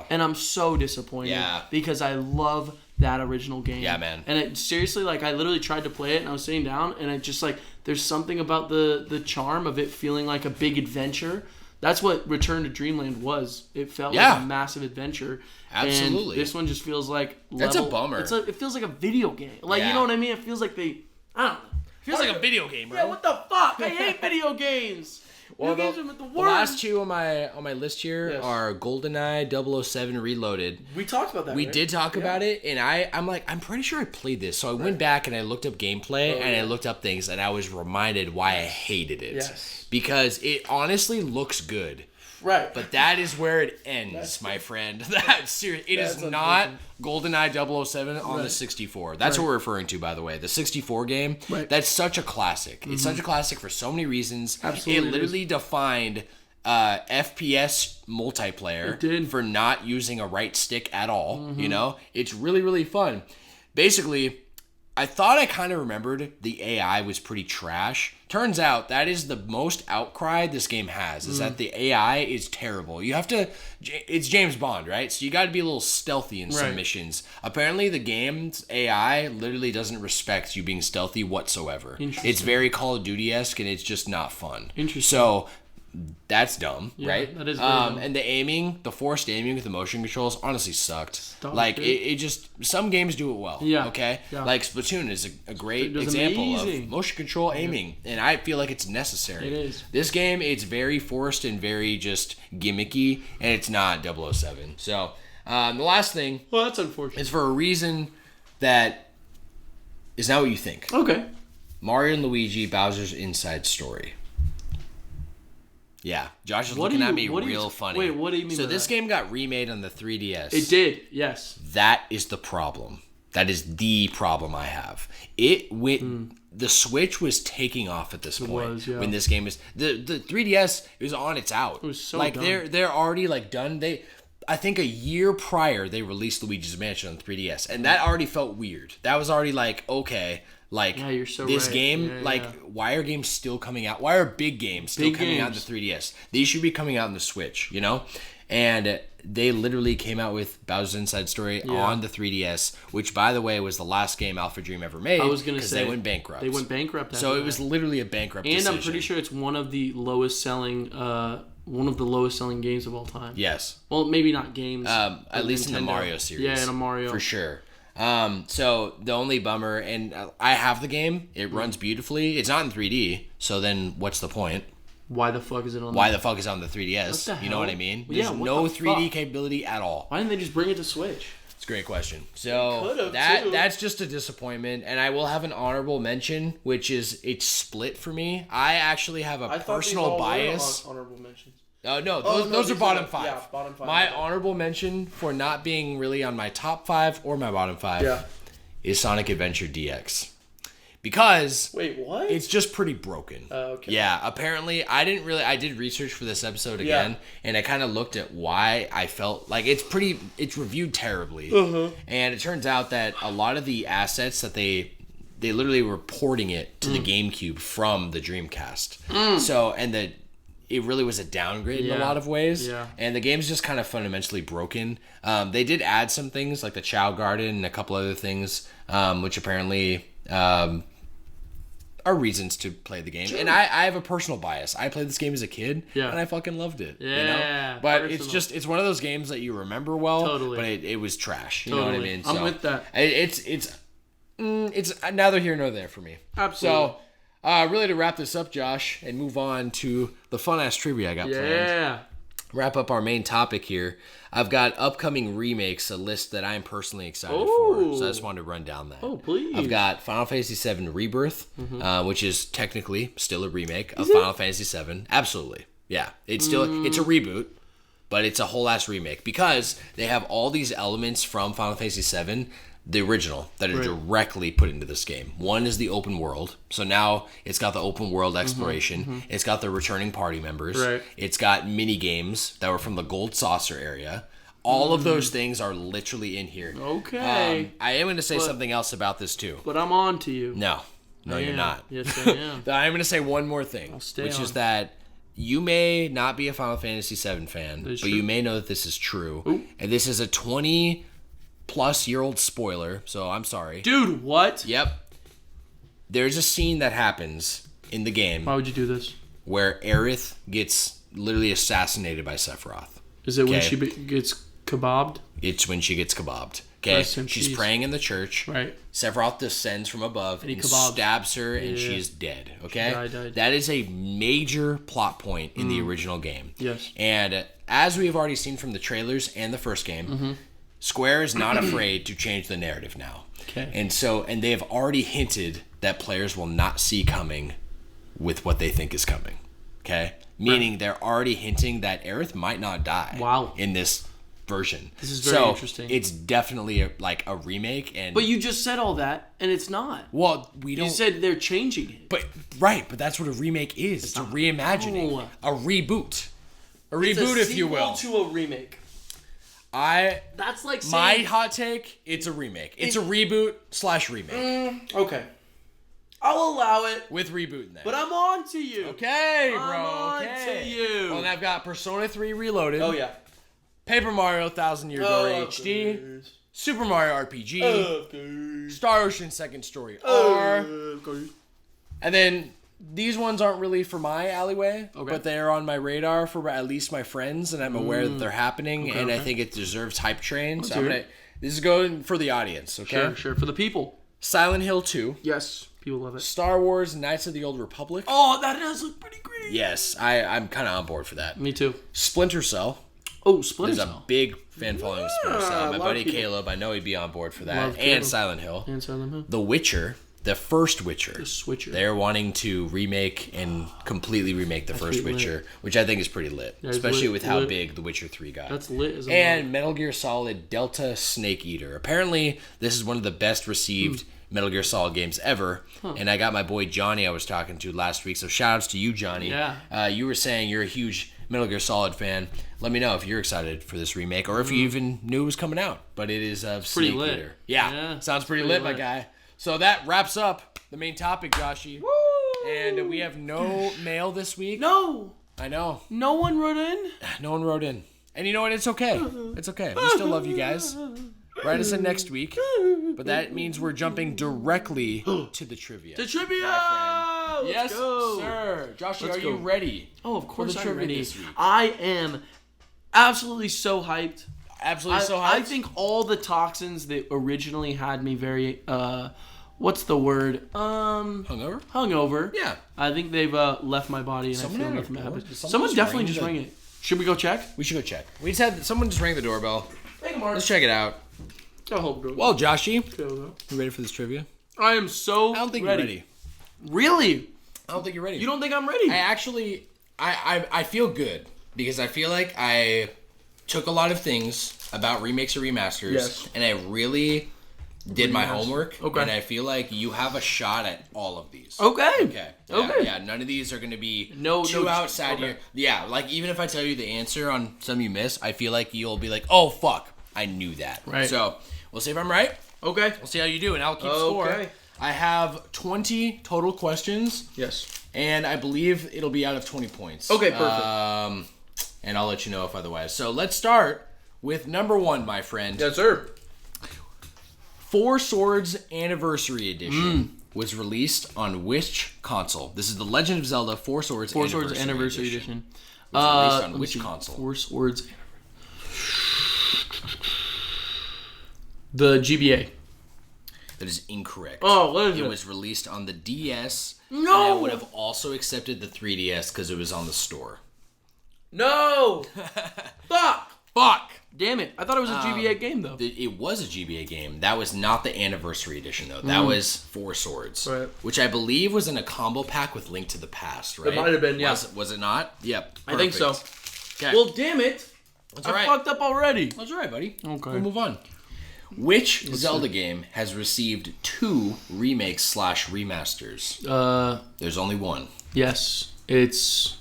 And I'm so disappointed because I love that original game. Yeah, man. And it seriously, like, I literally tried to play it and I was sitting down and it just, like, there's something about the charm of it feeling like a big adventure. That's what Return to Dreamland was. It felt like a massive adventure. Absolutely. And this one just feels like that's a bummer. It feels like a video game. Like, you know what I mean? It feels like I don't know. It feels like a video game, bro. Yeah, what the fuck? I hate video games. Well, the last two on my list here are GoldenEye 007 Reloaded. We talked about that. We did talk about it, and I'm pretty sure I played this. So I went back and I looked up gameplay and I looked up things, and I was reminded why I hated it. Yes. Because it honestly looks good. Right. But that is where it ends, my friend. That's serious. It is not GoldenEye 007 on the 64. That's what we're referring to, by the way. The 64 game. Right. That's such a classic. Mm-hmm. It's such a classic for so many reasons. Absolutely. It literally defined FPS multiplayer for not using a right stick at all. Mm-hmm. You know? It's really, really fun. Basically, I thought I kind of remembered the AI was pretty trash. Turns out that is the most outcry this game has, is that the AI is terrible. You have to... It's James Bond, right? So you got to be a little stealthy in some missions. Apparently, the game's AI literally doesn't respect you being stealthy whatsoever. It's very Call of Duty-esque, and it's just not fun. Interesting. So... That's dumb, right? That is very dumb. And the forced aiming with the motion controls honestly sucked. Like, it just, some games do it well, okay? Yeah. Like, Splatoon is a great example of motion control aiming, and I feel like it's necessary. It is. This game, it's very forced and very just gimmicky, and it's not 007. So, the last thing... Well, that's unfortunate. ...is for a reason that is not what you think. Okay. Mario and Luigi Bowser's Inside Story. Yeah, Josh is looking at me real funny. Wait, what do you mean? So this game got remade on the 3DS. It did, yes. That is the problem. That is the problem I have. It went. The Switch was taking off at this point when this game is the 3DS is on its out. It was so like done. They're already like done. I think a year prior they released Luigi's Mansion on 3DS, and that already felt weird. That was already like, okay. Like, you're so this game, why are games still coming out? Why are big games still coming out in the 3DS? These should be coming out on the Switch, you know? And they literally came out with Bowser's Inside Story on the 3DS, which, by the way, was the last game Alpha Dream ever made. I was going to say, they went bankrupt. They went bankrupt. So it was literally a bankrupt decision. And I'm pretty sure it's one of the lowest selling games of all time. Yes. Well, maybe not games. At least Nintendo. In the Mario series. Yeah, in a Mario. For sure. So the only bummer, and I have the game, it runs beautifully. It's not in 3D, so then what's the point? Why the fuck is it on? Why the fuck is it on the 3DS? You know what I mean? There's no 3D capability at all. Why didn't they just bring it to Switch? It's a great question. So that's just a disappointment, and I will have an honorable mention, which is it's split for me. I actually have a personal bias. Honorable mentions. No, those are bottom five. Yeah, bottom five. My honorable mention for not being really on my top 5 or my bottom 5 is Sonic Adventure DX. Because wait, what? It's just pretty broken. Okay. Yeah, apparently I did research for this episode again, and I kind of looked at why I felt like it's reviewed terribly. And it turns out that a lot of the assets that they literally were porting it to the GameCube from the Dreamcast. So, it really was a downgrade in a lot of ways. Yeah. And the game's just kind of fundamentally broken. They did add some things like the Chow Garden and a couple other things, which apparently are reasons to play the game. Sure. And I have a personal bias. I played this game as a kid, and I fucking loved it. Yeah. You know? But it's one of those games that you remember well, but it was trash. You know what I mean? So I'm with that. It's neither here nor there for me. Absolutely. So, really to wrap this up, Josh, and move on to the fun-ass trivia I got planned. Yeah. Wrap up our main topic here. I've got upcoming remakes, a list that I'm personally excited for. So I just wanted to run down that. Oh, please. I've got Final Fantasy VII Rebirth, which is technically still a remake of Final Fantasy VII. Absolutely. Yeah. It's still it's a reboot, but it's a whole ass remake because they have all these elements from Final Fantasy VII, the original, that are directly put into this game. One is the open world. So now it's got the open world exploration. It's got the returning party members. It's got mini games that were from the Gold Saucer area. All of those things are literally in here. Okay. I am going to say something else about this too. But I'm on to you. No, you're not. Yes, I am. I'm going to say one more thing, which is that you may not be a Final Fantasy VII fan, but you may know that this is true. Ooh. And this is a 20-plus-year-old spoiler, so I'm sorry. Dude, what? Yep. There's a scene that happens in the game. Why would you do this? Where Aerith gets literally assassinated by Sephiroth. Is it when she gets kebabbed? It's when she gets kebabbed. Okay, she's praying in the church. Right. Sephiroth descends from above and stabs her, and she's dead. Okay, she died. That is a major plot point in the original game. Yes. And as we've already seen from the trailers and the first game, Square is not afraid to change the narrative now. Okay. And they have already hinted that players will not see coming with what they think is coming. Okay, meaning they're already hinting that Aerith might not die. Wow. In this version. This is very interesting. It's definitely a remake, and but you just said all that, and it's not. Well, we don't. You said they're changing it, but that's what a remake is. It's a reimagining, a reboot, if you will, to a remake. That's like saying, my hot take. It's a remake. It's a reboot / remake. Okay, I'll allow it with reboot in there. But I'm on to you. Okay, bro. I'm on to you. Well, and I've got Persona 3 Reloaded. Oh yeah. Paper Mario 1000 Year Door HD, Super Mario RPG, Star Ocean Second Story R, and then these ones aren't really for my alleyway, but they're on my radar for at least my friends, and I'm aware that they're happening, and I think it deserves hype train. So this is going for the audience, okay? Sure, for the people. Silent Hill 2. Yes, people love it. Star Wars Knights of the Old Republic. Oh, that does look pretty great. Yes, I'm kind of on board for that. Me too. Splinter Cell. Oh, Splinter Cell. There's a big fan following of Splinter Cell. My buddy Caleb, I know he'd be on board for that. And Silent Hill. The Witcher, the first Witcher. The Switcher. They're wanting to remake and completely remake the first Witcher, which I think is pretty lit. Especially with how big The Witcher 3 got. That's lit as a And Metal Gear Solid Delta Snake Eater. Apparently, this is one of the best received Metal Gear Solid games ever. And I got my boy Johnny I was talking to last week. So shout outs to you, Johnny. Yeah. You were saying you're a huge Metal Gear Solid fan. Let me know if you're excited for this remake or if you even knew it was coming out. But it is Snake Eater. Yeah. Sounds pretty lit, my guy. So that wraps up the main topic, Joshy. Woo! And we have no mail this week. No. I know. No one wrote in? No one wrote in. And you know what? It's okay. It's okay. We still love you guys. Write us in next week. But that means we're jumping directly to the trivia. The trivia! Yes, sir. Joshy, are you ready? Oh, of course I'm ready. This week? I am absolutely so hyped. I hyped? think all the toxins that originally had me very, what's the word? Hungover. Yeah. I think they've left my body and I feel nothing happened. Someone definitely just ring it. Should we go check? We should go check. We just had someone just rang the doorbell. Hey, Mark. Let's check it out. Well, Joshy, you ready for this trivia? I am so I don't think you're ready. Really? I don't think you're ready. You don't think I'm ready? I feel good because I feel like I took a lot of things about remakes or remasters and I really did my homework. Okay. And I feel like you have a shot at all of these. Okay. Yeah, none of these are going to be too outside your... Yeah, like even if I tell you the answer on some you miss, I feel like you'll be like, oh, fuck, I knew that. Right. So we'll see if I'm right. Okay. We'll see how you do, and I'll keep score. I have 20 total questions. Yes. And I believe it'll be out of 20 points. Okay, perfect. And I'll let you know if otherwise. So let's start with number 1, my friend. Yes, sir. Four Swords Anniversary Edition was released on which console? This is the Legend of Zelda Four Swords Anniversary Edition. Was released on which console? Four Swords. The GBA. That is incorrect. Oh, what is it? It was released on the DS. No! And I would have also accepted the 3DS because it was on the store. No! Fuck! Damn it. I thought it was a GBA game, though. It was a GBA game. That was not the Anniversary Edition, though. That was Four Swords. Right. Which I believe was in a combo pack with Link to the Past, right? It might have been, yeah. Was it not? Yep. I think so. Okay. Well, damn it. That's all right. I fucked up already. That's all right, buddy. Okay. We'll move on. Which Zelda game has received 2 remakes/remasters? There's only one. Yes. It's...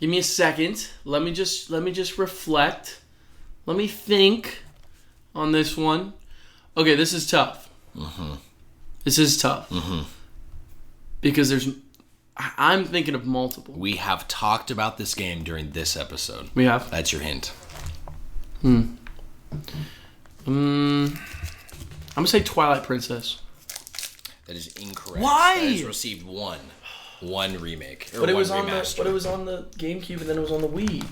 Give me a second. Let me just reflect. Let me think on this one. Okay, this is tough. Mm-hmm. This is tough. Mm-hmm. Because I'm thinking of multiple. We have talked about this game during this episode. We have. That's your hint. I'm gonna say Twilight Princess. That is incorrect. Why? That has received one remake. But it was on the GameCube and then it was on the Wii.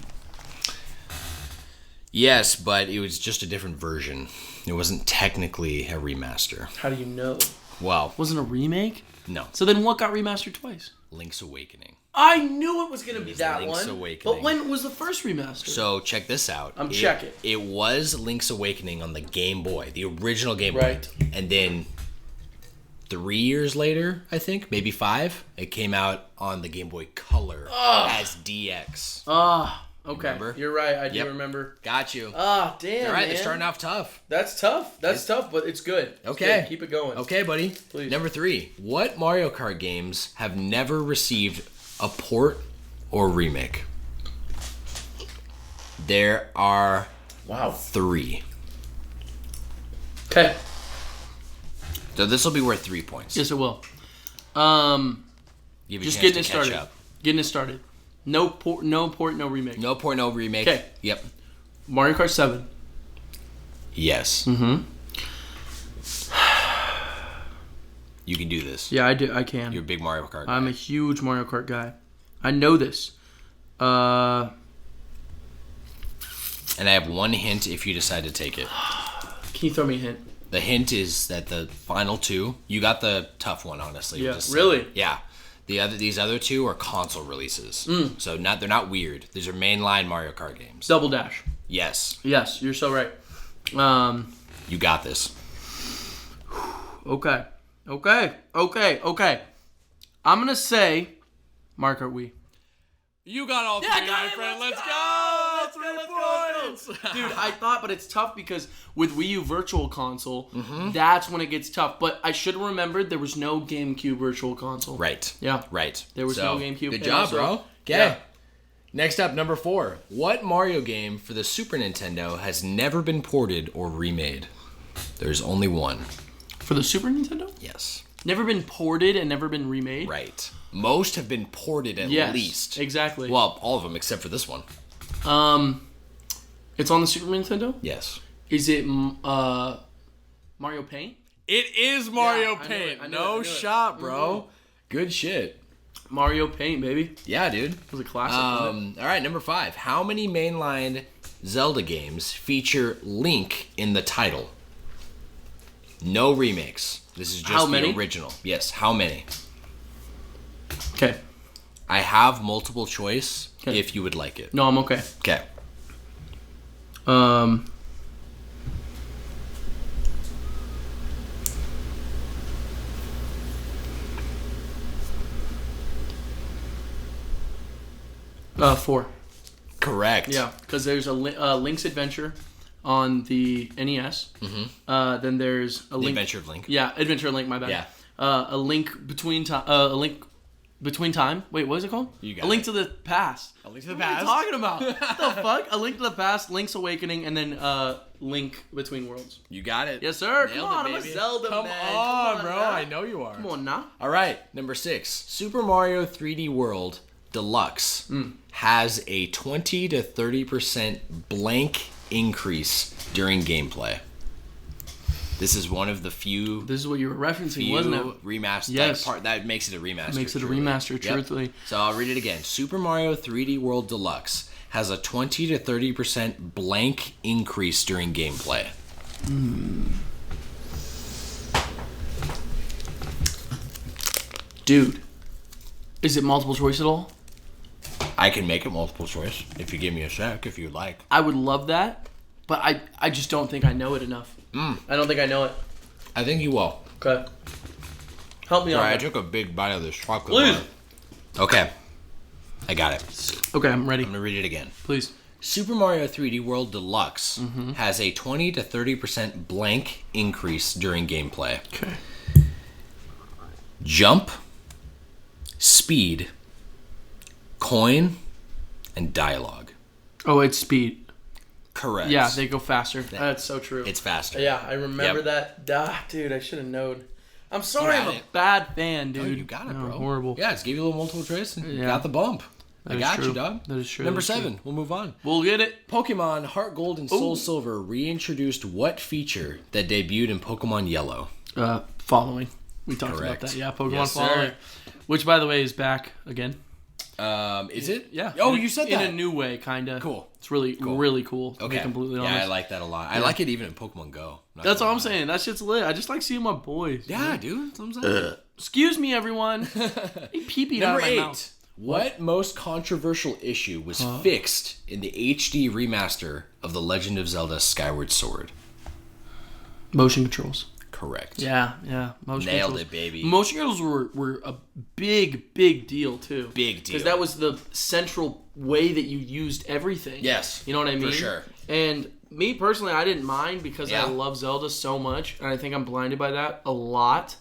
Yes, but it was just a different version. It wasn't technically a remaster. How do you know? Well, Wasn't a remake? No. So then what got remastered twice? Link's Awakening. I knew it was gonna be that Link's one. Awakening. But when was the first remaster? So check this out. I'm checking. It was Link's Awakening on the Game Boy, the original Game Boy. Right. And then 3 years later, I think, maybe 5, it came out on the Game Boy Color as DX. Okay. Remember? You're right. I do remember. Got you. Damn. All right, man. they're starting off tough. That's tough. That's tough, but it's good. It's Okay. good. Keep it going. Okay, buddy. Please. Number 3. What Mario Kart games have never received a port or remake? There are 3. Okay. So this will be worth 3 points. Yes, it will. Give you Just a chance getting to it catch started. up. Getting it started. No port, no remake. No port, no remake. Okay. Yep. Mario Kart 7. Yes. Mm-hmm. You can do this. Yeah, I do. I can. You're a big Mario Kart guy. I'm a huge Mario Kart guy. I know this. And I have one hint if you decide to take it. Can you throw me a hint? The hint is that the final 2, you got the tough one, honestly. Yeah. Really? Yeah. These other 2 are console releases. So they're not weird. These are mainline Mario Kart games. Double Dash. Yes. Yes, you're so right. You got this. Okay. I'm gonna say Mario Kart Wii. You got all 3, my friend. Let's go! 3 points! Dude, I thought, but it's tough because with Wii U Virtual Console, that's when it gets tough. But I should have remembered there was no GameCube Virtual Console. Right. Yeah. Right. There was no GameCube. Good job, bro. Okay. Yeah. Next up, number 4. What Mario game for the Super Nintendo has never been ported or remade? There's only one. For the Super Nintendo? Yes. Never been ported and never been remade? Right. Most have been ported at least. Exactly. Well, all of them except for this one. It's on the Super Nintendo? Yes. Is it Mario Paint? It is Mario I Paint. knew it. No shot, bro. Good shit. Mario Paint, baby. Yeah, dude. It was a classic. Wasn't All right, number 5. How many mainline Zelda games feature Link in the title? No remakes. This is just the original. Yes, how many? Okay. I have multiple choice if you would like it. No, I'm okay. Okay. 4. Correct. Yeah, because there's a Link's Adventure on the NES. Mm-hmm. Then there's a Link. Adventure of Link. Yeah, Adventure of Link. My bad. Yeah. A Link Between Time. A Link Between Time. Wait, what is it called? You got A Link to the Past. A Link to the What Past. are you talking about? What the fuck? A Link to the Past, Link's Awakening, and then Link Between Worlds. You got it. Yes, sir. Nailed Come on, it, I'm a baby. Zelda Come man. on, bro. now. I know you are. Come on now. All right, number 6. Super Mario 3D World Deluxe has a 20 to 30% blank increase during gameplay. This is one of the few. This is what you were referencing, wasn't it? Remaster. Yes. That makes it a remaster. Makes it a truly. remaster, Yep. truthfully. So I'll read it again. Super Mario 3D World Deluxe has a 20 to 30% blank increase during gameplay? Dude, is it multiple choice at all? I can make it multiple choice if you give me a sec, if you'd like. I would love that, but I just don't think I know it enough. I don't think I know it. I think you will. Okay. Help me out. I took a big bite of this chocolate Please. bar. Okay. I got it. Okay, I'm ready. I'm going to read it again. Please. Super Mario 3D World Deluxe has a 20 to 30% blank increase during gameplay. Okay. Jump, speed, coin, and dialogue. Oh, it's speed. Correct. Yeah, they go faster. That's so true. It's faster. Yeah, I remember that. Dude, I should have known. I'm sorry, I'm a bad fan, dude. Oh, you got it, bro. Horrible. Yeah, just give you a little multiple choice and you got the bump. I got you, dog. That is true. Number 7. We'll move on. We'll get it. Pokemon Heart Gold and Soul Silver reintroduced what feature that debuted in Pokemon Yellow? Following. We talked about that. Yeah, Pokemon Following. Which, by the way, is back again. Is it? Yeah. Oh, you said that. In a new way, kind of. Cool. It's really cool. To Okay. be completely honest. Yeah, I like that a lot. I like it even in Pokemon Go. That's all I'm saying. That shit's lit. I just like seeing my boys. Yeah, dude. That's what I'm saying. Excuse me, everyone. He pee-peed out Number of my 8. mouth. What most controversial issue was fixed in the HD remaster of The Legend of Zelda Skyward Sword? Motion controls. Correct. Yeah. Nailed controls. it, baby. Motion controls were a big deal, too. Big deal. Because that was the central way that you used everything. Yes. You know what I mean? For sure. And me, personally, I didn't mind because I love Zelda so much. And I think I'm blinded by that a lot.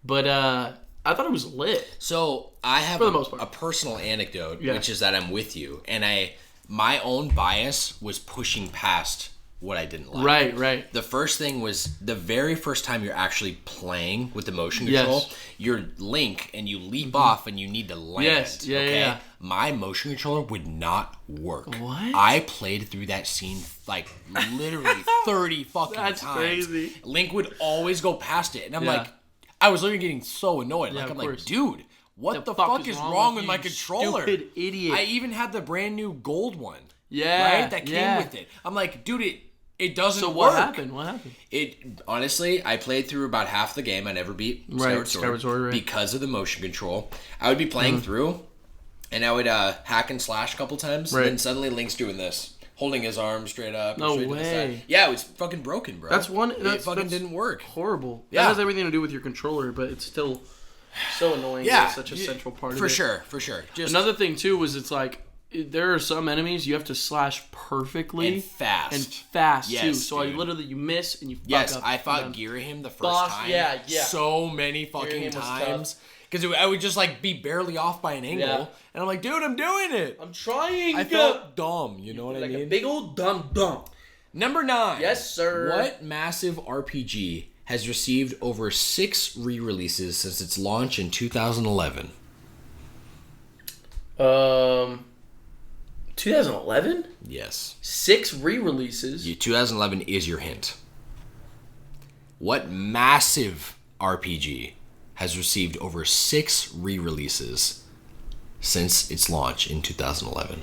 But I thought it was lit. So I have For the most part. a personal anecdote, which is that I'm with you. And my own bias was pushing past what I didn't like. Right. The first thing was the very first time you're actually playing with the motion control, you're Link and you leap off and you need to land. Yes, yeah. My motion controller would not work. What? I played through that scene like literally 30 fucking That's times. crazy. Link would always go past it. And I'm like, I was literally getting so annoyed. Yeah, like, I'm of like, course. dude, what the fuck is wrong with my controller? Stupid idiot. I even had the brand new gold one. Yeah. Right? That came with it. I'm like, dude, it doesn't work. So what happened? It honestly, I played through about half the game. I never beat Skyward Sword because of the motion control. I would be playing through, and I would hack and slash a couple times, and then suddenly Link's doing this, holding his arm straight up. No straight way. To the side. Yeah, it was fucking broken, bro. It fucking didn't work. Horrible. Yeah. That has everything to do with your controller, but it's still so annoying. Yeah, It's such a central part of it. For sure. Just another thing too was it's like there are some enemies you have to slash perfectly and fast too. So dude. you miss and you fuck up. Yes, I fought Girahim the first time. Yeah. So many fucking times. Because I would just like be barely off by an angle, and I'm like, dude, I'm doing it. I'm trying. I felt dumb. You know what I mean? Like a big old dumb. Number 9. Yes, sir. What massive RPG has received over 6 re-releases since its launch in 2011? 2011? Yes. 6 re-releases. 2011 is your hint. What massive RPG has received over 6 re-releases since its launch in 2011?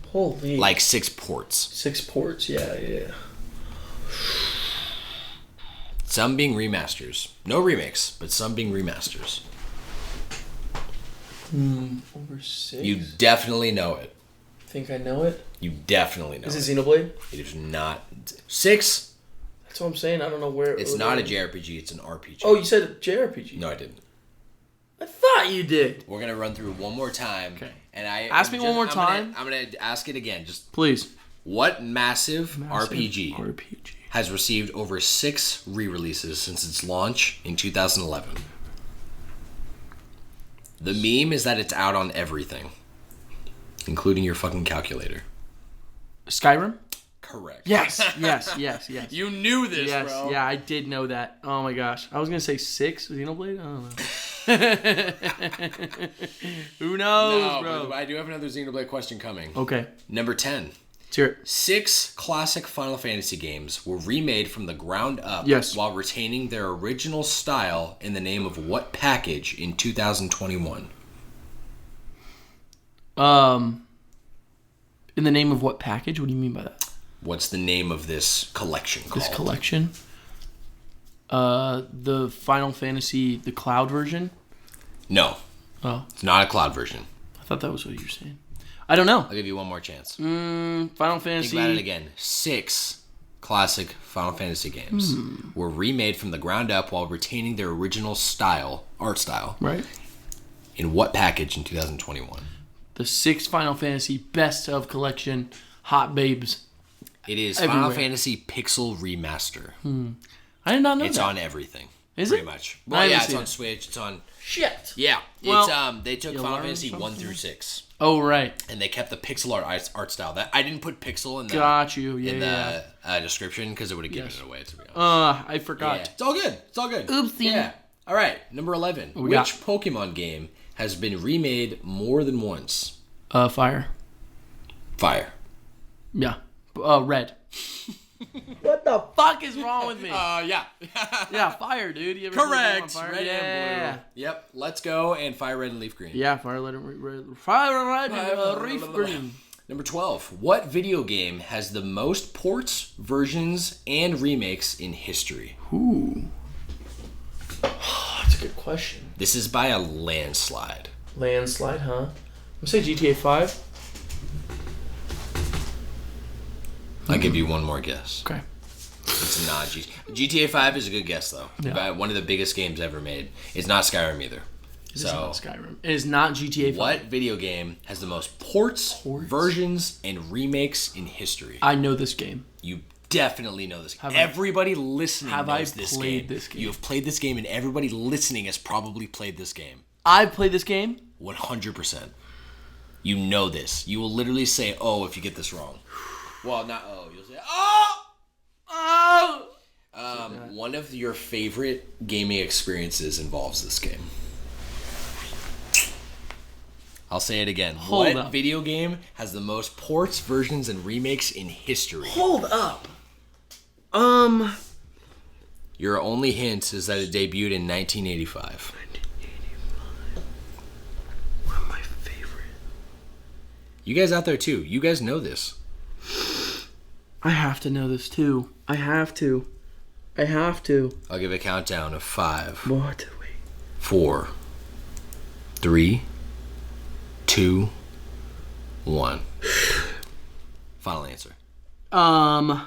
Holy. Like 6 ports. 6 ports, yeah. Some being remasters. No remakes, but some being remasters. Over 6? You definitely know it. Think I know it? You definitely know it. Is it Xenoblade? It is not. 6? That's what I'm saying. I don't know where... It's not a JRPG, it's an RPG. Oh, you said JRPG? No, I didn't. I thought you did. We're going to run through one more time. Okay. And Ask me one more time. I'm going to ask it again. Just please. What massive RPG RPG has received over 6 re-releases since its launch in 2011? The meme is that it's out on everything, including your fucking calculator. Skyrim? Correct. Yes. You knew this, bro. Yeah, I did know that. Oh my gosh. I was going to say 6 Xenoblade? I don't know. Who knows, bro? But I do have another Xenoblade question coming. Okay. Number 10. Let's hear it. 6 classic Final Fantasy games were remade from the ground up while retaining their original style in the name of what package in 2021? In the name of what package? What do you mean by that? What's the name of this collection called? This collection? The Final Fantasy, the cloud version? No. Oh. It's not a cloud version. I thought that was what you were saying. I don't know. I'll give you one more chance. Final Fantasy. Think about it again. 6 classic Final Fantasy games were remade from the ground up while retaining their original art style. Right. In what package in 2021? The 6 Final Fantasy Best of Collection Hot Babes. It is everywhere. Final Fantasy Pixel Remaster. I did not know it's that. on everything. Is pretty it? Much. Well, yeah, it's on Switch. It's on... Shit. Yeah. Well, it's they took Final Fantasy 1 through 6. Oh, right. And they kept the pixel art style. That I didn't put pixel in the description because it would have given it away, to be honest. I forgot. Yeah. It's all good. It's all good. Oopsie. Yeah. All right. Number 11. Which Pokemon game has been remade more than once? Fire. Fire. Yeah. Red. What the fuck is wrong with me? Yeah. Yeah, Fire, dude. You ever Correct. Fire? Red and blue. Yep. Let's go. And Fire Red and Leaf Green. Yeah, Fire Red and Leaf Green. Number 12. What video game has the most ports, versions, and remakes in history? Ooh. That's a good question. This is by a landslide. Landslide, huh? I'm gonna say GTA 5. I'll give you one more guess. Okay. It's not GTA 5 is a good guess, though. Yeah. One of the biggest games ever made. It's not Skyrim either. It's not Skyrim. It is not GTA 5. What video game has the most ports, versions, and remakes in history? I know this game. You definitely know this game. Everybody listening knows this game. Have I played this game? You have played this game, and everybody listening has probably played this game. I've played this game? 100%. You know this. You will literally say, oh, if you get this wrong. Well, not oh. You'll say, oh! Oh! One of your favorite gaming experiences involves this game. I'll say it again. Hold up. Video game has the most ports, versions, and remakes in history? Hold up. Your only hint is that it debuted in 1985. One of my favorite. You guys out there, too. You guys know this. I have to know this too. I have to. I'll give a countdown of 5. What? 4. 3. 2. 1. Final answer. I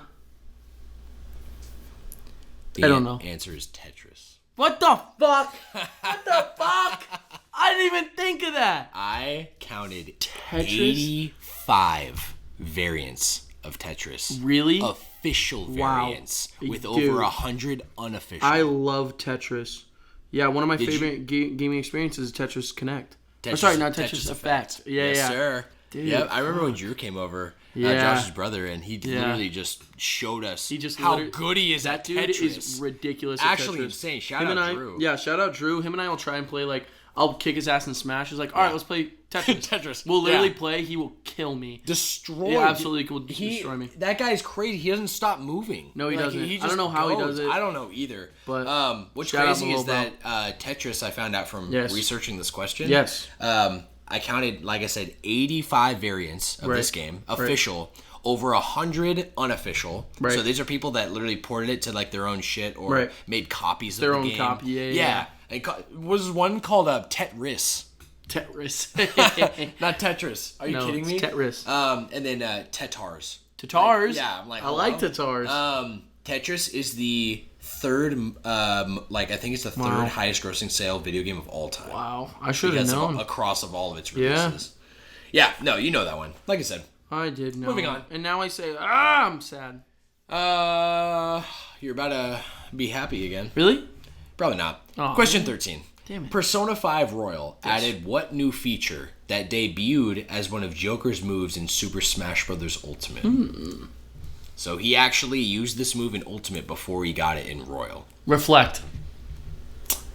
don't know. The answer is Tetris. What the fuck? What the fuck? I didn't even think of that. I counted Tetris? 85 variants of Tetris. Really? Official variants with Dude, over 100 unofficial. I love Tetris. Yeah, one of my favorite gaming experiences is Tetris Connect. Not Tetris Effect. Yes, sir. Dude, yeah, I remember when Drew came over, Josh's brother, and he literally just showed us how good he is at Tetris. That dude is ridiculous at Actually Tetris. Insane. Shout out Drew. Yeah, shout out Drew. Him and I will try and play, I'll kick his ass in Smash. He's like, all right, let's play Tetris. Tetris. We'll literally play. He will kill me. Destroy. Yeah, absolutely will destroy me. That guy's crazy. He doesn't stop moving. No, he doesn't. I don't know how he does it. I don't know either. But what's crazy is that Tetris, I found out from researching this question. Yes. I counted, like I said, 85 variants of this game, official. Over 100 unofficial. Right. So these are people that literally ported it to their own shit or made copies of the game. Their own copy, yeah. Was one called Tetris. Tetris. Not Tetris. Are you kidding me? Tetris. And then Tetars. Tatars? Yeah, I'm like, I like Tatars. Tetris is the third, I think it's the third highest grossing sale video game of all time. Wow. I should have known. Across of all of its releases. Yeah, no, you know that one. Like I said. I did know. Moving on. And now I say, I'm sad. You're about to be happy again. Really? Probably not. Oh, Question 13. Damn it. Persona 5 Royal added what new feature that debuted as one of Joker's moves in Super Smash Bros. Ultimate? So he actually used this move in Ultimate before he got it in Royal. Reflect.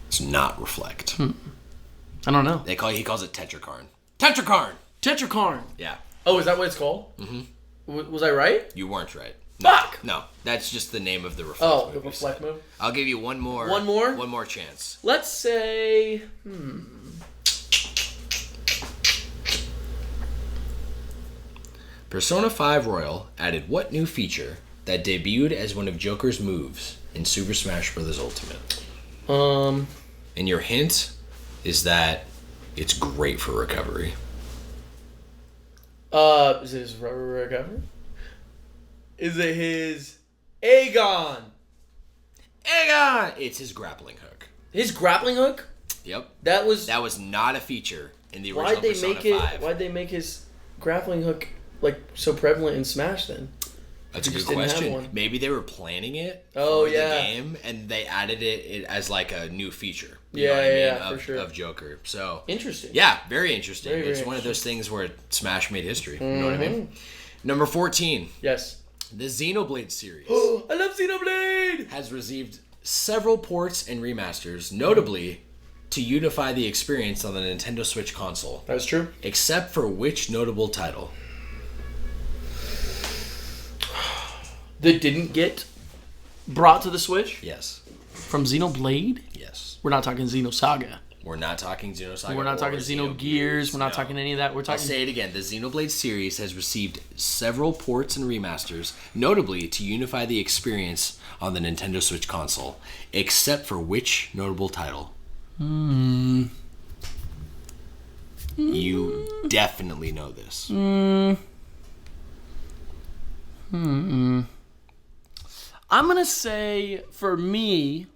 It's not Reflect. I don't know. He calls it Tetrakarn. Tetrakarn! Tetrakarn! Yeah. Oh, is that what it's called? Mm-hmm. Was I right? You weren't right. Fuck! No, that's just the name of the Reflect move. Oh, the Reflect move? I'll give you one more. One more? One more chance. Let's say... Persona 5 Royal added what new feature that debuted as one of Joker's moves in Super Smash Bros. Ultimate? And your hint is that it's great for recovery. Is it his recovery? Is it his Aegon? It's his grappling hook. His grappling hook? Yep. That was not a feature in the original Persona 5. Why'd they make his grappling hook like so prevalent in Smash then? That's a good question. Maybe they were planning it for the game, and they added it as like a new feature. For sure. Of Joker. So interesting. Yeah, very interesting. Very, it's very one of those things where Smash made history. You know what I mean? Number 14. Yes. The Xenoblade series. I love Xenoblade! Has received several ports and remasters, notably to unify the experience on the Nintendo Switch console. That's true. Except for which notable title? That didn't get brought to the Switch? Yes. From Xenoblade? Yes. We're not talking Xenosaga. We're not talking Xenosaga. We're not talking Xenogears. We're not talking any of that. We're talking. I'll say it again. The Xenoblade series has received several ports and remasters, notably to unify the experience on the Nintendo Switch console. Except for which notable title? You definitely know this. I'm going to say, for me...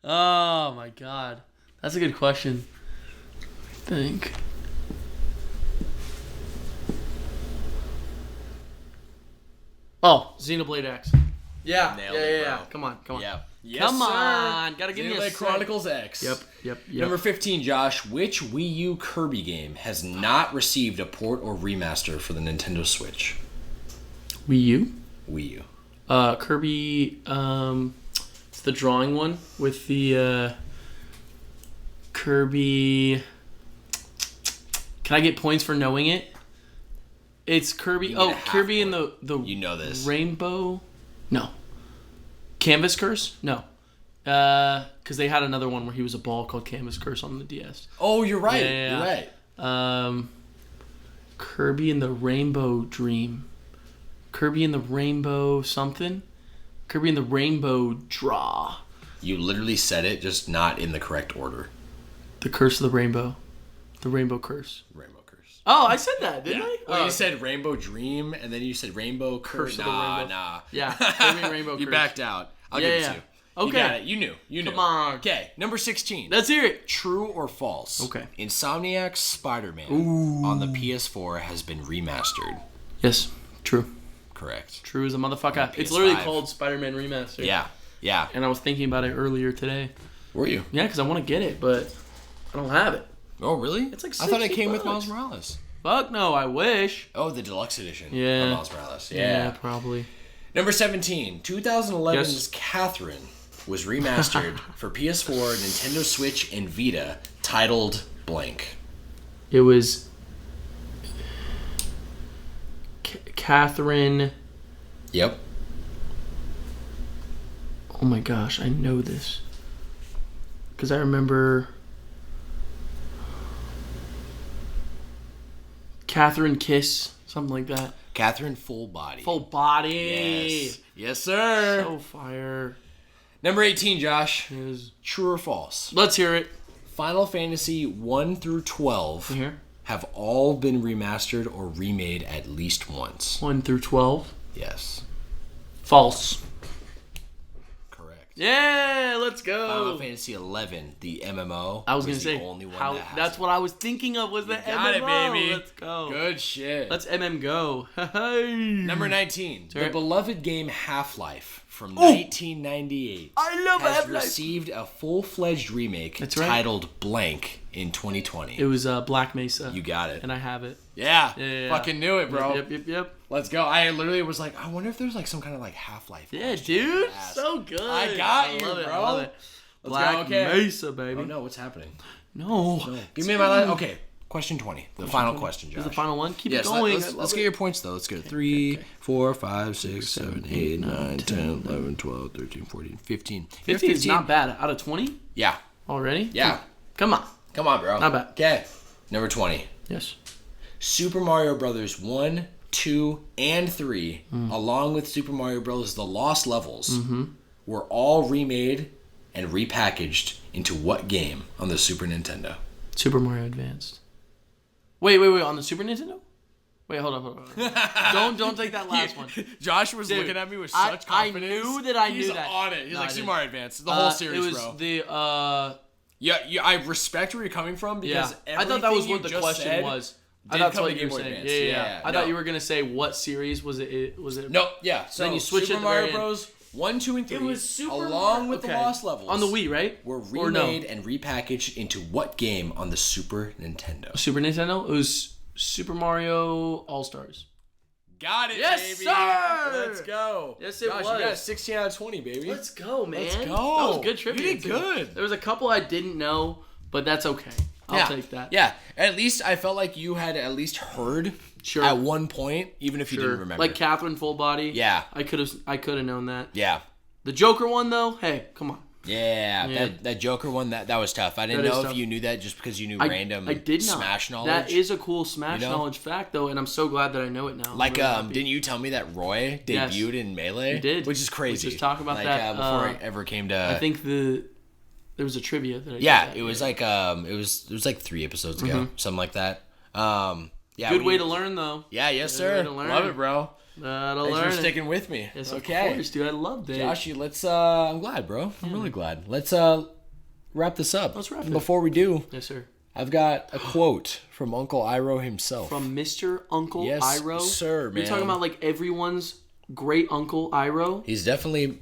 Oh, my God. That's a good question. I think. Oh, Xenoblade X. Yeah. Nailed it, bro. Come on. Yeah. Yes, Come sir. on. Gotta give me a Xenoblade sec. Chronicles X. Yep. Number 15, Josh. Which Wii U Kirby game has not received a port or remaster for the Nintendo Switch? Wii U? Wii U. Kirby, it's the drawing one with the, Kirby... Can I get points for knowing it? It's Kirby... Oh, Kirby and the... You know this. Rainbow... No. Canvas Curse? No. Because they had another one where he was a ball called Canvas Curse on the DS. Oh, you're right. Yeah. You're right. Kirby and the Rainbow Dream. Kirby and the Rainbow something? Kirby and the Rainbow Draw. You literally said it, just not in the correct order. The Curse of the Rainbow. The Rainbow Curse. Rainbow Curse. Oh, I said that, didn't I? Well, you said Rainbow Dream, and then you said Rainbow Curse. Of the Rainbow. Nah. Yeah, Kirby and Rainbow Curse. You backed out. I'll give it to you. Okay. You got it. You knew. Come on. Okay, number 16. Let's hear it. True or false? Okay. Insomniac's Spider-Man on the PS4 has been remastered. Yes, true. Correct. True as a motherfucker. It's literally called Spider-Man Remastered. Yeah. And I was thinking about it earlier today. Were you? Yeah, because I want to get it, but I don't have it. Oh, really? It's like $60. I thought it came with Miles Morales. Fuck no, I wish. Oh, the deluxe edition. Yeah. Of Miles Morales. Yeah, probably. Number 17. 2011's Catherine was remastered for PS4, Nintendo Switch, and Vita, titled blank. It was Catherine. Yep. Oh my gosh, I know this. Because I remember Catherine Kiss, something like that. Catherine Full Body. Full Body. Yes, sir. So fire. Number 18, Josh. Is True or false? Let's hear it. Final Fantasy 1 through 12 have all been remastered or remade at least once. 1 through 12? Yes. False. Correct. Yeah, let's go. Final Fantasy 11, the MMO. I was going to say, the only one that's what I was thinking of was the MMO. Got it, baby. Let's go. Good shit. Let's go. Number 19, the beloved game Half-Life from 1998 I love has Half-Life. received a full-fledged remake titled Blank in 2020. It was Black Mesa. You got it. And I have it. Yeah. Fucking knew it, bro. Yep. Let's go. I literally was like, I wonder if there's like some kind of like Half-Life. Yeah, dude. So good. I got you, bro. I love it. Black Mesa, baby. Oh no, what's happening? No. Give me my last. Okay. Question 20. The final question, Josh. Is the final one? Keep it going. Let's get your points, though. Let's go. 3, 4, 5, 6, 7, 8, 9, 10, 11, 12, 13, 14, 15. 15 is not bad. Out of 20? Yeah. Already? Yeah. Come on. Come on, bro. Not bad. Okay. Number 20. Yes. Super Mario Brothers 1, 2, and 3, along with Super Mario Bros. The Lost Levels, were all remade and repackaged into what game on the Super Nintendo? Super Mario Advanced. Wait. On the Super Nintendo? Wait, hold on. Don't take that last one. Josh was looking at me with such confidence. I knew that I knew that. He's on it. He's like, Super Mario Advanced. The whole series, it was bro. Yeah, I respect where you're coming from because I thought that was what the question was. I thought that's what you were saying. Advanced. Yeah. I thought you were gonna say what series was it? No, yeah. So then you switch Super it Mario Bros. 1, 2, and 3, it was along with the Lost Levels on the Wii, right? Were remade and repackaged into what game on the Super Nintendo? Super Nintendo. It was Super Mario All Stars. Got it, yes, baby. Sir! Let's go. Yes, it Josh, was. You got 16 out of 20, baby. Let's go, man. Let's go. That was good trivia. You did good. There was a couple I didn't know, but that's okay. I'll take that. Yeah. At least I felt like you had at least heard at one point, even if you didn't remember. Like Catherine Full Body. Yeah. I could have known that. Yeah. The Joker one though, hey, come on. Yeah. That Joker one, that was tough. I didn't know if you knew that just because you knew random Smash knowledge. That is a cool Smash knowledge fact though, and I'm so glad that I know it now. Like, didn't you tell me that Roy debuted in Melee? He did. Which is crazy. Let's just talk about that. Before I ever came to... I think there was a trivia that I did. Yeah, it was like it was like 3 episodes ago, something like that. Good way to learn though. Yeah, yes sir. Love it, bro. Thanks for sticking with me. Yes, okay. Of course, dude. I loved it. Joshy, let's I'm glad, bro. I'm really glad. Let's wrap this up. Let's wrap it. Before we do, yes, sir. I've got a quote from Uncle Iroh himself. From Mr. Uncle Iroh? Yes, sir, man. You're talking about like everyone's great uncle Iroh? He's definitely...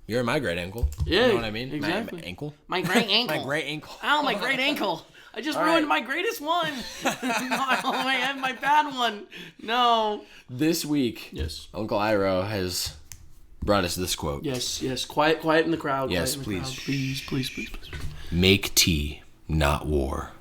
You're my great uncle. Yeah, you know what I mean? Exactly. My ankle. My great ankle. My great ankle. Oh, my great ankle. I just ruined my greatest one. I have my bad one. No. This week, yes, Uncle Iroh has brought us this quote. Yes. Quiet in the crowd. Yes, please. Please. Make tea, not war.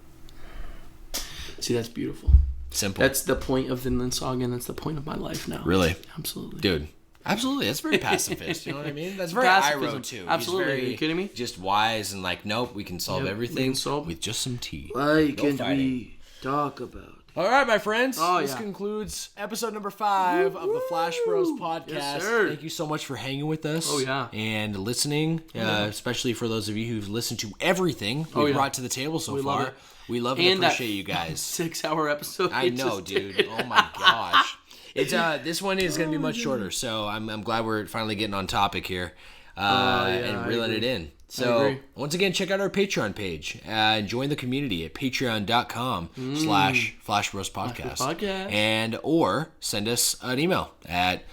See, that's beautiful. Simple. That's the point of Vinland Saga, and that's the point of my life now. Really? Absolutely. Dude. Absolutely, that's very pacifist. You know what I mean? That's very pacifism. Iroh too. Absolutely. He's Are you kidding me? Just wise and like, nope, we can solve everything with just some tea. Why can't we talk about? All right, my friends. Oh, this concludes episode number 5 of the Flash Bros podcast. Yes, sir. Thank you so much for hanging with us. Oh yeah. And listening, especially for those of you who've listened to everything we brought to the table so far. We love and appreciate you guys. 6-hour episode. I know, dude. Oh my gosh. It's this one is going to be much shorter, so I'm glad we're finally getting on topic here and reeling it in. So once again, check out our Patreon page and join the community at patreon.com/flashbrospodcast and or send us an email at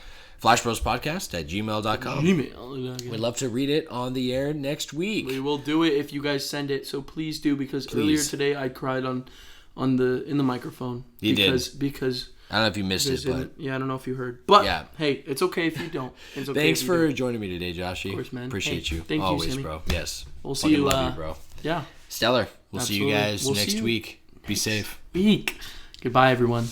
flashbrospodcast@gmail.com. We'd love to read it on the air next week. We will do it if you guys send it, so please do, because earlier today I cried in the microphone. You did. Because I don't know if you missed it, but... Yeah, I don't know if you heard. But, hey, it's okay if you don't. It's okay. Thanks for joining me today, Joshy. Of course, man. Appreciate you. Thank always, you, Sammy. bro. Yes. We'll see you. Love you, bro. Yeah. Stellar. We'll see you guys next week. Be safe. Goodbye, everyone.